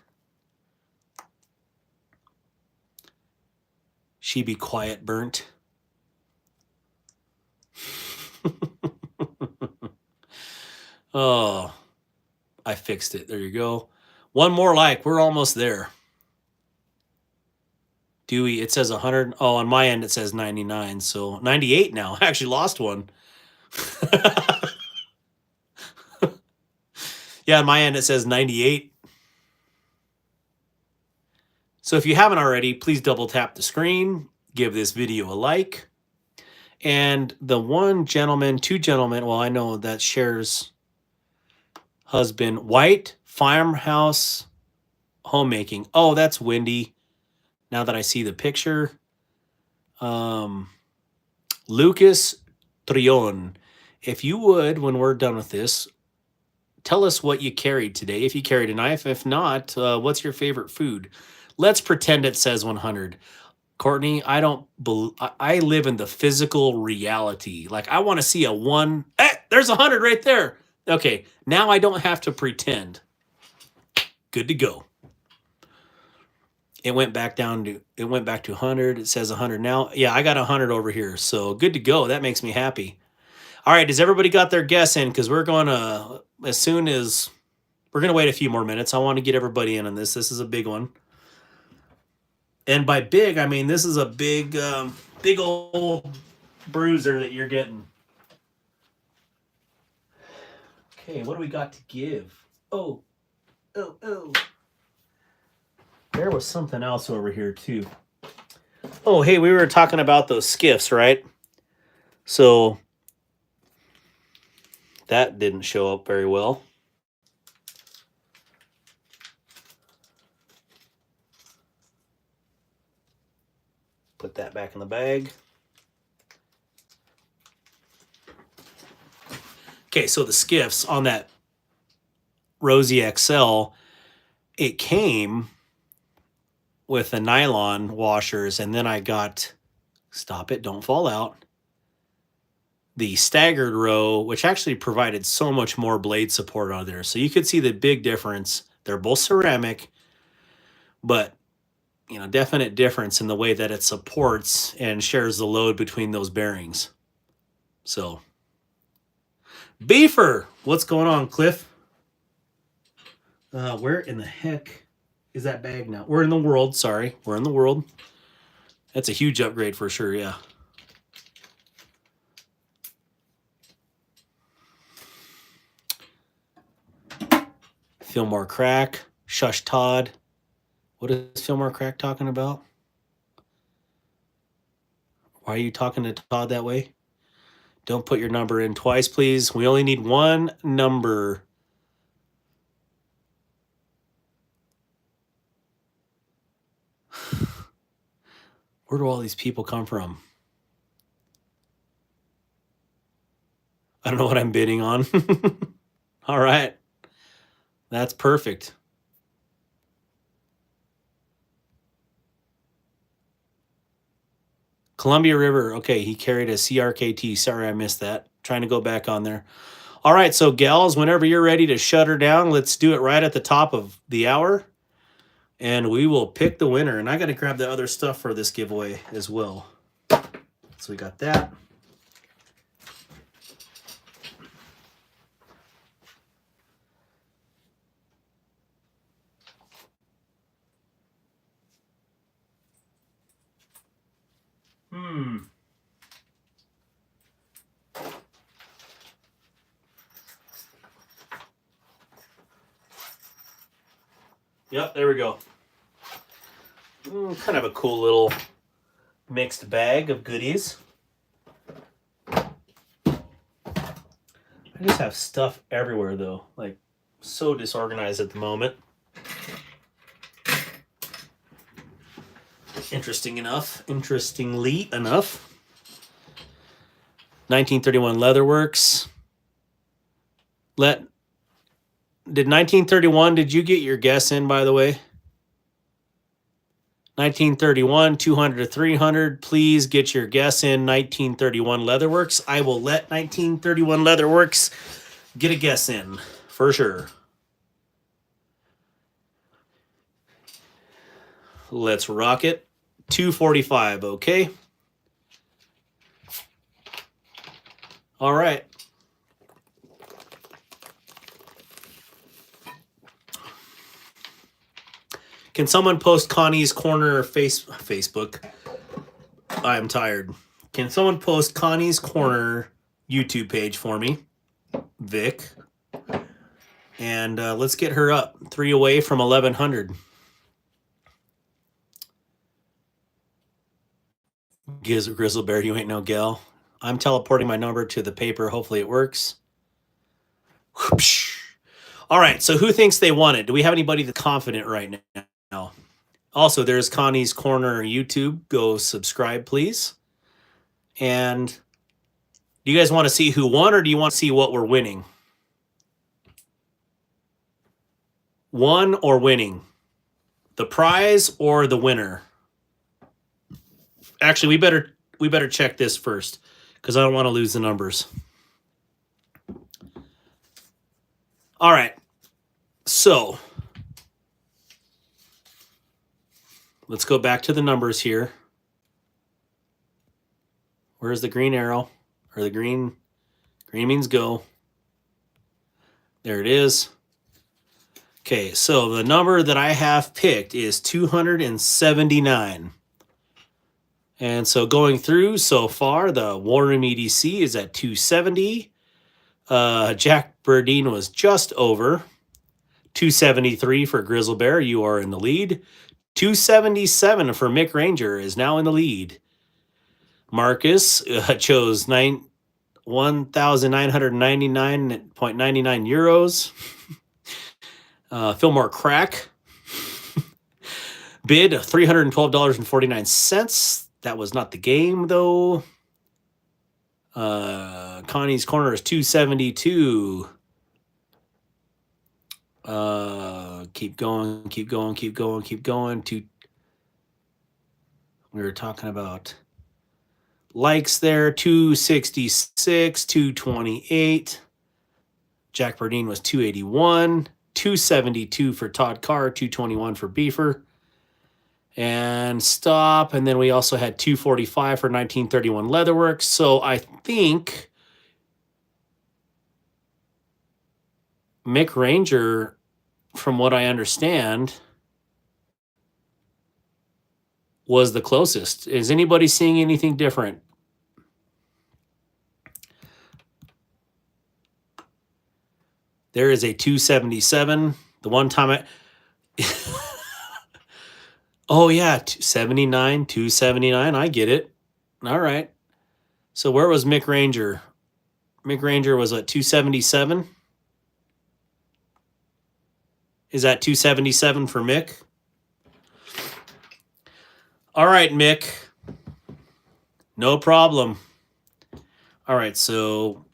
She be quiet, burnt. Oh, I fixed it. There you go. One more like. We're almost there. Dewey, it says 100. Oh, on my end, it says 99. So 98 now. I actually lost one. Yeah, on my end, it says 98. So if you haven't already, please double tap the screen. Give this video a like. And the two gentlemen, well, I know that Cher's husband, White Farmhouse Homemaking. Oh, that's Wendy. Now that I see the picture. Lucas Trion. If you would, when we're done with this, tell us what you carried today. If you carried a knife. If not, what's your favorite food? Let's pretend it says 100. Courtney, I live in the physical reality. Like, I want to see a 1. There's 100 right there. Okay, now I don't have to pretend. Good to go. It went back to 100. It says 100 now. Yeah, I got 100 over here. So good to go. That makes me happy. All right, does everybody got their guess in? Because we're going to, as soon as, we're going to wait a few more minutes. I want to get everybody in on this. This is a big one. And by big, I mean this is a big, big old bruiser that you're getting. Okay, what do we got to give? Oh. There was something else over here too. Oh, hey, we were talking about those skiffs, right? So that didn't show up very well. Put that back in the bag. Okay, so the skiffs on that Rosie XL, it came with the nylon washers, and then I got, stop it, don't fall out, the staggered row, which actually provided so much more blade support on there. So you could see the big difference. They're both ceramic, but you know, definite difference in the way that it supports and shares the load between those bearings. So, Beefer, what's going on, Cliff? Where in the heck is that bag now? We're in the world, sorry. We're in the world. That's a huge upgrade for sure, yeah. Fillmore Crack, Shush Todd. What is Fillmore Crack talking about? Why are you talking to Todd that way? Don't put your number in twice, please. We only need one number. Where do all these people come from? I don't know what I'm bidding on. All right. That's perfect. Columbia River. Okay, he carried a CRKT. Sorry, I missed that. Trying to go back on there. All right, so gals, whenever you're ready to shut her down, let's do it right at the top of the hour. And we will pick the winner. And I got to grab the other stuff for this giveaway as well. So we got that. Yep, there we go. Kind of a cool little mixed bag of goodies. I just have stuff everywhere though, like so disorganized at the moment. Interestingly enough. 1931 Leatherworks. Did 1931, did you get your guess in, by the way? 1931, 200 to 300. Please get your guess in, 1931 Leatherworks. I will let 1931 Leatherworks get a guess in, for sure. Let's rock it. 245, okay? All right. Can someone post Connie's Corner Facebook? I'm tired. Can someone post Connie's Corner YouTube page for me? Vic. And let's get her up. 3 away from 1100. Grizzle Bear, you ain't no gal. I'm teleporting my number to the paper. Hopefully it works. Whoopsh. All right, so who thinks they won it? Do we have anybody that's confident right now? Also, there's Connie's Corner YouTube. Go subscribe, please. And do you guys want to see who won, or do you want to see what we're winning? Won or winning? The prize or the winner? Actually, we better check this first, because I don't want to lose the numbers. All right. So let's go back to the numbers here. Where's the green arrow? Or the green means go. There it is. Okay, so the number that I have picked is 279. And so going through so far, the War Room EDC is at 270. Jack Burdine was just over. 273 for Grizzle Bear, you are in the lead. 277 for Mick Ranger is now in the lead. Marcus chose 1,999.99 euros. Fillmore Crack bid $312.49. That was not the game though. Connie's Corner is 272. Keep going. We were talking about likes there. 266, 228. Jack Burdine was 281. 272 for Todd Carr, 221 for Beefer. And stop. And then we also had 245 for 1931 Leatherworks. So I think Mick Ranger, from what I understand, was the closest. Is anybody seeing anything different? There is a 277. The one time I... Oh, yeah, 279, 279. I get it. All right. So where was Mick Ranger? Mick Ranger was at 277. Is that 277 for Mick? All right, Mick. No problem. All right, so...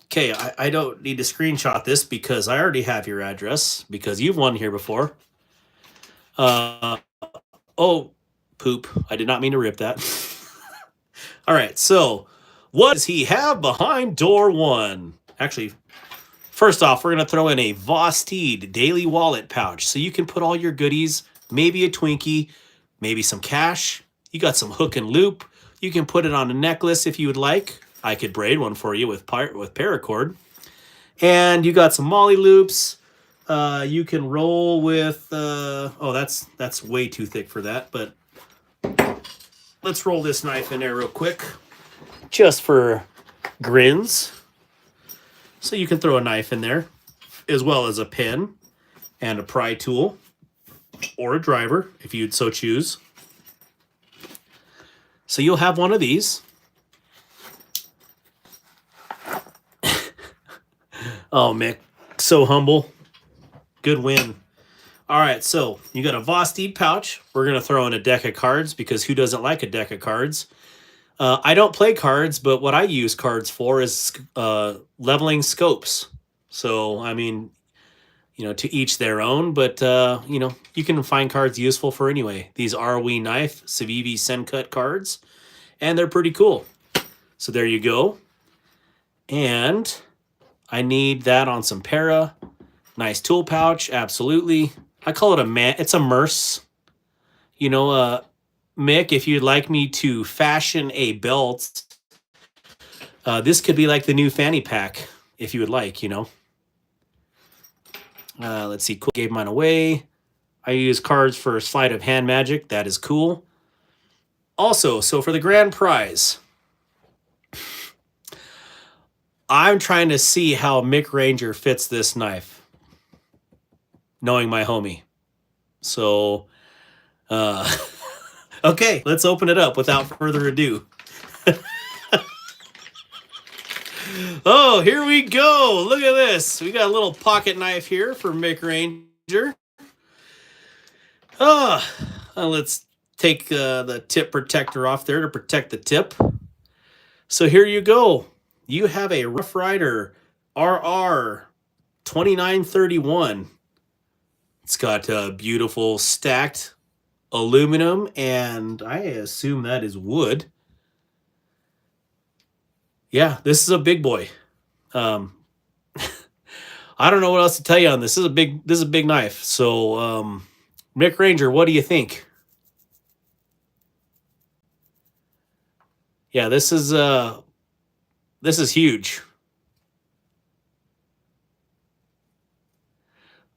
Okay, I don't need to screenshot this because I already have your address because you've won here before. Oh, poop. I did not mean to rip that. All right, so what does he have behind door one? Actually, first off, we're going to throw in a Vosteed daily wallet pouch. So you can put all your goodies, maybe a Twinkie, maybe some cash. You got some hook and loop. You can put it on a necklace if you would like. I could braid one for you with paracord. And you got some molly loops. You can roll with... oh, that's way too thick for that. But let's roll this knife in there real quick. Just for grins. So you can throw a knife in there. As well as a pen. And a pry tool. Or a driver, if you'd so choose. So you'll have one of these. Oh, Mick, so humble. Good win. All right, so you got a Vosteed pouch. We're going to throw in a deck of cards because who doesn't like a deck of cards? I don't play cards, but what I use cards for is leveling scopes. So, I mean, to each their own, but, you can find cards useful for anyway. These are We Knife Civivi Sencut cards, and they're pretty cool. So there you go. And... I need that on some para. Nice tool pouch, absolutely. I call it it's a Merce. Mick, if you'd like me to fashion a belt, this could be like the new fanny pack, if you would like, Let's see, cool. Gave mine away. I use cards for sleight of hand magic. That is cool. Also, so for the grand prize... I'm trying to see how Mick Ranger fits this knife, knowing my homie. So, okay, let's open it up without further ado. Oh, here we go. Look at this. We got a little pocket knife here for Mick Ranger. Let's take the tip protector off there to protect the tip. So here you go. You have a Rough Rider RR 2931. It's got beautiful stacked aluminum, and I assume that is wood. Yeah, this is a big boy. I don't know what else to tell you on this. This is a big knife. So, Mick Ranger, what do you think? Yeah, this is huge.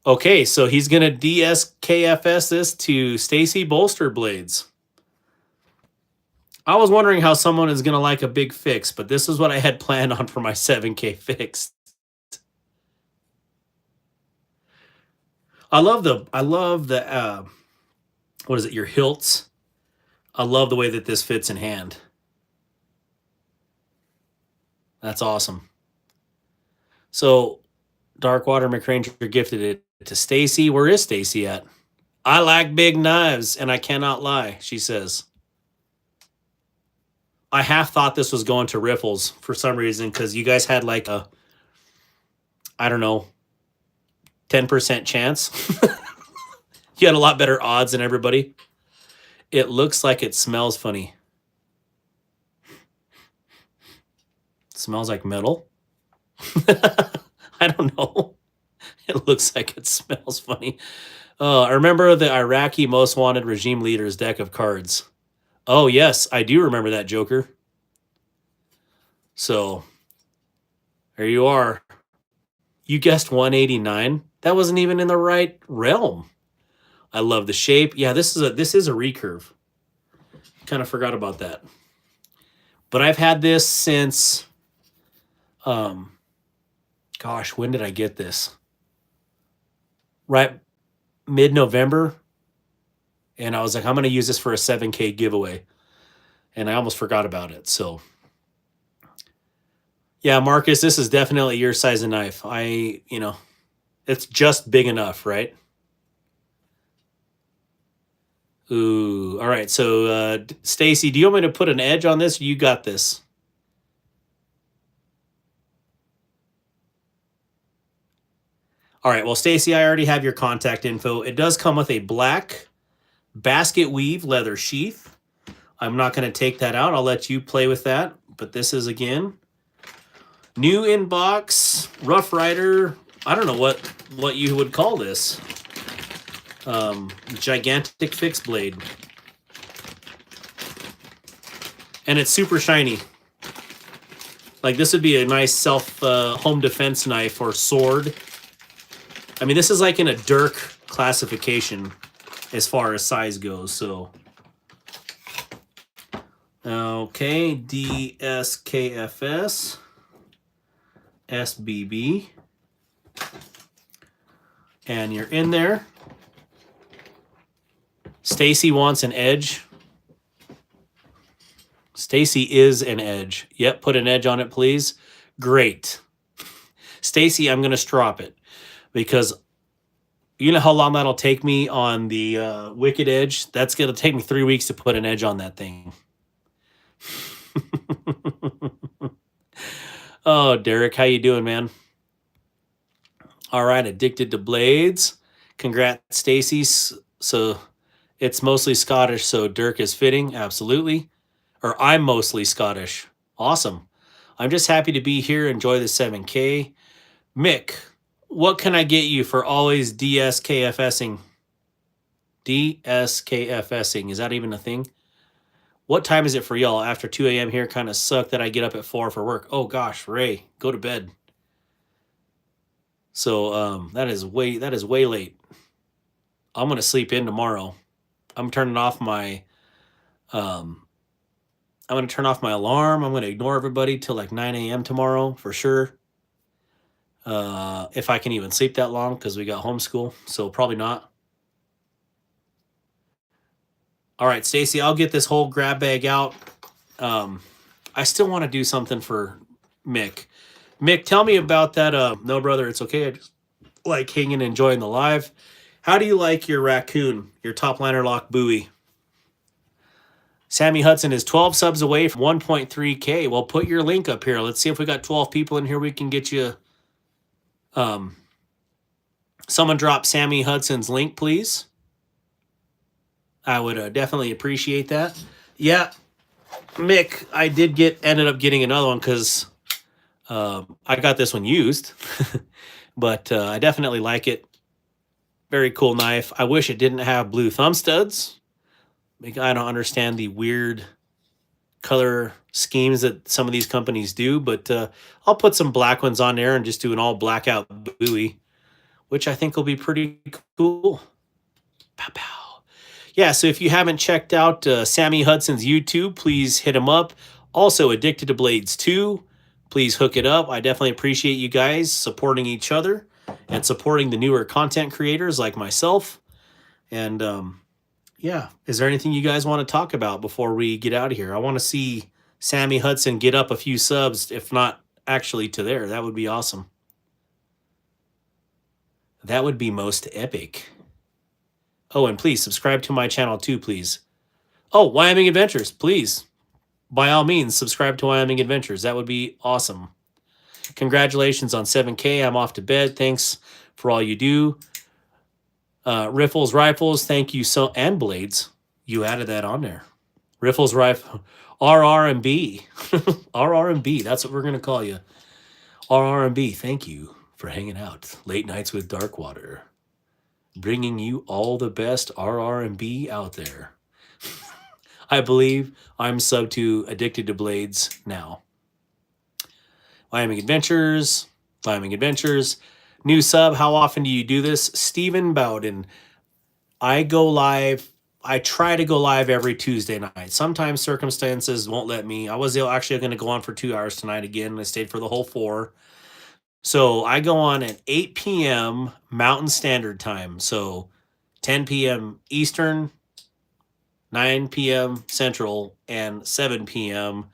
Okay, so he's gonna DSKFS this to Stacy Bolster Blades. I was wondering how someone is gonna like a big fix, but this is what I had planned on for my 7K fix. I love the what is it, your hilts. I love the way that this fits in hand. That's awesome. So Darkwater McRanger gifted it to Stacy. Where is Stacy at? I like big knives and I cannot lie, she says. I half thought this was going to Riffles for some reason because you guys had like a, I don't know, 10% chance. You had a lot better odds than everybody. It looks like it smells funny. It smells like metal. I don't know. It looks like it smells funny. I remember the Iraqi Most Wanted Regime Leaders deck of cards. Oh, yes, I do remember that, Joker. So, there you are. You guessed 189. That wasn't even in the right realm. I love the shape. Yeah, this is a recurve. Kind of forgot about that. But I've had this since, gosh, when did I get this? Right mid-November. And I was like, I'm going to use this for a 7K giveaway. And I almost forgot about it. So, yeah, Marcus, this is definitely your size of knife. It's just big enough, right? Ooh, all right. So, Stacy, do you want me to put an edge on this? You got this. All right. Well, Stacy, I already have your contact info. It does come with a black basket weave leather sheath. I'm not going to take that out. I'll let you play with that. But this is, again, new inbox, Rough Rider. I don't know what you would call this. Gigantic fixed blade. And it's super shiny. Like, this would be a nice home defense knife or sword. I mean, this is like in a Dirk classification as far as size goes, so. Okay, DSKFS, SBB. And you're in there. Stacy wants an edge. Stacy is an edge. Yep, put an edge on it, please. Great. Stacy, I'm going to strop it because you know how long that'll take me on the Wicked Edge? That's going to take me 3 weeks to put an edge on that thing. Oh, Derek, how you doing, man? All right, Addicted to Blades. Congrats, Stacy. So it's mostly Scottish, so Dirk is fitting. Absolutely. Or I'm mostly Scottish. Awesome. I'm just happy to be here. Enjoy the 7K. Mick, what can I get you for always DSKFSing? DSKFSing. Is that even a thing? What time is it for y'all? After 2 a.m. here, kind of suck that I get up at 4 for work. Oh gosh, Ray, go to bed. So that is way late. I'm gonna sleep in tomorrow. I'm turning off my I'm gonna turn off my alarm. I'm gonna ignore everybody till like 9 a.m. tomorrow for sure. If I can even sleep that long, because we got homeschool, so probably not. All right, Stacy, I'll get this whole grab bag out. I still want to do something for Mick. Mick, tell me about that. No, brother, it's okay. I just like hanging and enjoying the live. How do you like your raccoon, your top liner lock buoy? Sammy Hudson is 12 subs away from 1.3K. Well, put your link up here. Let's see if we got 12 people in here. We can get you. Someone drop Sammy Hudson's link, please. I would definitely appreciate that. Yeah, Mick, I ended up getting another one because I got this one used. but I definitely like it. Very cool knife. I wish it didn't have blue thumb studs. I don't understand the weird color schemes that some of these companies do, but I'll put some black ones on there and just do an all blackout buoy, which I think will be pretty cool. Pow, pow. Yeah, so if you haven't checked out Sammy Hudson's YouTube, please hit him up. Also, Addicted to Blades 2, please hook it up. I definitely appreciate you guys supporting each other and supporting the newer content creators like myself. And yeah, is there anything you guys want to talk about before we get out of here? I want to see Sammy Hudson get up a few subs, if not actually to there. That would be awesome. That would be most epic. Oh, and please subscribe to my channel too, please. Oh, Wyoming Adventures, please. By all means, subscribe to Wyoming Adventures. That would be awesome. Congratulations on 7K. I'm off to bed. Thanks for all you do. Riffles Rifles, thank you so, and Blades. You added that on there. Riffles Rifle, RR&B. RR&B, that's what we're going to call you. RR&B, thank you for hanging out. Late Nights with Darkwater. Bringing you all the best RR&B out there. I believe I'm sub to Addicted to Blades now. Wyoming Adventures. New sub, how often do you do this? Stephen Bowden. I try to go live every Tuesday night. Sometimes circumstances won't let me. I was actually going to go on for 2 hours tonight again. I stayed for the whole 4. So I go on at 8 p.m. Mountain Standard Time. So 10 p.m. Eastern, 9 p.m. Central, and 7 p.m.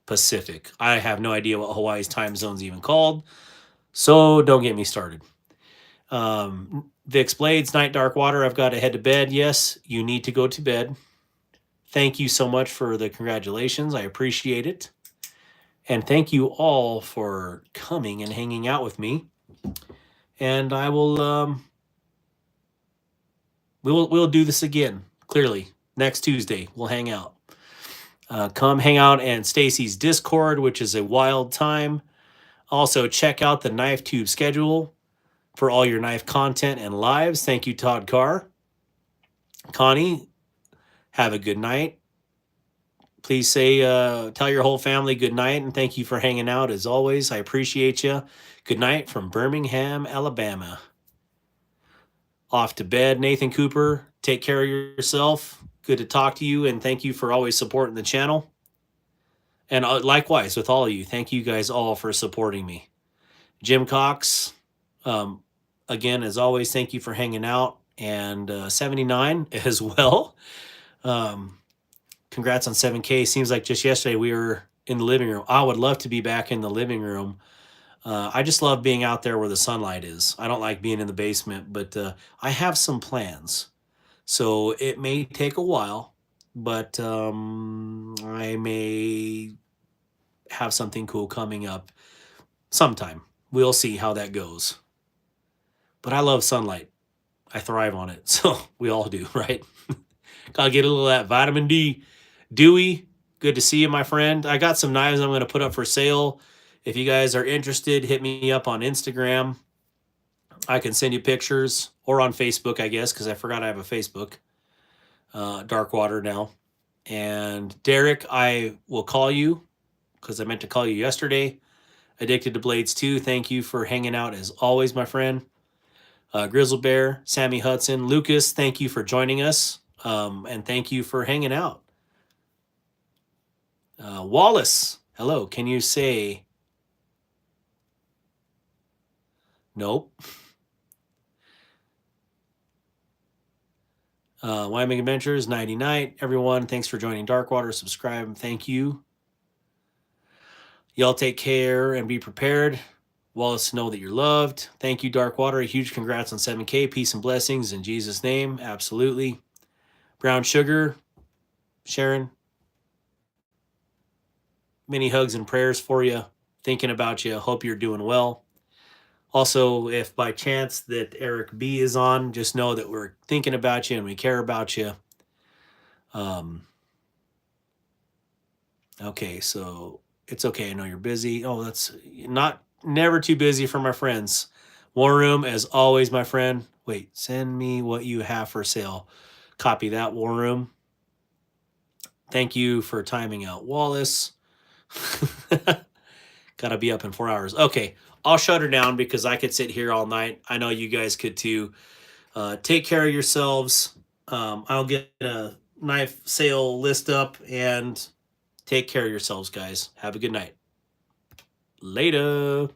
Pacific. I have no idea what Hawaii's time zone's even called. So don't get me started. Vix Blades, Night Darkwater, I've got to head to bed. Yes, you need to go to bed. Thank you so much for the congratulations. I appreciate it. And thank you all for coming and hanging out with me. And I will, we'll do this again, clearly. Next Tuesday, we'll hang out. Come hang out in Stacy's Discord, which is a wild time. Also, check out the Knife Tube schedule for all your knife content and lives. Thank you, Todd Carr. Connie, have a good night. Please say, tell your whole family good night, and thank you for hanging out as always. I appreciate you. Good night from Birmingham, Alabama. Off to bed, Nathan Cooper. Take care of yourself. Good to talk to you, and thank you for always supporting the channel. And likewise with all of you. Thank you guys all for supporting me. Jim Cox, again, as always, thank you for hanging out. And 79 as well. Congrats on 7K. Seems like just yesterday we were in the living room. I would love to be back in the living room. I just love being out there where the sunlight is. I don't like being in the basement, but I have some plans. So it may take a while, but I may have something cool coming up sometime. We'll see how that goes. But I love sunlight. I thrive on it. So we all do, right? Gotta get a little of that vitamin D. Dewey, good to see you, my friend. I got some knives I'm going to put up for sale. If you guys are interested, hit me up on Instagram. I can send you pictures, or on Facebook, I guess, because I forgot I have a Facebook. Darkwater now. And Derek, I will call you, because I meant to call you yesterday. Addicted to Blades 2, thank you for hanging out as always, my friend. Grizzle Bear, Sammy Hudson, Lucas, thank you for joining us. And thank you for hanging out. Wallace, hello. Can you say... Nope. Wyoming Adventures, Nighty Night. Everyone, thanks for joining Darkwater. Subscribe. Thank you. Y'all take care and be prepared. Wallace, know that you're loved. Thank you, Darkwater. A huge congrats on 7K. Peace and blessings in Jesus' name. Absolutely. Brown Sugar, Sharon. Many hugs and prayers for you. Thinking about you. Hope you're doing well. Also, if by chance that Eric B is on, just know that we're thinking about you and we care about you. Okay, so it's okay. I know you're busy. Oh, that's never too busy for my friends. War Room, as always, my friend. Wait, send me what you have for sale. Copy that, War Room. Thank you for timing out Wallace. Gotta be up in 4 hours. Okay, I'll shut her down because I could sit here all night. I know you guys could too. Take care of yourselves. I'll get a knife sale list up and take care of yourselves, guys. Have a good night. Later.